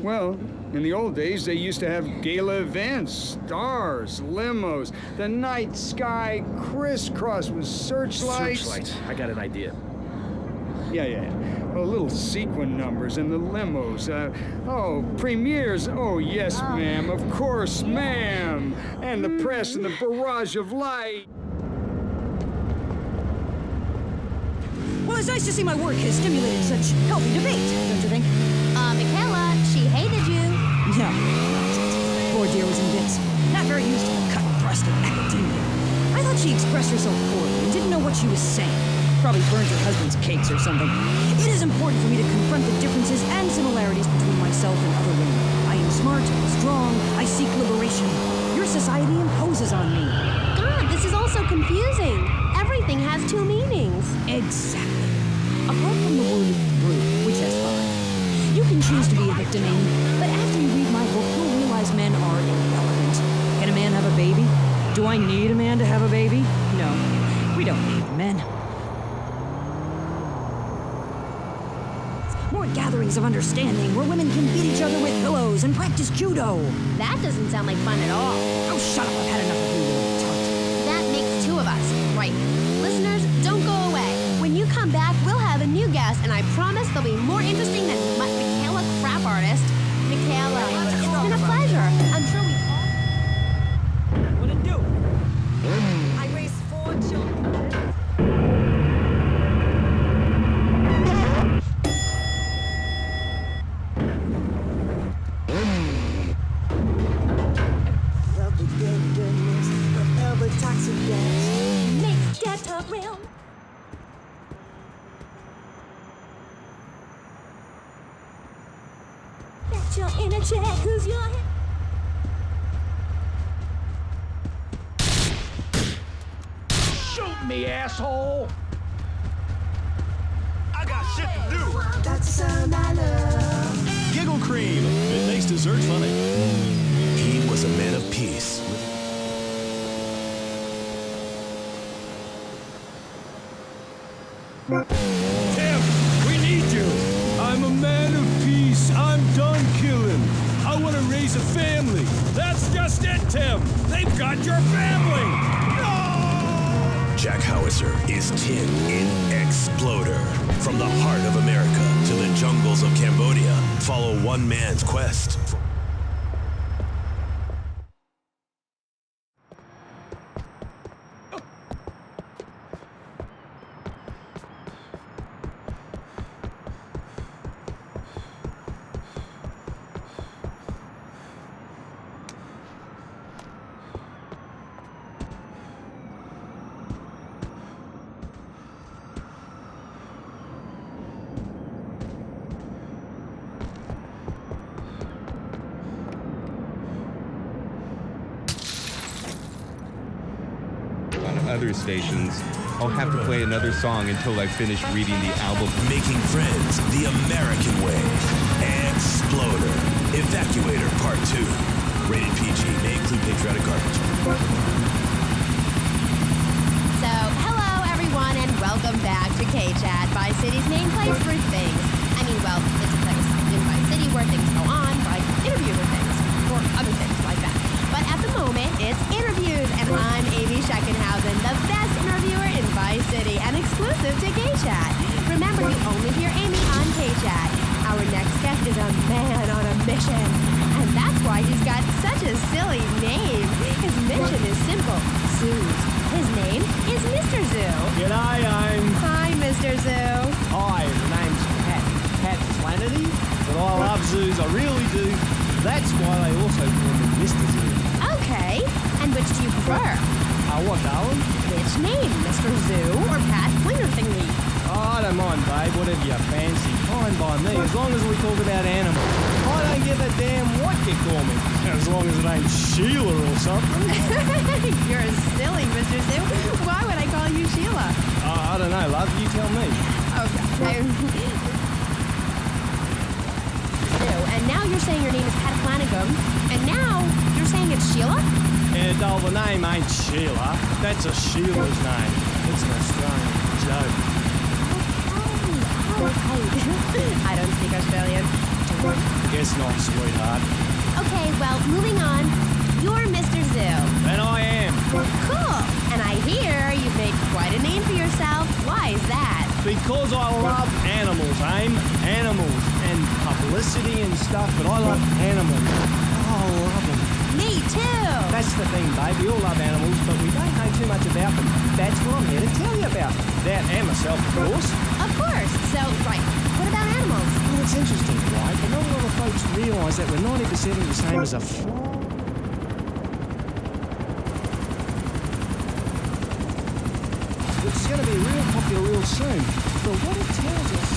Well, in the old days, they used to have gala events, stars, limos, the night sky crisscross with searchlights. Searchlights. I got an idea. Yeah. Well, little sequin numbers and the limos. Premieres. Oh, yes, ma'am. Of course, ma'am. And the press and the barrage of light. Well, it's nice to see my work has stimulated such healthy debate, don't you think? Michaela, she hated you. No. Poor dear was Vince. Not very used to the cut-breasted academia. I thought she expressed herself poorly and didn't know what she was saying. Probably burned her husband's cakes or something. It is important for me to confront the differences and similarities between myself and other women. I am smart, strong, I seek liberation. Your society imposes on me. God, this is all so confusing. Everything has 2 meanings. Exactly. Apart from the word brute, which has 5. You can choose to be a victim, Amy, but after you read my book, you'll realize men are irrelevant. Can a man have a baby? Do I need a man to have a baby? No, we don't need men. More gatherings of understanding where women can beat each other with pillows and practice judo. That doesn't sound like fun at all. Oh, shut up. I've had enough of you, little tart. That makes 2 of us. Right. Listeners, don't go away. When you come back, we'll have a new guest, and I promise they'll be more interesting than Michaela Crap Artist. Michaela, it's been a pleasure. I'm sure we all... What it do? I raised 4 children. Toxic gas makes ghetto real. That's your inner check, who's your head? Shoot me, asshole! I got shit to do. That's the sound I love. Giggle cream. It makes dessert funny. He was a man of peace. Tim, we need you. I'm a man of peace. I'm done killing. I want to raise a family. That's just it, Tim. They've got your family. No! Jack Howitzer is Tin in Exploder. From the heart of America to the jungles of Cambodia, follow one man's quest. other stations, I'll have to play another song until I finish reading the album. Making Friends the American Way. Exploder. Evacuator Part 2. Rated PG. May include patriotic garbage. So, hello everyone, and welcome back to K-Chat, Vice City's main place for things. I mean, well, it's a place in Vice City where things go on, like interviews and things, or other things like that. But at the moment, it's interviews, and I'm Amy Sheckenhausen, the best interviewer in Vice City, and exclusive to K-Chat. Remember, you only hear Amy on K-Chat. Our next guest is a man on a mission, and that's why he's got such a silly name. His mission is simple: zoos. His name is Mr. Zoo. G'day, Ames. Hi, Mr. Zoo. Hi, the name's Pat Flannery, but I love zoos, I really do. That's why they also call me Mr. Zoo. Okay, and which do you prefer? What, darling? Which name, Mr. Zoo or Pat Flinger Thingy? Oh, I don't mind, babe, whatever you fancy. Fine by me, as long as we talk about animals. I don't give a damn what you call me, as long as it ain't Sheila or something. You're silly, Mr. Zoo. Why would I call you Sheila? I don't know, love, you tell me. Okay. And now you're saying your name is Pat Flanagan, and now you're saying it's Sheila? Yeah, doll, the name ain't Sheila. That's a Sheila's name. It's an Australian joke. I don't speak Australian. Guess not, sweetheart. Okay, well, moving on. You're Mr. Zoo. And I am. Cool. And I hear you've made quite a name for yourself. Why is that? Because I love animals, Aim. Animals and publicity and stuff, but I love animals. Oh, I love them. Me too. That's the thing, babe. We all love animals, but we don't know too much about them. That's what I'm here to tell you about. That and myself, of course. Of course. So, right. What about animals? Well, it's interesting, right? But not a lot of folks realise that we're 90% the same as a fly. Which is going to be real popular real soon. But what it tells us...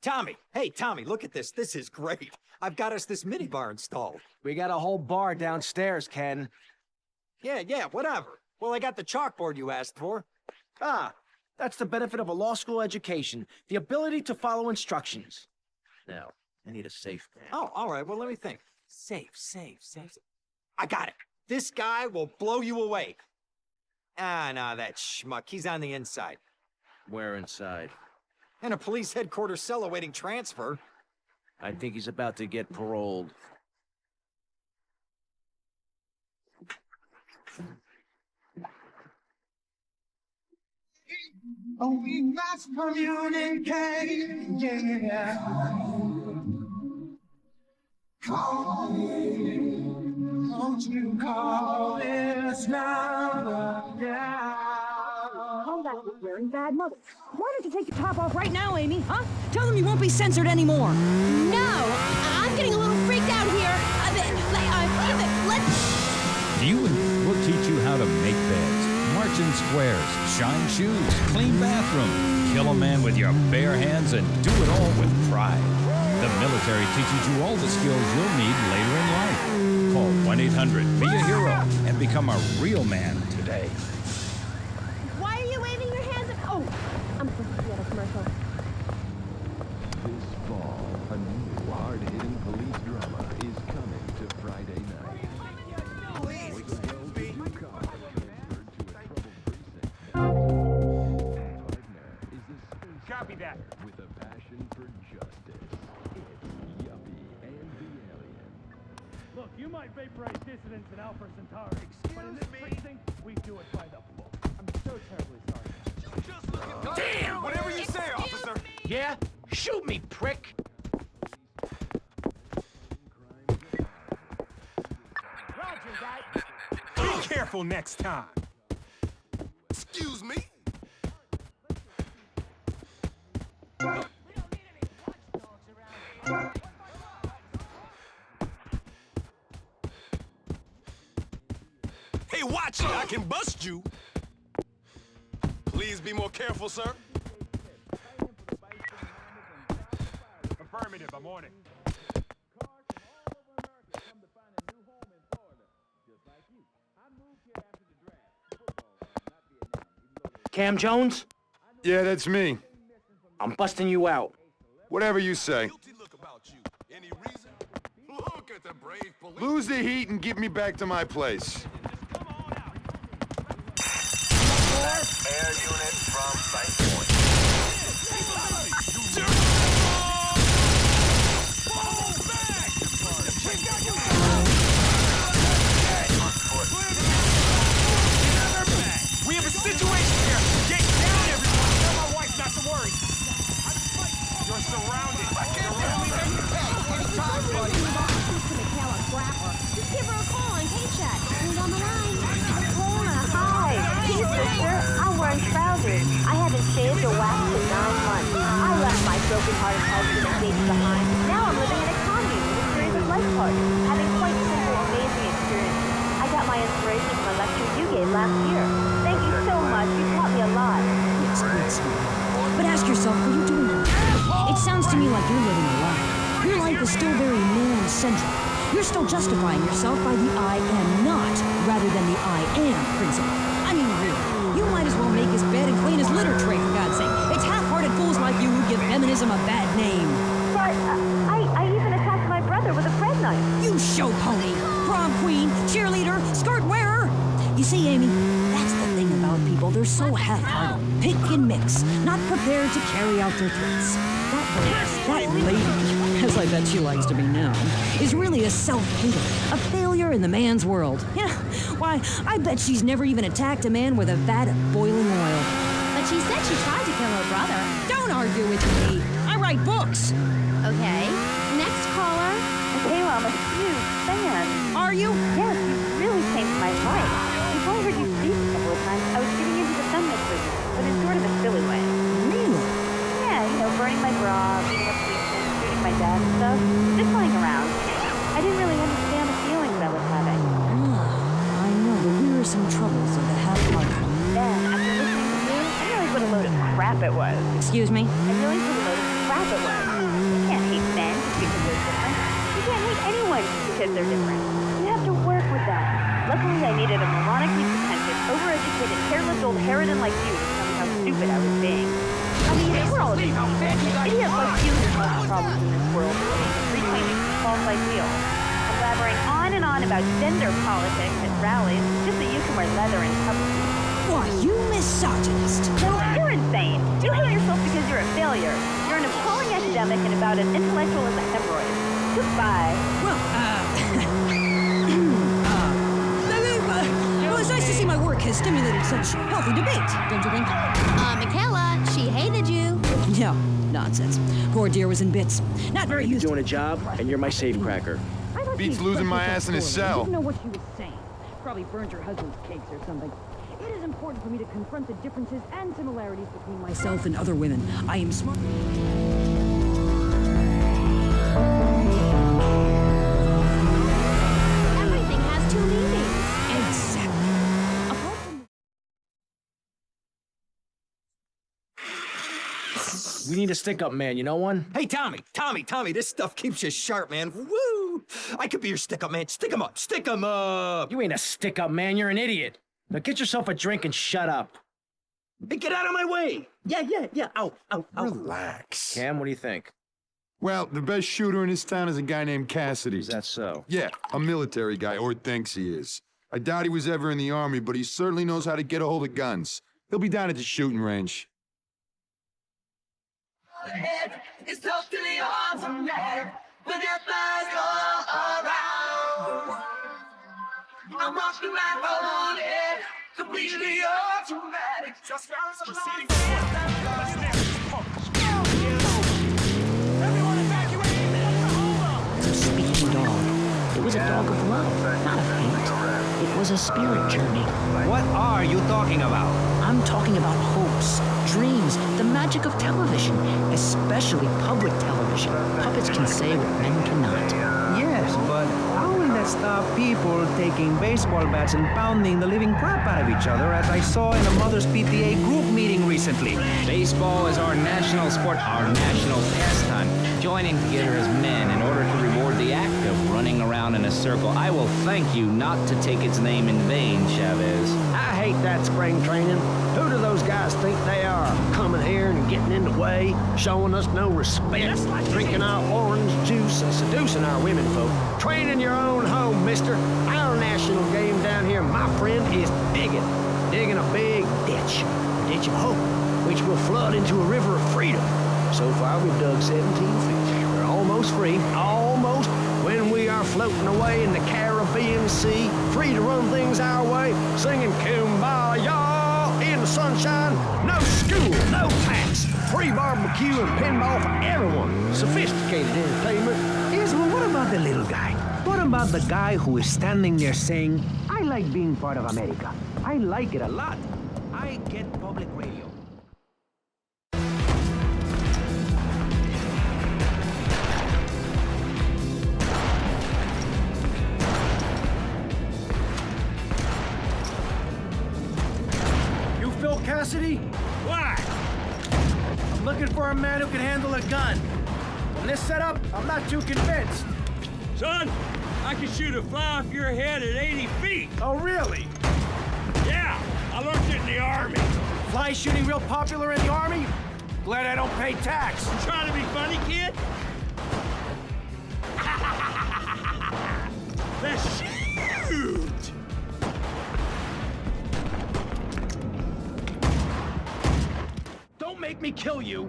Tommy! Hey, Tommy, look at this. This is great. I've got us this minibar installed. We got a whole bar downstairs, Ken. Yeah, whatever. Well, I got the chalkboard you asked for. Ah, that's the benefit of a law school education. The ability to follow instructions. Now, I need a safe. Oh, all right. Well, let me think. Safe. I got it. This guy will blow you away. Ah, nah, that schmuck. He's on the inside. Where inside? In a police headquarters cell awaiting transfer. I think he's about to get paroled. Oh, we must communicate, yeah. Call me, won't you call this number, yeah. Oh, that was wearing bad mother. Why don't you take your top off right now, Amy, huh? Tell them you won't be censored anymore. No, I'm getting a little freaked out here. We'll teach you how to make beds, march in squares, shine shoes, clean bathroom, kill a man with your bare hands, and do it all with pride. The military teaches you all the skills you'll need later in life. Call 1-800-BE-A-HERO and become a real man today. Why are you waving your hands? Oh, I'm supposed to be at a commercial. This fall, a new hard-hitting police drama is coming to Friday night. Alpha Centauri. But in this precinct, we do it by the book. I'm so terribly sorry. Damn! Whatever you say, officer. Yeah? Shoot me, prick. Roger that. Be careful next time. Excuse me? Hey, watch it! I can bust you! Please be more careful, sir. Affirmative, I'm on it. Cam Jones? Yeah, that's me. I'm busting you out. Whatever you say. Look at the brave police. Lose the heat and get me back to my place. Air unit from site point. We have a situation here. Get down, everyone. Tell my wife not to worry. You're surrounded. You're only making anytime, buddy. Just give her a call on K-Chat. Hold on the line. Lorna, hi. Hey, sister. I'm wearing trousers. I haven't shaved or waxed in 9 months. I left my broken-hearted husband and baby behind. Now I'm living in a commune with a series of life parties, having quite simple, amazing experiences. I got my inspiration from a lecture you gave last year. Thank you so much. You taught me a lot. Yes, good, sweetie. But ask yourself, are you doing it? It sounds to me like you're living a lie. Your life is still very man-centric. You're still justifying yourself by the I am not, rather than the I am principle. I mean, really, you might as well make his bed and clean his litter tray, for God's sake. It's half-hearted fools like you who give feminism a bad name. But I even attacked my brother with a bread knife. You show pony, prom queen, cheerleader, skirt wearer. You see, Amy, that's the thing about people. They're so half-hearted, pick and mix, not prepared to carry out their threats. That lady, as I bet she likes to be known, is really a self-hater, a failure in the man's world. Yeah, why, I bet she's never even attacked a man with a vat of boiling oil. But she said she tried to kill her brother. Don't argue with me. I write books. Okay. Next caller. Okay, well, I'm a huge fan. Are you? Yes, you really changed my life. Before I heard you speak a couple of times, I was getting into the feminist movement, but in sort of a silly way. Really? Yeah, you know, burning my bra, beating up policemen, shooting my dad and stuff. Just playing around. I didn't really understand the feelings I was having. I know the wearisome troubles of the half-hearted. Then, after listening to you, I realized what a load of crap it was. Excuse me? I realized what a load of crap it was. You can't hate men just because they're different. You can't hate anyone just because they're different. You have to work with them. Luckily, I needed a moronically pretentious, overeducated, careless old harridan like you to tell me how stupid I was being. I mean, we're all idiots like you who cause problems in this world, reclaiming false ideals, and blabbering on and on about gender politics at rallies just so you can wear leather in public. Why, you misogynist. No, you're insane. You hate yourself because you're a failure. You're an appalling academic and about as intellectual as a hemorrhoid. Goodbye. Well, well, it's nice to see my work has stimulated such healthy debate, don't you think? Michaela, she hated you. No, nonsense. Poor dear was in bits. Not very You're used doing a job, and you're my safecracker. Beats losing my ass in his cell. I didn't know what she was saying. Probably burned her husband's cakes or something. It is important for me to confront the differences and similarities between myself and other women. I am smart. Everything has two meanings. Exactly. We need a stick-up man, you know one? Hey, Tommy, this stuff keeps you sharp, man. Woo! I could be your stick-up man. Stick 'em up, stick 'em up! You ain't a stick-up man, you're an idiot. Now get yourself a drink and shut up. Hey, get out of my way! Yeah. Ow. Relax. Cam, what do you think? Well, the best shooter in this town is a guy named Cassidy. Is that so? Yeah, a military guy, or thinks he is. I doubt he was ever in the army, but he certainly knows how to get a hold of guns. He'll be down at the shooting range. It's up to the arms of man, with their thighs all around. I'm rocking like on it, completely automatic. Just proceeding Everyone evacuate! It's a speaking dog. It was a dog of love, not of hate. It was a spirit journey. What are you talking about? I'm talking about hopes, dreams, the magic of television, especially public television. Puppets can say what men cannot. Yes, but how will that stop people taking baseball bats and pounding the living crap out of each other, as I saw in a Mother's PTA group meeting recently? Baseball is our national sport, our national pastime. Joining together as men in order to reward the act of running around in a circle. I will thank you not to take its name in vain, Chavez. I hate that spring training. Who do those guys think they are? Coming here and getting in the way, showing us no respect, drinking our orange juice and seducing our women folk. Training your own home, mister. Our national game down here, my friend, is digging. Digging a big ditch. A ditch of hope, which will flood into a river of freedom. So far, we've dug 17 feet. We're almost free. Almost. When we are floating away in the Caribbean Sea, free to run things our way, singing Kumbaya in the sunshine. No school, no tax, free barbecue and pinball for everyone. Sophisticated entertainment. Yes, well, what about the little guy? What about the guy who is standing there saying, I like being part of America. I like it a lot. I get public radio. Phil Cassidy? Why? I'm looking for a man who can handle a gun. On this setup, I'm not too convinced. Son, I can shoot a fly off your head at 80 feet. Oh, really? Yeah, I learned it in the Army. Fly shooting real popular in the Army? Glad I don't pay tax. You trying to be funny, kid? Let's shoot! Don't make me kill you!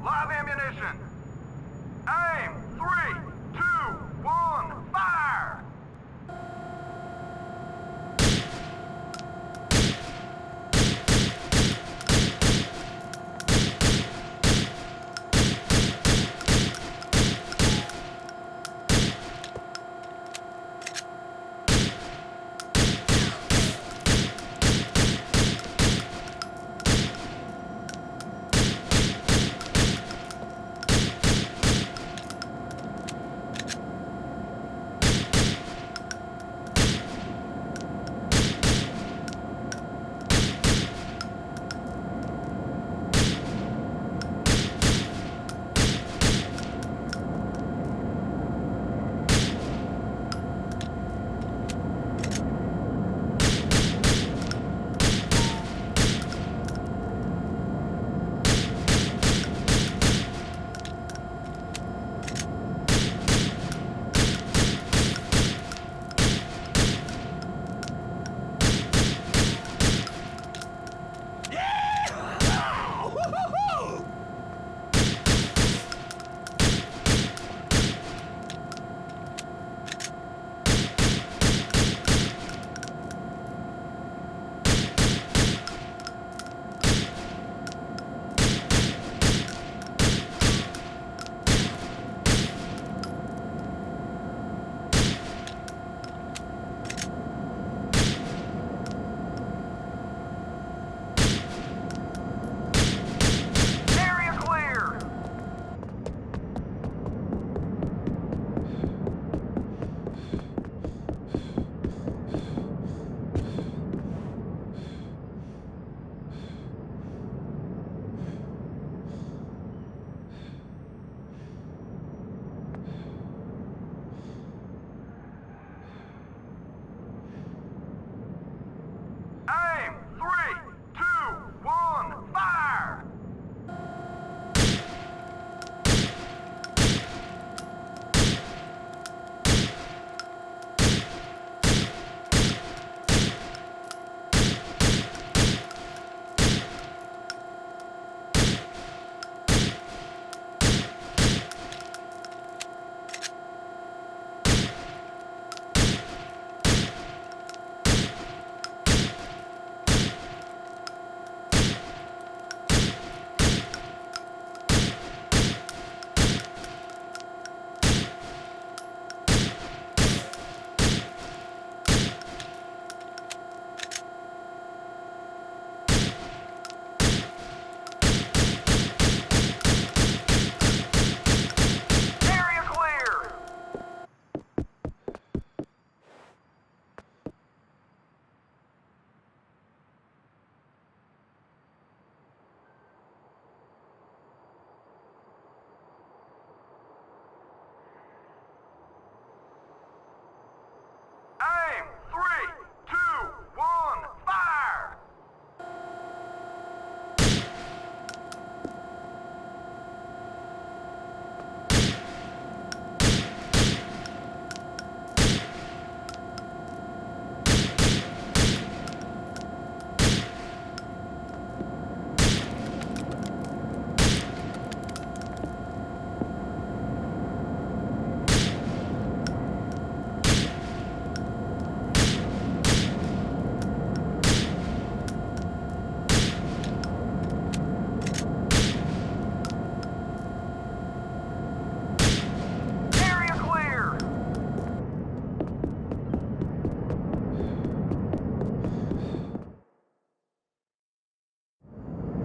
Live ammunition! Aim! 3, 2, 1, fire!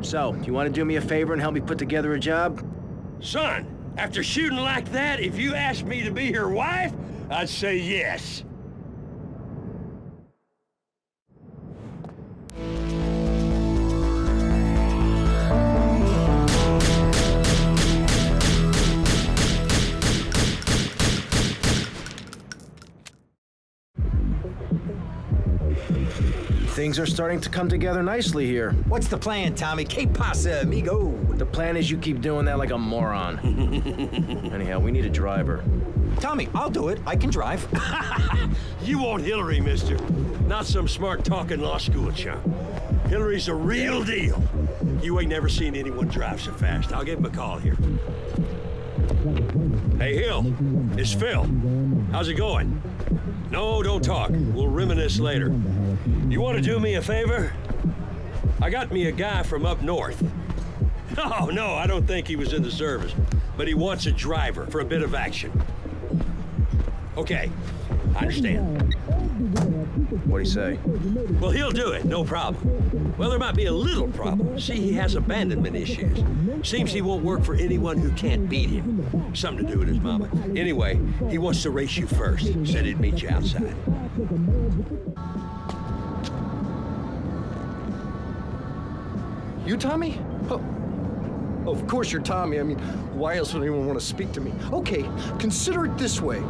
So, do you want to do me a favor and help me put together a job? Son, after shooting like that, if you asked me to be your wife, I'd say yes. Things are starting to come together nicely here. What's the plan, Tommy? Que pasa, amigo? The plan is you keep doing that like a moron. Anyhow, we need a driver. Tommy, I'll do it. I can drive. You want Hillary, mister. Not some smart-talking law school chump. Hillary's a real deal. You ain't never seen anyone drive so fast. I'll give him a call here. Hey, Hill. It's Phil. How's it going? No, don't talk. We'll reminisce later. You want to do me a favor? I got me a guy from up north. No, I don't think he was in the service. But he wants a driver for a bit of action. Okay, I understand. What'd he say? Well, he'll do it, no problem. Well, there might be a little problem. See, he has abandonment issues. Seems he won't work for anyone who can't beat him. Something to do with his mama. Anyway, he wants to race you first. Said he'd meet you outside. You Tommy? Oh, of course you're Tommy. I mean, why else would anyone want to speak to me? Okay, consider it this way.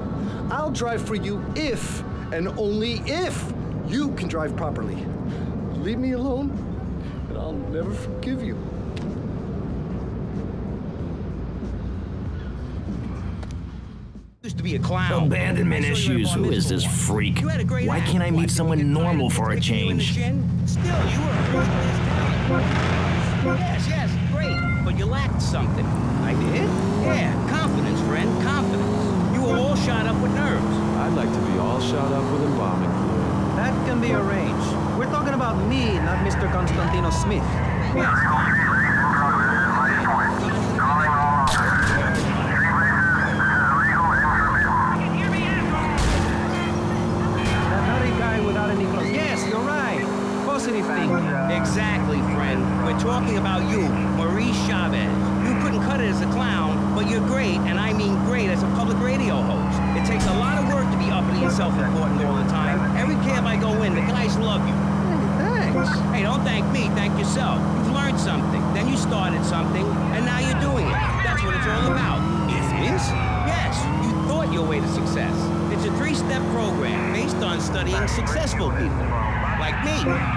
I'll drive for you if, and only if, you can drive properly. Leave me alone, and I'll never forgive you. Used to be a clown. Abandonment issues. Who is this freak? Why can't I meet someone normal for a change? Still, you were a first-class talent. Yes, great. But you lacked something. I did? Yeah, confidence, friend, confidence. You were all shot up with nerves. I'd like to be all shot up with embalming fluid. That can be arranged. We're talking about me, not Mr. Constantino Smith. Yes, you're right. Positive thinking. Exactly, friend. We're talking about you, Maurice Chavez. You couldn't cut it as a clown, but you're great, and I mean great, as a public radio host. It takes a lot of work to be uppity and self-important all the time. Every camp I go in, the guys love you. Hey, thanks. Hey, don't thank me, thank yourself. You've learned something, then you started something, and now you're doing it. That's what it's all about. It is? Yes, you thought your way to success. It's a 3-step program based on studying successful people. Like me.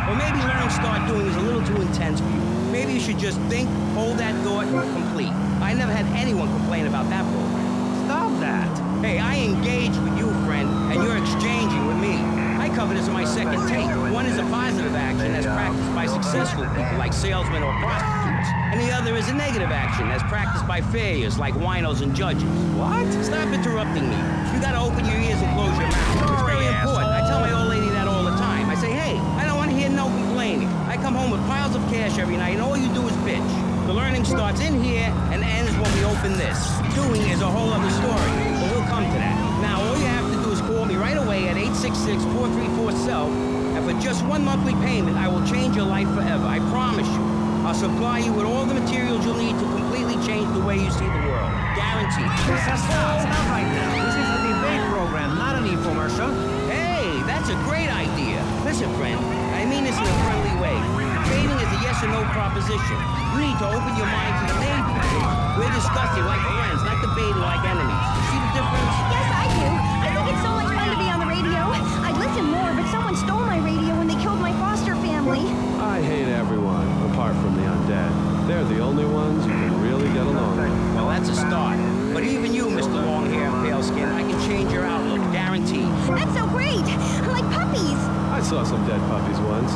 Or maybe learning start doing is a little too intense for you. Maybe you should just think, hold that thought, complete. I never had anyone complain about that program. Stop that. Hey, I engage with you, friend, and you're exchanging with me. I cover this in my second tape. One is a positive action as practiced by successful people like salesmen or prostitutes. And the other is a negative action as practiced by failures like winos and judges. What? Stop interrupting me. You gotta open your ears and close your mouth. It's very important. I tell my old lady that all the time. I say, hey, I don't want to hear no complaining. I come home with piles of cash every night and all you do is bitch. The learning starts in here and ends when we open this. Doing is a whole other story, but we'll come to that. Now, all you have to do is call me right away at 866-434-SELF, and for just one monthly payment, I will change your life forever. I promise you. I'll supply you with all the materials you'll need to completely change the way you see the world. Guaranteed. Stop right now. This is a debate program, not an infomercial. Hey, that's a great idea. Listen, friend, I mean this in a friendly way. Debating is a yes or no proposition. You need to open your mind to the main point. We're discussing like friends, not debating like enemies. See the difference? Yes, I do. I think it's so much fun to be on the radio. I'd listen more, but someone stole my radio when they killed my foster family. I hate everyone, apart from the undead. They're the only ones you can really get along with. Well, that's a start. But even you, Mr. Long Hair and Pale Skin, I can change your outlook, guaranteed. That's so great. Like puppies. I saw some dead puppies once.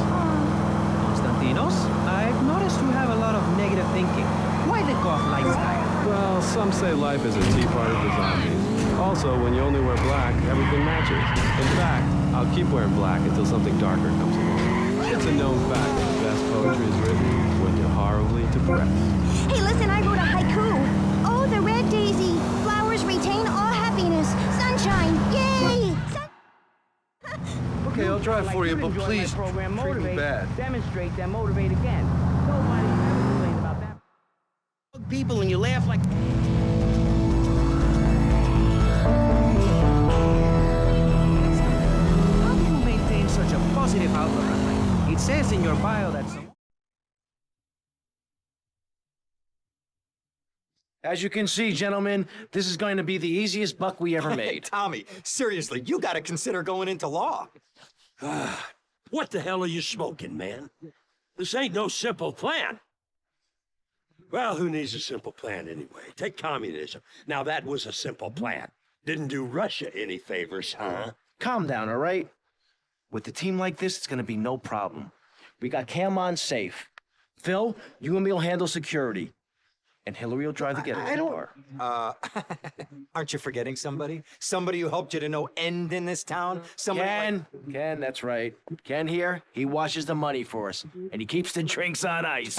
Constantinos, I've noticed you have a lot of negative thinking. Why the goth lifestyle? Well, some say life is a tea party for zombies. Also, when you only wear black, everything matches. In fact, I'll keep wearing black until something darker comes along. It's a known fact that the best poetry is written when you're horribly depressed. Hey, listen, I wrote a haiku. Oh, the red daisy. Flowers retain all happiness. Sunshine. Yay! Okay, I'll drive for you, but please, treat me bad. Demonstrate, then motivate again. Nobody people and you laugh like... How do you maintain such a positive outlook on life? It says in your bio that some... As you can see, gentlemen, this is going to be the easiest buck we ever made. Tommy, seriously, you gotta consider going into law. What the hell are you smoking, man? This ain't no simple plan. Well, who needs a simple plan anyway? Take communism. Now that was a simple plan. Didn't do Russia any favors, huh? Calm down, all right? With a team like this, it's gonna be no problem. We got Cam on safe. Phil, you and me will handle security. And Hillary will drive the getaway car. Aren't you forgetting somebody? Somebody who helped you to no end in this town? Somebody Ken, that's right. Ken here, he washes the money for us. And he keeps the drinks on ice.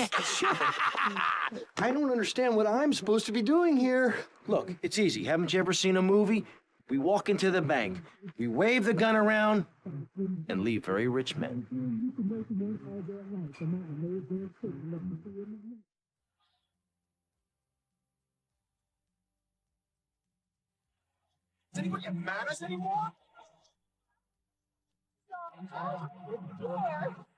I don't understand what I'm supposed to be doing here. Look, it's easy. Haven't you ever seen a movie? We walk into the bank, we wave the gun around, and leave very rich men. Does anyone get mad at us anymore?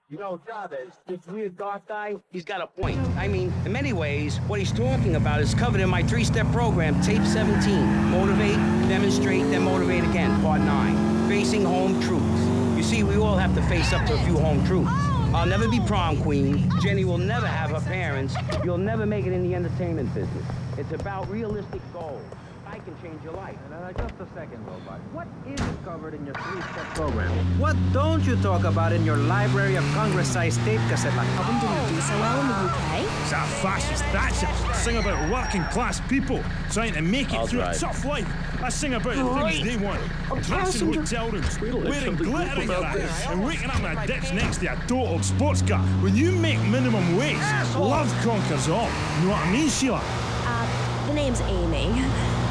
You know, Chavez, this weird dark guy, he's got a point. I mean, in many ways, what he's talking about is covered in my 3-step program, Tape 17. Motivate, demonstrate, then motivate again, Part 9. Facing home truths. You see, we all have to face up to a few home truths. I'll never be prom queen. Jenny will never have her parents. You'll never make it in the entertainment business. It's about realistic goals. I can change your life. Just a second, Robot. What isn't covered in your 3-step program? What don't you talk about in your Library of Congress-sized tape cassette? Like, How didn't do so well in the UK? It's that fascist Thatcher. Sing about working class people trying to make it through a tough life. I sing about the things they want. Dressing hotel rooms, wearing glitter in your eyes, and waking up in a ditch next to a total sports car. When you make minimum wage, love conquers all. You know what I mean, Sheila? The name's Amy.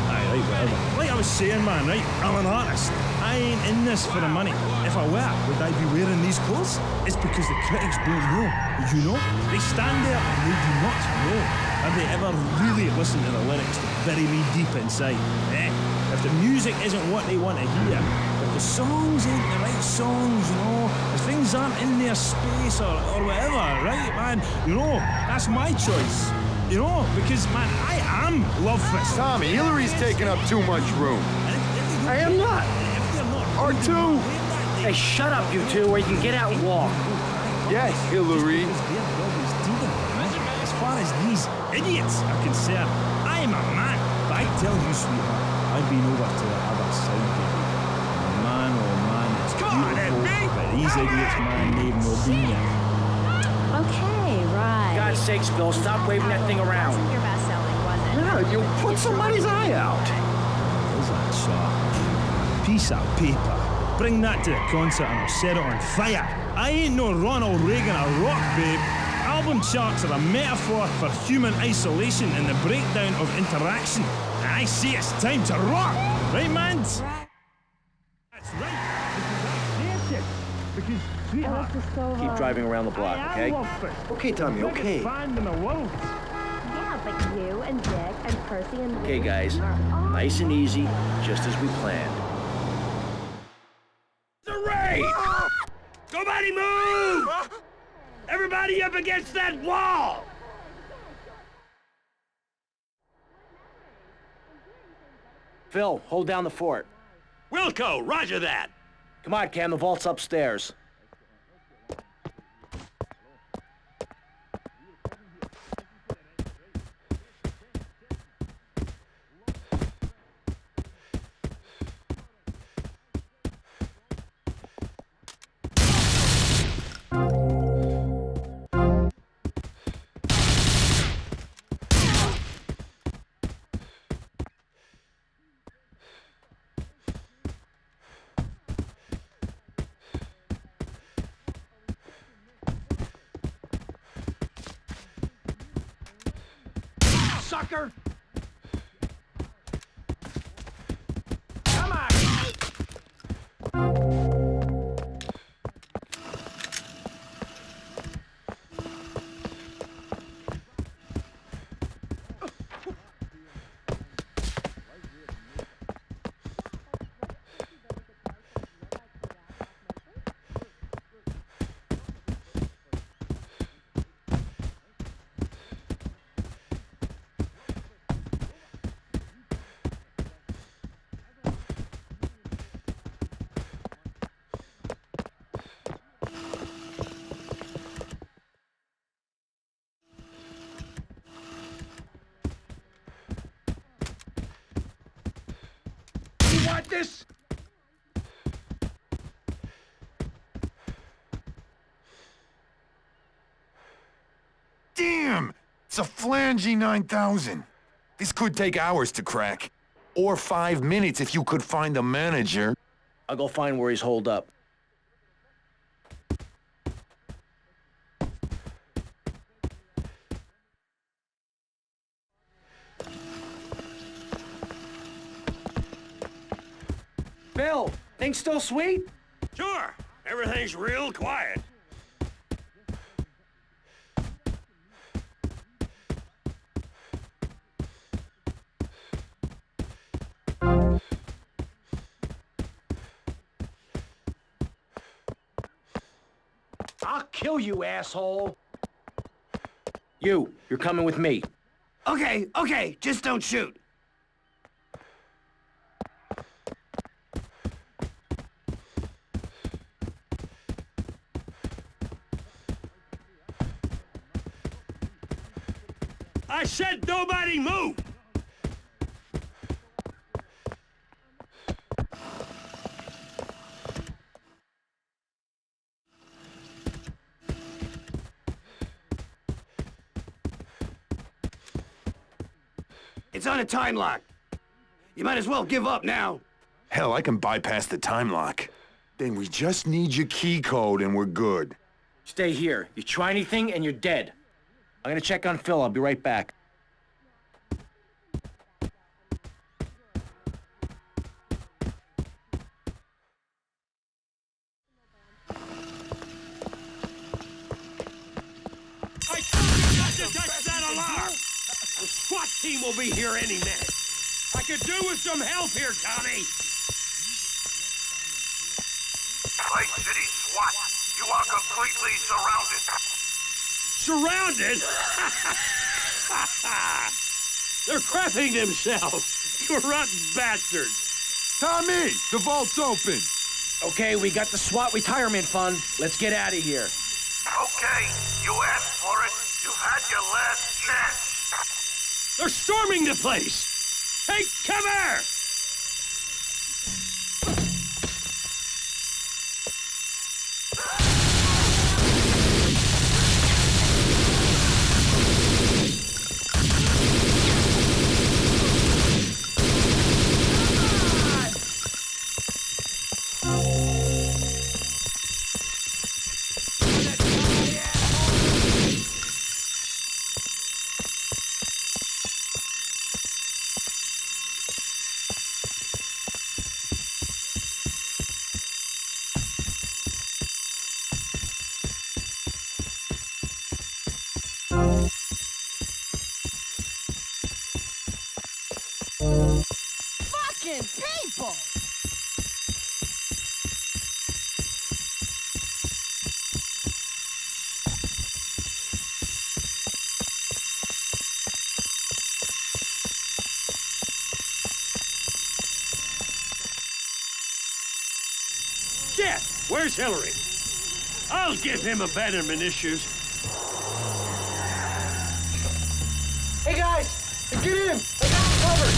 Right, whatever. Like I was saying, man, right? I'm an artist. I ain't in this for the money. If I were, would I be wearing these clothes? It's because the critics don't know. You know? They stand there and they do not know. Have they ever really listened to the lyrics to bury me deep inside? If the music isn't what they want to hear, if the songs ain't the right songs, you know, if things aren't in their space or whatever, right, man? You know, that's my choice. You know, because, man, I am love fist. Tommy, Hillary's taking up too much room. I am not. R2! Hey, shut up, you two, or you can get out and walk. Yes, Hillary. As far as these idiots are concerned, I'm a man. But I tell you, sweetheart, I've been over to the other side, baby. Man, oh man, it's beautiful. But these idiots, man, they've no been there. Okay, right. God's sakes, Bill, stop waving that thing around. Wasn't your best selling, was it? Yeah, you put somebody's eye out. Is that sharp? Piece of paper. Bring that to the concert and I'll set it on fire. I ain't no Ronald Reagan or rock, babe. Album charts are a metaphor for human isolation and the breakdown of interaction. And I say it's time to rock. Right, man? That's right. That's it. Because, sweetheart, Keep driving around the block, okay? Okay, Tommy, okay. band in the world. Yeah, but you and Dick and Percy and Okay, guys, nice and easy, just as we planned. The raid! Nobody move! Everybody up against that wall! Phil, hold down the fort. Wilco, roger that! Come on, Cam, the vault's upstairs. Sucker! Come on! got this? Damn! It's a flangey 9000. This could take hours to crack. Or 5 minutes if you could find the manager. I'll go find where he's holed up. Bill, things still sweet? Sure. Everything's real quiet. I'll kill you, asshole. You're coming with me. Okay, okay, just don't shoot. I said nobody move! It's on a time lock. You might as well give up now. Hell, I can bypass the time lock. Then we just need your key code and we're good. Stay here. You try anything and you're dead. I'm gonna check on Phil. I'll be right back. I told you not to touch that alarm! The SWAT team will be here any minute. I could do with some help here, Tommy. Lake City SWAT, you are completely surrounded. Surrounded? They're crapping themselves. You rotten bastards. Tommy, the vault's open. Okay, we got the SWAT retirement fund. Let's get out of here. Okay, you asked for it. You've had your last chance. They're storming the place. Take cover! Fucking people! Shit! Where's Hillary? I'll give him abandonment issues. Hey guys, get in! I got you covered!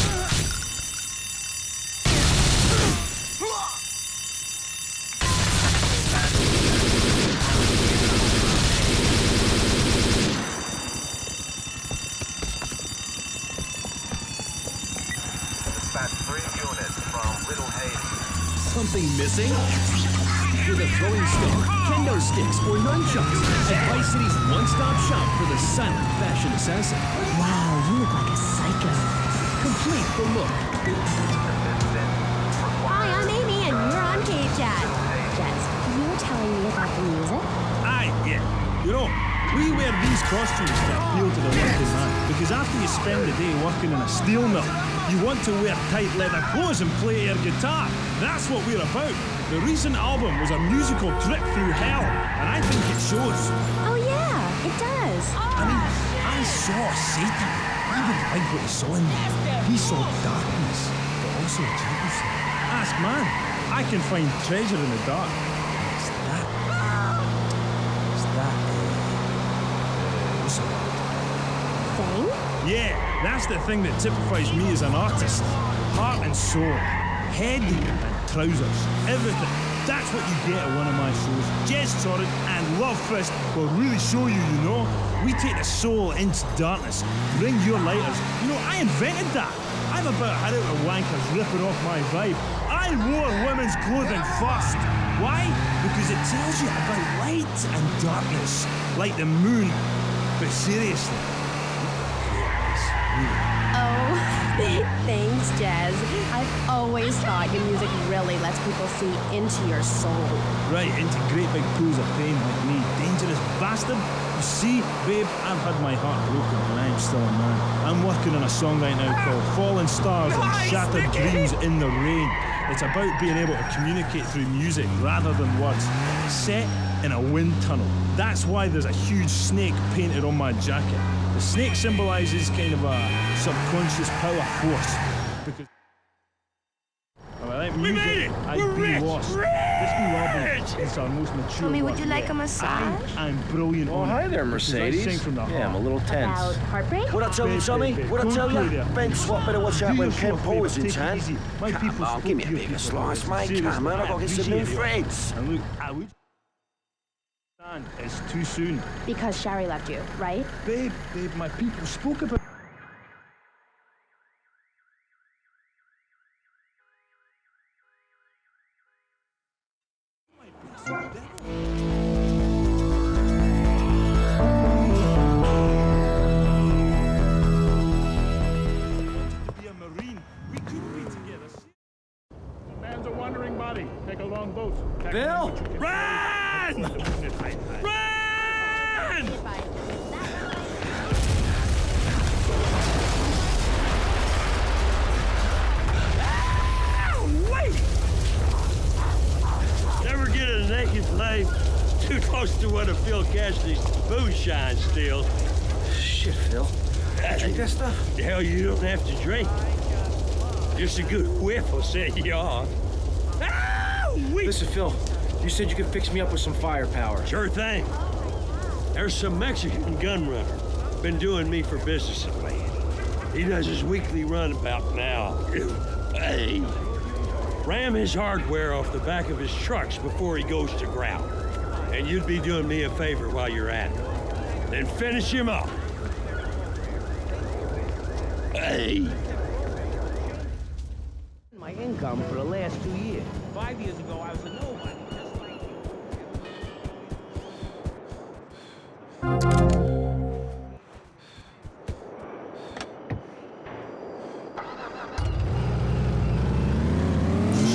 Something missing? With a throwing star, kendo sticks, or nunchucks at Vice City's one-stop shop for the silent fashion assassin. Wow, you look like a psycho. Complete the look. Hi, I'm Amy, and you're on K-Chat. Jess, you were telling me about the music? Aye, yeah. You know, we wear these costumes to appeal to the working man, because after you spend the day working in a steel mill, you want to wear tight leather clothes and play air guitar. That's what we're about. The recent album was a musical trip through hell, and I think it shows. Oh yeah, it does. I mean, I saw Satan. I didn't like what he saw in me. He saw darkness, but also Jerusalem. Ask man. I can find treasure in the dark. It's that. Thing? Yeah, that's the thing that typifies me as an artist. Heart and soul. head and trousers. Everything. That's what you get at one of my shows. Jez Torrent and Love Fist will really show you, you know. We take the soul into darkness. Bring your lighters. You know, I invented that. I've about had it with wankers ripping off my vibe. I wore women's clothing first. Why? Because it tells you about light and darkness, like the moon. But seriously. Oh, thanks, Jez. I've always thought your music really lets people see into your soul. Right, into great big pools of pain like me. Dangerous bastard. You see, babe, I've had my heart broken and I'm still a man. I'm working on a song right now called Fallen Stars and Shattered Dreams in the Rain. It's about being able to communicate through music rather than words. Set in a wind tunnel. That's why there's a huge snake painted on my jacket. The snake symbolizes kind of a subconscious power force. Because we made it! We're rich! Lost. This new album is our most mature. Tommy, would you like a massage? I'm brilliant. Oh, hi there, Mercedes. Yeah, I'm a little tense. About heartbreak? What I tell you, Tommy? What I tell you? Ben Swap better watch out when Ken Paul is in town. Come on, give me a bigger slice, mate. Come on, I've got to get some new friends. And look, it's too soon. Because Shari left you, right? Babe, my people spoke about... Be a Marine. We could be together. Man's a wandering body. Take a long boat. Bill! Run! Run! Wait! Never get a naked flame too close to one of Phil Cassidy's Boomshine steals. Shit, Phil. You drink that stuff? Hell, you don't have to drink. Just a good whiff will set you off. Listen, Phil, you said you could fix me up with some firepower. Sure thing. There's some Mexican gun runner. Been doing me for business of late. He does his weekly run about now. Hey. Ram his hardware off the back of his trucks before he goes to ground. And you'd be doing me a favor while you're at it. Then finish him up. Hey. My income for the last 2 years. 5 years ago, I was a nobody, just like you.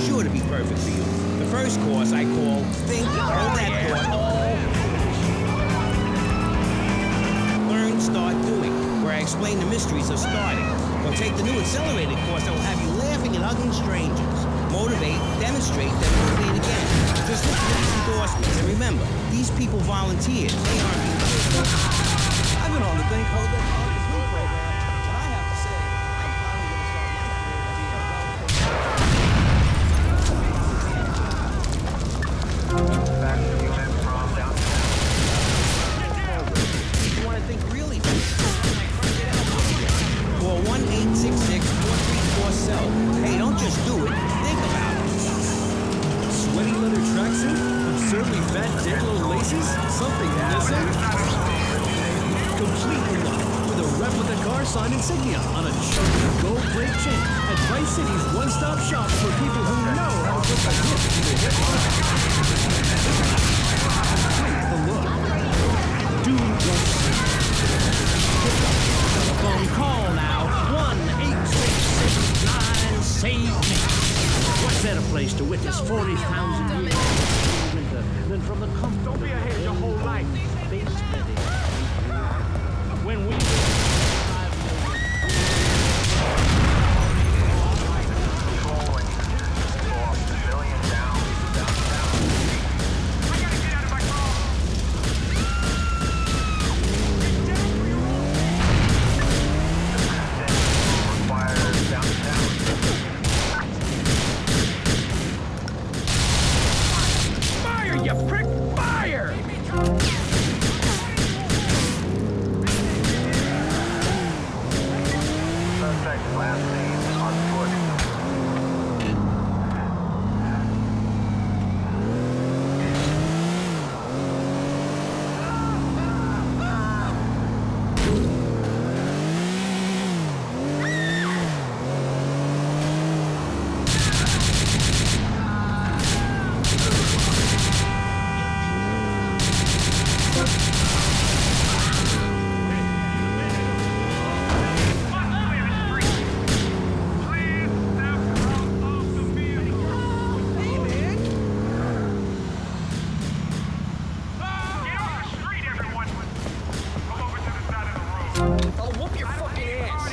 Sure to be perfect for you. The first course I call Think, Hold That Thought. Learn, Start Doing, where I explain the mysteries of starting. Or take the new accelerated course that will have you laughing and hugging strangers. Motivate, demonstrate, then motivate again. Just look for these endorsements and remember, these people volunteered. They aren't being paid. I've been on the Think, Hold That Thought program, and I have to say, I'm finally going to start. You want to think really fast? Call 1-866-434-SELL. Hey, don't just do it. Think about it. Sweaty leather tracksuit? Absurdly fat Daniel laces? Something missing? Complete in one with a replica car sign insignia on a chunky gold plate chain at Vice City's one-stop shop for people who know how to put the hip to the hip market. Complete the look. Do what's Telephone call now. 1-866-9-SAVE-ME. What better place to witness 40,000 years of winter than from the comfort? Don't be ahead your whole life. Space medic. When we I'll whoop your fucking ass.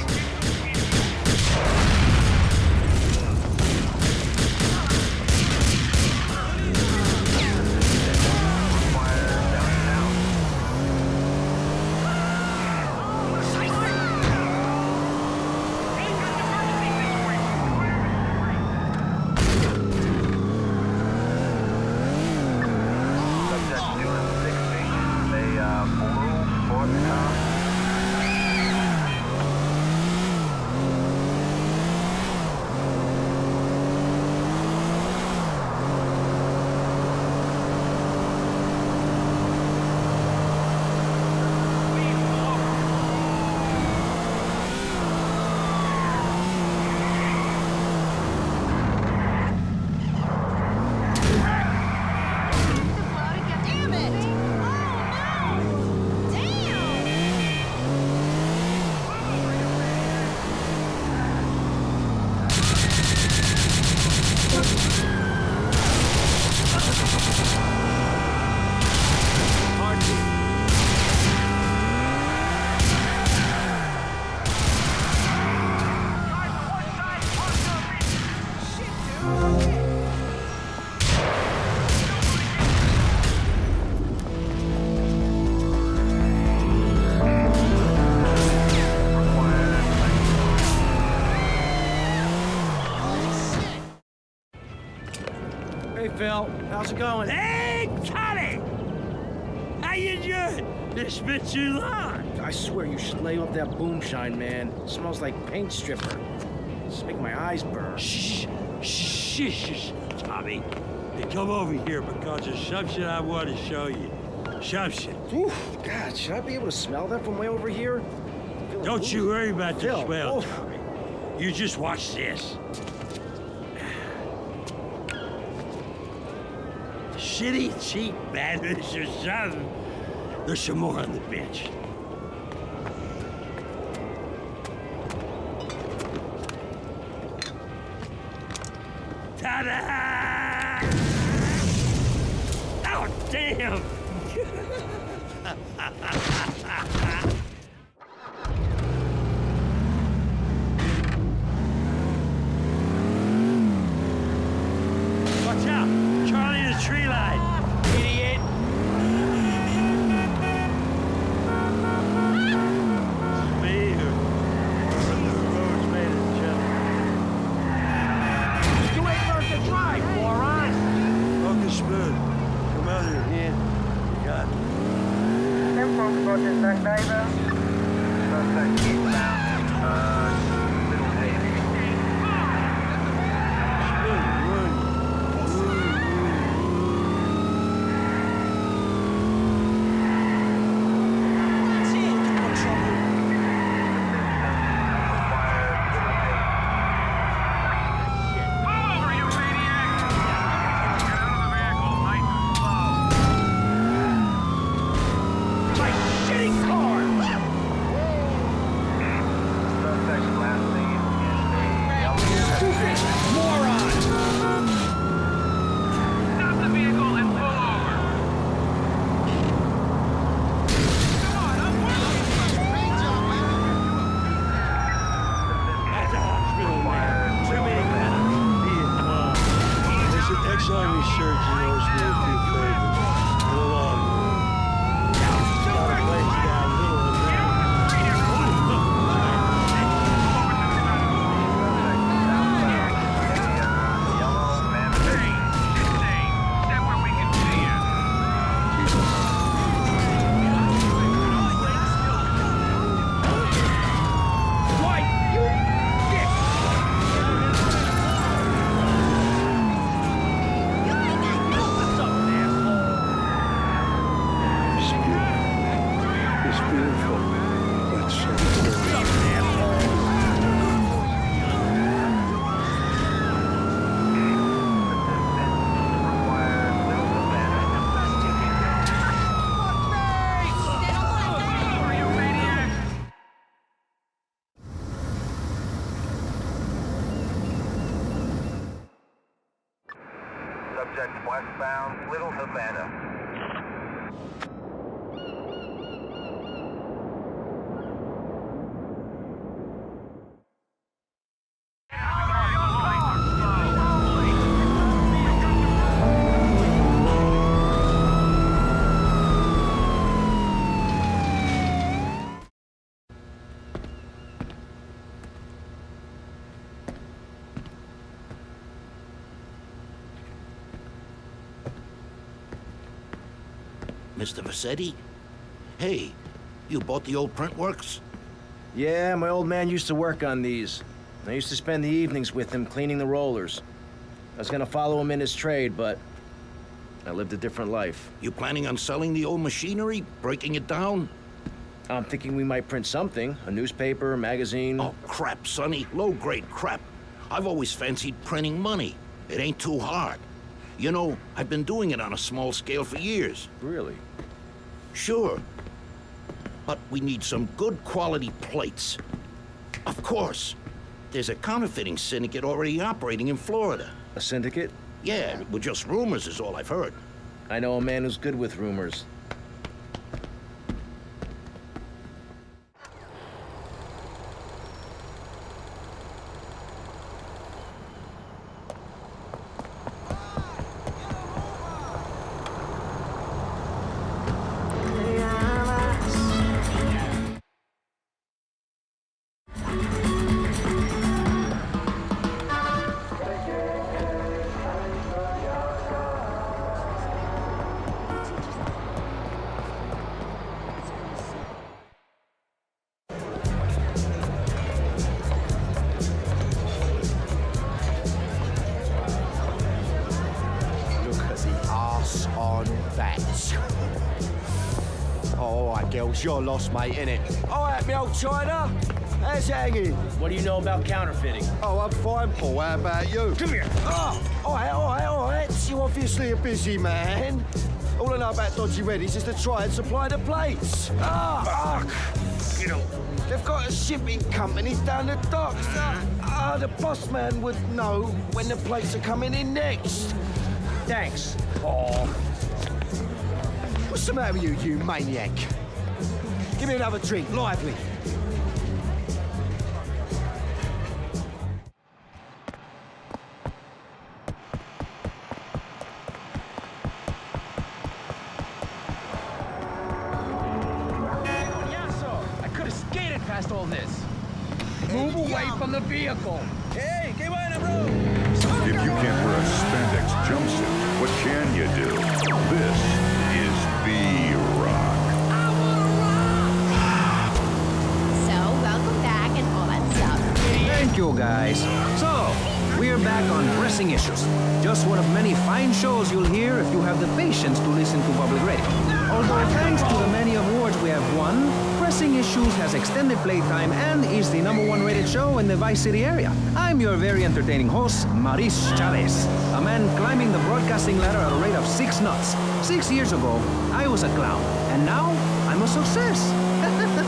Phil. How's it going? Hey, Toddy! How you doing? It's been too long. I swear you should lay off that Boomshine, man. It smells like paint stripper. It's making my eyes burn. Shh, Tommy. Hey, come over here because there's something I want to show you. Something. Oof, God, should I be able to smell that from way over here? Don't you worry about the Phil, smell, oof. Tommy. You just watch this. Shitty, cheap bandits or something. There's some more on the bench. Ta-da! Oh, damn! Watch out! Charlie in the tree line! Idiot! Me or the road's made of gentlemen. You ain't learned to drive, moron! Focus smooth. Come out here, yeah. You got it. Them folks got this back, neighbor. Suspect eastbound, Little Haven. Ex-Army surgeon owes me a few favors. Hold on. Got a place down Little Subject westbound, Little Havana. Mr. Vassetti? Hey, you bought the old print works? Yeah, my old man used to work on these. I used to spend the evenings with him cleaning the rollers. I was gonna follow him in his trade, but I lived a different life. You planning on selling the old machinery? Breaking it down? I'm thinking we might print something. A newspaper, a magazine. Oh, crap, Sonny. Low-grade crap. I've always fancied printing money. It ain't too hard. You know, I've been doing it on a small scale for years. Really? Sure. But we need some good quality plates. Of course. There's a counterfeiting syndicate already operating in Florida. A syndicate? Yeah, with just rumors is all I've heard. I know a man who's good with rumors. You're lost, mate, innit? All right, me old China. How's it hanging? What do you know about counterfeiting? Oh, I'm fine, Paul. How about you? Come here. Oh, all right. You're obviously a busy man. All I know about dodgy reddies is to try and supply the plates. Fuck. You know, they've got a shipping company down the docks. The boss man would know when the plates are coming in next. Thanks, Paul. What's the matter with you, you maniac? Give me another drink, lively. I could have skated past all this. Move away from the vehicle. Hey, get on the road. If you can't wear a spandex jumpsuit, what can you do? This is The Rock. Thank you, guys. So, we're back on Pressing Issues. Just one of many fine shows you'll hear if you have the patience to listen to public radio. Although thanks to the many awards we have won, Pressing Issues has extended playtime and is the #1 rated show in the Vice City area. I'm your very entertaining host, Maurice Chavez, a man climbing the broadcasting ladder at a rate of 6 knots. 6 years ago, I was a clown, and now I'm a success.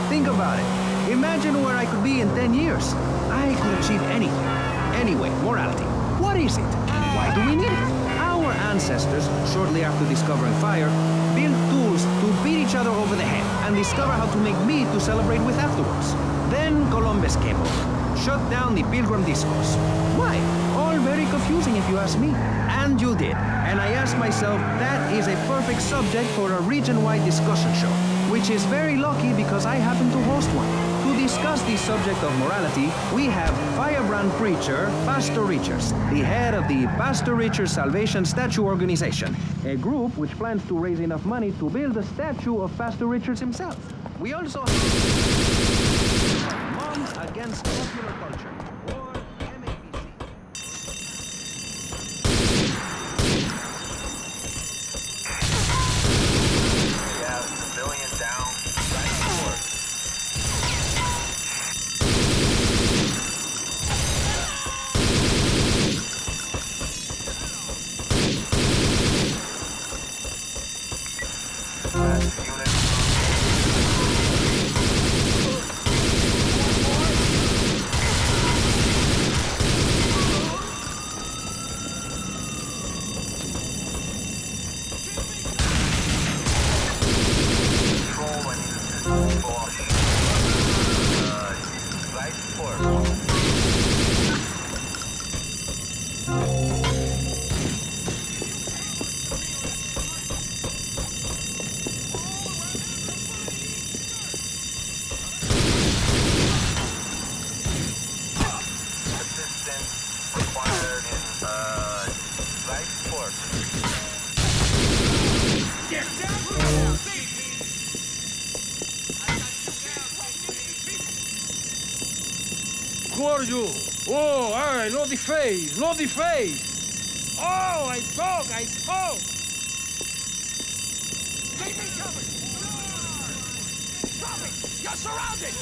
Think about it. Imagine where I could be in 10 years. I could achieve anything. Anyway, morality. What is it? Why do we need it? Our ancestors, shortly after discovering fire, built tools to beat each other over the head and discover how to make meat to celebrate with afterwards. Then Columbus came along, shut down the Pilgrim discourse. Why? All very confusing if you ask me. And you did. And I asked myself, that is a perfect subject for a region-wide discussion show, which is very lucky because I happen to host one. To discuss the subject of morality, we have firebrand preacher Pastor Richards, the head of the Pastor Richards Salvation Statue Organization, a group which plans to raise enough money to build a statue of Pastor Richards himself. We also have Moms Against Popular Culture, or MAPC. We have civilian down. quarter you. Oh, all right, no the face, no the face. Oh, I talk. Keep me covered! Drop it! You're surrounded!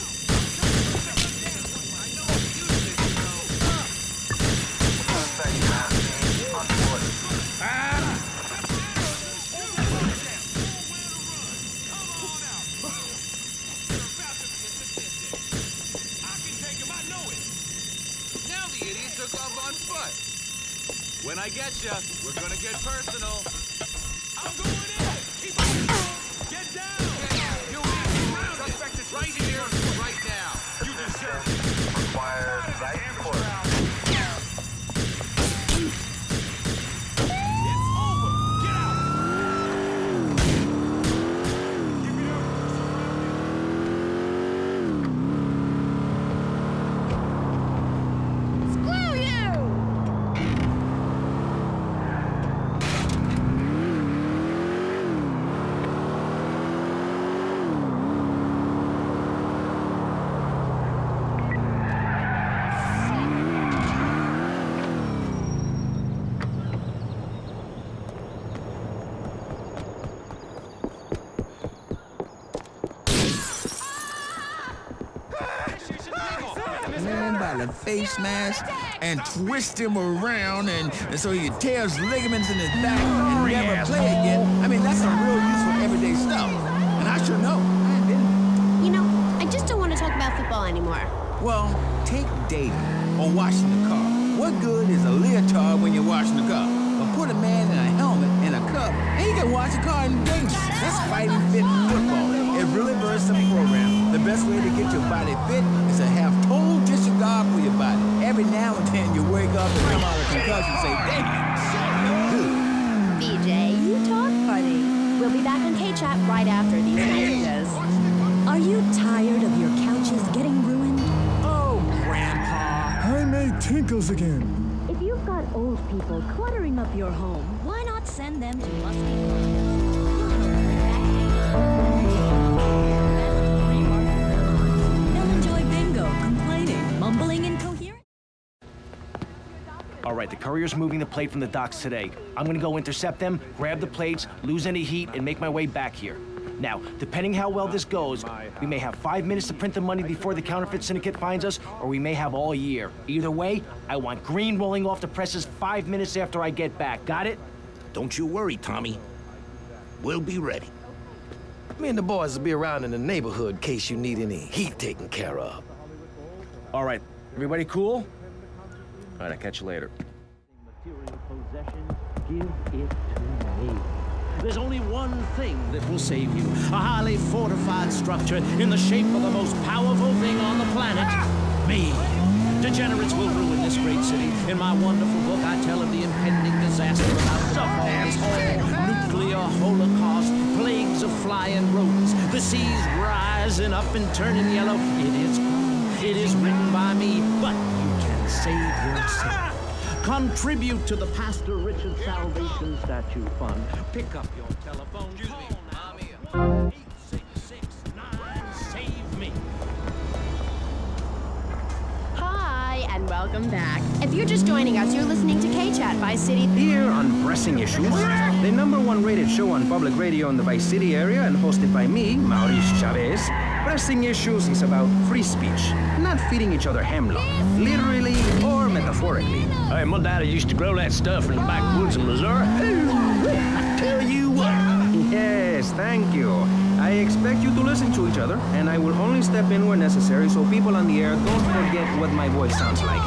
Now the idiot took off on foot. When I get you, we're gonna get personal. I'm going in! Keep on! Get down! You idiot! Suspect is right here, right now. You deserve it. Requires right foot. It's over! Get out! Screw you! Man by the face mask and twist him around and so he tears ligaments in his back and never play again. I mean, that's some real useful everyday stuff. And I should know. You know, I just don't want to talk about football anymore. Well, take dating or washing the car. What good is a leotard when you're washing the car? But put a man in a helmet and a cup and he can wash a car in days. That's fighting fit football. It really burns some program. The best way to get your body fit is to have total disregard for your body. Every now and then you wake up and come out of concussion and say, damn. BJ, you talk funny. We'll be back on K-Chat right after these messages. Are you tired of your couches getting ruined? Oh, Grandpa. I made tinkles again. If you've got old people cluttering up your home, why not send them to Musty They'll enjoy bingo, complaining, mumbling, incoherent. All right, the Courier's moving the plate from the docks today. I'm gonna go intercept them, grab the plates, lose any heat, and make my way back here. Now, depending how well this goes, we may have 5 minutes to print the money before the counterfeit syndicate finds us, or we may have all year. Either way, I want green rolling off the presses 5 minutes after I get back. Got it? Don't you worry, Tommy. We'll be ready. Me and the boys will be around in the neighborhood in case you need any heat taken care of. All right, everybody cool? All right, I'll catch you later. Give it to me. There's only one thing that will save you. A highly fortified structure in the shape of the most powerful thing on the planet. Me. Degenerates will ruin this great city. In my wonderful book, I tell of the impending disaster about this nuclear holocaust, plagues of flying rodents, the seas rising up and turning yellow. It is written by me, but you can save yourself. Contribute to the Pastor Richard Salvation Statue Fund. Pick up your telephone. Call now. 8669. Save me. Hi, and welcome back. If you're just joining us, you're listening to K-Chat Vice City. Here on Pressing Issues, the #1 rated show on public radio in the Vice City area and hosted by me, Maurice Chavez. Pressing Issues is about free speech, not feeding each other hemlock, literally or metaphorically. Hey, my daddy used to grow that stuff in the backwoods of Missouri. I tell you what. Yes, thank you. I expect you to listen to each other, and I will only step in where necessary so people on the air don't forget what my voice sounds like.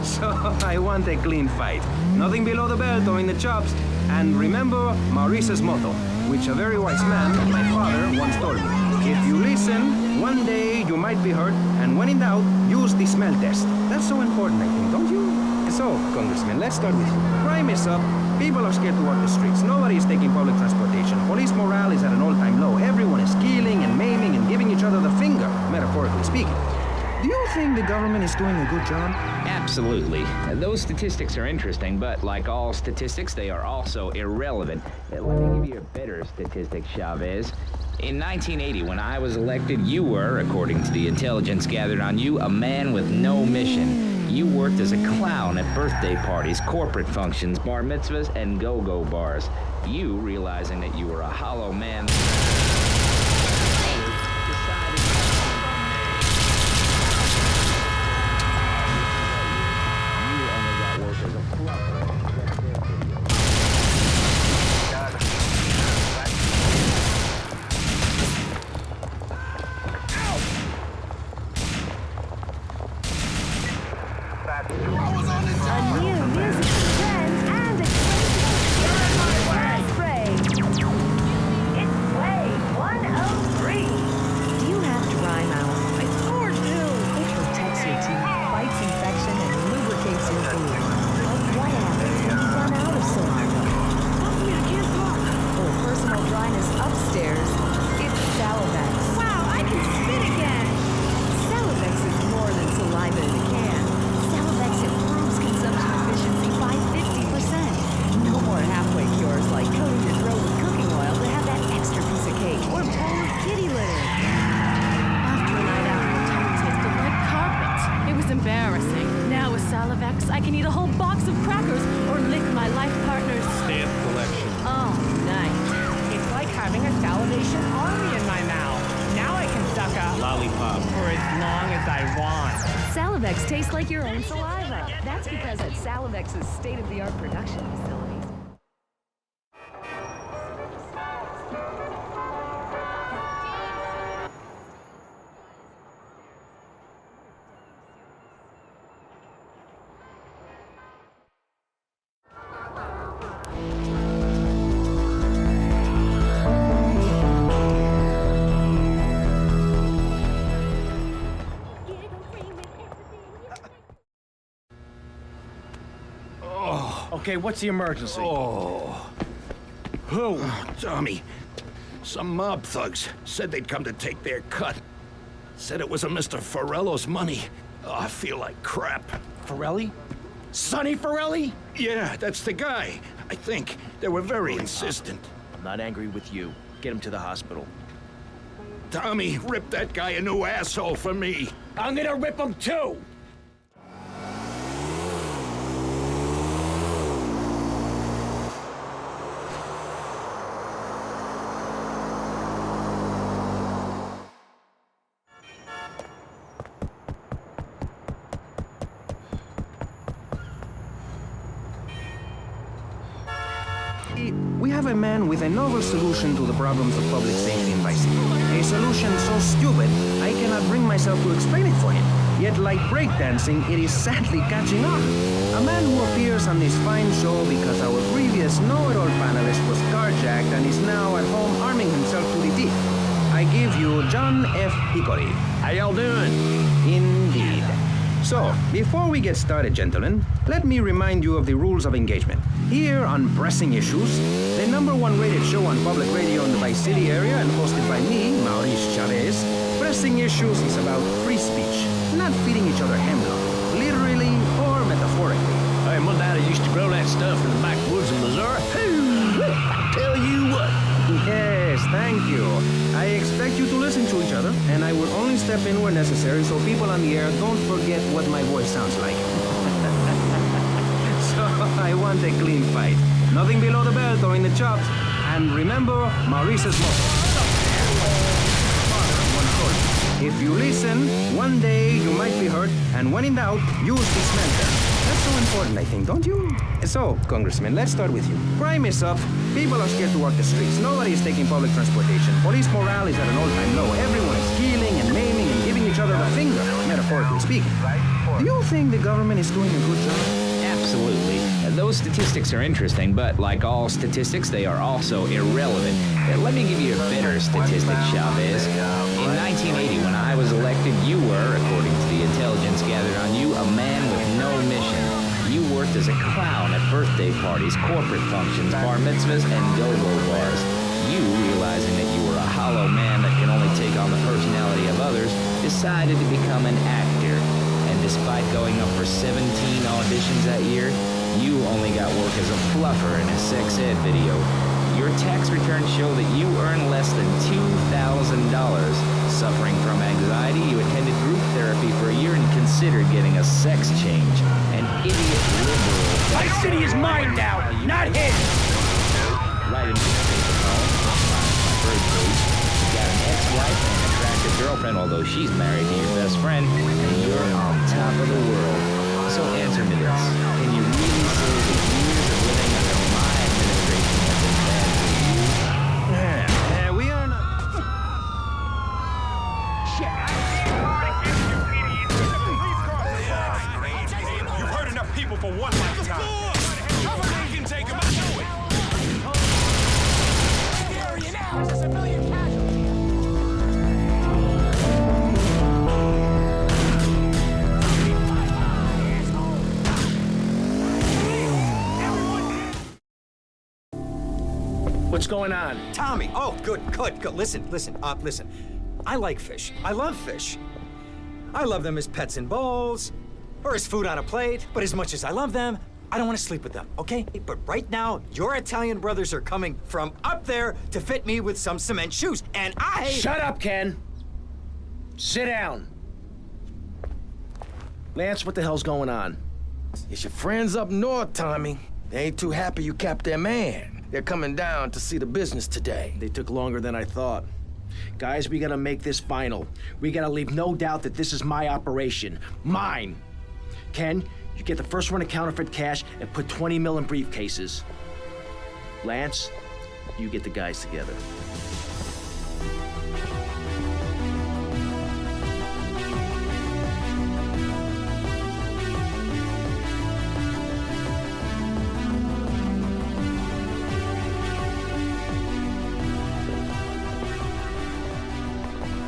So I want a clean fight. Nothing below the belt or in the chops. And remember Maurice's motto, which a very wise man, my father, once told me. If you listen, one day you might be hurt, and when in doubt, use the smell test. That's so important, I think, don't you? So, Congressman, let's start with you. Crime is up. People are scared to walk the streets. Nobody is taking public transportation. Police morale is at an all-time low. Everyone is killing and maiming and giving each other the finger, metaphorically speaking. Do you think the government is doing a good job? Absolutely. Those statistics are interesting, but like all statistics, they are also irrelevant. Let me give you a better statistic, Chavez. In 1980, when I was elected, you were, according to the intelligence gathered on you, a man with no mission. You worked as a clown at birthday parties, corporate functions, bar mitzvahs, and go-go bars. You, realizing that you were a hollow man... I can eat a whole box of crackers or lick my life partner's stamp collection. Oh, nice. It's like having a salivation army in my mouth. Now I can suck a lollipop for as long as I want. Salivex tastes like your own saliva. That's because at Salivex's state-of-the-art production facilities. Okay, what's the emergency? Oh. Who? Tommy. Some mob thugs said they'd come to take their cut. Said it was a Mr. Forello's money. Oh, I feel like crap. Forelli? Sonny Forelli? Yeah, that's the guy. I think. They were very insistent. I'm not angry with you. Get him to the hospital. Tommy, rip that guy a new asshole for me. I'm gonna rip him too! We have a man with a novel solution to the problems of public safety in Vice City. A solution so stupid, I cannot bring myself to explain it for him. Yet like breakdancing, it is sadly catching on. A man who appears on this fine show because our previous know-it-all panelist was carjacked and is now at home arming himself to the teeth. I give you John F. Hickory. How y'all doing? Indeed. So, before we get started, gentlemen, let me remind you of the rules of engagement. Here on Pressing Issues, the #1 rated show on public radio in the Vice City area and hosted by me, Maurice Chavez, Pressing Issues is about free speech, not feeding each other hemlock, literally or metaphorically. Hey, my daddy used to grow that stuff in the backwoods of Missouri. Tell you what. Yes, thank you. I expect you to listen to each other, and I will only step in where necessary so people on the air don't forget what my voice sounds like. So I want a clean fight. Nothing below the belt or in the chops. And remember Maurice's motto. If you listen, one day you might be hurt, and when in doubt, use dismantle. That's so important, I think, don't you? So, Congressman, let's start with you. Crime is up. People are scared to walk the streets. Nobody is taking public transportation. Police morale is at an all-time low. Everyone is killing and maiming and giving each other the finger, metaphorically speaking. Do you think the government is doing a good job? Absolutely. Those statistics are interesting, but like all statistics, they are also irrelevant. Let me give you a better statistic, Chavez. In 1980, when I was elected, you were, according to the intelligence gathered on you, a man with no mission. You worked as a clown at birthday parties, corporate functions, bar mitzvahs, and go-go bars. You, realizing that you were a hollow man that can only take on the personality of others, decided to become an actor. despite going up for 17 auditions that year, you only got work as a fluffer in a sex ed video. Your tax returns show that you earn less than $2,000. Suffering from anxiety, you attended group therapy for a year and considered getting a sex change. An idiot liberal. My city is mine now, not his! Right into the paper column. My bird cage. You got an ex-wife and an attractive girlfriend, although she's married to your best friend, and you're on top of the world. So answer me this. Can you really say that years of living under my administration have been bad for you? Yeah, we are not... You've hurt enough people for one lifetime. You can take them out. Area now is a civilian casualty. What's going on? Tommy! Oh, good. Listen. I like fish. I love fish. I love them as pets in bowls, or as food on a plate, but as much as I love them, I don't want to sleep with them, okay? But right now, your Italian brothers are coming from up there to fit me with some cement shoes, and I... Shut up, Ken! Sit down. Lance, what the hell's going on? It's your friends up north, Tommy. They ain't too happy you capped their man. They're coming down to see the business today. They took longer than I thought. Guys, we gotta make this final. We gotta leave no doubt that this is my operation. Mine! Ken, you get the first run of counterfeit cash and put 20 mil in briefcases. Lance, you get the guys together.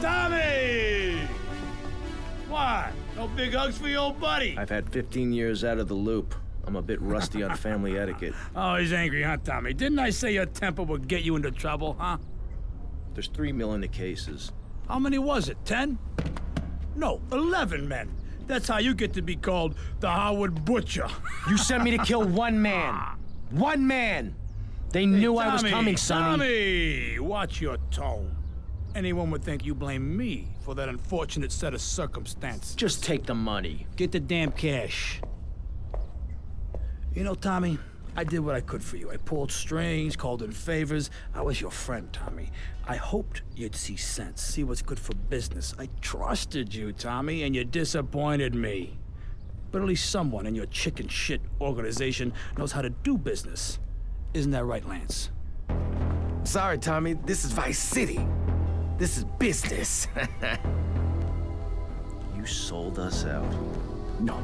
Tommy! What? No big hugs for your old buddy? I've had 15 years out of the loop. I'm a bit rusty on family etiquette. Oh, he's angry, huh, Tommy? Didn't I say your temper would get you into trouble, huh? There's 3 mil in the cases. How many was it, 10? No, 11 men. That's how you get to be called the Howard Butcher. You sent me to kill one man. One man! They knew I was coming, Sonny. Tommy, watch your tone. Anyone would think you blame me for that unfortunate set of circumstances. Just take the money. Get the damn cash. You know, Tommy, I did what I could for you. I pulled strings, called in favors. I was your friend, Tommy. I hoped you'd see sense, see what's good for business. I trusted you, Tommy, and you disappointed me. But at least someone in your chicken shit organization knows how to do business. Isn't that right, Lance? Sorry, Tommy. This is Vice City. This is business. You sold us out. No,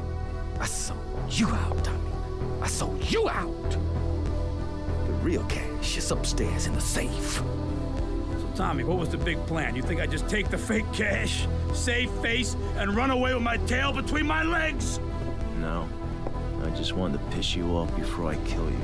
I sold you out, Tommy. I sold you out. The real cash is upstairs in the safe. So, Tommy, what was the big plan? You think I'd just take the fake cash, save face, and run away with my tail between my legs? No. I just wanted to piss you off before I kill you.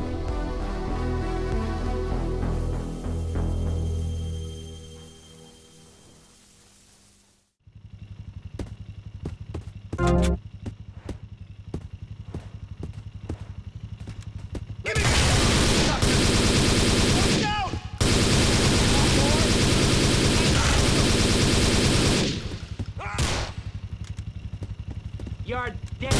You're dead.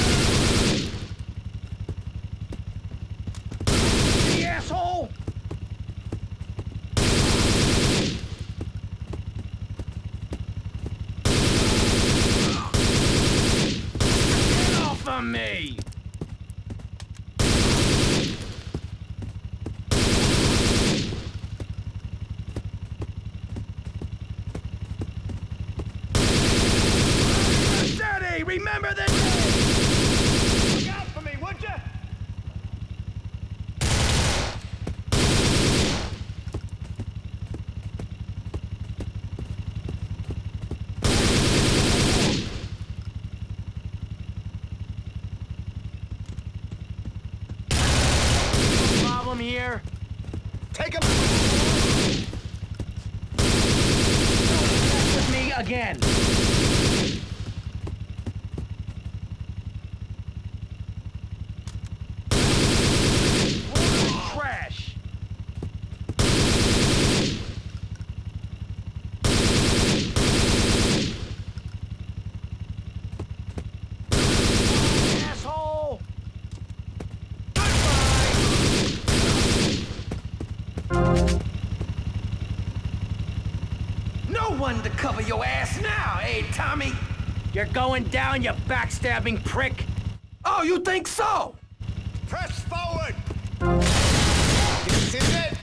The asshole! Get off of me! Dirty! Remember this! Look out for me, would ya? Problem here? Take him! Don't mess with me again! cover your ass now, eh, Tommy? You're going down, you backstabbing prick. Oh, you think so? Press forward! This is it!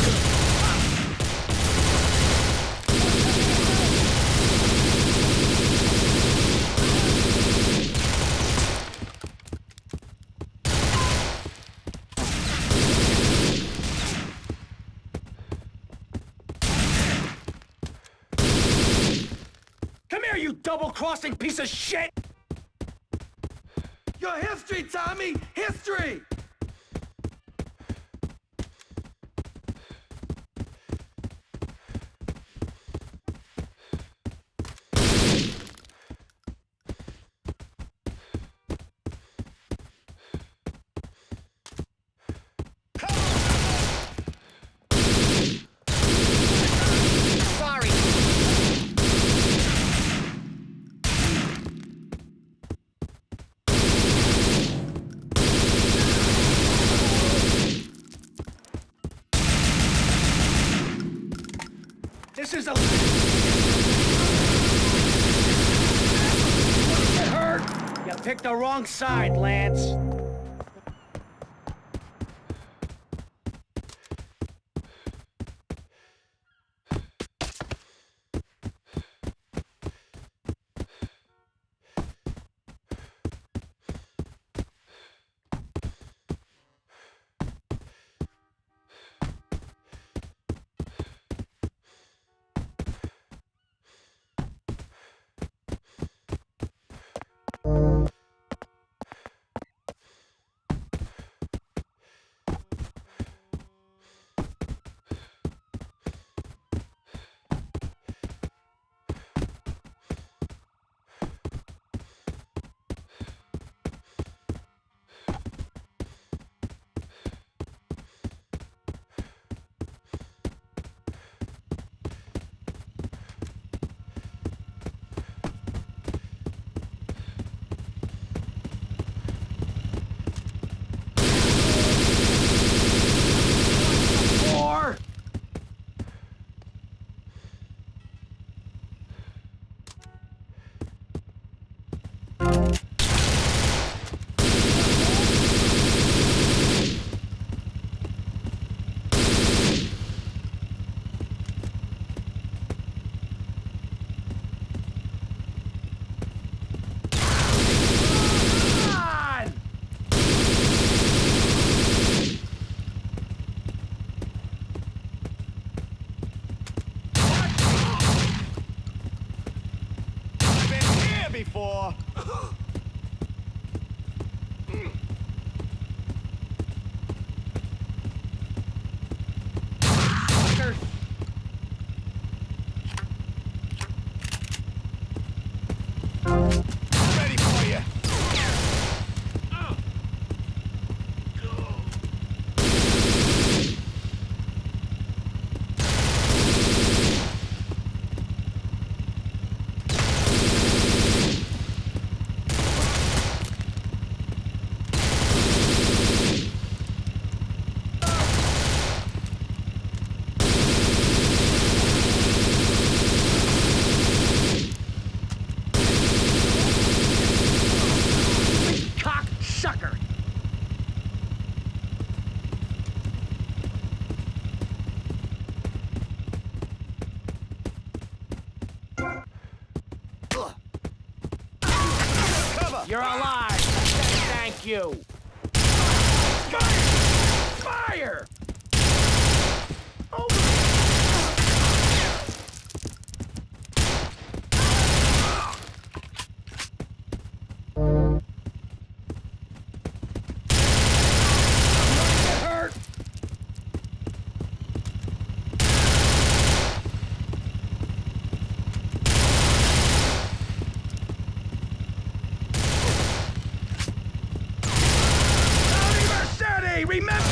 Come here, you double-crossing piece of shit! Your history, Tommy! History! This is a... You hurt? You picked the wrong side, Lance. Before. Ready for you. You're alive! Thank you! Fire! Oh. Hurt! Remember!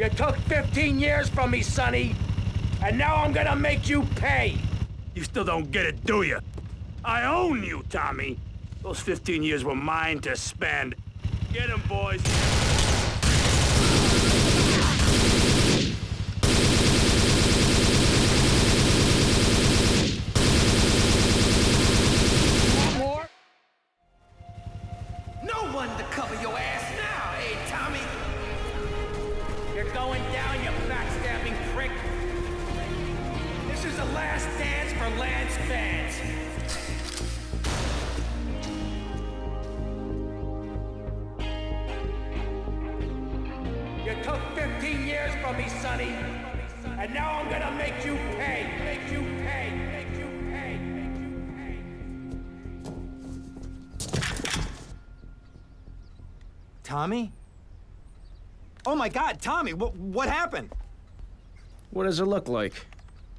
You took 15 years from me, Sonny, and now I'm gonna make you pay. You still don't get it, do you? I own you, Tommy. Those 15 years were mine to spend. Get him, boys. More? No one to cover your ass now, eh, Tommy? You're going down, you backstabbing prick. This is the last dance for Lance fans. You took 15 years from me, Sonny, and now I'm gonna make you pay. Make you pay. Make you pay. Make you pay. Tommy? Oh my God, Tommy, what happened? What does it look like?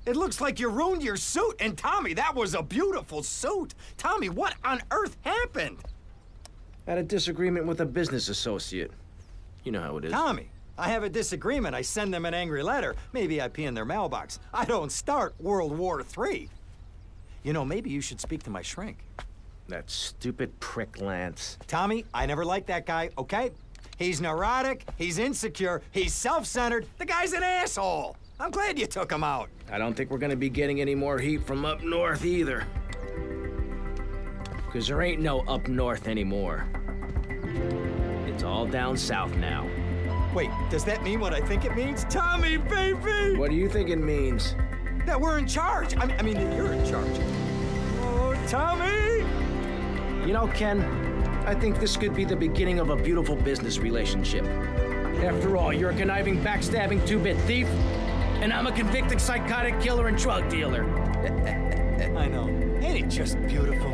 It looks like you ruined your suit, and Tommy, that was a beautiful suit. Tommy, what on earth happened? Had a disagreement with a business associate. You know how it is. Tommy, I have a disagreement. I send them an angry letter. Maybe I pee in their mailbox. I don't start World War III. You know, maybe you should speak to my shrink. That stupid prick Lance. Tommy, I never liked that guy, okay? He's neurotic, he's insecure, he's self-centered. The guy's an asshole. I'm glad you took him out. I don't think we're gonna be getting any more heat from up north either. Because there ain't no up north anymore. It's all down south now. Wait, does that mean what I think it means? Tommy, baby! What do you think it means? That we're in charge. I mean that you're in charge. Oh, Tommy! You know, Ken, I think this could be the beginning of a beautiful business relationship. After all, you're a conniving, backstabbing, two-bit thief, and I'm a convicted psychotic killer and drug dealer. I know. Ain't it just beautiful?